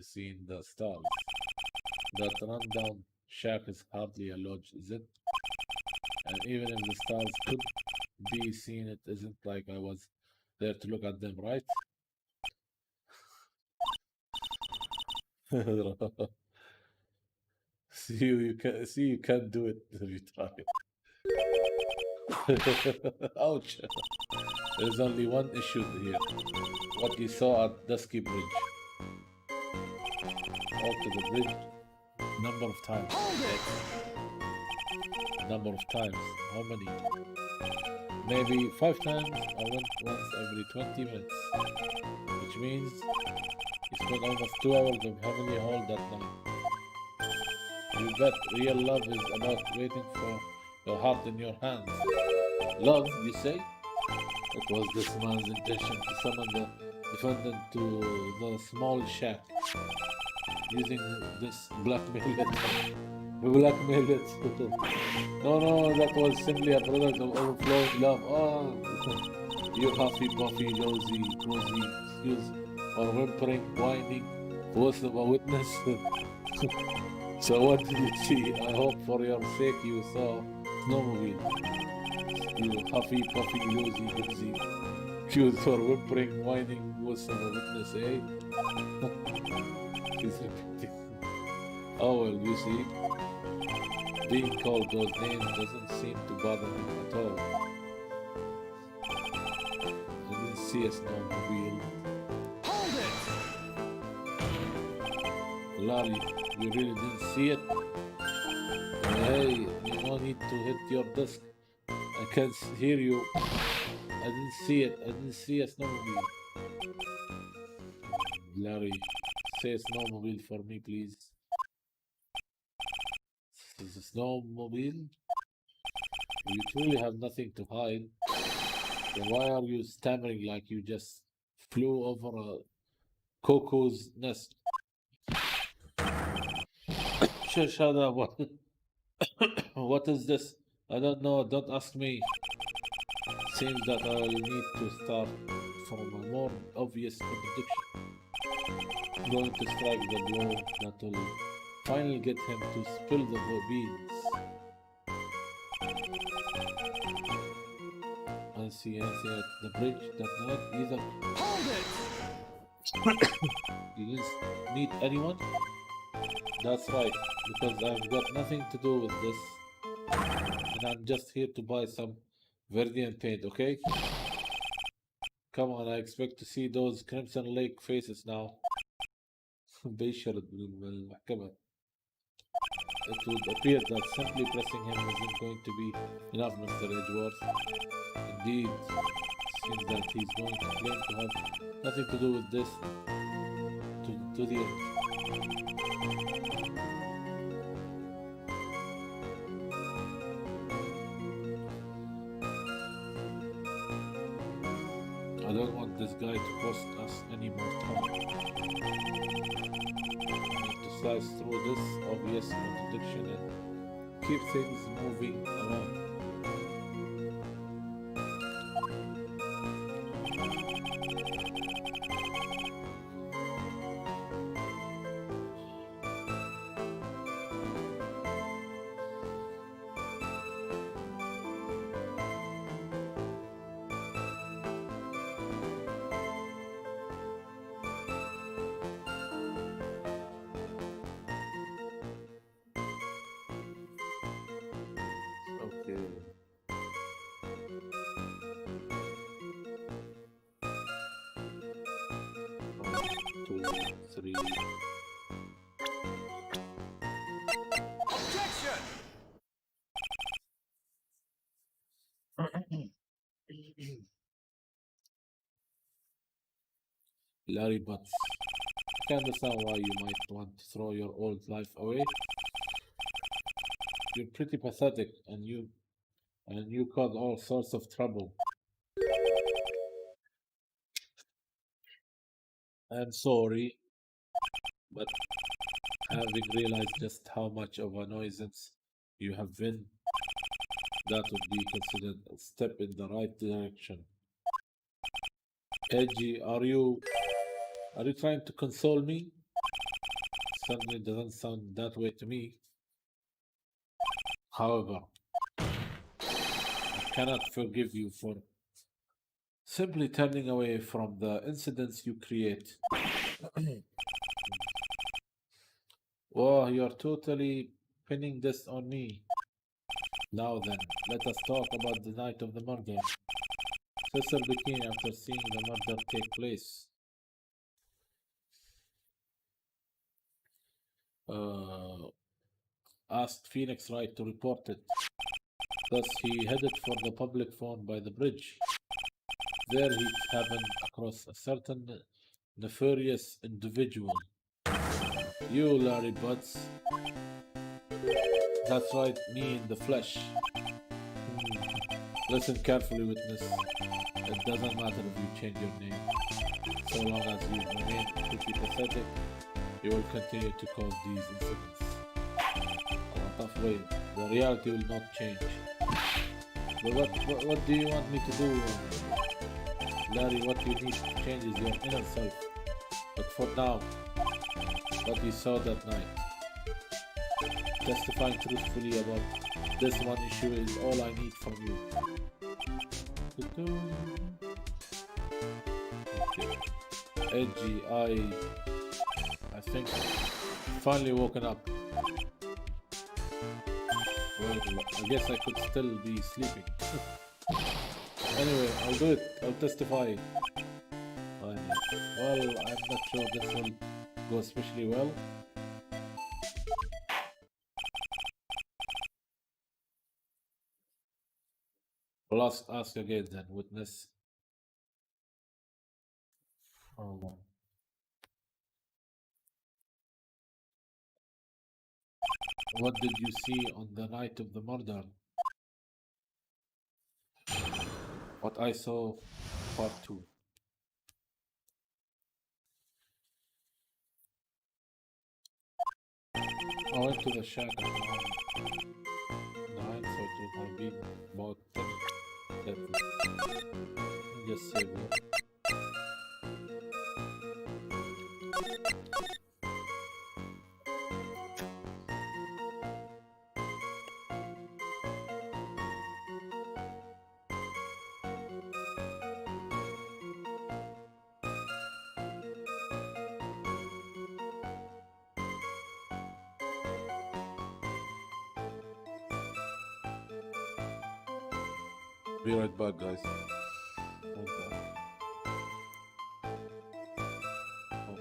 Speaker 1: seen the stars. That rundown shack is hardly a lodge, is it? And even if the stars could be seen, it isn't like I was there to look at them, right? You can't do it if you try. Ouch. There's only one issue here. What you saw at Dusky Bridge. Walk to the bridge number of times.
Speaker 2: Hold it!
Speaker 1: Number of times. How many? Maybe 5 times. I went once every 20 minutes. Which means you spent almost 2 hours of heavenly hall that night. You bet real love is about waiting for your heart in your hands. Love, you say? It was this man's intention to summon the defendant to the small shack, using this blackmail it. Blackmail it. No, that was simply a product of overflowing love. Oh, you huffy, puffy, rosy, excuse, or whimpering, whining, voice of a witness. So what did you see? I hope for your sake you saw snowmobile. You huffy, puffy, rosy, excuse for whimpering, whining, voice of a witness, eh? He's repeating. Oh well, you see, being called those names doesn't seem to bother him at all. I didn't see a snowmobile.
Speaker 2: Hold it!
Speaker 1: Lolly, you really didn't see it? Hey, you no need to hit your desk. I can't hear you. I didn't see it. I didn't see a snowmobile. Larry, say snowmobile for me, please. Is a snowmobile? You truly have nothing to hide. Then why are you stammering like you just flew over a cuckoo's nest? Shut up. What is this? I don't know. Don't ask me. Seems that I will need to start from a more obvious contradiction. I'm going to strike the blow that will finally get him to spill the beans. I see anything at the bridge that night either.
Speaker 2: Hold it!
Speaker 1: You didn't meet anyone? That's right, because I've got nothing to do with this, and I'm just here to buy some Verdian paint, okay? Come on, I expect to see those Crimson Lake faces now. بيشرد بالمحكمة. It would appear that simply pressing him isn't going to be enough, Mr. Edgeworth. Indeed, seems that he's going to claim to have nothing to do with this to the end. I don't want this guy to cost us any more time. I need to slice through this obvious contradiction and keep things moving along. Okay. 1, 2, 3.
Speaker 2: Objection!
Speaker 1: Larry Butts. I can understand why you might want to throw your old life away. You're pretty pathetic, and you caused all sorts of trouble. I'm sorry, but having realized just how much of a nuisance you have been, that would be considered a step in the right direction. Edgy, are you trying to console me? Certainly doesn't sound that way to me. However, I cannot forgive you for simply turning away from the incidents you create. Oh, you're totally pinning this on me. Now then, let us talk about the night of the murder. Cecil Bikini, after seeing the murder take place, uh, asked Phoenix Wright to report it. Thus, he headed for the public phone by the bridge. There he happened across a certain nefarious individual. You, Larry Butts. That's right, me in the flesh. Listen carefully, witness. It doesn't matter if you change your name. So long as you remain pretty pathetic, you will continue to cause these incidents. On a tough way, the reality will not change. But what do you want me to do? Larry, what you need to change is your inner self. But for now, what you saw that night, testifying truthfully about this one issue is all I need from you. Okay. Edgy, I think finally woken up. Well, I guess I could still be sleeping. Anyway, I'll do it. I'll testify. Well, I'm not sure this will go especially well. I'll ask again then, witness. Oh, what did you see on the night of the murder? What I saw, part 2. I went to the shack at around 9, so it would have been about 10:30. Just save it. Be right back, guys. Right back. Oh.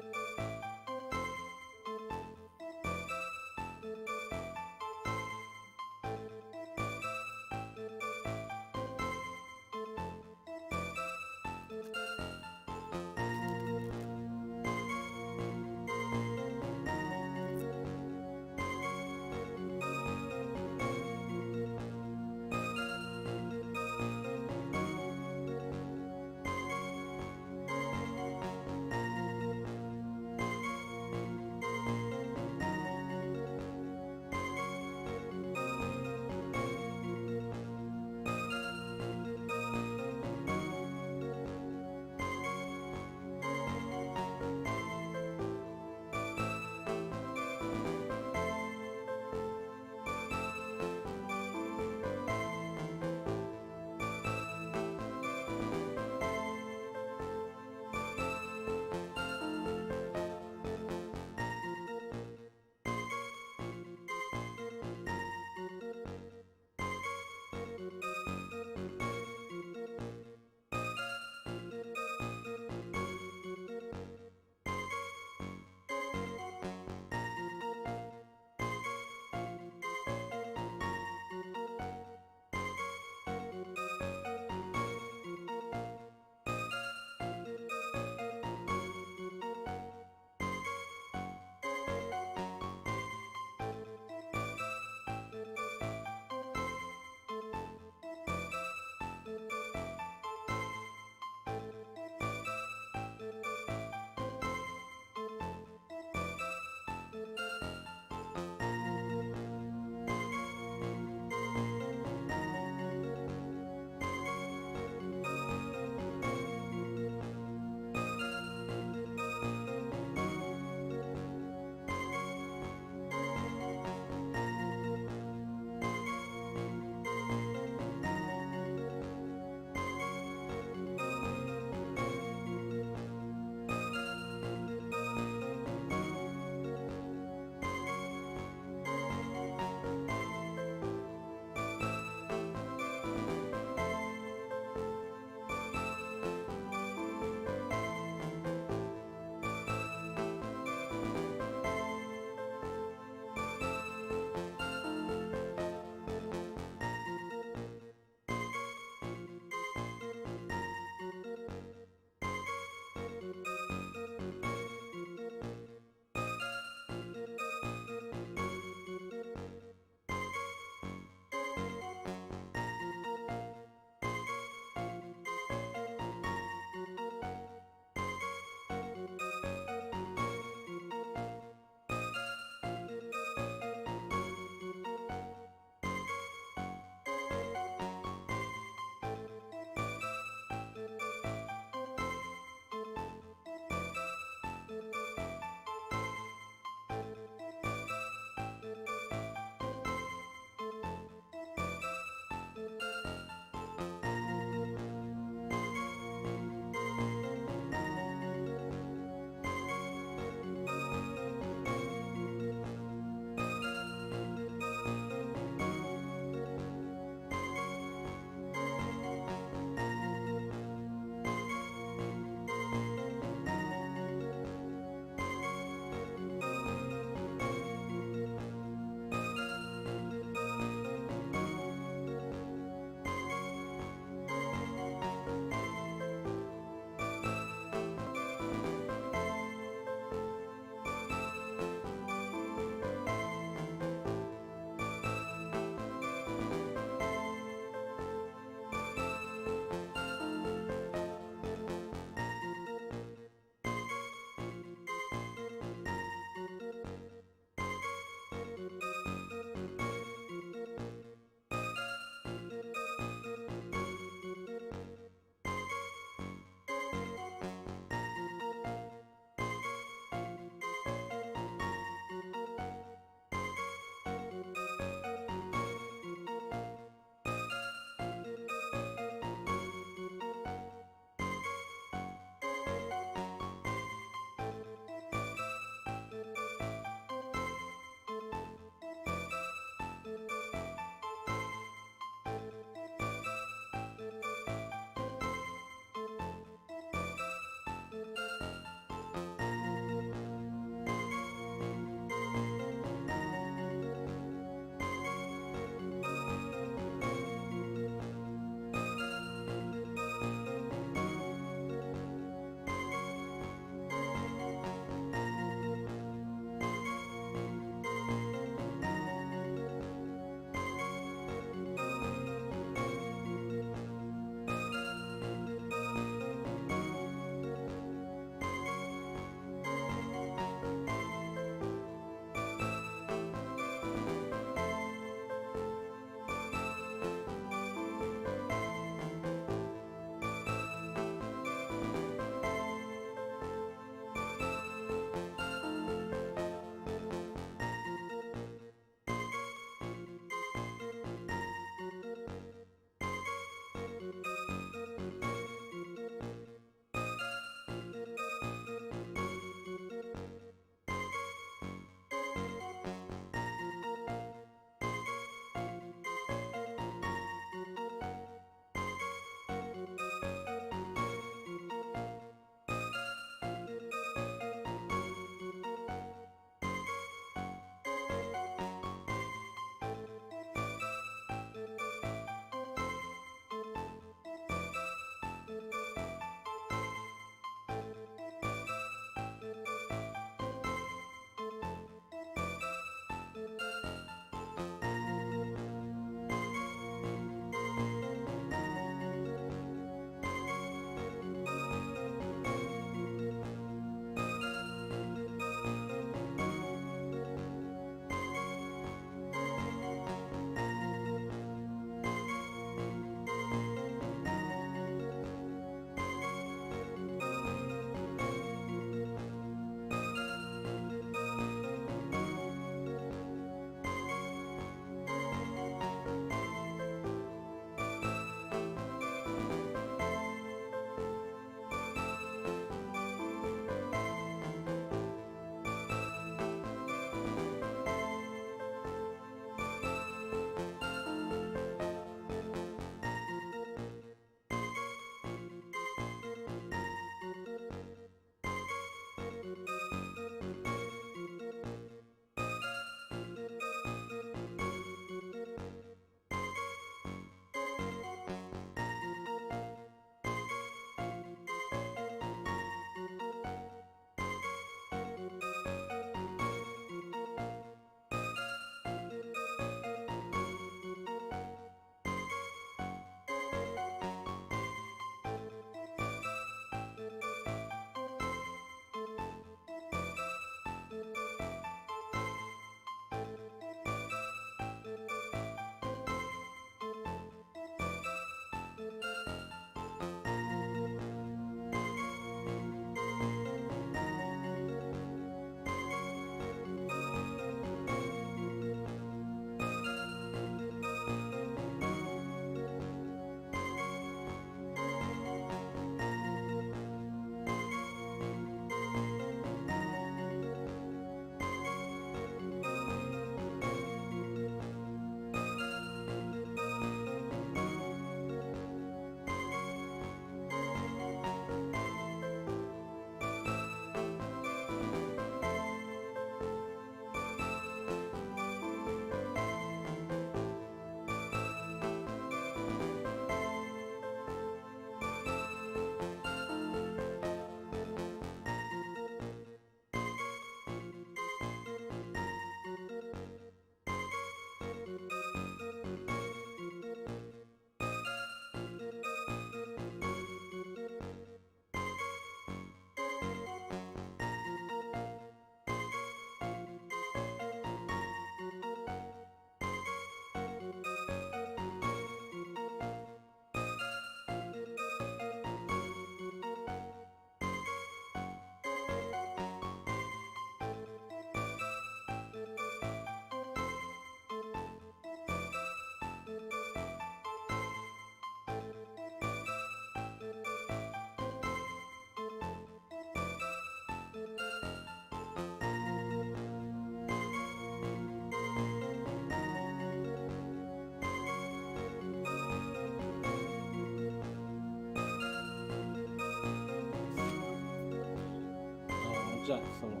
Speaker 3: رجعت الصبر.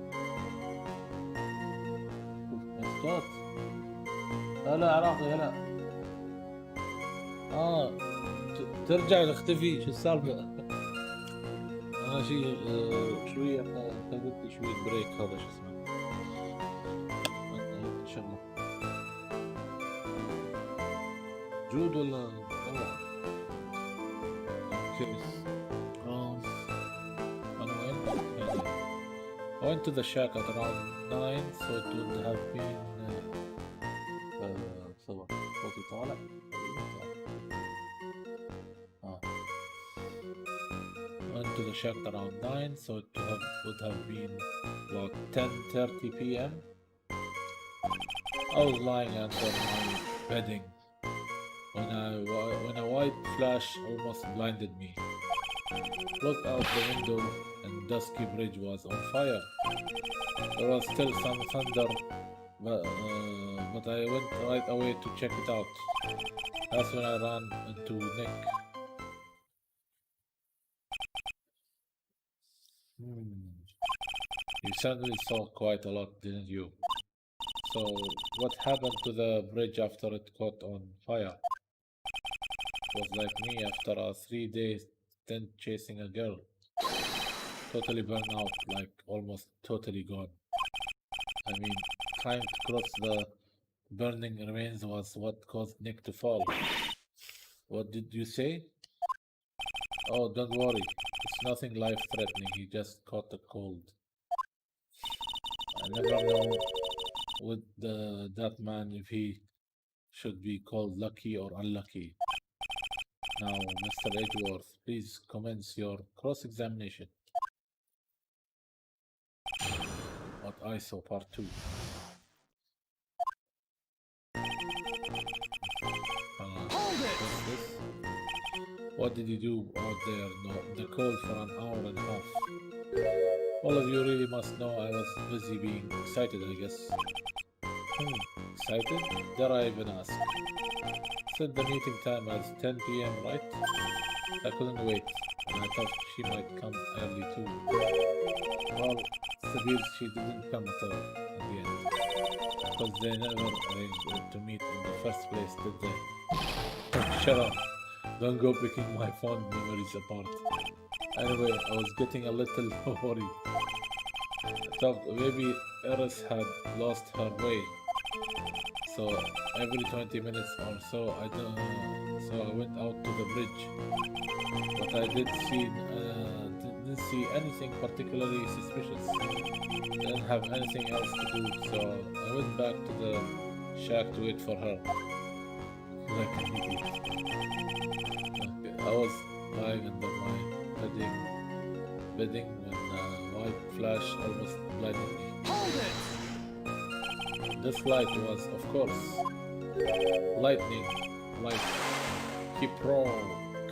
Speaker 3: اسكت. هلا عراقي هلا.
Speaker 1: ترجع تختفي، شو السالفة؟ انا شوية اخذت لي شوية بريك، هذا شو اسمه ان شاء الله. جود ولا والله كيس. انا I went to the shack at around 9, so it would have been
Speaker 3: صبر صوتي طالع.
Speaker 1: went to the shack at around 9, so it would have been about 10:30 p.m. I was lying under my bedding when a white flash almost blinded me. Looked out the window and dusky bridge was on fire. There was still some thunder, but I went right away to check it out. That's when I ran into Nick. You certainly saw quite a lot, didn't you? So, what happened to the bridge after it caught on fire? It was like me after a 3-day stint chasing a girl. Totally burned out, like almost totally gone. I mean, trying to cross the burning remains was what caused Nick to fall. What did you say? Oh, don't worry. It's nothing life-threatening. He just caught a cold. I never know with that man if he should be called lucky or unlucky. Now, Mr. Edgeworth, please commence your cross-examination. What I saw, part 2.
Speaker 2: Hold it!
Speaker 1: What's this? What did you do out there? No, the cold for an hour and a half. All of you really must know I was busy being excited, I guess. Excited? Dare I even ask? Set the meeting time as 10 p.m., right? I couldn't wait, and I thought she might come early too. Well, Sabir, she didn't come at all in the end. Because they never arranged to meet in the first place, did they? Shut up. Don't go picking my fond memories apart. Anyway, I was getting a little worried. I thought maybe Eris had lost her way. So every 20 minutes or so, I went out to the bridge. But I didn't see anything particularly suspicious. Didn't have anything else to do, so I went back to the shack to wait for her. Like an idiot. I was lying under my bedding when a white flash almost blinded me.
Speaker 2: Hold it!
Speaker 1: This light was, of course, lightning, like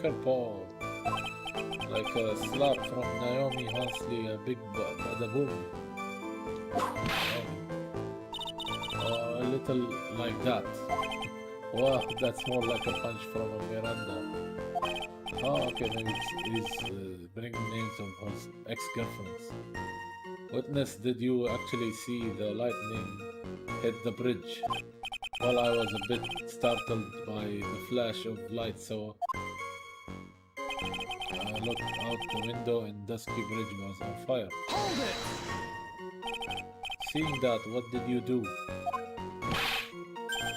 Speaker 1: Kerpo, like a slap from Naomi Hunsley, a big bada boom. A little like that. Wow, that's more like a punch from a Miranda. Oh, okay, maybe he's bringing names of his ex-girlfriends. Witness, did you actually see the lightning hit the bridge? Well, I was a bit startled by the flash of light, so I looked out the window and dusky bridge was on fire.
Speaker 2: Hold it!
Speaker 1: Seeing that, what did you do?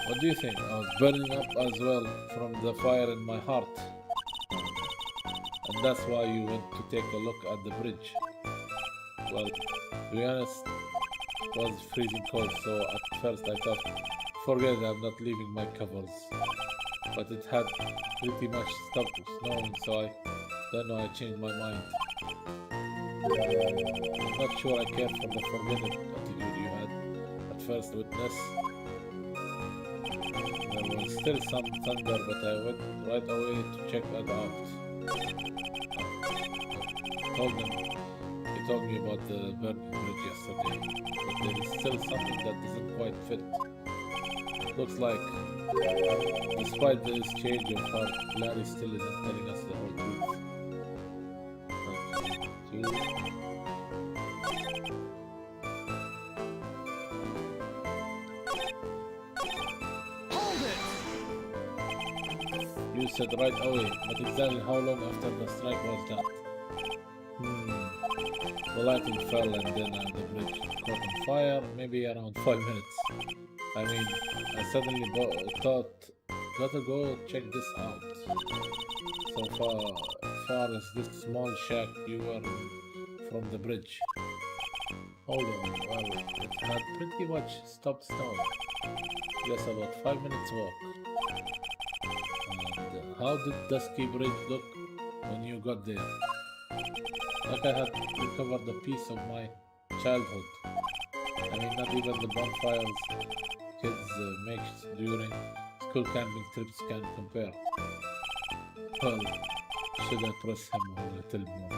Speaker 1: What do you think? I was burning up as well from the fire in my heart. And that's why you went to take a look at the bridge. Well, to be honest, it was freezing cold, so at first I thought, forget it, I'm not leaving my covers. But it had pretty much stopped snowing, so I don't know, I changed my mind. I'm not sure I care for the forgetting attitude you had at first, Witness. There was still some thunder, but I went right away to check that out. He told me about the burning bridge yesterday, but there is still something that doesn't quite fit. Looks like, despite this change of heart, Larry still isn't telling us the whole truth.
Speaker 2: Hold it!
Speaker 1: You said right away, but exactly how long after the strike was that? The lighting fell and then the bridge caught on fire, maybe around 5 minutes. I mean, I suddenly thought, gotta go check this out. So far as this small shack you were from the bridge. Hold on, well, it had pretty much stopped snowing. Yes, about 5 minutes walk. And how did Dusky Bridge look when you got there? Like I had recovered a piece of my childhood. I mean, not even the bonfires kids make during school camping trips can compare. Well, should I press him a little more?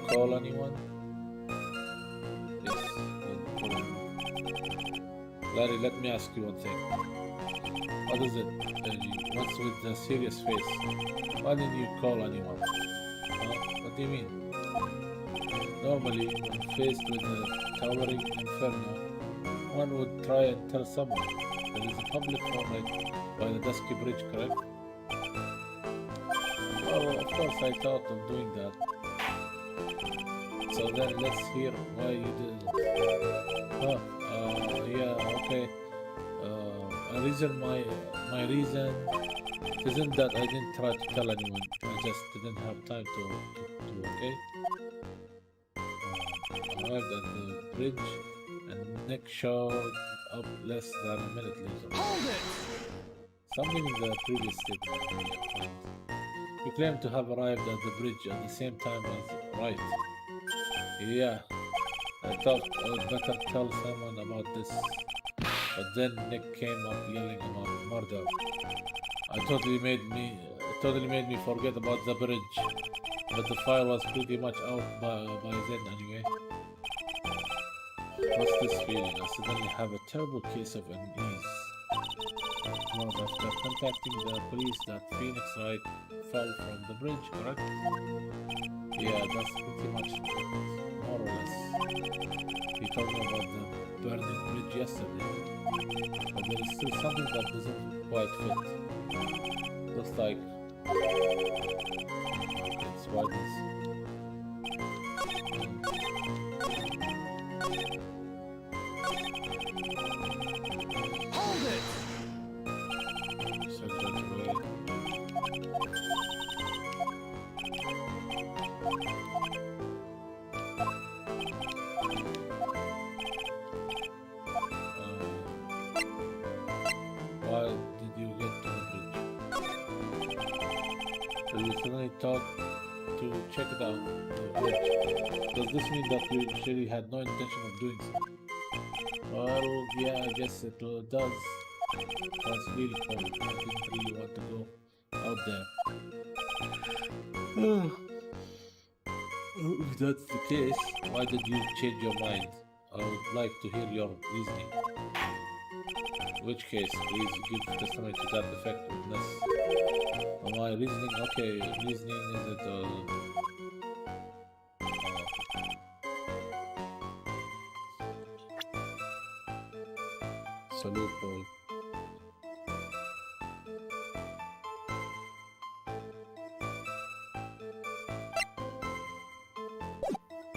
Speaker 1: Call anyone? Yes, we'll call anyone. Larry, let me ask you one thing. What is it? What's with the serious face? Why didn't you call anyone? What do you mean? Normally, when faced with a towering inferno, one would try and tell someone. There is a public hall right by the Dusky Bridge, correct? Well, of course I thought of doing that. So then let's hear why you did it. Yeah, okay. My reason isn't that I didn't try to tell anyone. I just didn't have time to okay? I arrived at the bridge and Nick showed up less than a minute later.
Speaker 2: Hold it!
Speaker 1: Something in the previous statement. You claim to have arrived at the bridge at the same time as Wright. Yeah, I thought I would better tell someone about this. But then Nick came up yelling about murder. It totally made me forget about the bridge. But the fire was pretty much out by then anyway. What's this feeling? I suddenly have a terrible case of unease. It was after contacting the police that Phoenix Wright fell from the bridge, correct? Yeah, that's pretty much it, more or less. He told me about the burning bridge yesterday, but there is still something that doesn't quite fit. Looks like it's widens.
Speaker 2: Hold it!
Speaker 1: Said that way. Why did you get to the bridge? So you suddenly thought to check it out, the bridge. Does this mean that you initially had no intention of doing so? Well, yeah, I guess it does. It was really cold. I didn't really want to go out there. If that's the case, why did you change your mind? I would like to hear your reasoning. In which case, please give testimony to that effectiveness. My reasoning, okay, reasoning is that salute, Paul.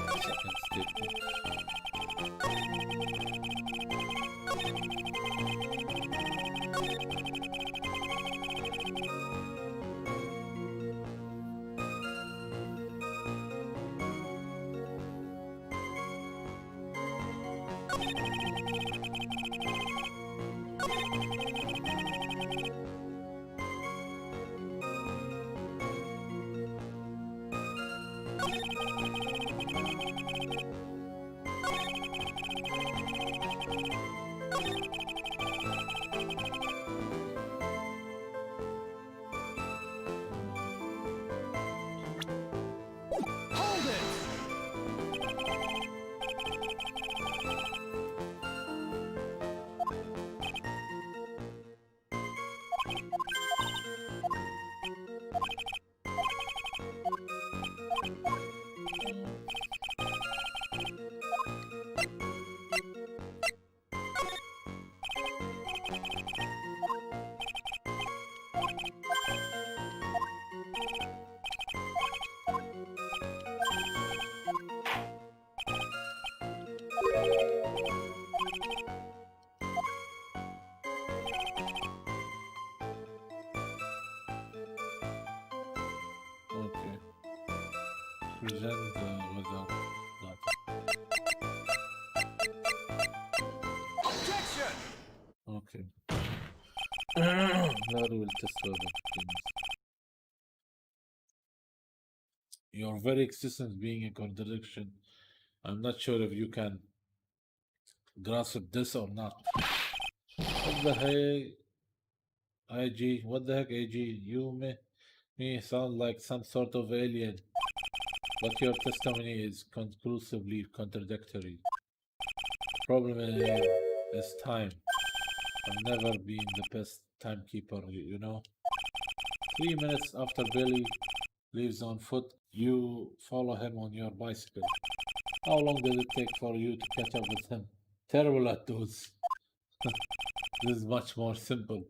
Speaker 1: Second statement.
Speaker 2: Hold it!
Speaker 1: present weather data.
Speaker 2: Objection!
Speaker 1: Okay. Larry will test weather. Your very existence being a contradiction. I'm not sure if you can grasp this or not. What the heck, IG? What the heck, AG? You me sound like some sort of alien, but your testimony is conclusively contradictory. The problem is time. I've never been the best timekeeper, you know. 3 minutes after Billy leaves on foot, you follow him on your bicycle. How long did it take for you to catch up with him? Terrible at those. This is much more simple.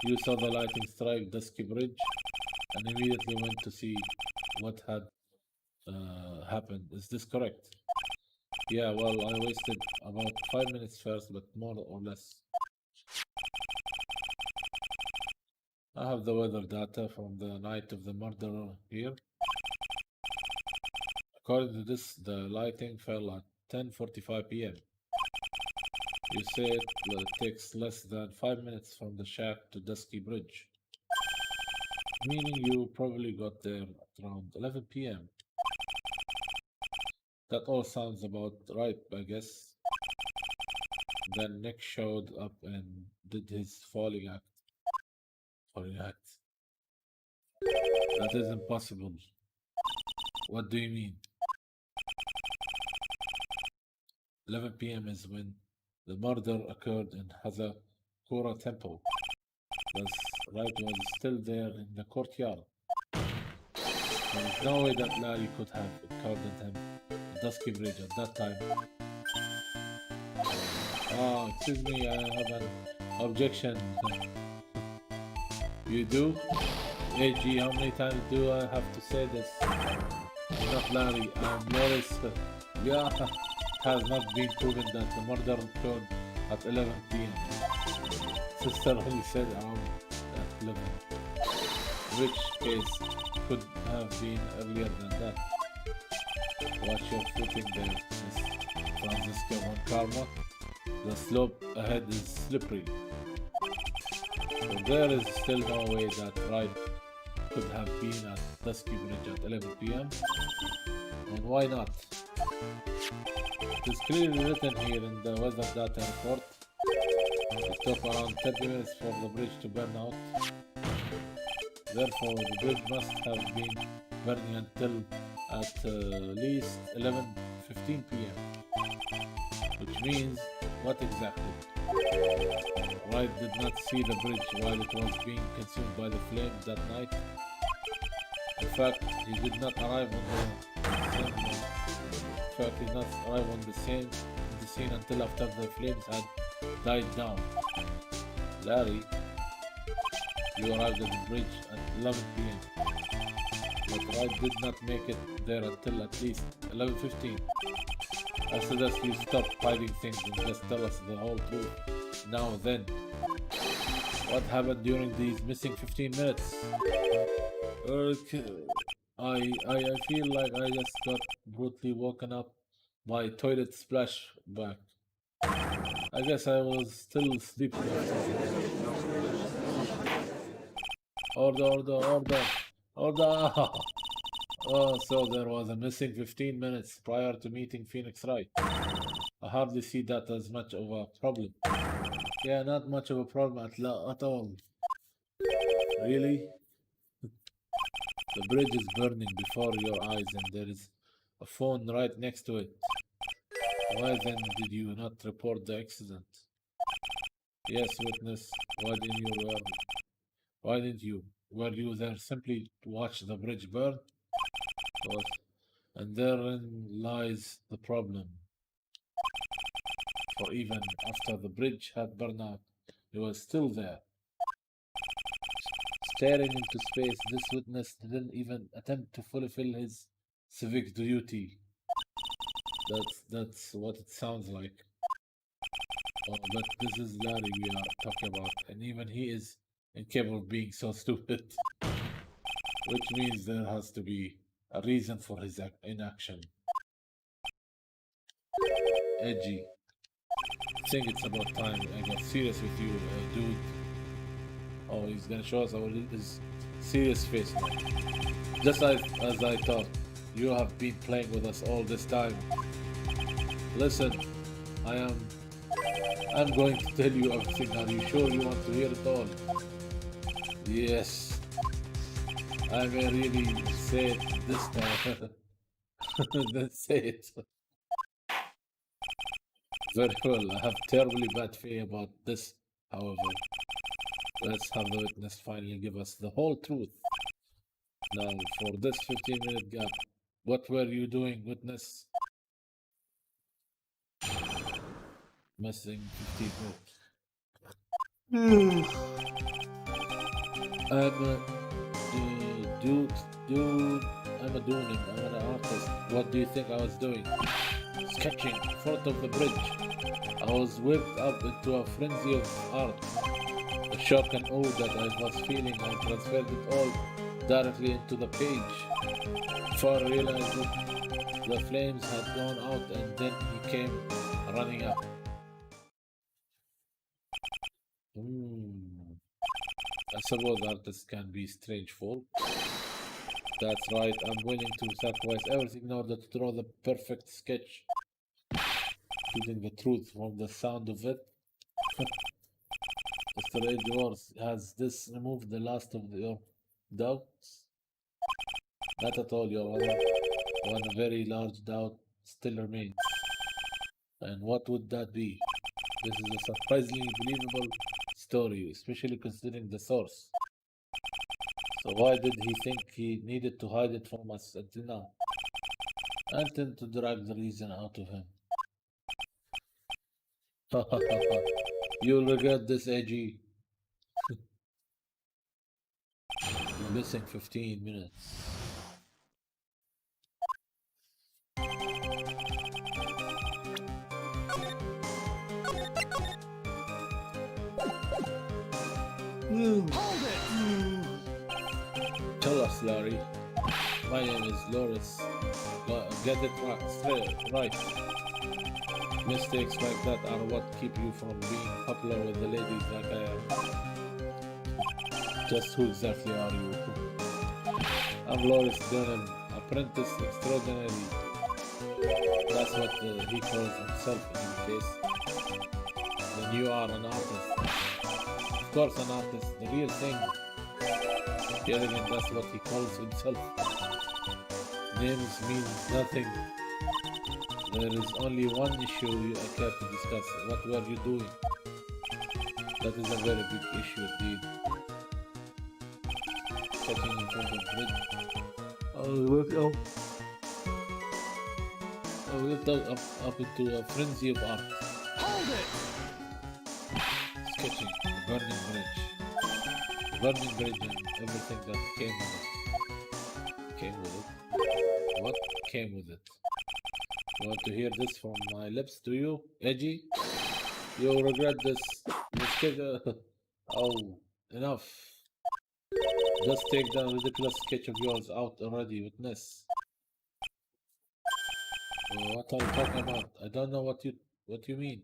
Speaker 1: You saw the lightning strike Dusky Bridge and immediately went to see what had happened. Is this correct? Yeah, well, I wasted about 5 minutes first, but more or less. I have the weather data from the night of the murder here. According to this, the lightning fell at 10:45 p.m. You say it takes less than 5 minutes from the shack to Dusky Bridge, meaning you probably got there at around 11 p.m. That all sounds about right, I guess. Then Nick showed up and did his falling act. Falling act. That is impossible. What do you mean? 11 p.m. is when the murder occurred in Hazakura Temple. Thus, Wright was still there in the courtyard. There is no way that Larry could have encountered him at Dusky Bridge at that time. Excuse me, I have an objection. You do? AG, how many times do I have to say this? I'm not Larry, I'm Morris. Yeah, it has not been proven that the murder occurred at 11 p.m. Sister only said around 11. Which case could have been earlier than that. Watch your footing there, Miss Francisca von Karma. The slope ahead is slippery. So there is still no way that Wright could have been at Dusky Bridge at 11 p.m. And why not? It is clearly written here in the weather data report. It took around 30 minutes for the bridge to burn out. Therefore, the bridge must have been burning until at least 11:15 p.m. Which means, what exactly? Wright did not see the bridge while it was being consumed by the flames that night. In fact, he did not arrive on the scene until after the flames had died down. Larry, you arrived at the bridge at 11 p.m. But Wright did not make it there until at least 11:15. I suggest you stop hiding things and just tell us the whole truth. Now then, what happened during these missing 15 minutes? I feel like I just got brutally woken up by toilet splashback. I guess I was still sleeping. Order! Oh, so there was a missing 15 minutes prior to meeting Phoenix Wright. I hardly see that as much of a problem. Yeah, not much of a problem at all. Really? The bridge is burning before your eyes and there is a phone right next to it. Why then did you not report the accident? Yes, witness, why didn't you? Were you there simply to watch the bridge burn? What? And therein lies the problem. For even after the bridge had burned out, he was still there. Staring into space, this witness didn't even attempt to fulfill his civic duty. That's what it sounds like. Oh, but this is Larry we are talking about, and even he is incapable of being so stupid. Which means there has to be a reason for his inaction. Edgy. I think it's about time I got serious with you, dude. Oh, he's gonna show us his serious face now. Just as I thought, you have been playing with us all this time. Listen, I am. I'm going to tell you everything. Are you sure you want to hear it all? Yes. I may really say it this time. Then say it. Very well. I have terribly bad feeling about this, however. Let's have the witness finally give us the whole truth. Now, for this 15-minute gap, what were you doing, witness? Missing 15 minutes. Dude, I'm a dooning. I'm an artist. What do you think I was doing? Sketching in front of the bridge. I was whipped up into a frenzy of art. The shock and awe that I was feeling, I transferred it all directly into the page. Before I realized it, the flames had gone out and then he came running up. I suppose artists can be strange folk. That's right, I'm willing to sacrifice everything in order to draw the perfect sketch. Shooting the truth from the sound of it. Mr. Edwards, has this removed the last of your doubts? Not at all, Your Honor. One very large doubt still remains. And what would that be? This is a surprisingly believable story, especially considering the source. So why did he think he needed to hide it from us until now? I intend to drag the reason out of him. You'll regret this, AG. You're missing 15 minutes.
Speaker 2: Hold it!
Speaker 1: Tell us, Larry. My name is Loris. Get it right. Mistakes like that are what keep you from being popular with the ladies like I am. Just who exactly are you? I'm Loris Dunham, apprentice extraordinary. That's what he calls himself in any case. Then you are an artist. Of course, an artist, the real thing. Yet again, that's what he calls himself. Names mean nothing. There is only one issue I care to discuss. What were you doing? That is a very big issue indeed. Stepping in front of the bridge. I went up into a frenzy of art.
Speaker 2: Hold it!
Speaker 1: Sketching the burning bridge. The burning bridge and everything that came with it. Came with it? What came with it? You want to hear this from my lips, do you, Edgy? You'll regret this. Oh, enough. Just take that ridiculous sketch of yours out already, witness. What are you talking about? I don't know what you mean.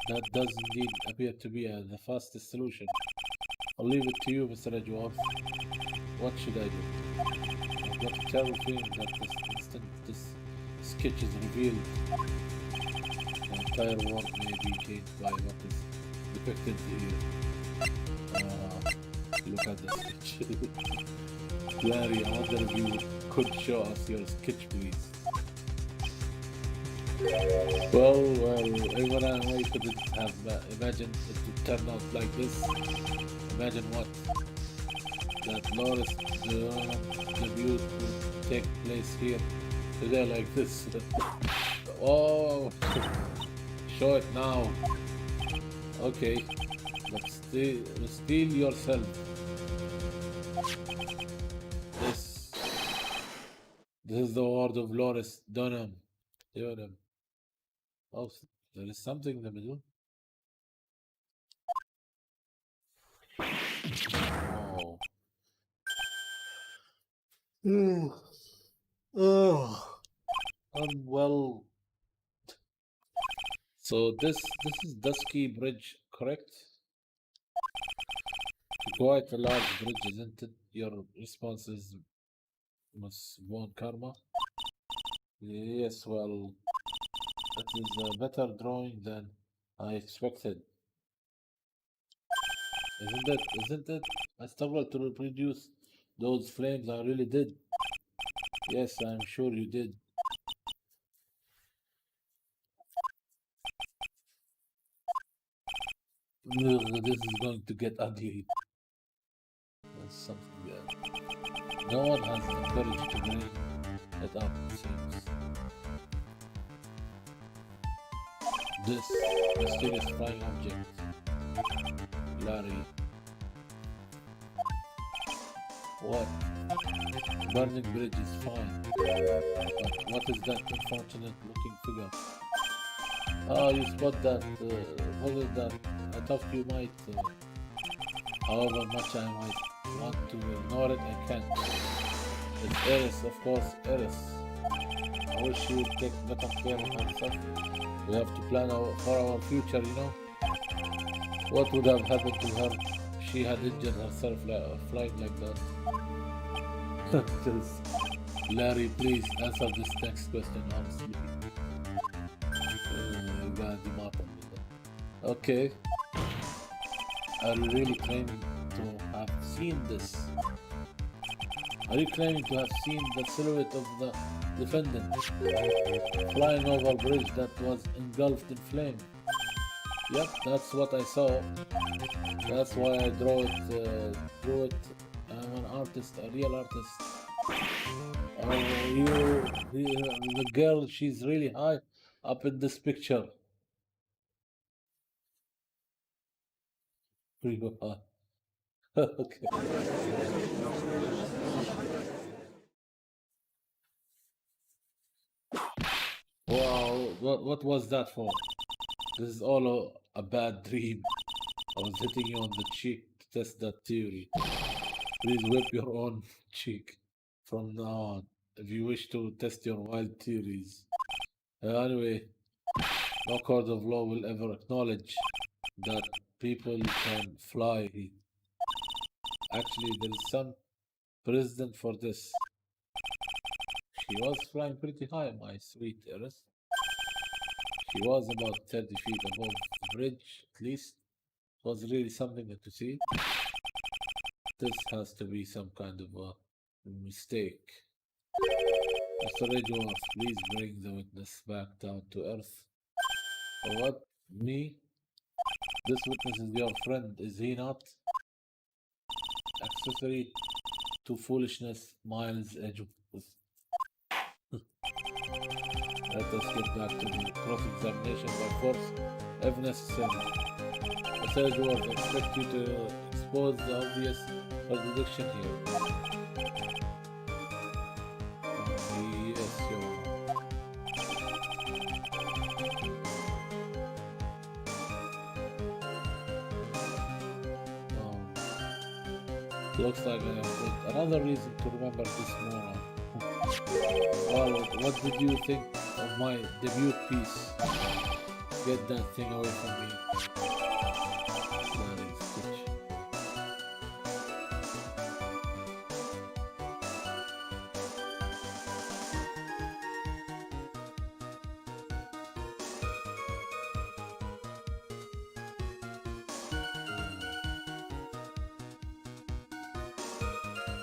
Speaker 1: That does indeed appear to be the fastest solution. I'll leave it to you, Mr. Edgeworth. What should I do? I've got a terrible feeling that this instant this sketch is revealed, the entire world may be changed by what is depicted here. Look at the sketch. Larry, I wonder if you could show us your sketch, please. Well, even I couldn't have imagined it to turn out like this. Imagine what? That Loris debut would take place here today like this. Oh, show it now. Okay, but steal yourself. This is the word of Loris Dunham. Oh, there is something in the middle. Oh. Oh, well. So this is Dusky Bridge, correct? Quite a large bridge, isn't it? Your response is must want karma. Yes, well, it is a better drawing than I expected, isn't it? Isn't it? I struggled to reproduce those flames. I really did. Yes, I'm sure you did. Ugh, this is going to get ugly. That's something bad. No one has the courage to bring it up, it seems. This mysterious flying object. Larry. What? Burning bridge is fine. But what is that unfortunate looking figure? Oh, you spot that. What is that? I thought you might. However much I might want to ignore it, I can't. It's Eris, of course, Eris. I wish she would take better care of herself. We have to plan for our future, you know? What would have happened to her if she had injured herself flying like that? Just, Larry, please answer this next question honestly. God, the map on me. Okay. Are you really claiming to have seen this? Are you claiming to have seen the silhouette of the defendant flying over a bridge that was engulfed in flame? Yep, that's what I saw. That's why I drew it. I'm an artist, a real artist. The girl, she's really high up in this picture. Pretty high. Okay. Wow, what was that for? This is all a bad dream. I was hitting you on the cheek to test that theory. Please whip your own cheek from now on if you wish to test your wild theories. Anyway, no court of law will ever acknowledge that people can fly. Actually, there is some precedent for this. She was flying pretty high, my sweet Eris. She was about 30 feet above the bridge, at least. It was really something to see. This has to be some kind of a mistake. Mr. Edgeworth, please bring the witness back down to earth. For what? Me? This witness is your friend, is he not? Accessory to foolishness, Miles Edgeworth. Let us get back to the cross-examination by force, if necessary. Mr. Edgeworth, I expect you to expose the obvious contradiction here. Yes, Your Honor. Looks like I have got another reason to remember this moron. Well, what did you think of my debut piece? Get that thing away from me. Bloody Stitch.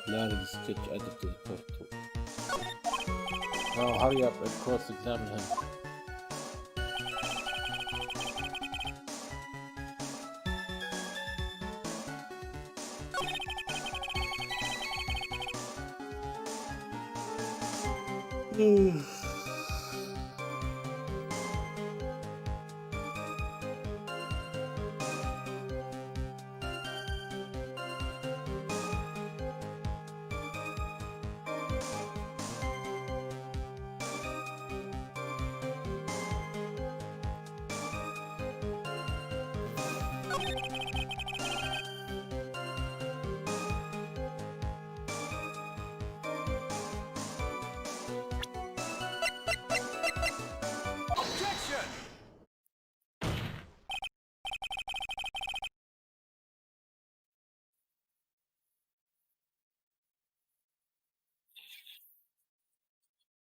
Speaker 1: Larry Stitch added to the court too. Now hurry up and cross-examine him.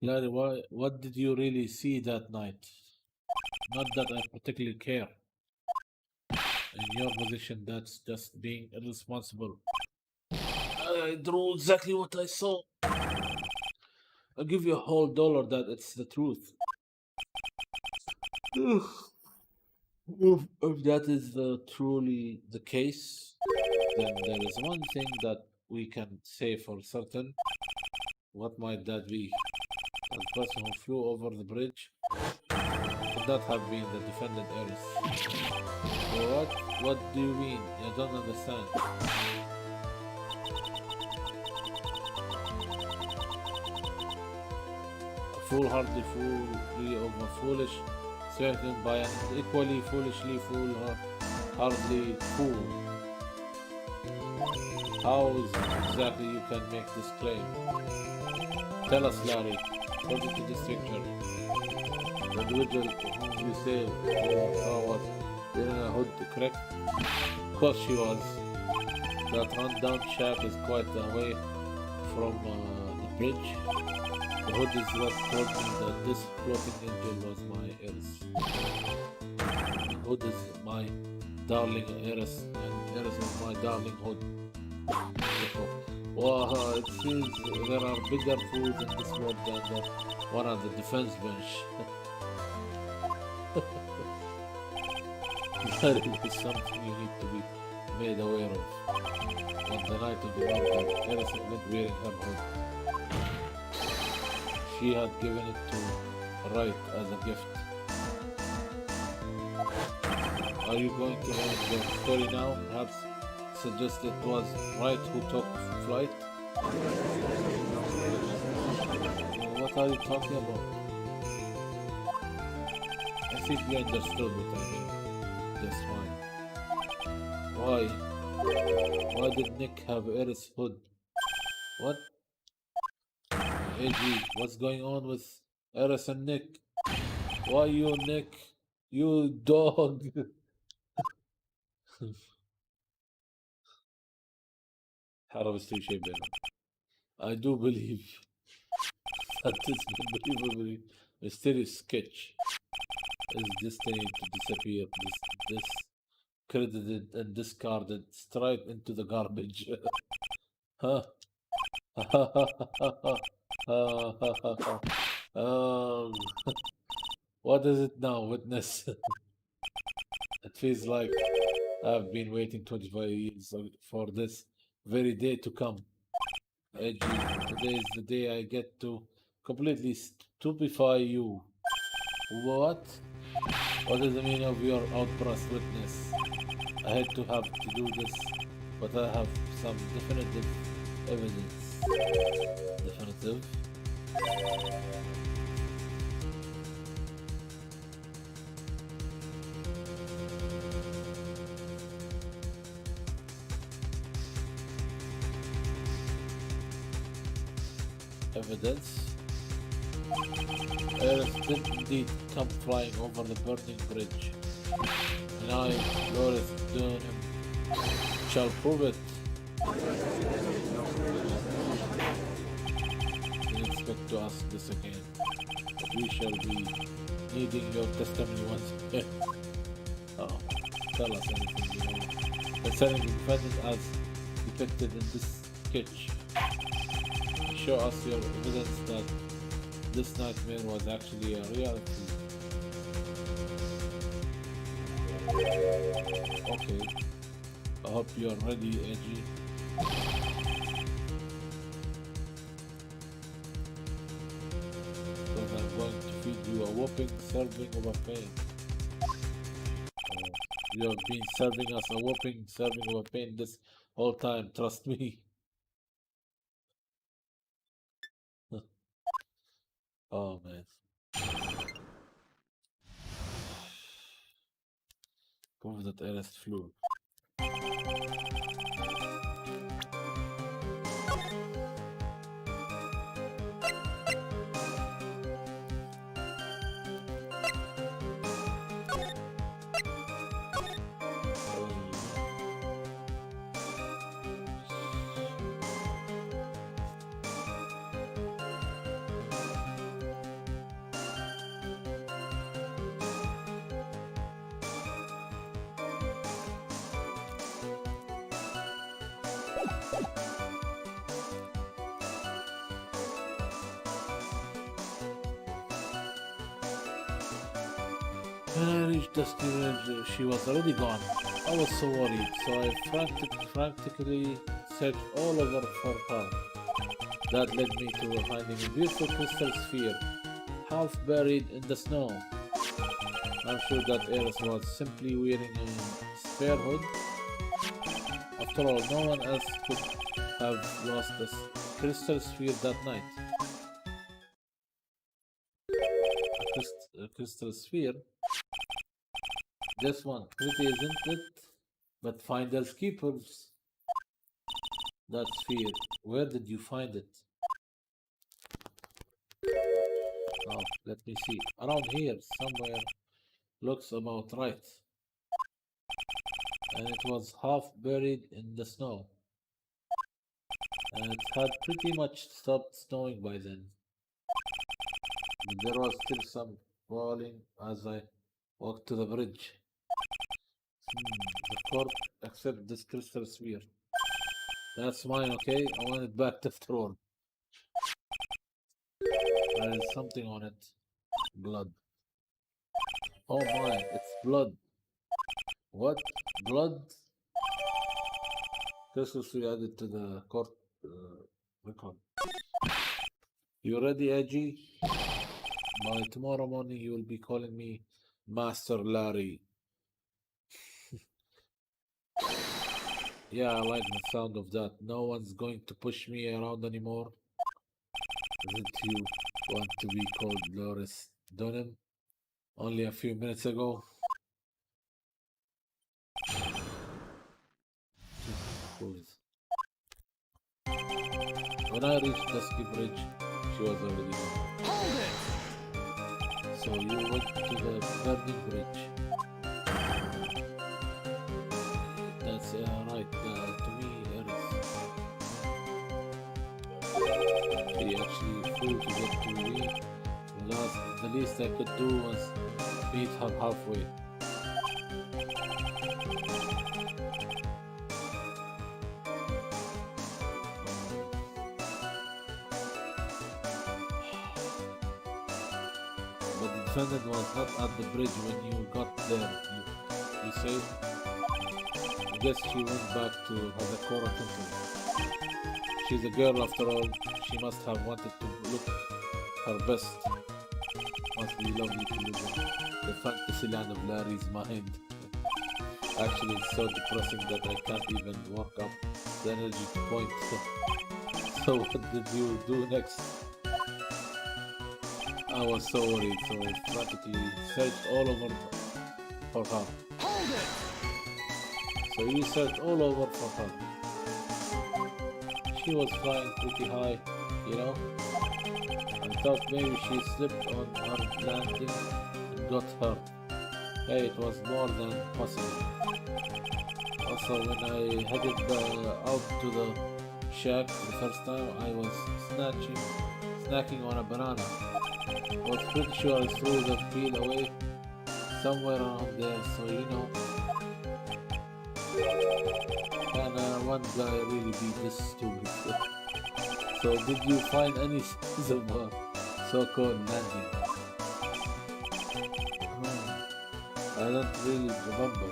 Speaker 1: Larry, what did you really see that night? Not that I particularly care. In your position, that's just being irresponsible. I drew exactly what I saw. I'll give you a whole dollar that it's the truth. If that is truly the case, then there is one thing that we can say for certain. What might that be? The person who flew over the bridge could not have been the defendant heiress. What? What do you mean? I don't understand. A foolhardy foolery of a foolish, threatened by an equally foolishly foolhardy fool. How is exactly you can make this claim? Tell us, Larry. According to this picture, the individual whom you say you saw was wearing a hood, correct? Of course she was. That rundown shack is quite away from the bridge. The hood is what told me that this floating angel was my heiress. The hood is my darling heiress, and heiress is my darling hood. Wow, it seems there are bigger fools in this world than the one on the defense bench. That is something you need to be made aware of. On the night of the murder, Harris went wearing her hood. She had given it to Wright as a gift. Are you going to end your story now? Perhaps suggest it was Wright who took flight? What are you talking about? I think you understood what I mean. Just fine. Why? Why did Nick have Eris hood? What? AG, what's going on with Eris and Nick? Why you, Nick? You dog! Harvest shape. I do believe that this unbelievably mysterious sketch is destined to disappear. This credited and discarded straight into the garbage. Huh? um, what is it now, witness? It feels like I've been waiting 25 years for this very day to come. Edgy, today is the day I get to completely stupefy you. What? What is the meaning of your outburst, witness? I hate to have to do this, but I have some definitive evidence. Definitive? Evidence? Earth did indeed come flying over the burning bridge. And I, Loris Dunham, shall prove it. Didn't expect to ask this again, but we shall be needing your testimony once again. Oh, tell us anything you know concerning the defendant as depicted in this sketch. Show us your evidence that this nightmare was actually a reality. Okay, I hope you are ready, Edgy. Because I'm going to feed you a whopping serving of a pain. You have been serving us a whopping serving of a pain this whole time, trust me. Oh man. Prove that Ernest flew. When I reached Dusty Ridge, she was already gone. I was so worried, so I frantically searched all over for her. That led me to finding a beautiful crystal sphere, half buried in the snow. I'm sure that Eris was simply wearing a spare hood. After all, no one else could have lost the crystal sphere that night. A crystal sphere? This one, pretty isn't it? But finders keepers. That sphere, where did you find it? Oh, let me see. Around here, somewhere. Looks about right. And it was half buried in the snow. And it had pretty much stopped snowing by then. But there was still some falling as I walked to the bridge. The court accept this crystal sphere. That's mine, okay? I want it back after all. There is something on it. Blood. Oh my, it's blood. What? Blood? Crystal sphere added to the court record. You ready, Edgy? By tomorrow morning, you will be calling me Master Larry. Yeah, I like the sound of that. No one's going to push me around anymore. Didn't you want to be called Loris Dunham only a few minutes ago? Fools. When I reached Dusky Bridge, she was already gone.
Speaker 2: Hold it!
Speaker 1: So you went to the burning bridge. That's right, to me, Eris. She actually flew to get to me. The least I could do was meet her halfway. But the defendant was not at the bridge when you got there, you say? I guess she went back to Hazakura Temple. She's a girl after all. She must have wanted to look her best. Must be lovely to live in the fantasy land of Larry's mind. Actually, it's so depressing that I can't even walk up the energy point. So what did you do next? I was so worried, so I practically searched all over for her.
Speaker 2: Hold it!
Speaker 1: So you searched all over for her. She was flying pretty high, you know? I thought maybe she slipped on her landing and got hurt. Hey, it was more than possible. Also, when I headed out to the shack the first time, I was snacking on a banana. I was pretty sure I threw the peel away somewhere around there, so you know. And one guy really be this stupid. So did you find any signs of a so-called landing? I don't really remember.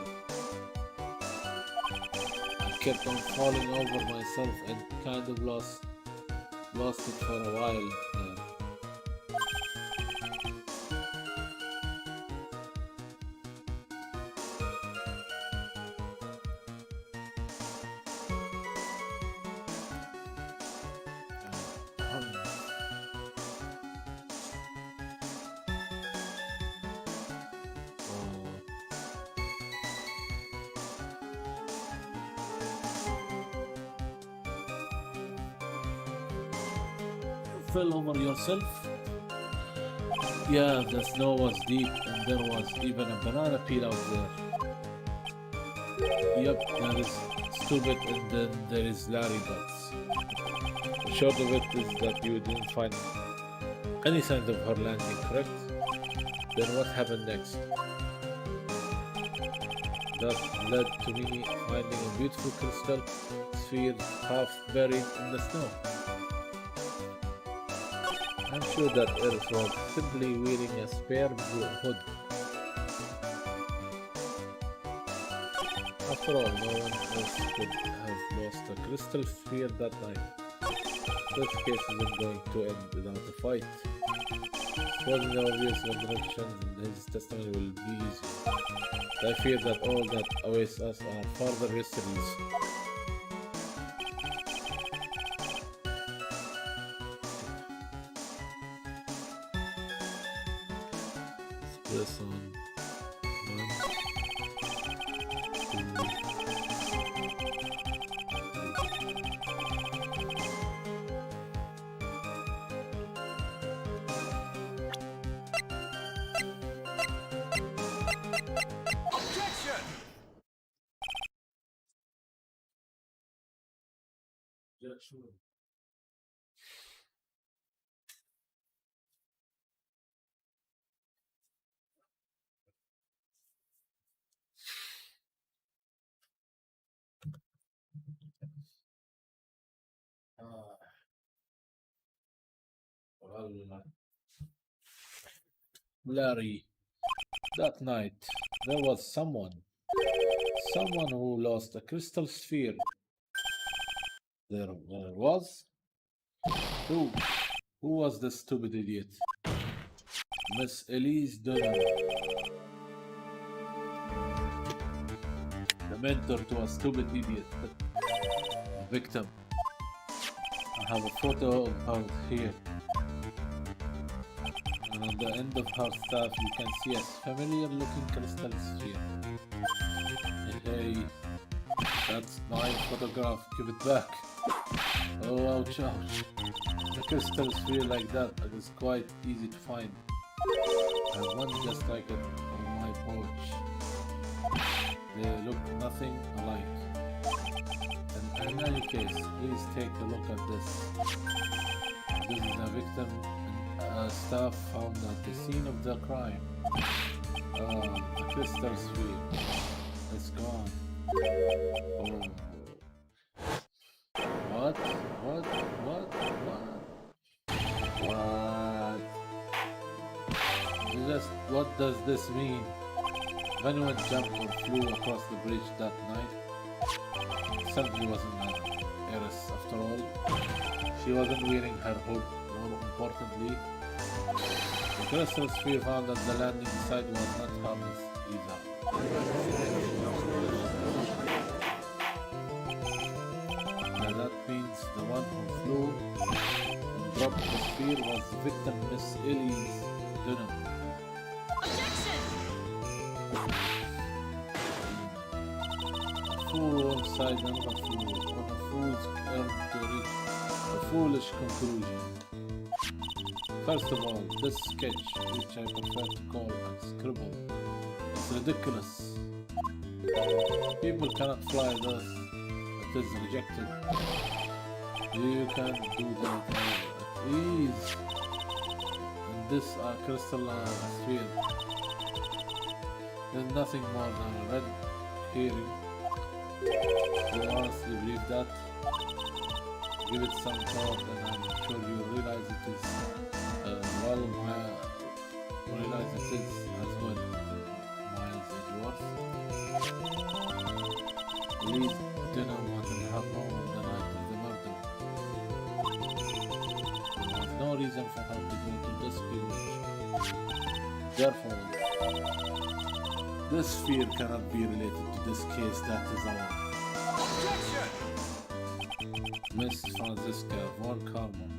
Speaker 1: I kept on falling over myself and kind of lost it for a while there. Fell over yourself? Yeah, the snow was deep and there was even a banana peel out there. Yep, that is stupid, and then there is Larry Butts. The short of it is that you didn't find any signs of her landing, correct? Then what happened next? That led to me finding a beautiful crystal sphere half buried in the snow. I'm sure that Earth was simply wearing a spare hood. After all, no one else could have lost a crystal sphere that night. This case isn't going to end without a fight. Swapping the obvious contradictions in his testimony will be easy. I fear that all that awaits us are further mysteries. This on 1, 2.
Speaker 2: Objection!
Speaker 1: Larry, that night there was someone who lost a crystal sphere. There was? Who? Who was the stupid idiot? Miss Elise Dunham, the mentor to a stupid idiot. The victim. I have a photo of her here. And on the end of her staff you can see a familiar looking crystal sphere. Hey, that's my photograph, give it back. Oh, ouch, ouch. A crystal sphere like that is quite easy to find. I have one just like it on my porch. They look nothing alike. And in any case, please take a look at this. This is a victim and staff found at the scene of the crime. The crystal sphere. It's gone. Oh. What? What? What? What does this mean? If anyone jumped or flew across the bridge that night, certainly wasn't an heiress after all. She wasn't wearing her hood. More importantly, the crystal sphere found at the landing site was not harmless either. Now that means the one who flew and dropped the sphere was the victim, Miss Elise Dunham.
Speaker 4: Objection!
Speaker 1: A fool inside another fool, on a fool's errand to reach a foolish conclusion. First of all, this sketch, which I prefer to call a scribble, is ridiculous. People cannot fly thus. It is rejected. You can do that at ease. And this crystal sphere is nothing more than a red herring. Do you honestly believe that? Give it some thought and I'm sure you realize it is realize it is as well. Miles Edgeworth. Elise Dunham was in her home on the night of the murder. There was no reason for her to go to this village. Therefore, this fear cannot be related to this case, that is all.
Speaker 2: Objection!
Speaker 1: Miss Franziska von Karman.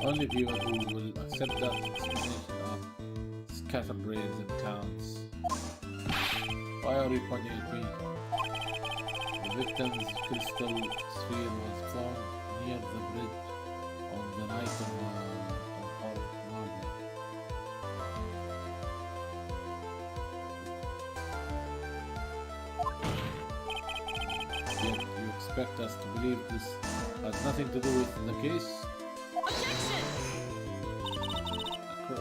Speaker 1: Only people who will accept that explanation are scatterbrains and clowns. Why are you pointing at me? The victim's crystal sphere was found near the bridge on the night of her murder. Yet you expect us to believe this has nothing to do with the case?
Speaker 4: Objection!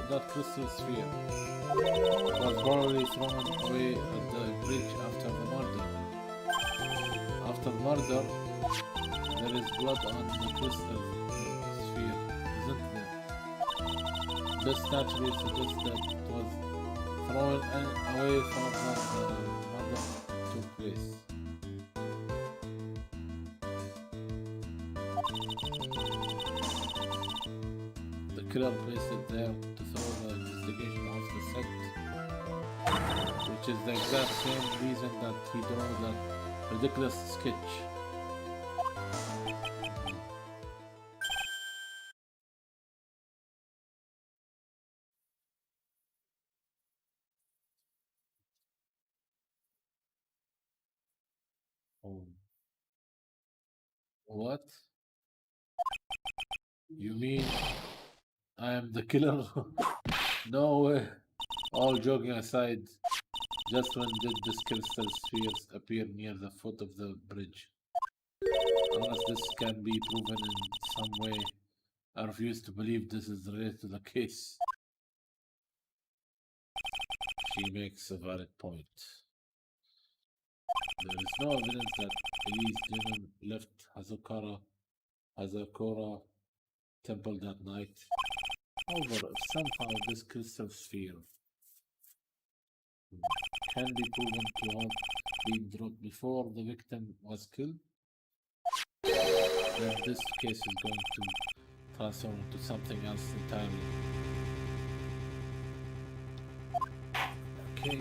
Speaker 1: That crystal sphere was probably thrown away at the bridge after the murder. After murder, there is blood on the crystal sphere, isn't there? This naturally suggests that it was thrown away from the murder to took place. The killer placed it there to throw the investigation off the scent, which is the exact same reason that he drew that ridiculous sketch. Oh. What? You mean I am the killer? No way. All joking aside, just when did this crystal spheres appear near the foot of the bridge? Unless this can be proven in some way, I refuse to believe this is related to the case. She makes a valid point. There is no evidence that Elise Denon left Hazakura temple that night. However, if somehow this crystal sphere can be proven to have been dropped before the victim was killed, then this case is going to transform into something else entirely. Okay.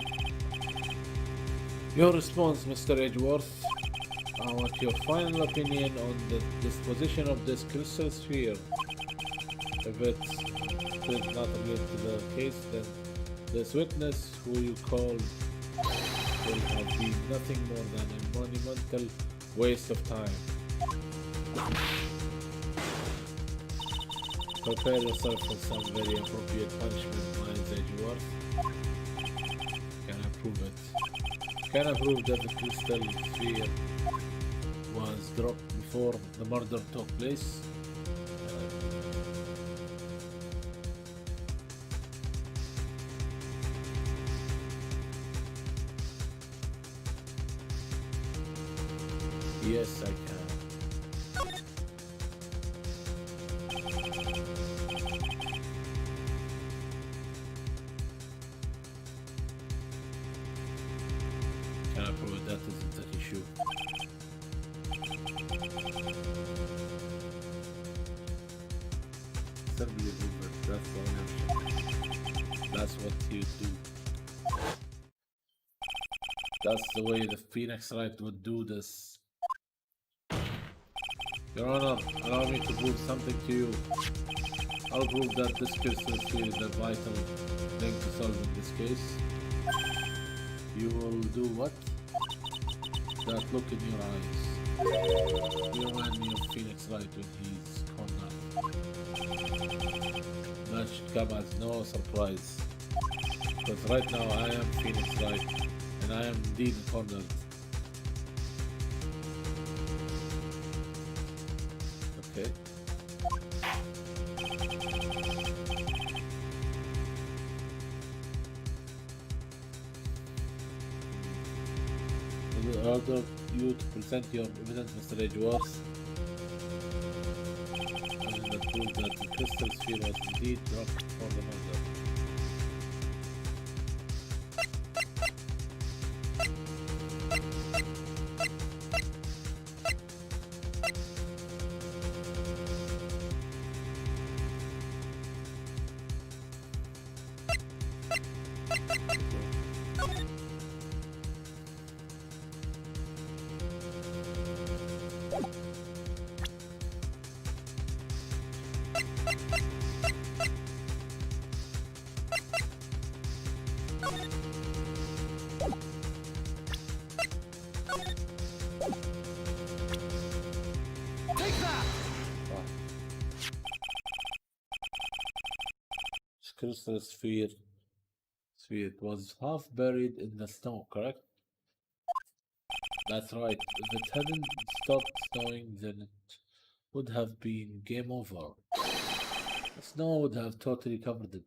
Speaker 1: Your response, Mr. Edgeworth. I want your final opinion on the disposition of this crystal sphere. If it's still not related to the case, then this witness who you called will have been nothing more than a monumental waste of time. Prepare yourself for some very appropriate punishment, Miles Edgeworth. Can I prove it? Can I prove that the crystal sphere was dropped before the murder took place? Yes, I can. Can I prove that isn't an issue? Simply prove it. That's the only option. That's what you do. That's the way the Phoenix Wright would do this. Your Honor, allow me to prove something to you. I'll prove that this crystal sphere is a vital link to solving this case. You will do what? That look in your eyes. You remind me of Phoenix Wright when he's cornered. That should come as no surprise. Because right now I am Phoenix Wright, and I am indeed cornered. Okay. I will order you to present your evidence, Mr. Edgeworth. And that proves that the crystal sphere was indeed dropped for the murder.
Speaker 2: Take that!
Speaker 1: Crystal sphere was half buried in the snow, correct? That's right. If it hadn't stopped snowing, then it would have been game over. The snow would have totally covered it.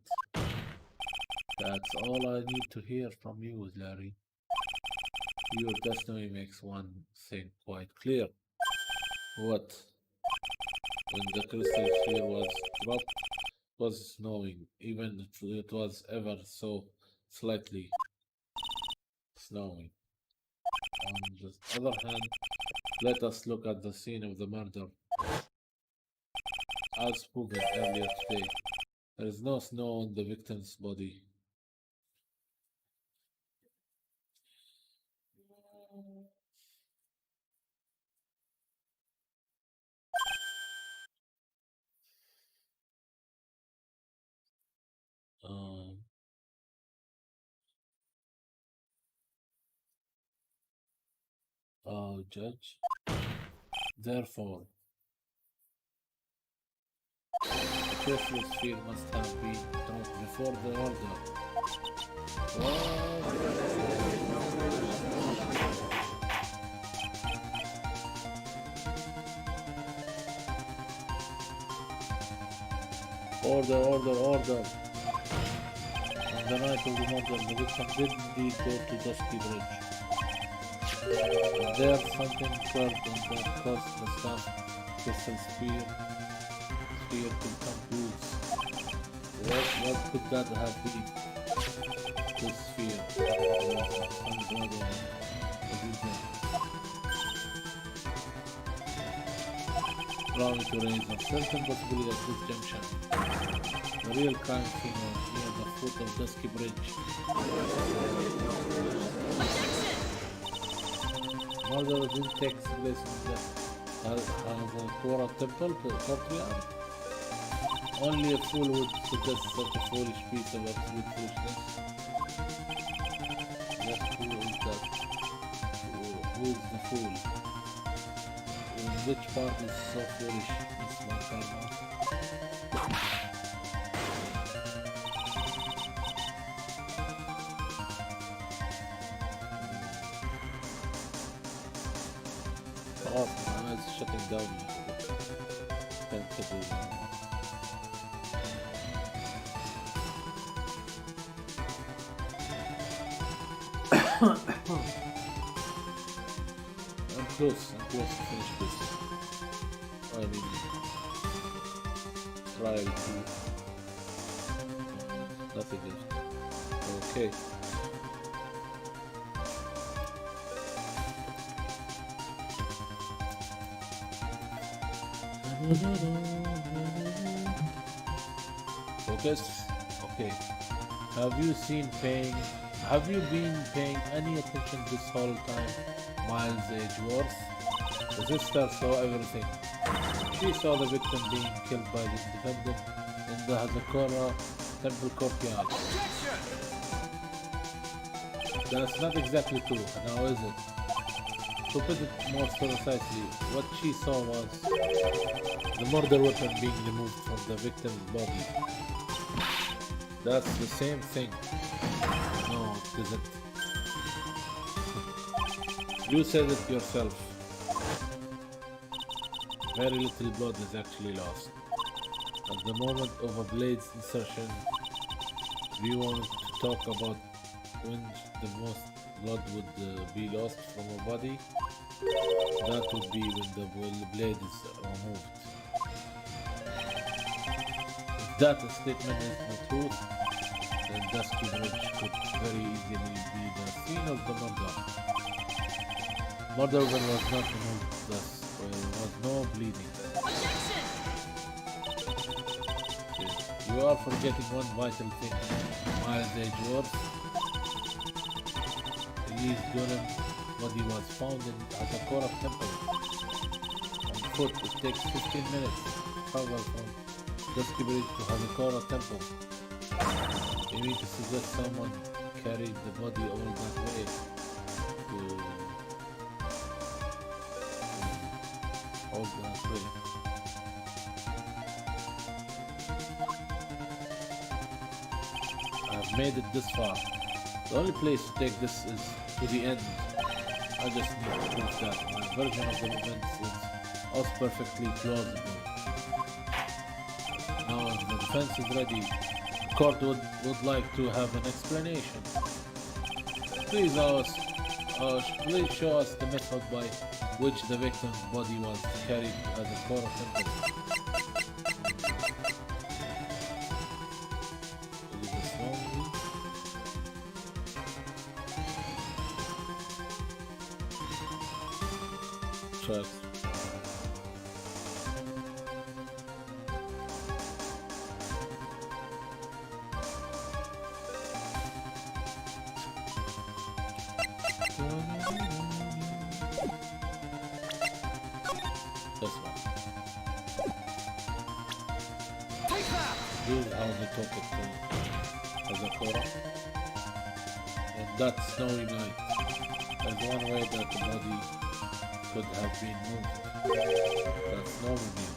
Speaker 1: That's all I need to hear from you, Larry. Your testimony makes one thing quite clear. What? When the crystal sphere was dropped, it was snowing, even if it was ever so slightly snowing. On the other hand, let us look at the scene of the murder. As spoken earlier today, there is no snow on the victim's body. Um, Judge. Therefore, the Christmas tree must have been brought before the order. Order. On the night of the murder, the victim did indeed go to Dusky Bridge. There, something curved and that caused the staff crystal sphere to become loose. What could that have been? This sphere. Some brother. Allow me to raise a certain possibility at this junction. The real crime scene was near the foot of Dusky Bridge. Murder didn't take place in the Alcora temple courtyard. Only a fool would suggest such a foolish piece of absolute foolishness. Yet who is that? Who is the fool? Which part is so foolish, Miss Moncarno? Oh, my eyes shutting down. I'm close to finish this. I mean, trial 2. Nothing left. Okay. Focus. Okay. Have you been paying any attention this whole time? Miles Edgeworth? The sister saw everything. She saw the victim being killed by the defendant in the Hazakura temple courtyard. That's not exactly true. Now is it? To put it more precisely, what she saw was the murder weapon being removed from the victim's body. That's the same thing. No, it isn't. You said it yourself. Very little blood is actually lost. At the moment of a blade's insertion, we wanted to talk about when the most blood would be lost from a body. That would be when the blade is removed. If that statement is the truth, then Dusky Bridge could very easily be the scene of the murder. Murder weapon was not removed, thus there was no bleeding. Okay. You are forgetting one vital thing, Miles Edgeworth. Elise Durham body was found in Hazakura temple. On foot, it takes 15 minutes to travel from Dusky Bridge to Hazakura temple. You mean to suggest someone carried the body all that way to all that way? I've made it this far. The only place to take this is to the end. I just need to prove that my version of the events is also perfectly plausible. Now if the defense is ready, the court would like to have an explanation. Please show us the method by which the victim's body was carried as a core temple. Is this wrong? tracks. This one.
Speaker 2: Take that!
Speaker 1: This is how they took it to Hazakura. And that snowy night. There's one way that the body could have been moved. That's snowmobile.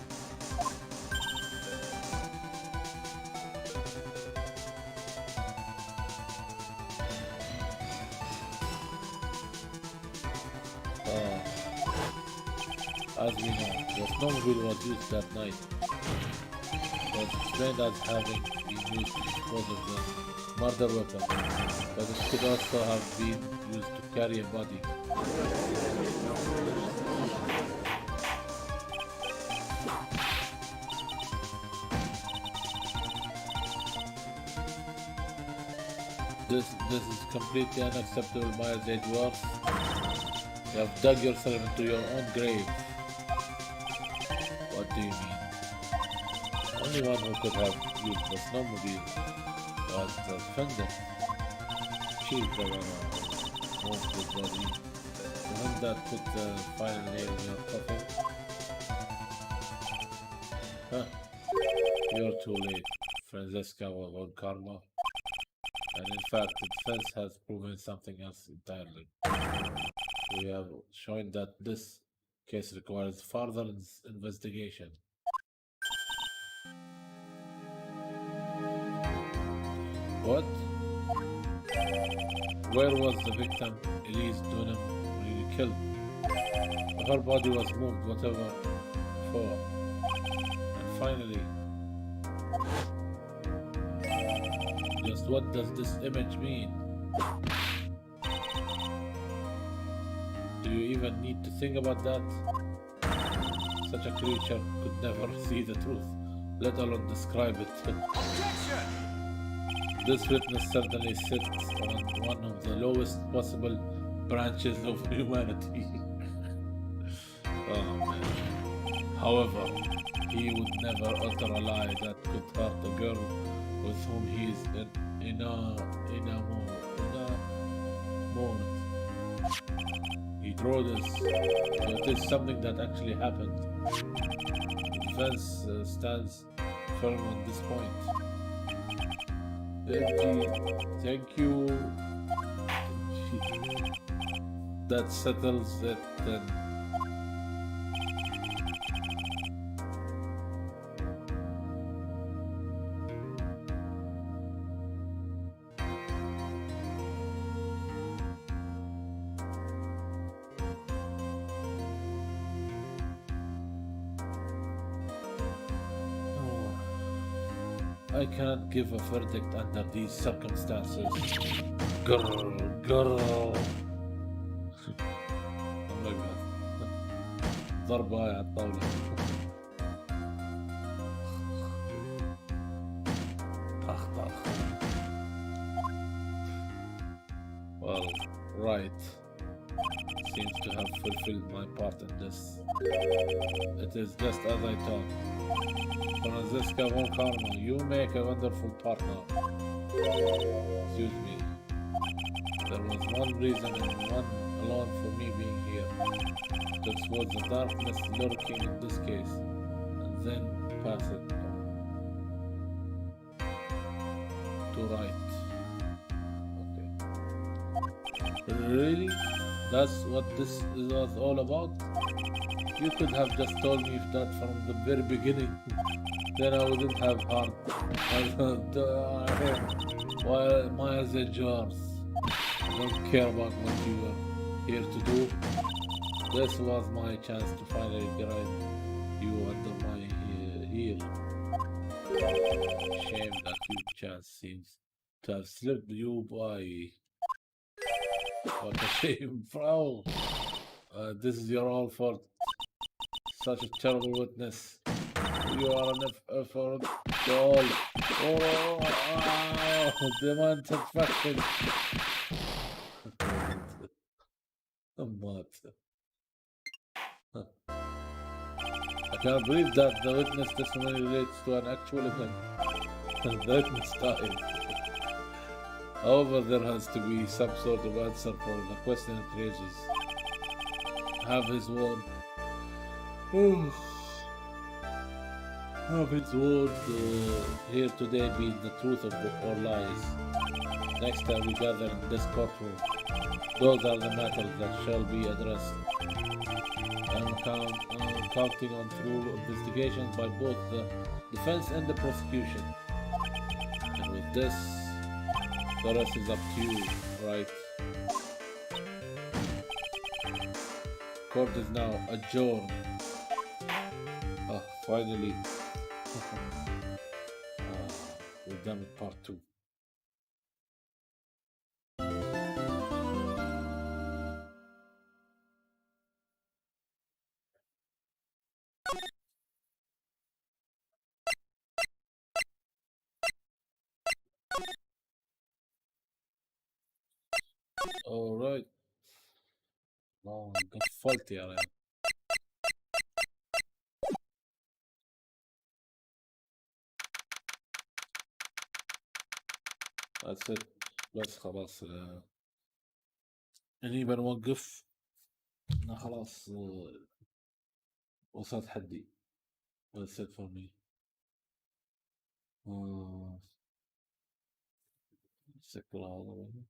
Speaker 1: As we know, the snowmobile was used that night. It was explained as having been used because of the murder weapon, but it could also have been used to carry a body. This is completely unacceptable, Miles Edgeworth. You have dug yourself into your own grave. What do you mean? Only one who could have used the snowmobile was the defendant. She's the one who moved the body. The one that put the final nail in your coffin. Huh. You're too late, Francesca or Karma. And in fact, the defense has proven something else entirely. We have shown that this case requires further investigation. What? Where was the victim, Elise Dunham, really killed? Her body was moved, whatever for. And finally, just what does this image mean? Do you even need to think about that? Such a creature could never see the truth, let alone describe it.
Speaker 2: Objection!
Speaker 1: This witness certainly sits on one of the lowest possible branches of humanity. Oh man. However, he would never utter a lie that could hurt a girl with whom he is enamored. He drew this, so it is something that actually happened. The defense stands firm on this point. Thank you. That settles it then. I cannot give a verdict under these circumstances. Girl. Oh my god. ضربة على الطاولة. طخ. Well, Wright seems to have fulfilled my part in this. It is just as I thought. Francesca von Karma, you make a wonderful partner. Excuse me. There was one reason and one alone for me being here. This was the darkness lurking in this case, and then pass it to Wright. Okay. Really? That's what this was all about? You could have just told me that from the very beginning. Then I wouldn't have harmed. While Miles and yours. I don't care about what you were here to do. This was my chance to finally grab you under my heel. Shame that your chance seems to have slipped you by. What a shame, Frau. This is your own fault. Such a terrible witness. You are an effort to all. Demand satisfaction. What? Can't believe that the witness testimony relates to an actual event. The witness died. However, there has to be some sort of answer for the question it raises. Have his word. Have his word here today be the truth or lies. Next time we gather in this courtroom, those are the matters that shall be addressed. I'm counting on through investigations by both the defense and the prosecution. And with this, the rest is up to you, right? Court is now adjourned. Oh, finally. We're done with part 2. Alright. قفلت يا ريال. That's it. بس خلاص يعني بنوقف. أنا خلاص وصلت حدي. That's it for me. سكر هذا